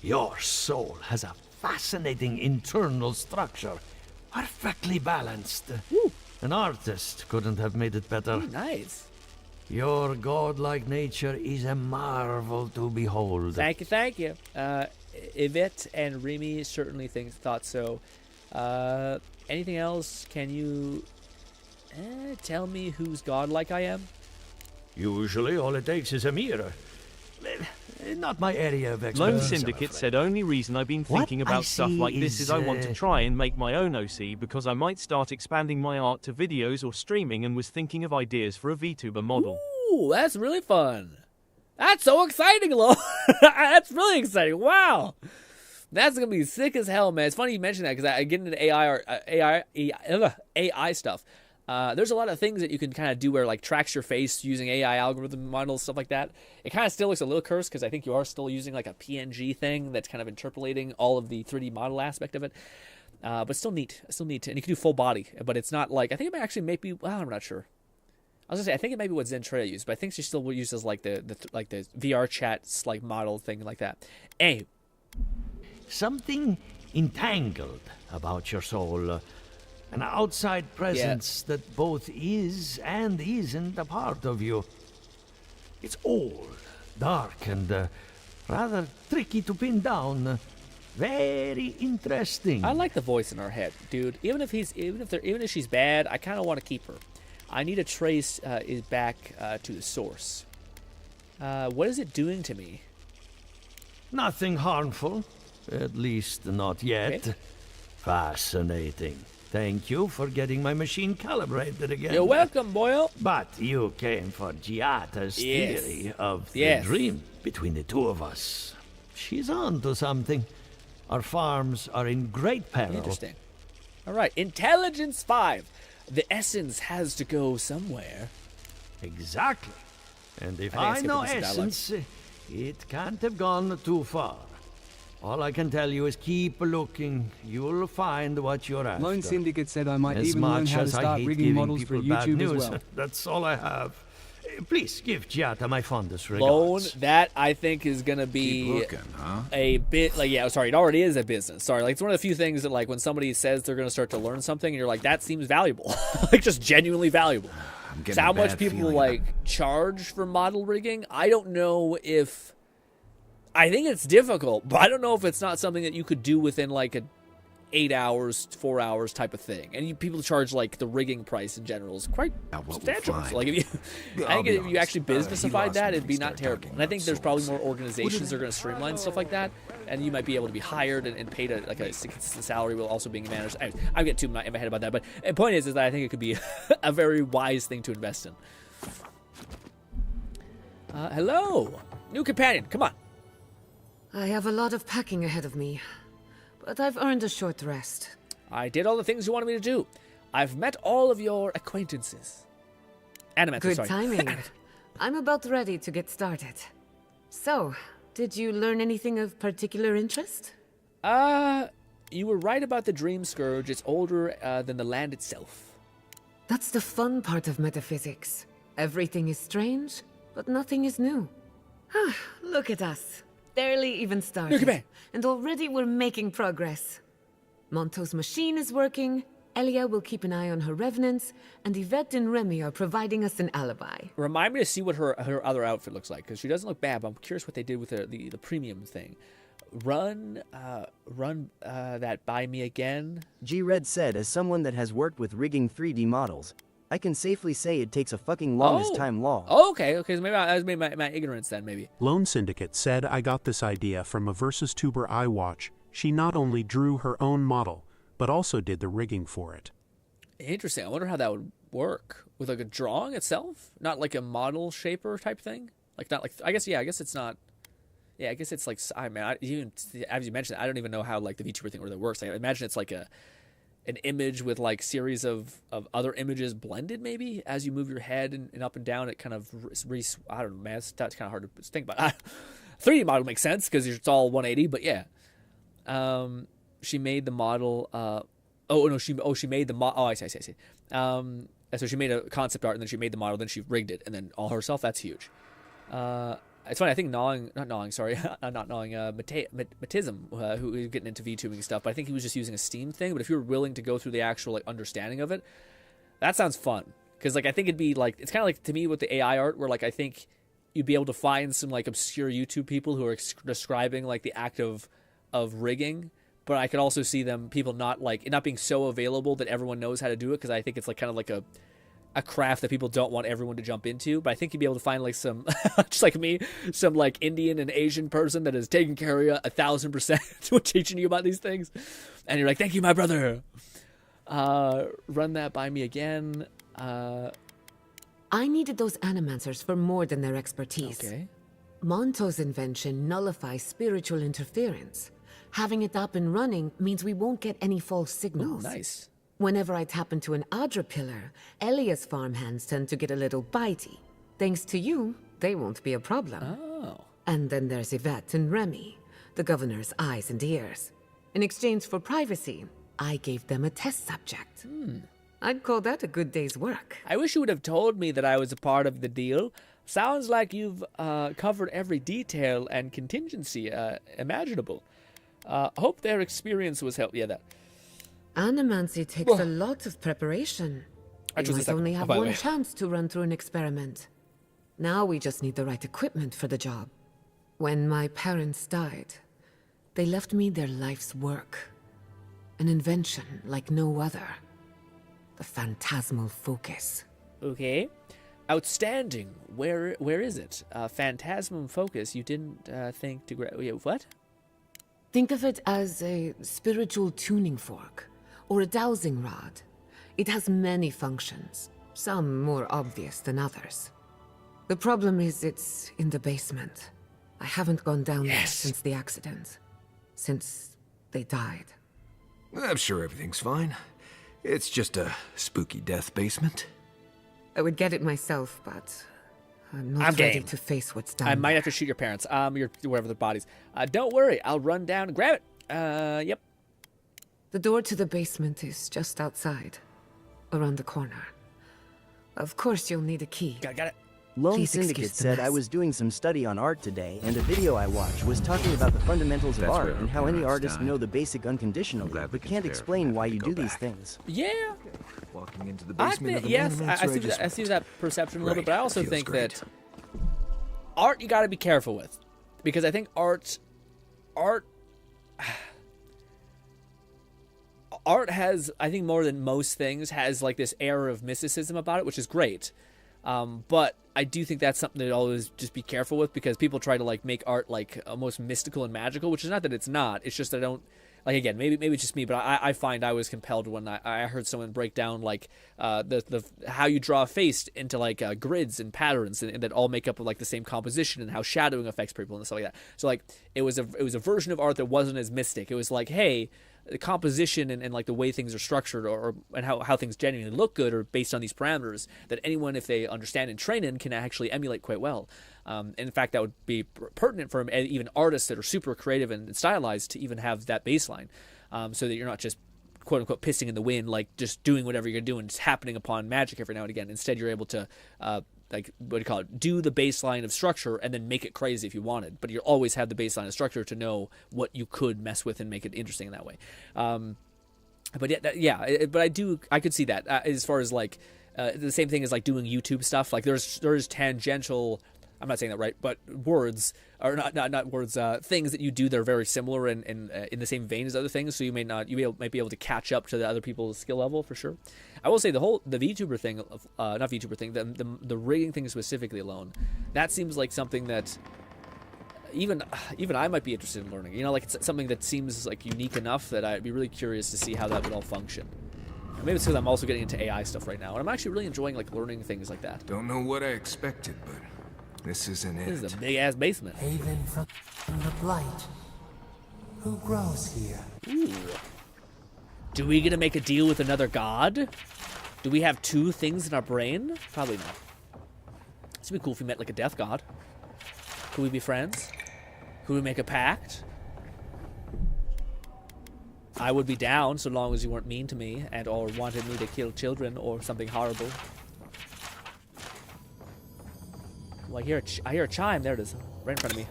Your soul has a fascinating internal structure. Perfectly balanced.
Woo.
An artist couldn't have made it better.
Ooh, nice.
Your godlike nature is a marvel to behold.
Thank you. Yvette and Remy certainly thought so. Anything else? Can you tell me who's godlike I am?
Usually all it takes is a mirror. Not my area of expertise.
Lone Syndicate said only reason I've been thinking about stuff like this is I want to try and make my own OC because I might start expanding my art to videos or streaming and was thinking of ideas for a VTuber model.
Ooh, that's really fun. That's so exciting, Lo. That's really exciting. Wow. That's going to be sick as hell, man. It's funny you mention that because I get into AI stuff. There's a lot of things that you can kind of do where like tracks your face using AI algorithm models, stuff like that. It kind of still looks a little cursed because I think you are still using like a PNG thing that's kind of interpolating all of the 3D model aspect of it. But still neat. And you can do full body, but it's not like, I think it might actually maybe, well, I'm not sure. I was gonna say, I think it might be what Zentreya used, but I think she still uses like the VR chat like model thing like that. Anyway.
Something entangled about your soul. An outside presence that both is and isn't a part of you. It's old, dark, and rather tricky to pin down. Very interesting.
I like the voice in her head, dude. Even if she's bad, I kind of want to keep her. I need to trace it back to the source. What is it doing to me?
Nothing harmful. At least not yet.
Okay.
Fascinating. Thank you for getting my machine calibrated again.
You're welcome, Boyle.
But you came for Giata's theory of the dream between the two of us. She's on to something. Our farms are in great peril.
Interesting. All right, Intelligence 5. The essence has to go somewhere.
Exactly. And if I know essence, it can't have gone too far. All I can tell you is keep looking. You'll find what you're after.
Lone Syndicate said I might even learn how to start rigging models for YouTube as well.
That's all I have. Please give Giata my fondest regards.
Loan, that I think is gonna be
Keep looking, huh?
a bit like it already is a business. Sorry, like it's one of the few things that like when somebody says they're gonna start to learn something, and you're like, that seems valuable, like just genuinely valuable. So how much people like charge for model rigging? I don't know if. I think it's difficult, but I don't know if it's not something that you could do within like a 8 hours, 4 hours type of thing. And people charge like the rigging price in general is quite substantial. So, like if you, I think if you actually businessified that, it'd be not terrible. And I think there's probably more organizations that are going to streamline stuff like that, and you might be able to be hired and paid a consistent salary while also being managed. I'm getting too in my head about that, but the point is that I think it could be a very wise thing to invest in. Hello, new companion. Come on.
I have a lot of packing ahead of me, but I've earned a short rest.
I did all the things you wanted me to do. I've met all of your acquaintances.
Good timing. I'm about ready to get started. So, did you learn anything of particular interest?
You were right about the Dream Scourge. It's older than the land itself.
That's the fun part of metaphysics. Everything is strange, but nothing is new. Look at us. Barely even started, and already we're making progress. Monto's machine is working, Elia will keep an eye on her revenants, and Yvette and Remy are providing us an alibi.
Remind me to see what her other outfit looks like, because she doesn't look bad, but I'm curious what they did with the premium thing. Run that by me again.
G-Red said, as someone that has worked with rigging 3D models, I can safely say it takes a fucking longest time law.
Oh, okay, so maybe that was my ignorance then, maybe.
Lone Syndicate said, I got this idea from a Versus tuber I watch. She not only drew her own model, but also did the rigging for it.
Interesting. I wonder how that would work. With like a drawing itself? Not like a model shaper type thing? Like not like, I guess it's not. Yeah, I guess it's like, even as you mentioned, I don't even know how like the VTuber thing really works. I imagine it's like an image with like series of other images blended maybe as you move your head and up and down. It kind of I don't know, man, that's kind of hard to think about. 3D model makes sense because it's all 180, but yeah. She made the model she made the model. I see. So she made a concept art and then she made the model, then she rigged it and then all herself. That's huge. It's funny, I think Matism, who is getting into VTubing stuff, but I think he was just using a Steam thing. But if you're willing to go through the actual like understanding of it, that sounds fun. Because like I think it'd be like, it's kind of like to me with the AI art, where like I think you'd be able to find some like obscure YouTube people who are describing like the act of rigging. But I could also see people not being so available that everyone knows how to do it, because I think it's like kind of like a craft that people don't want everyone to jump into. But I think you'd be able to find like some, just like me, some like Indian and Asian person that is taking care of you 1,000% with teaching you about these things. And you're like, thank you, my brother. Run that by me again.
I needed those animancers for more than their expertise.
Okay.
Monto's invention nullifies spiritual interference. Having it up and running means we won't get any false signals.
Ooh, nice.
Whenever I tap into an Adra pillar, Elia's farmhands tend to get a little bitey. Thanks to you, they won't be a problem.
Oh.
And then there's Yvette and Remy, the governor's eyes and ears. In exchange for privacy, I gave them a test subject. I'd call that a good day's work.
I wish you would have told me that I was a part of the deal. Sounds like you've covered every detail and contingency imaginable. Hope their experience was helpful. Yeah, that.
Animancy takes a lot of preparation. We might only have one chance to run through an experiment. Now we just need the right equipment for the job. When my parents died, they left me their life's work. An invention like no other. The phantasmal focus.
Okay. Outstanding. Where is it? Phantasmal focus. You didn't think to grab... What?
Think of it as a spiritual tuning fork, or a dowsing rod. It has many functions, some more obvious than others. The problem is it's in the basement. I haven't gone down there since the accident. Since they died.
I'm sure everything's fine. It's just a spooky death basement.
I would get it myself, but I'm not ready to face what's down
I might have to shoot your parents. Wherever their bodies. Don't worry, I'll run down and grab it. Yep.
The door to the basement is just outside, around the corner. Of course you'll need a key.
Got it.
Lone Syndicate said I was doing some study on art today, and a video I watched was talking about the fundamentals of art and how any artist know the basic unconditionally, but can't explain why you do these things.
Yeah.
Walking into the basement of the
yes, I see that perception a little bit, but I also think that art you got to be careful with, because I think art has, I think more than most things, has like this air of mysticism about it, which is great. But I do think that's something to always just be careful with, because people try to like make art like almost mystical and magical, which is not that it's not. It's just that I don't, like, again, maybe it's just me, but I find I was compelled when I heard someone break down like the how you draw a face into like grids and patterns and that all make up like the same composition, and how shadowing affects people and stuff like that. So like it was a version of art that wasn't as mystic. It was like, hey, the composition and like the way things are structured and how things genuinely look good are based on these parameters that anyone, if they understand and train in, can actually emulate quite well. And in fact, that would be pertinent for even artists that are super creative and stylized to even have that baseline, so that you're not just quote unquote pissing in the wind, like just doing whatever you're doing, just happening upon magic every now and again. Instead, you're able to like, what do you call it, do the baseline of structure and then make it crazy if you wanted, but you always have the baseline of structure to know what you could mess with and make it interesting in that way. But I could see that as far as like the same thing as like doing YouTube stuff. Like there's tangential, I'm not saying that right, but words are not words, things that you do that are very similar and in the same vein as other things. So you might be able to catch up to the other people's skill level for sure. I will say the VTuber thing, not VTuber thing, the rigging thing specifically alone, that seems like something that even I might be interested in learning. You know, like it's something that seems like unique enough that I'd be really curious to see how that would all function. And maybe it's because I'm also getting into AI stuff right now, and I'm actually really enjoying like learning things like that.
Don't know what I expected, but this isn't it.
This is a big-ass basement.
Haven from the Blight. Who grows here?
Ooh. Do we get to make a deal with another god? Do we have two things in our brain? Probably not. This would be cool if we met like a death god. Could we be friends? Could we make a pact? I would be down so long as you weren't mean to me and or wanted me to kill children or something horrible. Well, I hear a chime. There it is, right in front of me.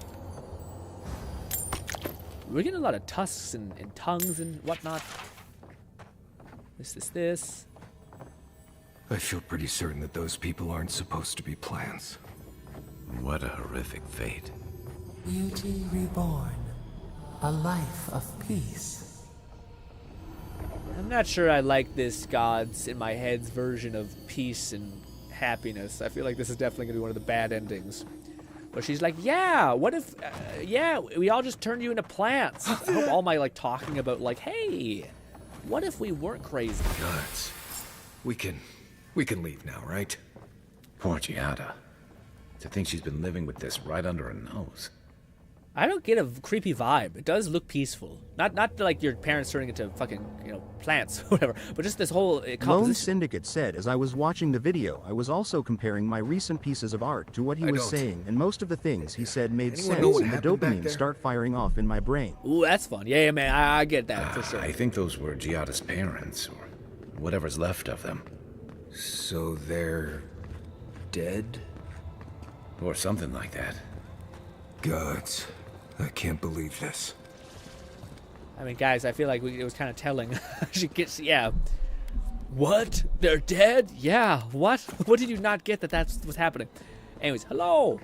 We're getting a lot of tusks and tongues and whatnot. This.
I feel pretty certain that those people aren't supposed to be plants.
What a horrific fate.
Beauty reborn. A life of peace.
I'm not sure I like this God's in my head's version of peace and happiness. I feel like this is definitely going to be one of the bad endings. But she's like, yeah, what if, we all just turned you into plants. I hope all my, like, talking about, like, hey, what if we weren't crazy?
Guys, we can leave now, right?
Poor Giada. To think she's been living with this right under her nose.
I don't get a creepy vibe. It does look peaceful. Not like your parents turning into fucking, plants or whatever, but just this whole composition.
Lone Syndicate said as I was watching the video, I was also comparing my recent pieces of art to what he was saying, and most of the things he said made sense, and the dopamine start firing off in my brain.
Ooh, that's fun. Yeah, man, I get that for sure.
I think those were Giada's parents, or whatever's left of them.
So they're dead?
Or something like that.
Gods, I can't believe this.
I mean, guys, I feel like it was kind of telling. She gets, yeah. What? They're dead? Yeah. What? What did you not get that's what's happening? Anyways, hello.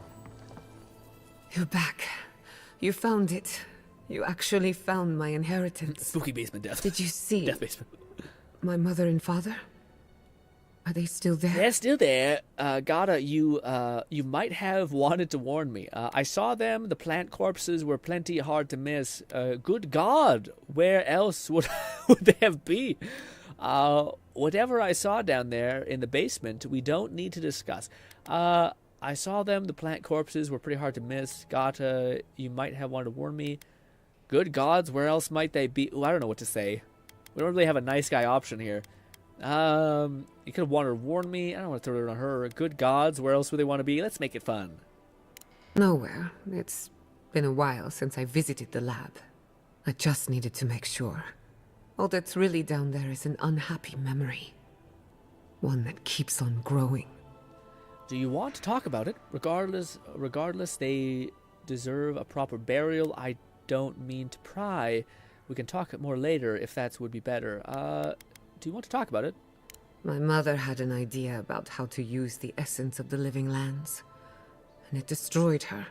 You're back. You found it. You actually found my inheritance.
Spooky basement death.
Did you see?
Death basement.
My mother and father? Are they still there?
They're still there. Gada, you might have wanted to warn me. I saw them. The plant corpses were plenty hard to miss. Good God, where else would they have been? Whatever I saw down there in the basement, we don't need to discuss. I saw them. The plant corpses were pretty hard to miss. Gata, you might have wanted to warn me. Good gods, where else might they be? Ooh, I don't know what to say. We don't really have a nice guy option here. You could have wanted to warn me. I don't want to throw it on her. Good gods, where else would they want to be? Let's make it fun.
Nowhere. It's been a while since I visited the lab. I just needed to make sure. All that's really down there is an unhappy memory. One that keeps on growing.
Do you want to talk about it? Regardless, they deserve a proper burial. I don't mean to pry. We can talk more later if that would be better. Do you want to talk about it?
My mother had an idea about how to use the essence of the living lands, and it destroyed her.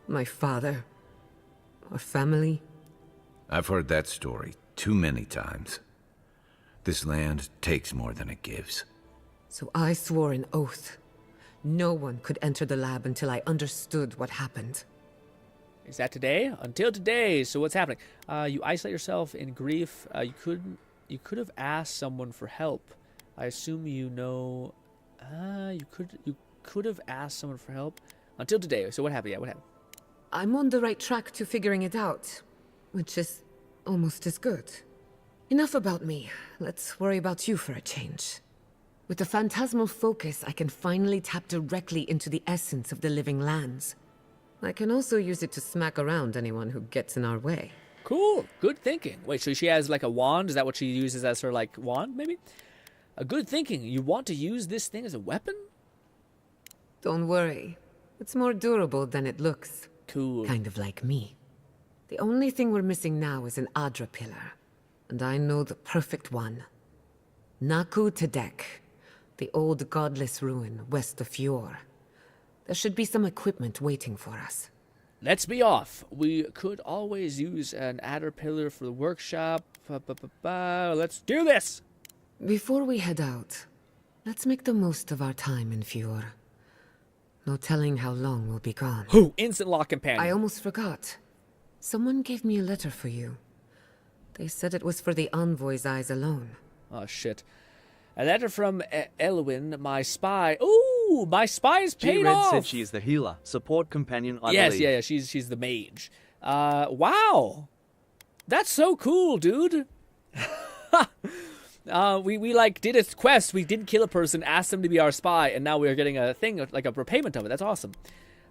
My father. Our family.
I've heard that story too many times. This land takes more than it gives.
So I swore an oath. No one could enter the lab until I understood what happened.
Is that today? Until today. So what's happening? You isolate yourself in grief. You could have asked someone for help. I assume you know. You could have asked someone for help. Until today. So what happened? Yeah, what happened?
I'm on the right track to figuring it out, which is almost as good. Enough about me. Let's worry about you for a change. With the phantasmal focus, I can finally tap directly into the essence of the living lands. I can also use it to smack around anyone who gets in our way.
Cool. Good thinking. Wait, so she has like a wand? Is that what she uses as her like wand, maybe? A good thinking. You want to use this thing as a weapon?
Don't worry. It's more durable than it looks.
Cool.
Kind of like me. The only thing we're missing now is an Adra pillar. And I know the perfect one. Naku Tedek. The old godless ruin west of Fjord. There should be some equipment waiting for us.
Let's be off. We could always use an adder pillar for the workshop. Let's do this!
Before we head out, let's make the most of our time in Fjord. No telling how long we'll be gone.
Who? Instant lock companion.
I almost forgot. Someone gave me a letter for you. They said it was for the envoy's eyes alone.
Oh, shit. A letter from Elwyn, my spy. Ooh, my spy's paid off.
Said she is the healer, support companion, I
believe.
Yeah,
she's the mage. Wow. That's so cool, dude. We like did a quest. We did kill a person, asked them to be our spy, and now we're getting a thing, like a repayment of it. That's awesome.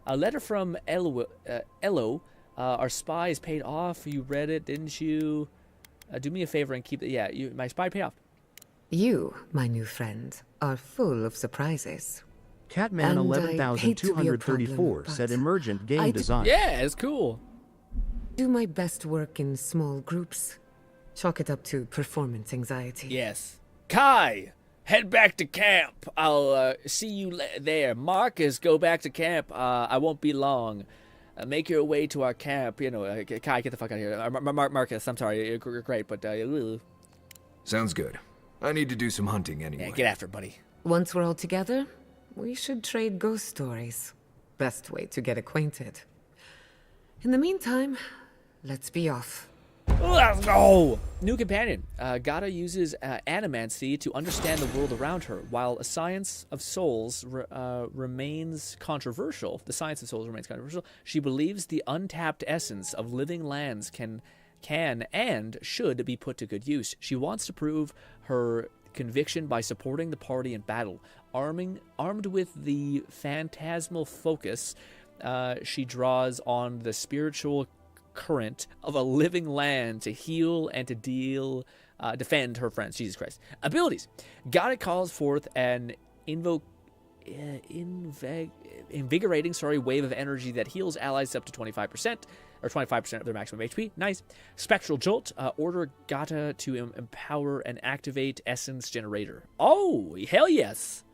A letter from Elo. Our spy is paid off. You read it, didn't you? Do me a favor and keep it. Yeah, my spy paid off.
You, my new friend, are full of surprises.
Catman 11,234 said emergent game design.
Yeah, it's cool.
Do my best work in small groups. Chalk it up to performance anxiety.
Yes. Kai, head back to camp. I'll see you there. Marcus, go back to camp. I won't be long. Make your way to our camp. You know, Kai, get the fuck out of here. Marcus, I'm sorry. You're great, but...
Sounds good. I need to do some hunting anyway.
Yeah, get after it, buddy.
Once we're all together, we should trade ghost stories. Best way to get acquainted. In the meantime, let's be off.
Let's go! New companion. Gata uses animancy to understand the world around her. While a science of souls remains controversial, she believes the untapped essence of living lands can and should be put to good use. She wants to prove her conviction by supporting the party in battle. Armed with the phantasmal focus, she draws on the spiritual current of a living land to heal and to defend her friends. Jesus Christ. Abilities. Gata calls forth an invigorating wave of energy that heals allies up to 25%, or 25% of their maximum HP. Nice. Spectral Jolt. Order Gata to empower and activate Essence Generator. Oh, hell yes.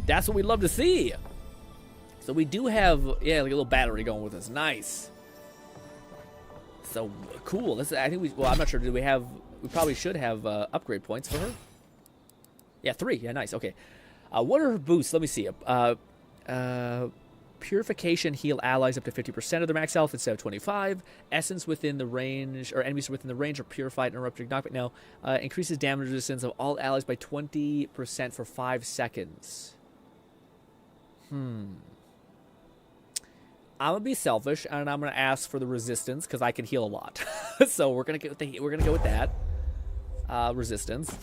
That's what we'd love to see. So we do have, like a little battery going with us. Nice. So cool. I think I'm not sure. We probably should have upgrade points for her. Yeah, 3. Yeah, nice. Okay. What are her boosts? Let me see. Purification heal allies up to 50% of their max health instead of 25. Essence within the range, or enemies within the range are purified and erupting knockback. Now, increases damage resistance of all allies by 20% for 5 seconds. I'm gonna be selfish and I'm gonna ask for the resistance because I can heal a lot. So we're gonna go with that resistance,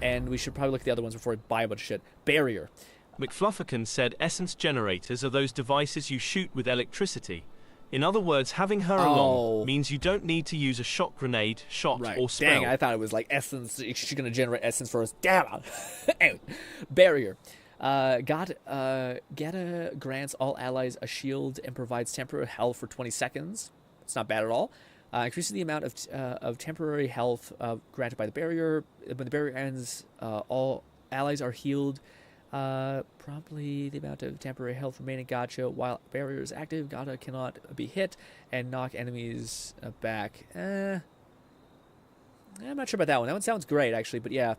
and we should probably look at the other ones before we buy a bunch of shit. Barrier.
McFlufferkin said essence generators are those devices you shoot with electricity. In other words, having her along means you don't need to use a shock grenade, shot, or spell.
Dang, I thought it was like essence. She's gonna generate essence for us. Damn. Anyway, barrier. Geta grants all allies a shield and provides temporary health for 20 seconds. It's not bad at all. Increasing the amount of temporary health granted by the barrier. When the barrier ends, all allies are healed. Probably the amount of temporary health remaining. Gotcha. While barrier is active, Gata cannot be hit and knock enemies back. I'm not sure about that one. That one sounds great, actually, but yeah.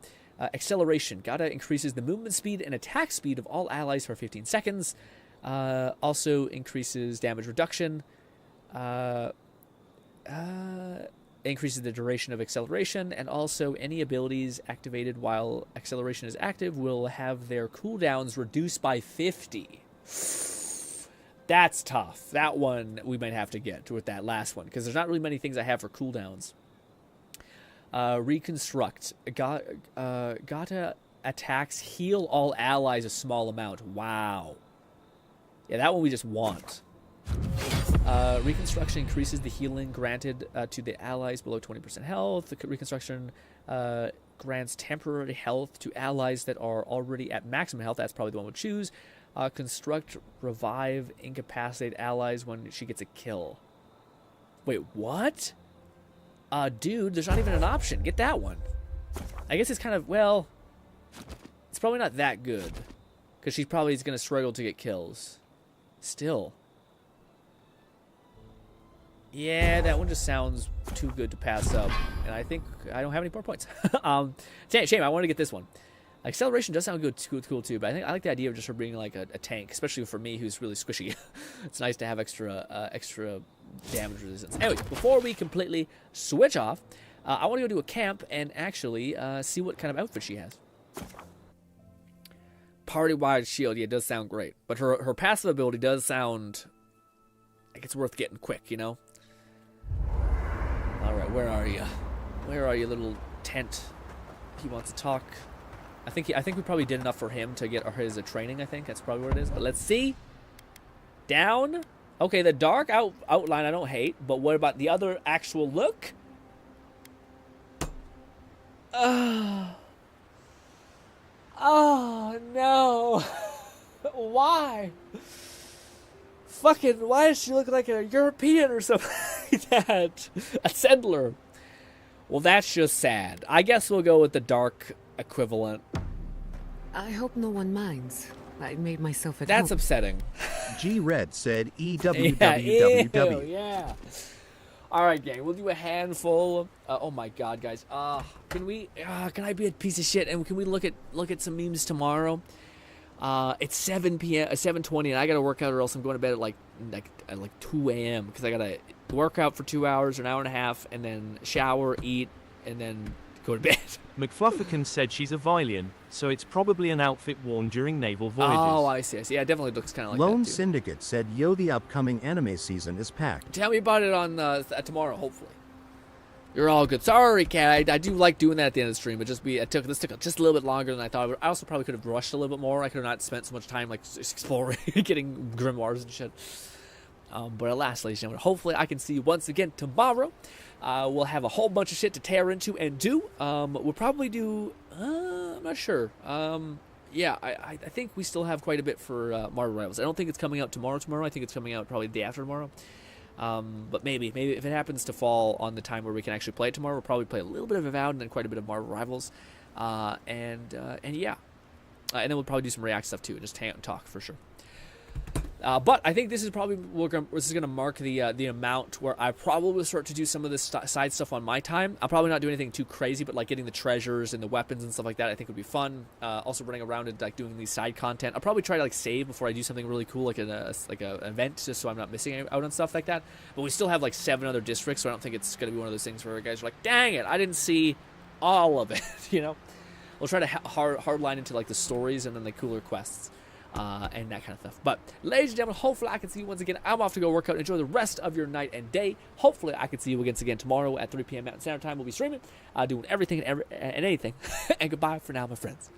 Acceleration. Gata increases the movement speed and attack speed of all allies for 15 seconds. Also increases damage reduction. Increases the duration of acceleration, and also any abilities activated while acceleration is active will have their cooldowns reduced by 50. That's tough. That one we might have to get with that last one, because there's not really many things I have for cooldowns. Reconstruct. Gata attacks heal all allies a small amount. Wow. Yeah, that one we just want. Reconstruction increases the healing granted to the allies below 20% health. The reconstruction grants temporary health to allies that are already at maximum health. That's probably the one we'll choose. Construct, revive, incapacitate allies when she gets a kill. Wait, what? Dude, there's not even an option. Get that one. I guess it's kind of, well, it's probably not that good, because she probably is going to struggle to get kills. Still. Yeah, that one just sounds too good to pass up, and I think I don't have any more points. Shame, I wanted to get this one. Acceleration does sound good, cool too, but I like the idea of just her being like a tank, especially for me who's really squishy. It's nice to have extra damage resistance. Anyway, before we completely switch off, I want to go to a camp and actually see what kind of outfit she has. Party-wide shield, yeah, it does sound great, but her passive ability does sound like it's worth getting quick, you know? All right, where are you? Where are you, little tent? He wants to talk. I think we probably did enough for him to get his training. I think that's probably what it is. But let's see. Down. Okay, the dark outline I don't hate, but what about the other actual look? Oh no! Why? Fucking, why does she look like a European or something like that? A settler. Well, that's just sad. I guess we'll go with the dark equivalent.
I hope no one minds. I made myself at
That's
home.
Upsetting.
G Red said EWWWW.
Yeah. All right, gang. We'll do a handful. Oh my God, guys. Can I be a piece of shit and can we look at some memes tomorrow? It's 7 p.m. 7:20, and I gotta work out, or else I'm going to bed at like 2 a.m. because I gotta work out for 2 hours, or an hour and a half, and then shower, eat, and then go to bed.
McFlufferkin said she's a Vylian, so it's probably an outfit worn during naval voyages.
Oh, I see. Yeah, it definitely looks kind of like
Lone
that, too.
Syndicate said, yo, the upcoming anime season is packed.
Tell me about it on tomorrow, hopefully. You're all good. Sorry, Kat. I do like doing that at the end of the stream, but this took just a little bit longer than I thought. I also probably could have rushed a little bit more. I could have not spent so much time like exploring, getting grimoires and shit. But alas, ladies and gentlemen, hopefully I can see you once again tomorrow. We'll have a whole bunch of shit to tear into and do. We'll probably do. I'm not sure. Yeah, I think we still have quite a bit for Marvel Rivals. I don't think it's coming out tomorrow. I think it's coming out probably the day after tomorrow. But maybe if it happens to fall on the time where we can actually play it tomorrow, we'll probably play a little bit of Avowed and then quite a bit of Marvel Rivals, and yeah, and then we'll probably do some React stuff too, and just hang out and talk for sure. But I think this is probably going to mark the amount where I probably will start to do some of this side stuff on my time. I'll probably not do anything too crazy, but like getting the treasures and the weapons and stuff like that, I think would be fun. Also running around and like doing these side content. I'll probably try to like save before I do something really cool, like an event, just so I'm not missing out on stuff like that. But we still have like 7 other districts, so I don't think it's going to be one of those things where guys are like, dang it, I didn't see all of it. You know, we'll try to hardline into like the stories and then the cooler quests. And that kind of stuff. But ladies and gentlemen, hopefully I can see you once again. I'm off to go work out. Enjoy the rest of your night and day. Hopefully I can see you once again tomorrow at 3 p.m. Mountain Standard Time. We'll be streaming, doing everything and anything. And goodbye for now, my friends.